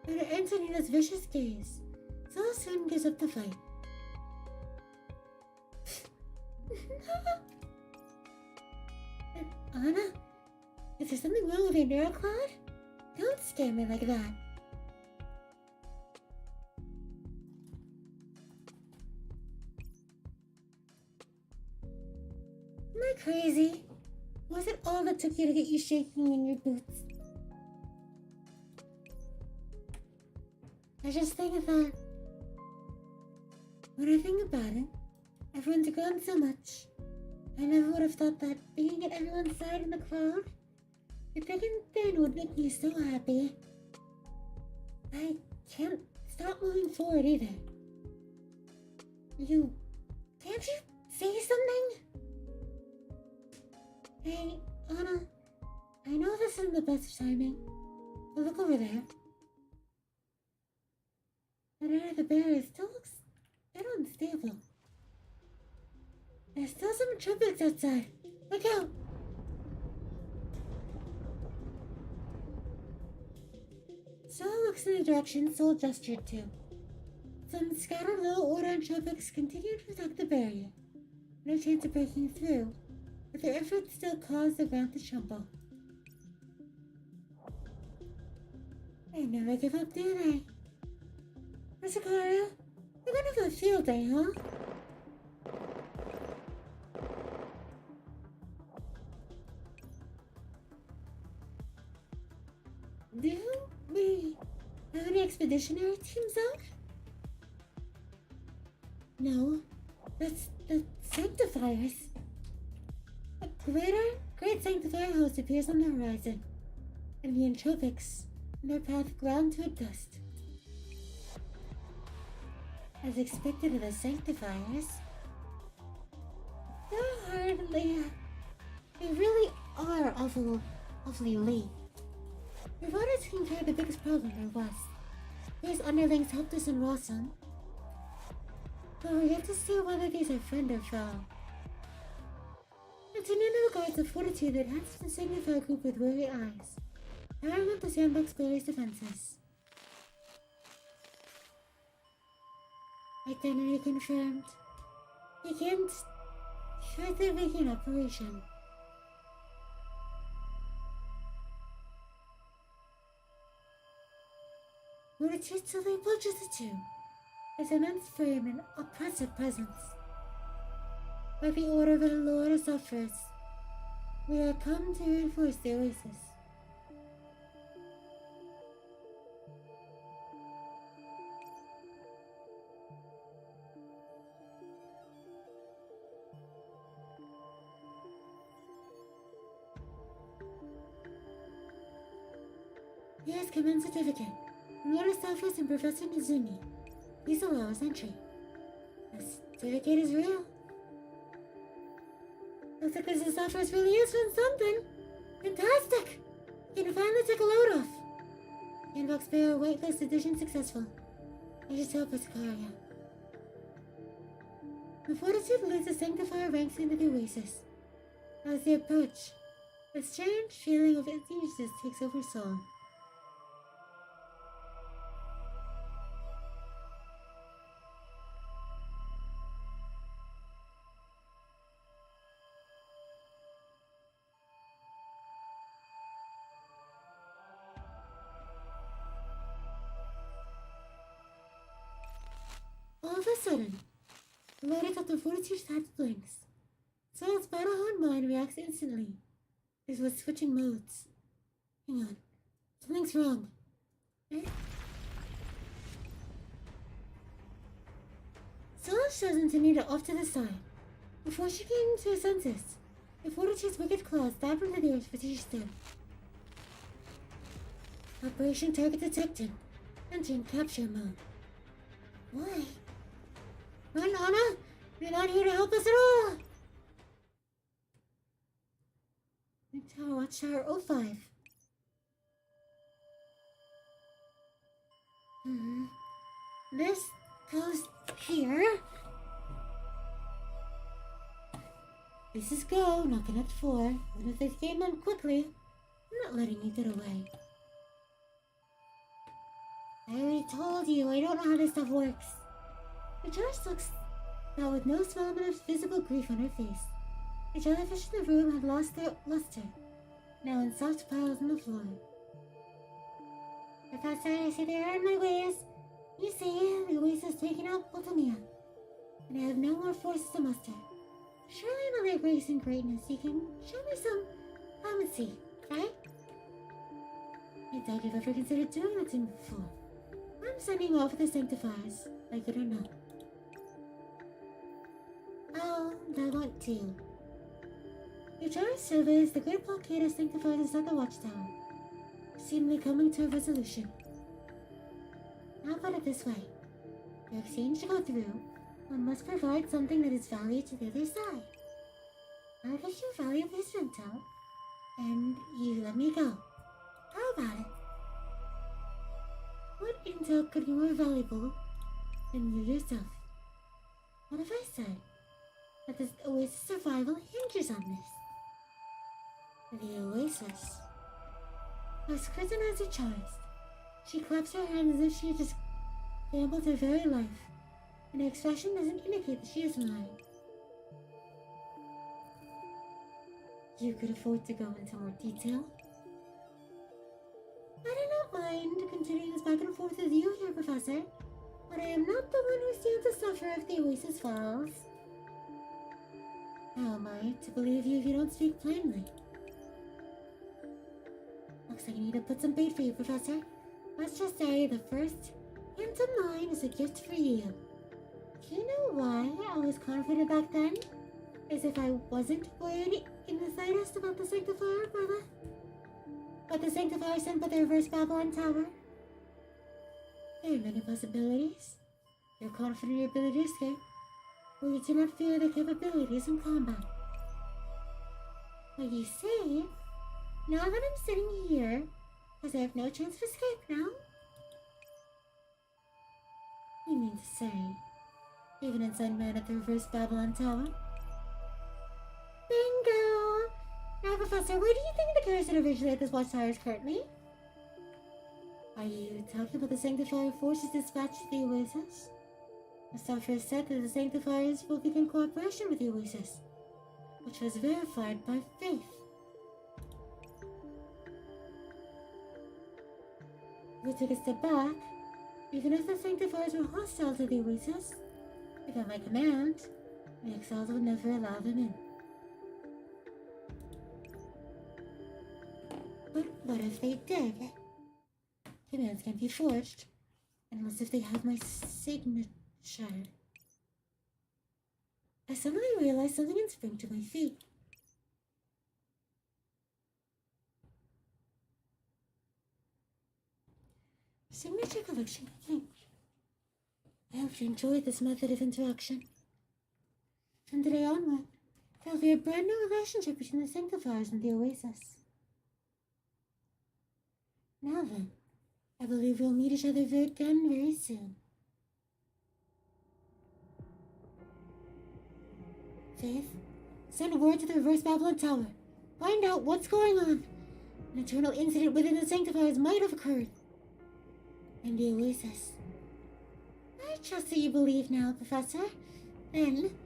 Under Antonina's vicious gaze, Soul soon gives up the fight. Anna, is there something wrong with your neurocloud? Don't scare me like that. Am I crazy? Was it all that took you to get you shaking in your boots? I just think that when I think about it, everyone's grown so much. I never would have thought that being at everyone's side in the crowd, the big and thin would make me so happy. I can't stop moving forward either. Can't you say something? Hey, Anna, I know this isn't the best timing, but look over there. That area of the barrier still looks a bit unstable. There's still some trumpets outside. Look out! Sol looks in the direction Sol gestured to. Some scattered little orange trumpets continue to protect the barrier. No chance of breaking through, but their efforts still cause the ground to tremble. They never give up, do they? Masakaria, you're gonna have a field day, huh? Do we have any expeditionary teams out? No, that's the Sanctifiers. A great Sanctifier host appears on the horizon, and the Entropics in their path ground to a dust. As expected of the Sanctifiers, they really are awfully late. We've already taken care of the biggest problem there was. These underlings helped us in Rawson, but we're yet to see whether these are friend or foe. It's an guards of fortitude that has to signify a group with weary eyes, powering up the sandbox barrier's defenses. Identity confirmed. Begin shortly begin operation. Fortitude slowly approaches the two, its immense frame and oppressive presence. By the order of the Lord of Suffers, we are come to reinforce the Oasis. Here's command certificate. Lord of Suffers and Professor Nizumi. Please allow us entry. The certificate is real. Looks like this Suffers is really useful in something. Fantastic! You can finally take a load off. Inbox bearer whitelist edition successful. I just help us, Karia. The Fortitude leads the Sanctifier ranks into the Oasis. As they approach, a strange feeling of uneasiness takes over Sol. All of a sudden, the light atop the Fortitude's head blinks. Sol's vital horn mind reacts instantly. It was switching modes. Hang on. Something's wrong. Eh? Sol has chosen to kneel off to the side. Before she came to her senses, the Fortitude's wicked claws stabbed into the earth where she stood. Operation target detected. Entering capture mode. Why? Run, Anna! You're not here to help us at all! Tower Watchtower 05. This goes here. This is go, knocking at 4. And if this game ends quickly, I'm not letting you get away. I already told you, I don't know how this stuff works. The charge looks now with no small bit of visible grief on her face. The jellyfish in the room had lost their luster, now in soft piles on the floor. Professor, I see they are in my ways. You see, the Oasis has taken out Botomia, and I have no more forces to muster. Surely in all your grace and greatness, you can show me some clemency, right? I doubt you've ever considered doing that to me before. I'm sending you off with the Sanctifiers, like it or not. Oh, I want to. Your charge surveys the great blockade of Sanctifiers inside the watchtower, seemingly coming to a resolution. I'll put it this way. For exchange to go through, one must provide something that is valued to the other side. I'll give you valuable intel, and you let me go. How about it? What intel could be more valuable than you yourself? What if I said that the Oasis survival hinges on this? The Oasis. As Kristen has her charged, she claps her hands as if she had just gambled her very life, and her expression doesn't indicate that she is lying. You could afford to go into more detail. I do not mind continuing this back and forth with you here, Professor, but I am not the one who stands to suffer if the Oasis falls. How am I to believe you if you don't speak plainly? Looks like I need to put some bait for you, Professor. Let's just say the first hint of mine is a gift for you. Do you know why I was confident back then? As if I wasn't worried in the slightest about the Sanctifier, brother? But the Sanctifier sent by the reverse Babylon Tower? There are many possibilities. You're confident in your ability to escape, or you do not fear their capabilities in combat. But you see, now that I'm sitting here, because I have no chance of escape now? You mean to say, even inside man at the reverse Babylon Tower? Bingo! Now, Professor, where do you think the garrison originally at this watchtower is currently? Are you talking about the Sanctifier forces dispatched to the Oasis? The Sufferer said that the Sanctifiers will begin cooperation with the Oasis, which was verified by faith. We took a step back. Even if the Sanctifiers were hostile to the Oasis, if at my command, the exiles would never allow them in. But what if they did? Commands can't be forged, unless if they have my signature. I suddenly realized something and sprang to my feet. Signature collection complete. I hope you enjoyed this method of interaction. From today onward, there will be a brand new relationship between the Sanctifiers and the Oasis. Now then, I believe we'll meet each other again very soon. Faith, send word to the reverse Babylon Tower. Find out what's going on. An internal incident within the Sanctifiers might have occurred. And the Oasis. I trust that you believe now, Professor. Then,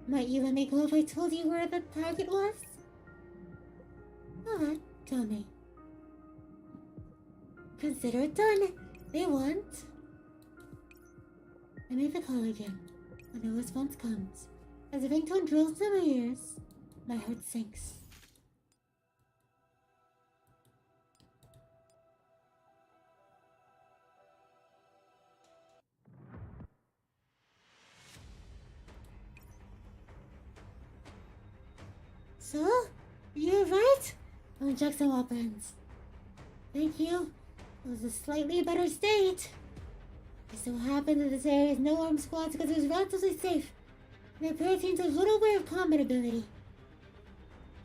might you let me go if I told you where the target was? Alright, tell me. Consider it done. They want. I make the call again. When no response comes, as the ringtone drills into my ears, my heart sinks. So, you're right. I'll check some weapons. Thank you. It was a slightly better state. It so happened that this area has no armed squads because it was relatively safe, and the prayer teams have little way of combat ability.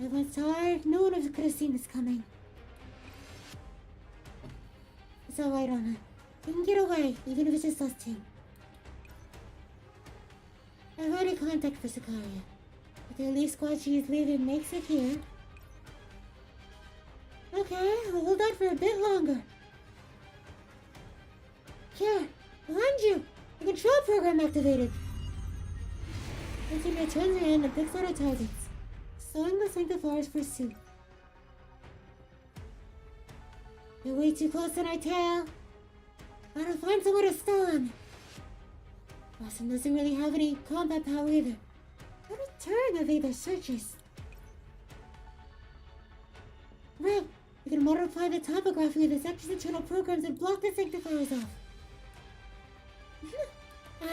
I went so hard, no one could have seen this coming. It's alright, Anna. We can get away, even if it's just us two. I've already contacted for Sakaria. If the relief squad she's leaving makes it here. Okay, I'll hold out for a bit longer. Here, behind you! The control program activated! Making their turns around and fix auto targets, slowing the Sanctifiers' pursuit. You're way too close to our tail. Gotta find somewhere to stun. Boston doesn't really have any combat power either. What a turn of either searchers. Right, we can modify the topography of the section's internal programs and block the Sanctifiers off.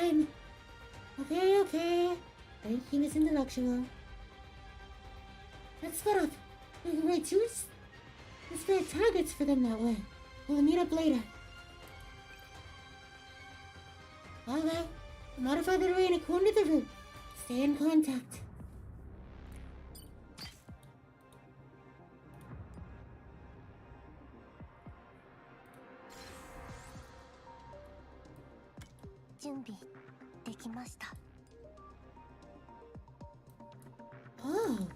I'm... Okay. Thank you, Miss Intellectual. Let's split up. We can write two spare targets for them that way. We'll meet up later. Alright, modify the terrain according to the route. Stay in contact. Oh.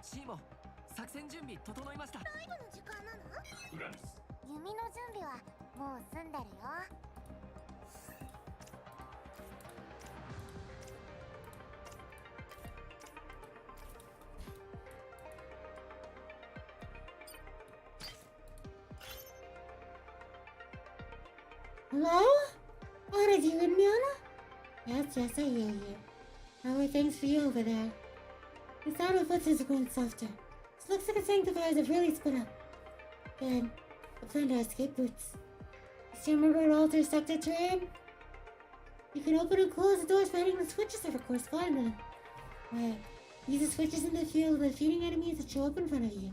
チーモ、作戦準備整いました。
ライブの時間なの？弓の準備はもう済んでるよ。
Hello? What did you and Miana? Yes, I hear you. How are things for you over there? The sound of footsteps is going softer. This looks like the Sanctifiers have really split up. Good. I plan to escape routes. You still remember an alter sector terrain? You can open and close the doors by hitting the switches that correspond to them. Right. Use the switches in the field of defeating enemies that show up in front of you.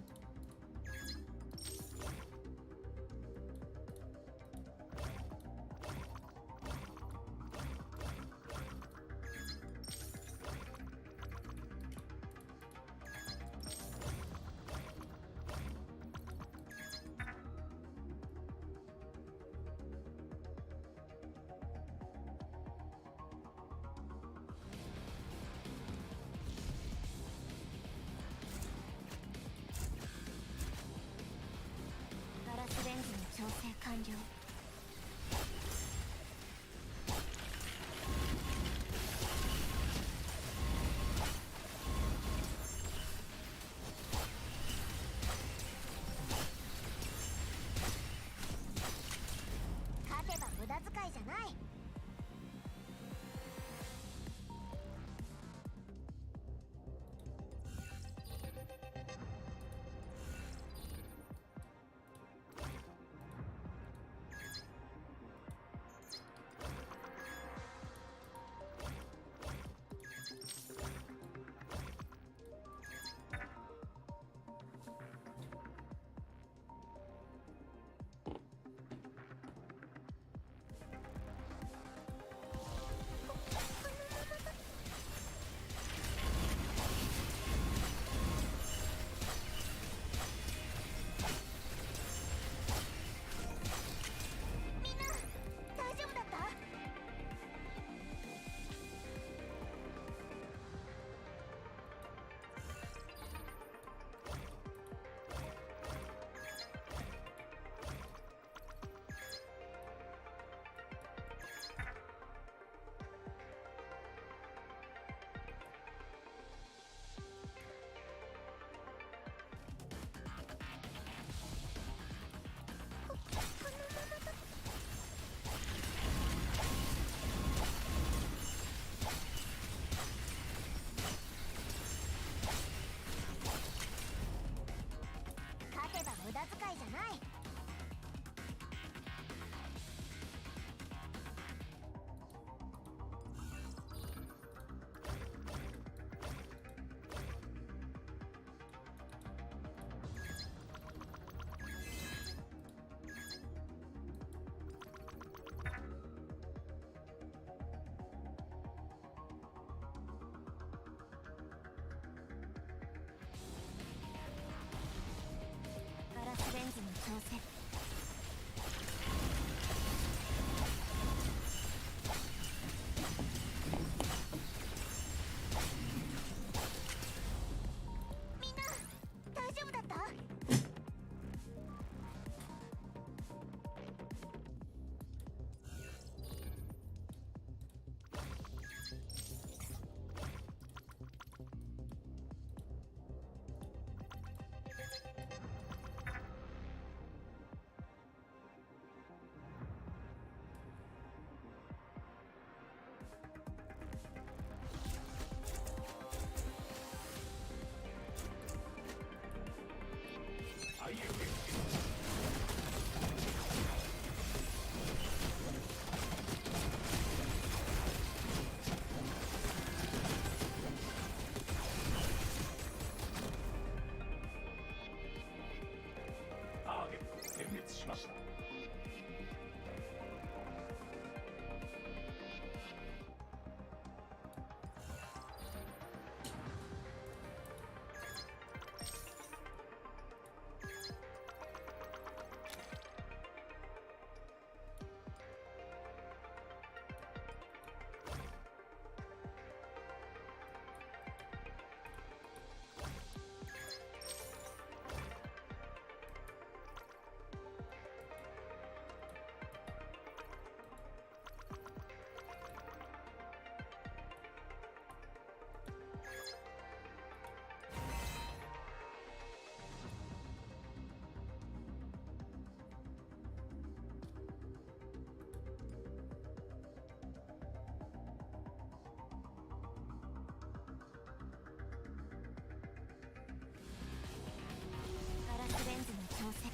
挑戦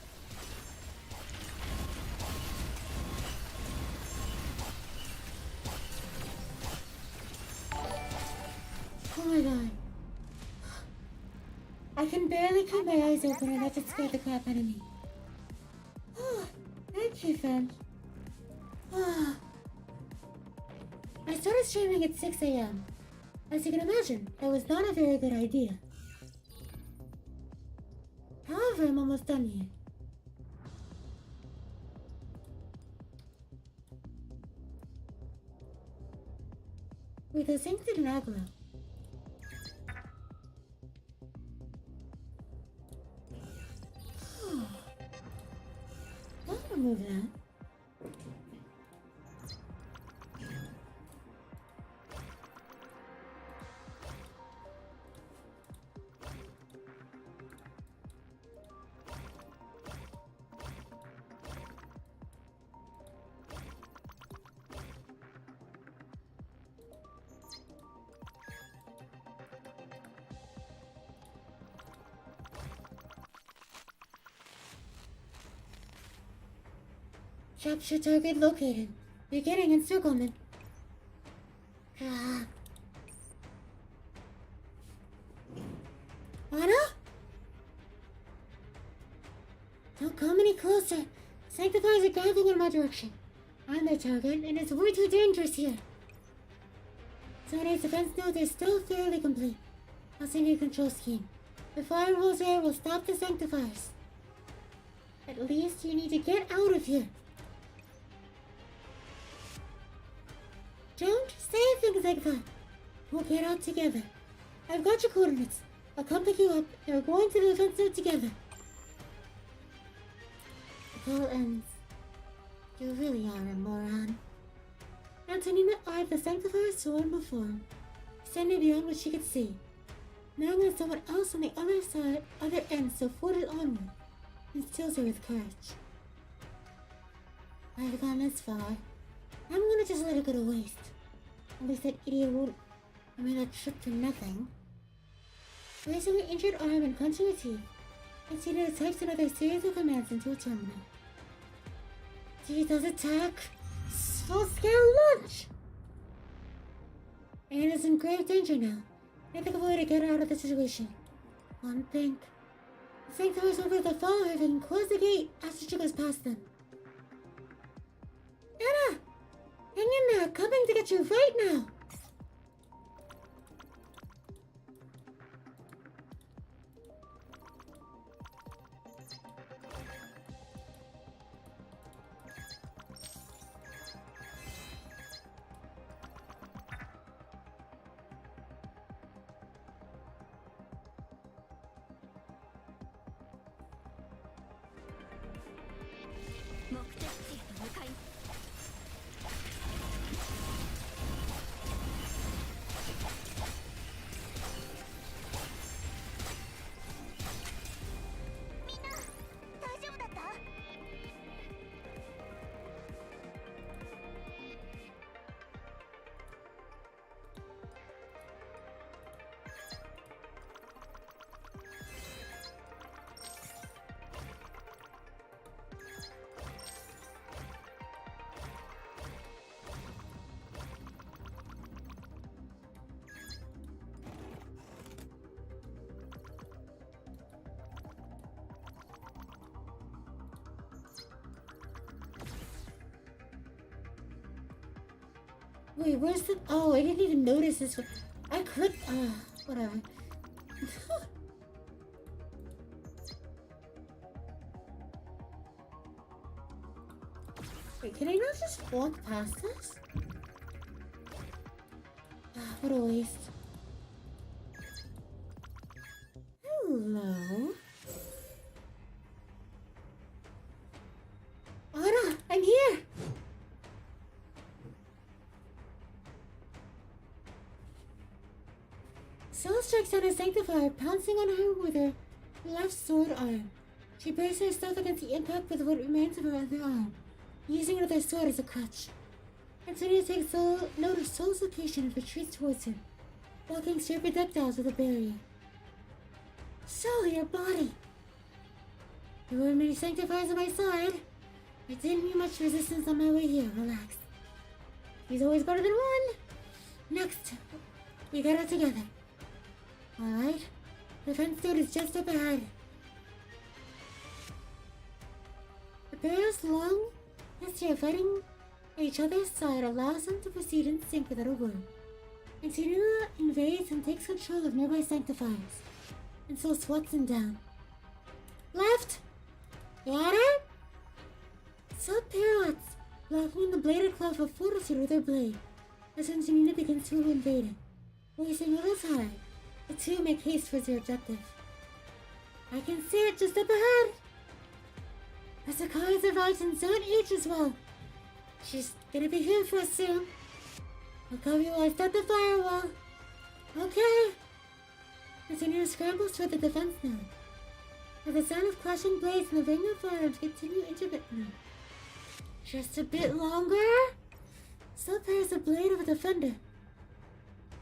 Oh my god. I can barely keep my eyes open and that just scared the crap out of me. Thank you, friend. I started streaming at 6 a.m. As you can imagine, that was not a very good idea. However, I'm almost done here. Wait, those things did not glow. I'll remove that. Capture target located. Beginning encirclement. Anna? Don't come any closer. Sanctifiers are diving in my direction. I'm their target, and it's way too dangerous here. Zonai's defense nodes are still fairly complete. I'll send you a control scheme. The firewalls there will stop the Sanctifiers. At least you need to get out of here. Don't say things like that. We'll get out together. I've got your coordinates. I'll come pick you up, and we're going to the defense node together. The call ends. You really are a moron. Antonina eyed the Sanctifier sword before him, standing beyond what she could see. Knowing that someone else on the other end still floated onward, instills her with courage. I've gone this far. I'm gonna just let it go to waste. At least that idiot won't have made that trip for nothing. Raising her injured arm and clenching her teeth, Antonina types another series of commands into a terminal. Jesus attack! Full-scale launch! Anne is in grave danger now. I think of a way to get her out of the situation. One thing. The Sanctuaries will be able to follow her and close the gate after she goes past them. Anna! Hang in there! Coming to get you right now! Wait, where's the... Oh, I didn't even notice this one. I clicked... whatever. Wait, can I not just walk past this? What a waste. Hello? Anna, I'm here! Soul strikes on her Sanctifier, pouncing on her with her left sword arm. She braces herself against the impact with what remains of her other arm, using another sword as a crutch. Antonia takes note of Soul's location and retreats towards him, blocking stray projectiles with a barrier. Soul, your body! There weren't many sanctifiers on my side. I didn't meet much resistance on my way here. Relax. He's always better than one. Next, we got it together. Alright. The fence dude is just up ahead. The pair's long history of fighting at each other's side allows them to proceed in sync without a word. Antinua invades and takes control of nearby sanctifiers, and so swats them down. Left! Got it? Sub-pirouettes, blocking the bladed cloth of fortitude with their blade, as Antinua begins to invade it. Wasting little time, the two make haste towards their objective. I can see it just up ahead! As the cards of ight and don't age as well. She's gonna be here for us soon. I'll cover you while I start the firewall. Okay. Antinua scrambles toward the defense node. As the sound of clashing blades and the ring of firearms continue intermittently. Just a bit longer. Still pairs the blade of a defender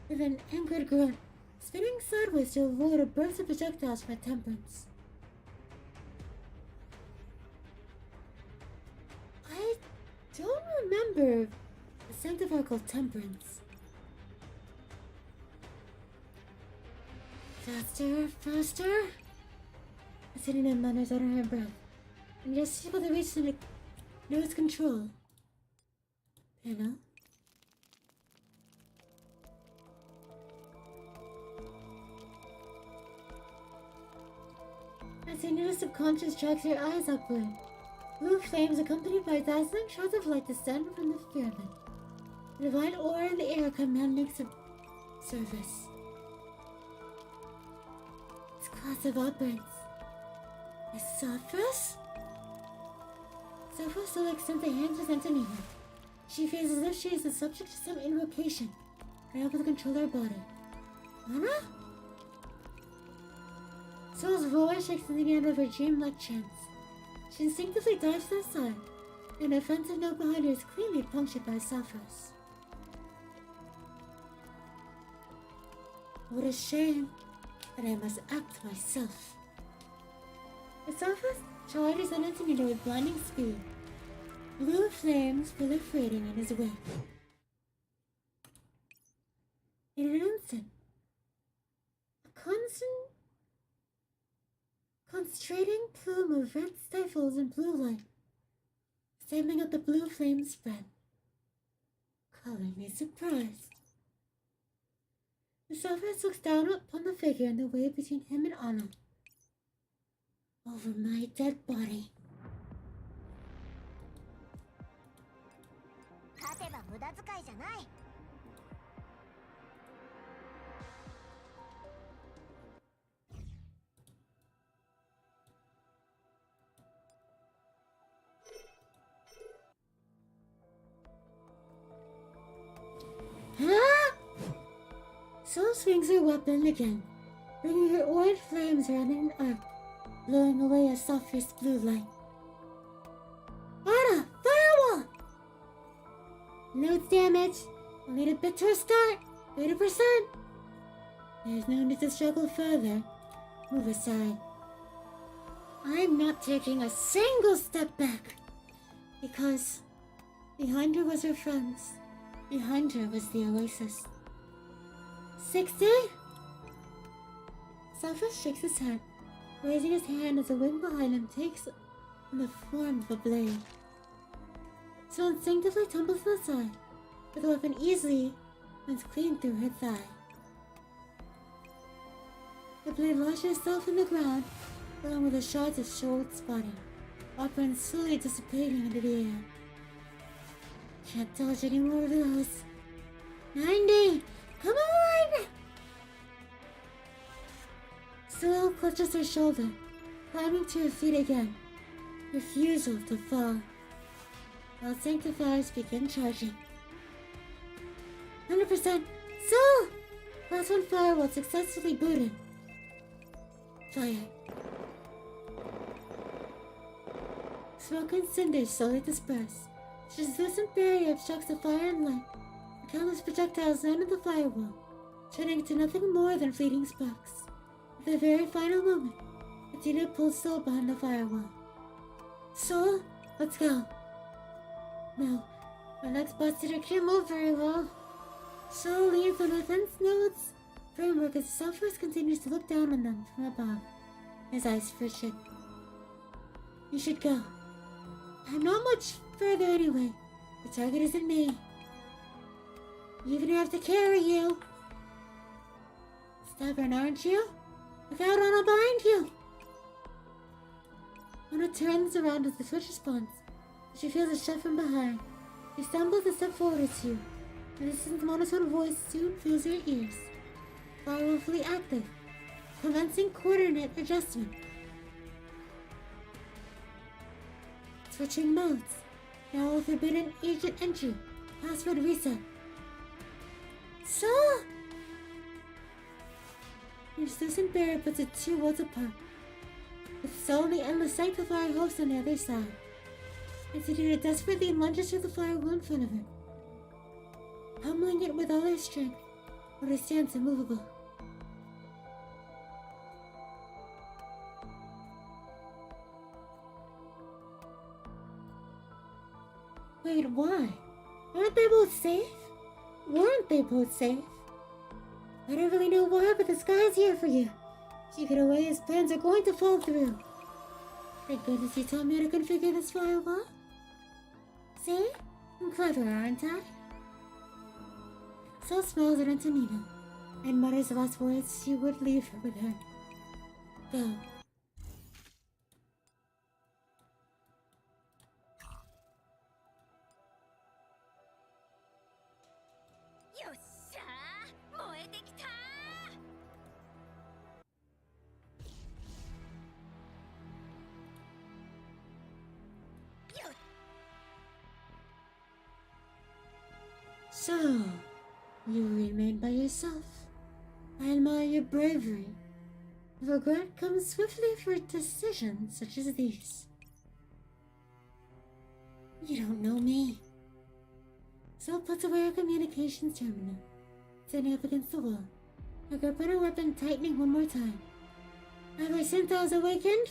with an anchored grunt, spinning sideways to avoid a burst of projectiles from a temperance. I don't remember a sanctifier called temperance. Faster, faster. Antinua mutters under her breath, and just able to reach the node's control panel. Antinua's subconscious drags her eyes upward. Blue flames accompanied by dazzling shards of light descend from the pyramid. The divine aura in the air commanding service. This class of operates is Sophros? Sophros still extends a hand to Antinua. She feels as if she is the subject to some invocation, unable to control her body. Anna? Soul's voice shakes in the end of her dream-like chance. She instinctively dives to the side, and the offensive note behind her is cleanly punctured by Sophros. What a shame that I must act myself. The Sophros charges on Antinua with blinding speed, blue flames proliferating in his wake. In an instant, a concentrating plume of red stifles and blue light, stemming up the blue flame spread, calling me surprised. The Sophros looks down upon the figure in the way between him and Anna. Over my dead body.
勝てば無駄遣いじゃない。
Soul swings her weapon again, bringing her orange flames around in an arc, blowing away a softest blue light. Anna! Firewall! No damage. Only a bit to a start. 30%. There's no need to struggle further. Move aside. I'm not taking a single step back. Because behind her was her friends. Behind her was the Oasis. 60? Sophros shakes his head, raising his hand as the wind behind him takes on the form of a blade. So instinctively tumbles to the side, but the weapon easily runs clean through her thigh. The blade lodges itself in the ground, along with the shards of Shoalt's body, Opera slowly dissipating into the air. Can't dodge any more of those. 90! Come on! Soul clutches her shoulder, climbing to her feet again. Refusal to fall. While sanctifiers begin charging. 100%! Soul! Class 1 firewall successfully booted. Fire. Smoke and cinders slowly disperse. A translucent barrier obstructs the fire and light. Countless projectiles land on the firewall, turning to nothing more than fleeting sparks. At the very final moment, Antinua pulls Soul behind the firewall. So, let's go. No, my legs busted. I can't move very well. So leave the defense nodes framework as the Southwest continues to look down on them from above. His eyes fidget. You should go. I'm not much further anyway. The target isn't me. Even have to carry you. Stubborn, aren't you? Look out, Anna, behind you! Anna turns around as the switch responds. She feels a shove from behind. She stumbles a step forward or two. The distant monotone voice soon fills her ears. Powerfully active. Commencing coordinate adjustment. Switching modes. Now forbidden agent entry. Password reset. So... Your Susan Barrett puts it 2 worlds apart. With solely endless sight the flyer hosts on the other side. Insidious desperately lunges through the flyer wheel in front of her. Pummeling it with all her strength, but it stands immovable. Wait, why? Aren't they both safe? Weren't they both safe? I don't really know why, but this guy's here for you. Secret away, his plans are going to fall through. Thank goodness you told me to configure this firewall. See? I'm clever, aren't I? So smiles at Antonino and mutters the last words she would leave her with her. Go. So, you remain by yourself. I admire your bravery. Regret comes swiftly for decisions such as these. You don't know me. Sol puts away her communications terminal, sitting up against the wall, her grip on her weapon tightening one more time. Ever since I was awakened,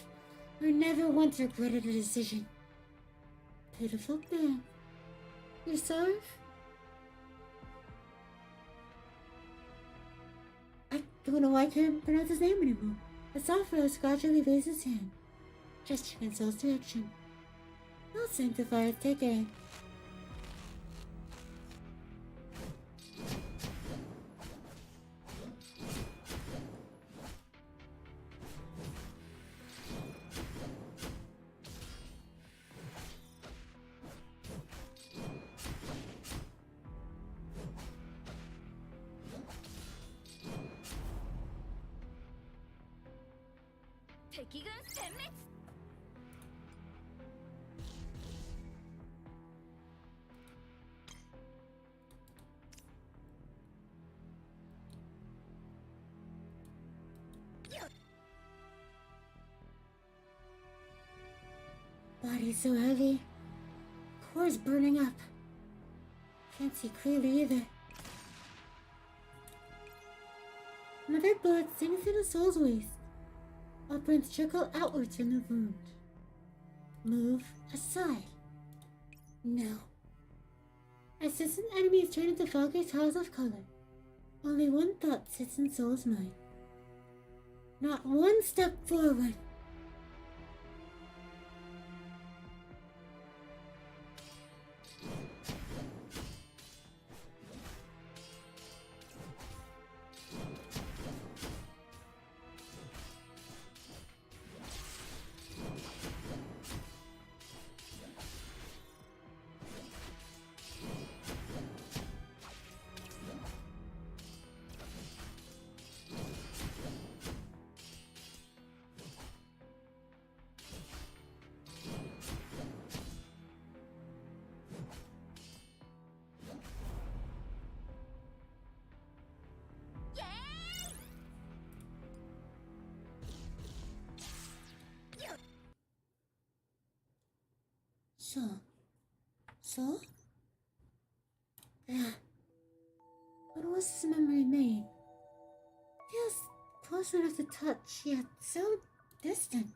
I never once regretted a decision. Pitiful thing. You're sorry? I don't know why I can't pronounce his name anymore. The software gradually raises his hand, gesturing in Sol's direction. I'll sanctify it, take aim. Body's so heavy. Core's burning up. Can't see clearly either. Another bullet sings through the soul's waist. Upwards trickle outwards from the wound. Move aside. No. Assistant enemies turn into foggy tiles of color. Only one thought sits in Soul's mind. Not one step forward. So? Yeah. What was this memory made? Feels close enough to touch, yet so distant.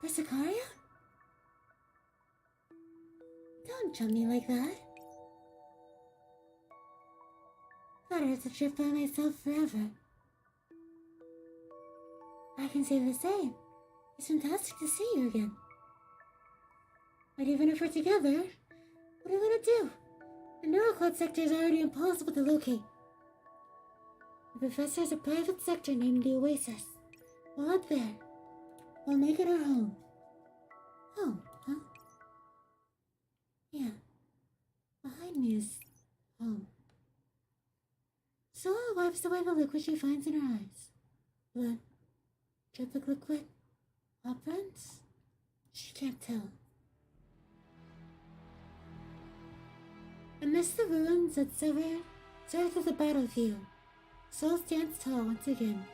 Persicaria? Don't jump me like that. Thought I had to trip by myself forever. I can say the same. It's fantastic to see you again. But even if we're together, what are you gonna do? The Neurocloud sector is already impossible to locate. The professor has a private sector named the Oasis. Well, up there, we'll make it our home. Home, huh? Yeah. Behind me is home. Sora wipes away the liquid she finds in her eyes. Blood. Dripping liquid. Footprints? She can't tell. Amidst the ruins that serve as a battlefield, Soul stands tall once again.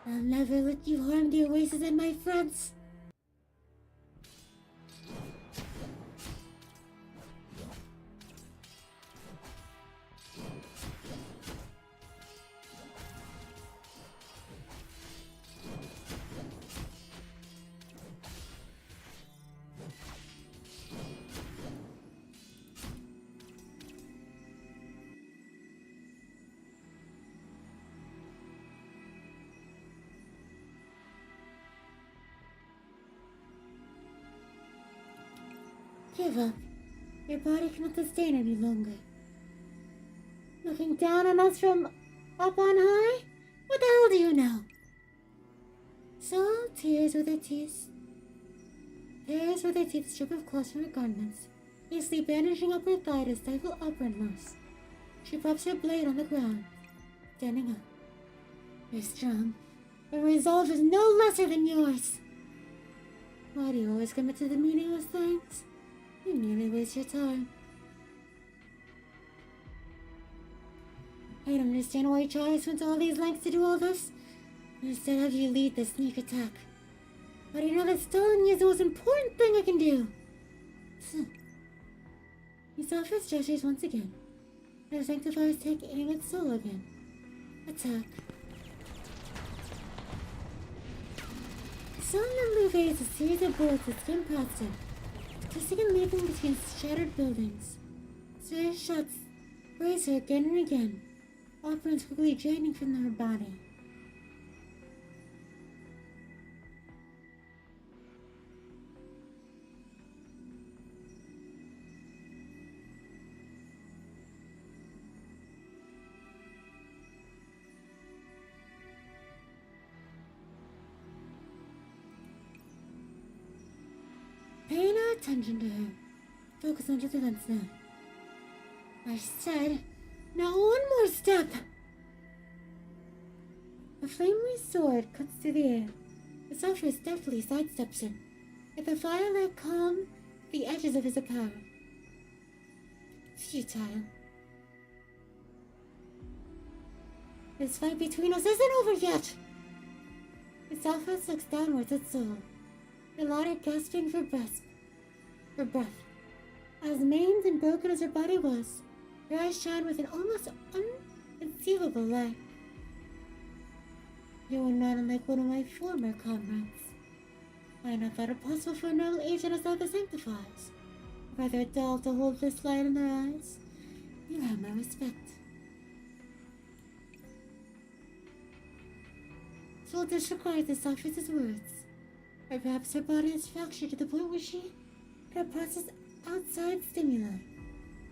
I'll never let you harm the Oasis and my friends. Give up. Your body cannot sustain any longer. Looking down on us from up on high? What the hell do you know? So, tears with her teeth strip of clothes from her garments, hastily bandaging up her thigh to stifle upwardness. She props her blade on the ground, standing up. You're strong. Her resolve is no lesser than yours. Why do you always commit to the meaningless things? You nearly waste your time. I don't understand why Charles went to all these lengths to do all this. Instead, have you lead the sneak attack. But you know that stalling is the most important thing I can do. He softens gestures once again. The sanctifiers take aim at Soul again. Attack. Soul numbly evades a series of bullets that skim past him, twisting and leaping between shattered buildings. Serious shots raise her again and again, offerings quickly draining from her body. Paying no attention to her. Focus on the defense now. I said, now one more step! A flaming sword cuts through the air. The sorceress deftly sidesteps him, with the firelight calm the edges of his apparel. Futile. This fight between us isn't over yet! The sorceress looks downwards at Soul, the latter gasping for breath. As maimed and broken as her body was, her eyes shine with an almost inconceivable light. You are not unlike one of my former comrades. I had not thought it possible for a noble agent as thou the sanctifies. Rather dull to hold this light in their eyes. You have my respect. Soul disregards the sorceress's words. Or perhaps her body is fractured to the point where she cannot process outside stimuli.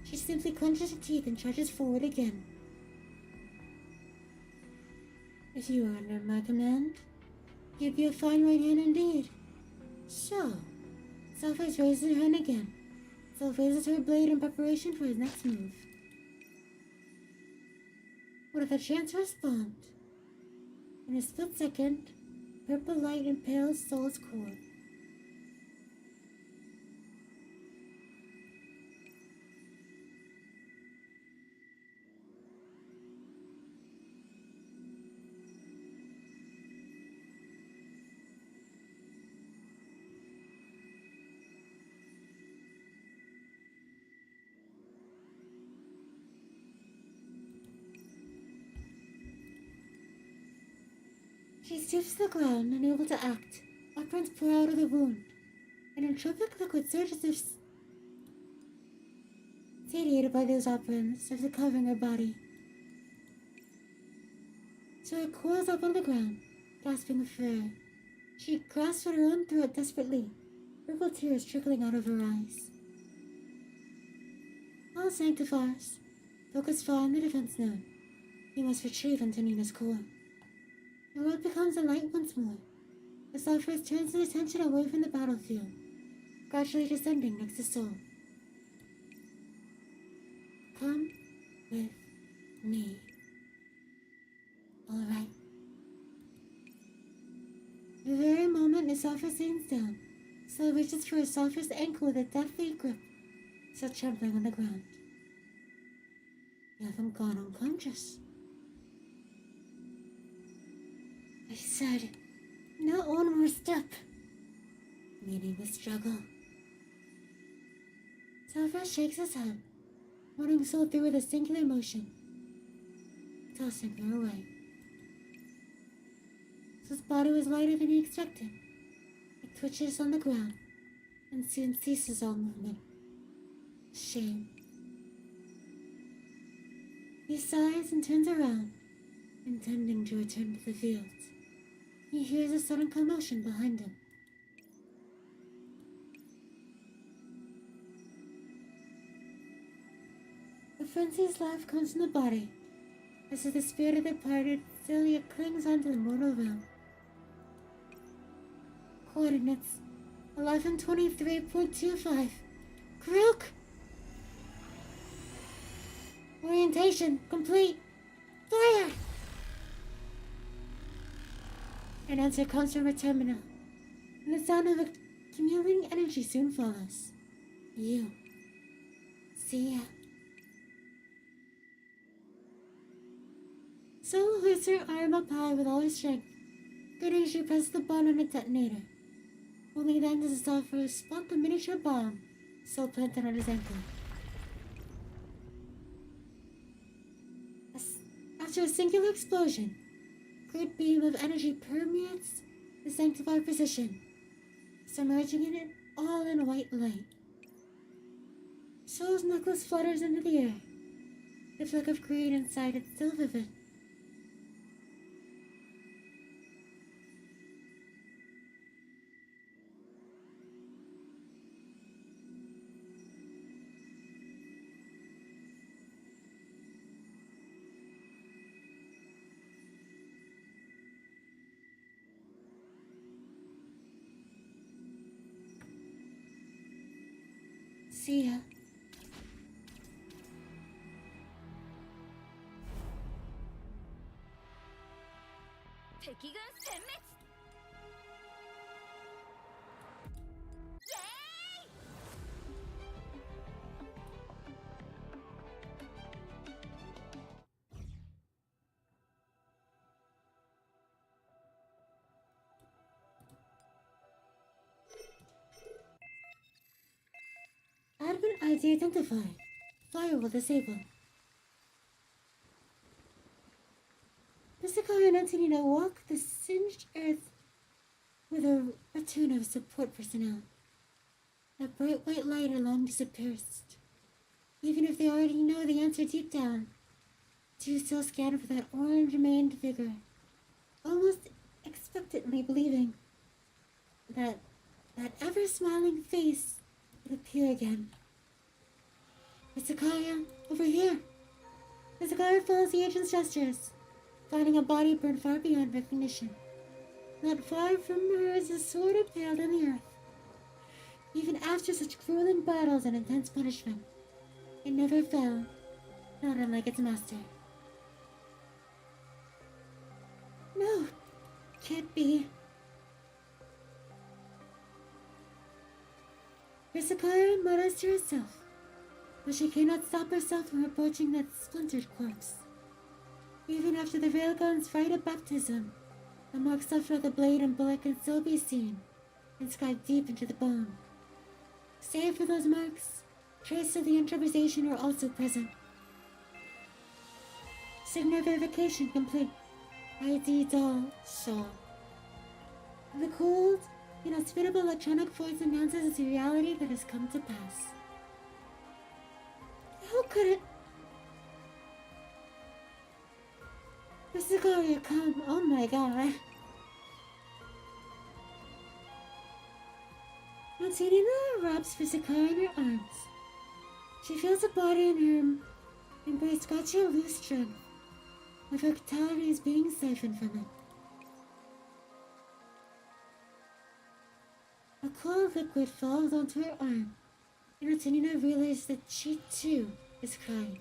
She simply clenches her teeth and charges forward again. If you are under my command, you'd be a fine right hand indeed. So, Sapphire raises her hand again. Soul raises her blade in preparation for his next move. With a chance to respond, in a split second, purple light impales Soul's core. She stoops to the ground, unable to act. Upruns pour out of the wound. An entropic liquid surges of radiated by those upruns, after covering her body. So it coils up on the ground, gasping for air. She grasps at her own throat desperately, purple tears trickling out of her eyes. All sanctifiers, focus far on the defense node. You must retrieve Antonina's core. The world becomes a light once more. The Sulphurus turns his attention away from the battlefield, gradually descending next to Soul. Come with me. All right. The very moment the Sulphurus leans down, Soul reaches for his Sulphurus ankle with a deathly grip, still trembling on the ground. You haven't gone unconscious. I said, not one more step. Meaning the struggle. Sulphurus shakes his head, running Soul through with a singular motion, tossing her away. Soul's body was lighter than he expected. It twitches on the ground, and soon ceases all movement. Shame. He sighs and turns around, intending to return to the fields. He hears a sudden commotion behind him. A frenzied laugh comes from the body, as if the spirit of the departed still yet clings onto the mortal realm. Coordinates 1123.25. Krook! Orientation complete. Fire! An answer comes from a terminal, and the sound of accumulating energy soon follows. You. See ya. Soul hoists her arm up high with all her strength. Grinning, she presses the button on a detonator. Only then does the Sulphurus spot the miniature bomb still planted on his ankle. After a singular explosion, a great beam of energy permeates the sanctified position, submerging it all in white light. Soul's necklace flutters into the air, the fleck of green inside it still vivid. See ya. Admin ID identified. Firewall disabled. Mr. and Antonina walk the singed earth with a return of support personnel. The bright white light are long dispersed. Even if they already know the answer deep down, two still scan for that orange-maned figure, almost expectantly believing that ever-smiling face would appear again. Mr. over here! Mr. follows the agent's gestures, finding a body burned far beyond recognition. Not far from her is a sword impaled in the earth. Even after such grueling battles and intense punishment, it never fell, not unlike its master. No, can't be. Sakura mutters to herself, but she cannot stop herself from approaching that splintered corpse. Even after the railgun's rite of baptism, the marks left by the blade and bullet can still be seen, inscribed deep into the bone. Save for those marks, traces of the improvisation are also present. Signal verification complete. ight doll Shaw. The cold, inhospitable electronic voice announces its reality that has come to pass. How could it? Fusagoria, come. Oh my god. Antonina wraps Fusakaria in her arms. She feels a body in her embrace scratching a loose string. Her vitality is being siphoned from it. A cold liquid falls onto her arm, and Antonina realizes that she too is crying.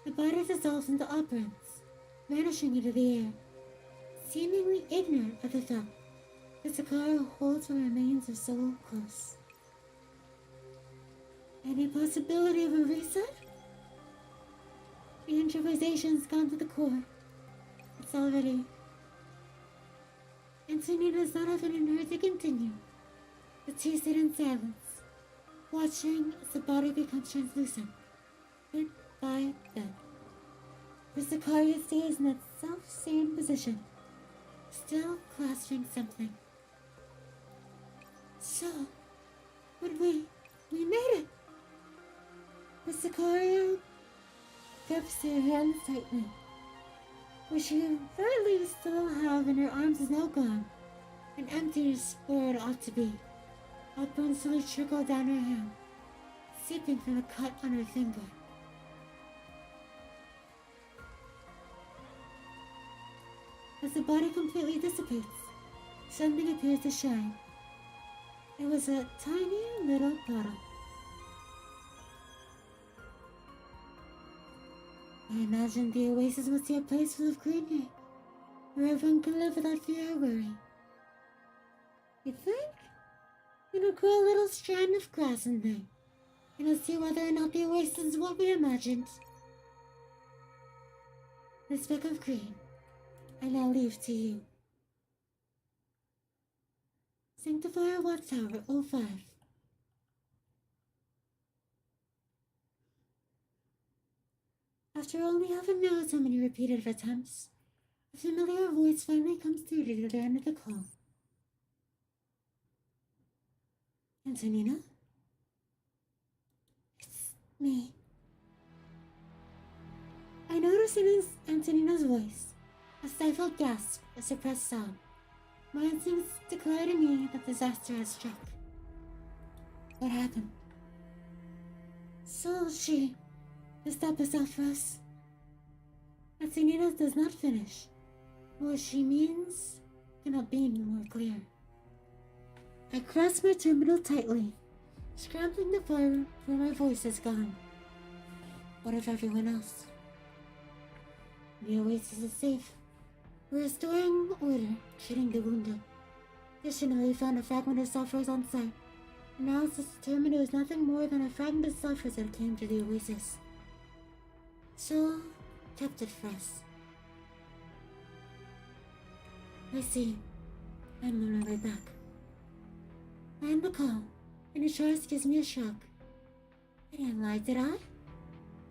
The body dissolves into operants, vanishing into the air, seemingly ignorant of the fact that Sakara holds the remains of Soul close. Any possibility of a reset? The improvisation's gone to the core. It's already... Antonina does not have it in her to continue. The two sit in silence, watching as the body becomes translucent, bit by bit. Fusakaria stays in that self-same position, still clasping something. So, when we made it! Fusakaria grips her hands tightly, which she very least still have in her arms is now gone, and empties where it ought to be. Upburns slowly trickle down her hand, seeping from a cut on her finger. As the body completely dissipates, something appears to shine. It was a tiny little bottle. I imagined the Oasis must be a place full of greenery, where everyone can live without fear or worry. You think? Grow a little strand of grass in there, and I'll see whether or not the Oasis is what we imagined. The speck of green, I now leave to you. Sanctifier Watchtower 05. After only half an hour so many repeated attempts, a familiar voice finally comes through to the end of the call. Antonina? It's me. I notice in Antonina's voice a stifled gasp, a suppressed sound. My instincts declare to me that disaster has struck. What happened? So she to stop us out for us. Antonina does not finish. What she means cannot be more clear. I grasp my terminal tightly, scrambling the fire where my voice is gone. What of everyone else? The Oasis is safe. We're restoring order, treating the wounded. Additionally, we found a fragment of sulfurs on site. Analysis determined it was nothing more than a fragment of sulfurs that came to the Oasis. So, kept it for us. I see. I'm on my way back. I end the call, and the choice gives me a shock. I didn't lie, did I?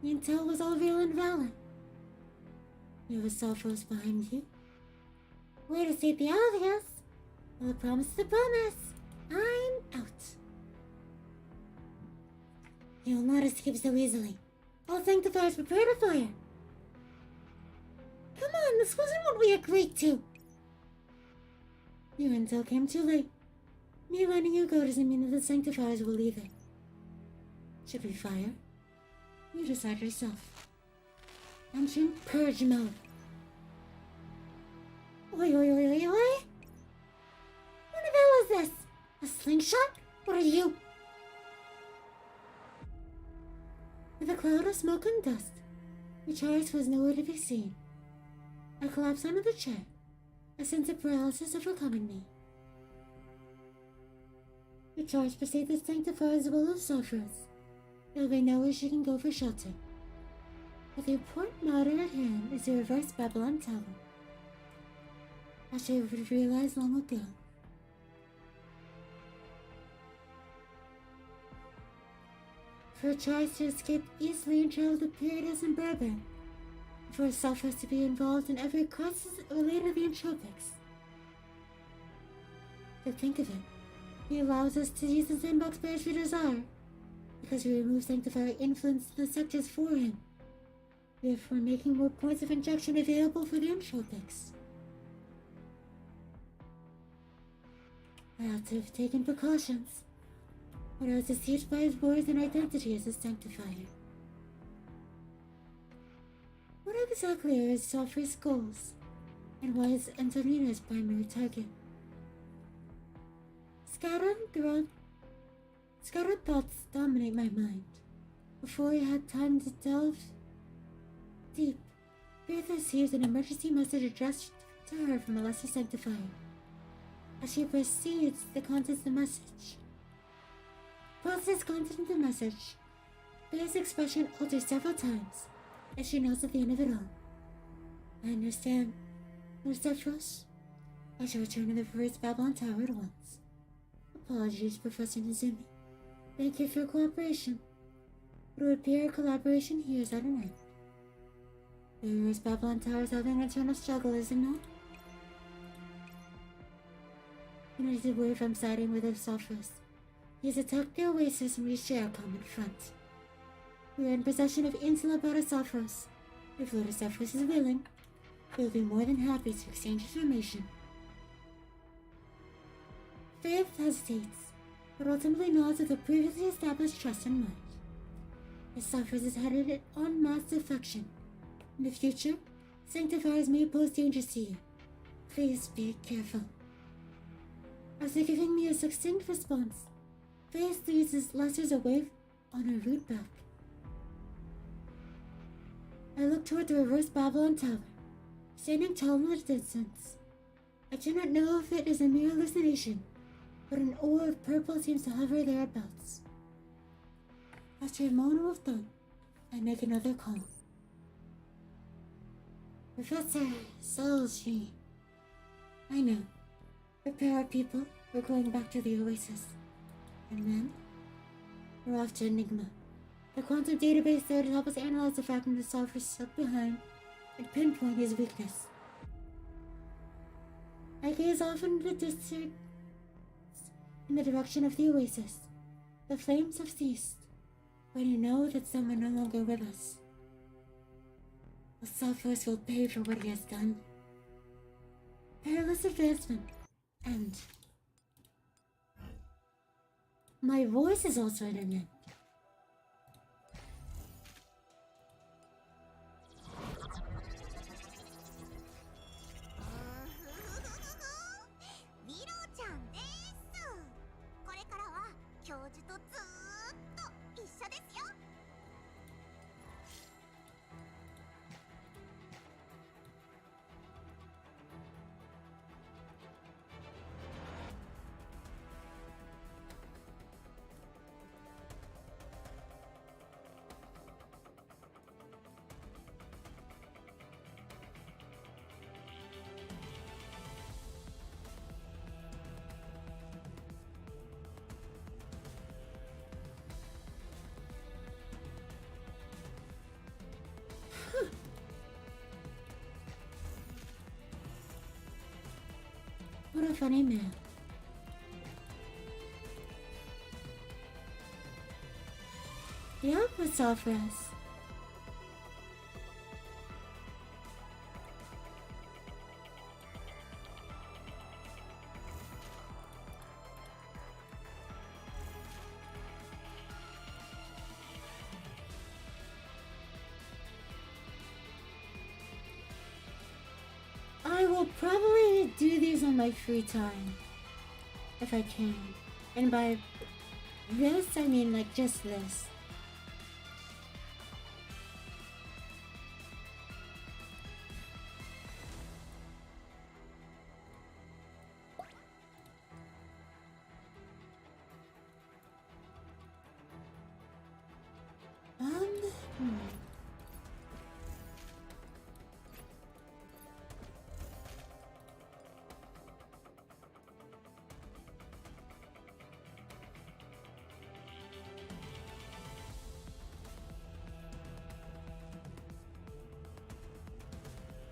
The intel was all real and valid. You have a sulfurs behind you. Way to state the obvious. Well, a promise is a promise. I'm out. You will not escape so easily. All sanctifiers prepare to fire. Come on, this wasn't what we agreed to. Your intel came too late. Me letting you go doesn't mean that the sanctifiers will leave it. Should we fire? You decide yourself. Entering purge mode. Oi, oi, oi, oi, oi! What the hell is this? A slingshot? What are you? With a cloud of smoke and dust, Charis was nowhere to be seen. I collapsed onto the chair, a sense of paralysis overcoming me. The charge proceeds to sanctify as well as sulfurs. There'll be nowhere she can go for shelter. But the important matter at hand is the reverse Babylon Tower. I should have realized long ago. For a choice to escape easily and travel to Paradise and Burbank, for Sulfurus to be involved in every crisis related to the entropics. To think of it, he allows us to use the sandbox bear as we desire, because we remove Sanctifier influence in the sectors for him, therefore making more points of injection available for the entropics. I ought to have taken precautions, but I was deceived by his words and identity as a Sanctifier. What exactly are his Sulfur's goals, and why is Antonina's primary target? Scattered thoughts dominate my mind. Before I had time to delve deep, Faith received an emergency message addressed to her from a lesser Sanctifier. As she proceeds the contents of the message. Faith's expression alters several times, as she knows at the end of it all. I understand, Mr. Frost. I shall return to the first Babylon Tower at once. Apologies, Professor Nizumi. Thank you for your cooperation. It would appear our collaboration here is at an end. The first Babylon Tower is having an internal struggle, is it not? You need to worry from siding with Sulfurus. He has attacked the Oasis and we share a common front. We are in possession of intel about Sulfurus. If Lord Sulfurus is willing, he will be more than happy to exchange information. Faith hesitates, but ultimately nods with a previously established trust in mind. As Sulfurus is headed en masse defection. In the future, Sanctifiers may pose dangers to you. Please be careful. After giving me a succinct response, Faith leads his lessers away on her route back. I look toward the reverse Babylon Tower, standing tall in the distance. I do not know if it is a mere hallucination, but an aura of purple seems to hover thereabouts. After a moment of thought, I make another call. Professor Solji. I know. Prepare our people, we're going back to the Oasis. And then, we're off to Enigma. The quantum database there to help us analyze the fragment of Sulfurus left behind and pinpoint his weakness. I gaze off into the distance in the direction of the Oasis. The flames have ceased, but I know that some are no longer with us. The Sulfurus will pay for what he has done. Perilous advancement. And my voice is also in an end. What a funny man. Yeah, with Sulfurus. I will probably do these on my free time, if I can. And by this, I mean like just this. Hmm.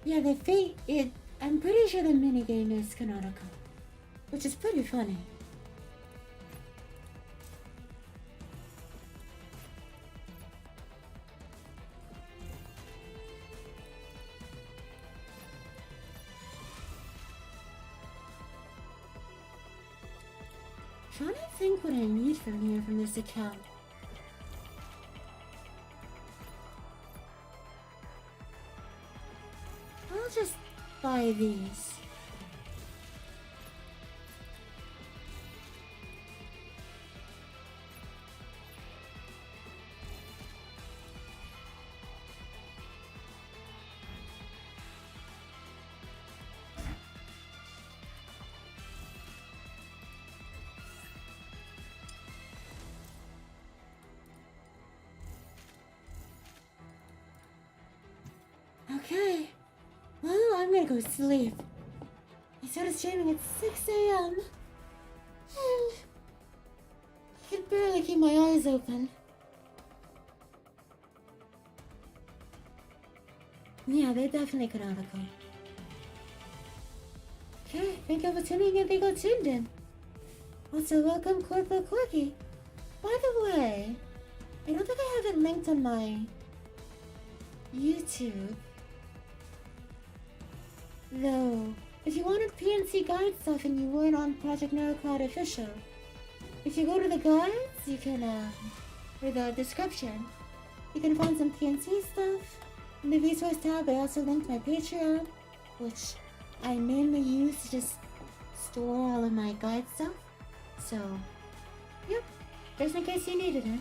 Yeah, the fate, I'm pretty sure the minigame is canonical, which is pretty funny. Trying to think what I need from here from this account. I'll just buy these. Okay. Well, I'm gonna go sleep. I started streaming at 6 a.m. and I could barely keep my eyes open. Yeah, they're definitely canonical. Okay, thank you for tuning in. Thank you for tuned in. Also, welcome Corpo Quirky. By the way, I don't think I have it linked on my YouTube. Though, if you wanted PNC guide stuff and you weren't on Project NeuroCloud Official, if you go to the guides, you can, or the description, you can find some PNC stuff. In the resource tab, I also linked my Patreon, which I mainly use to just store all of my guide stuff. So, yep, just in case you needed it.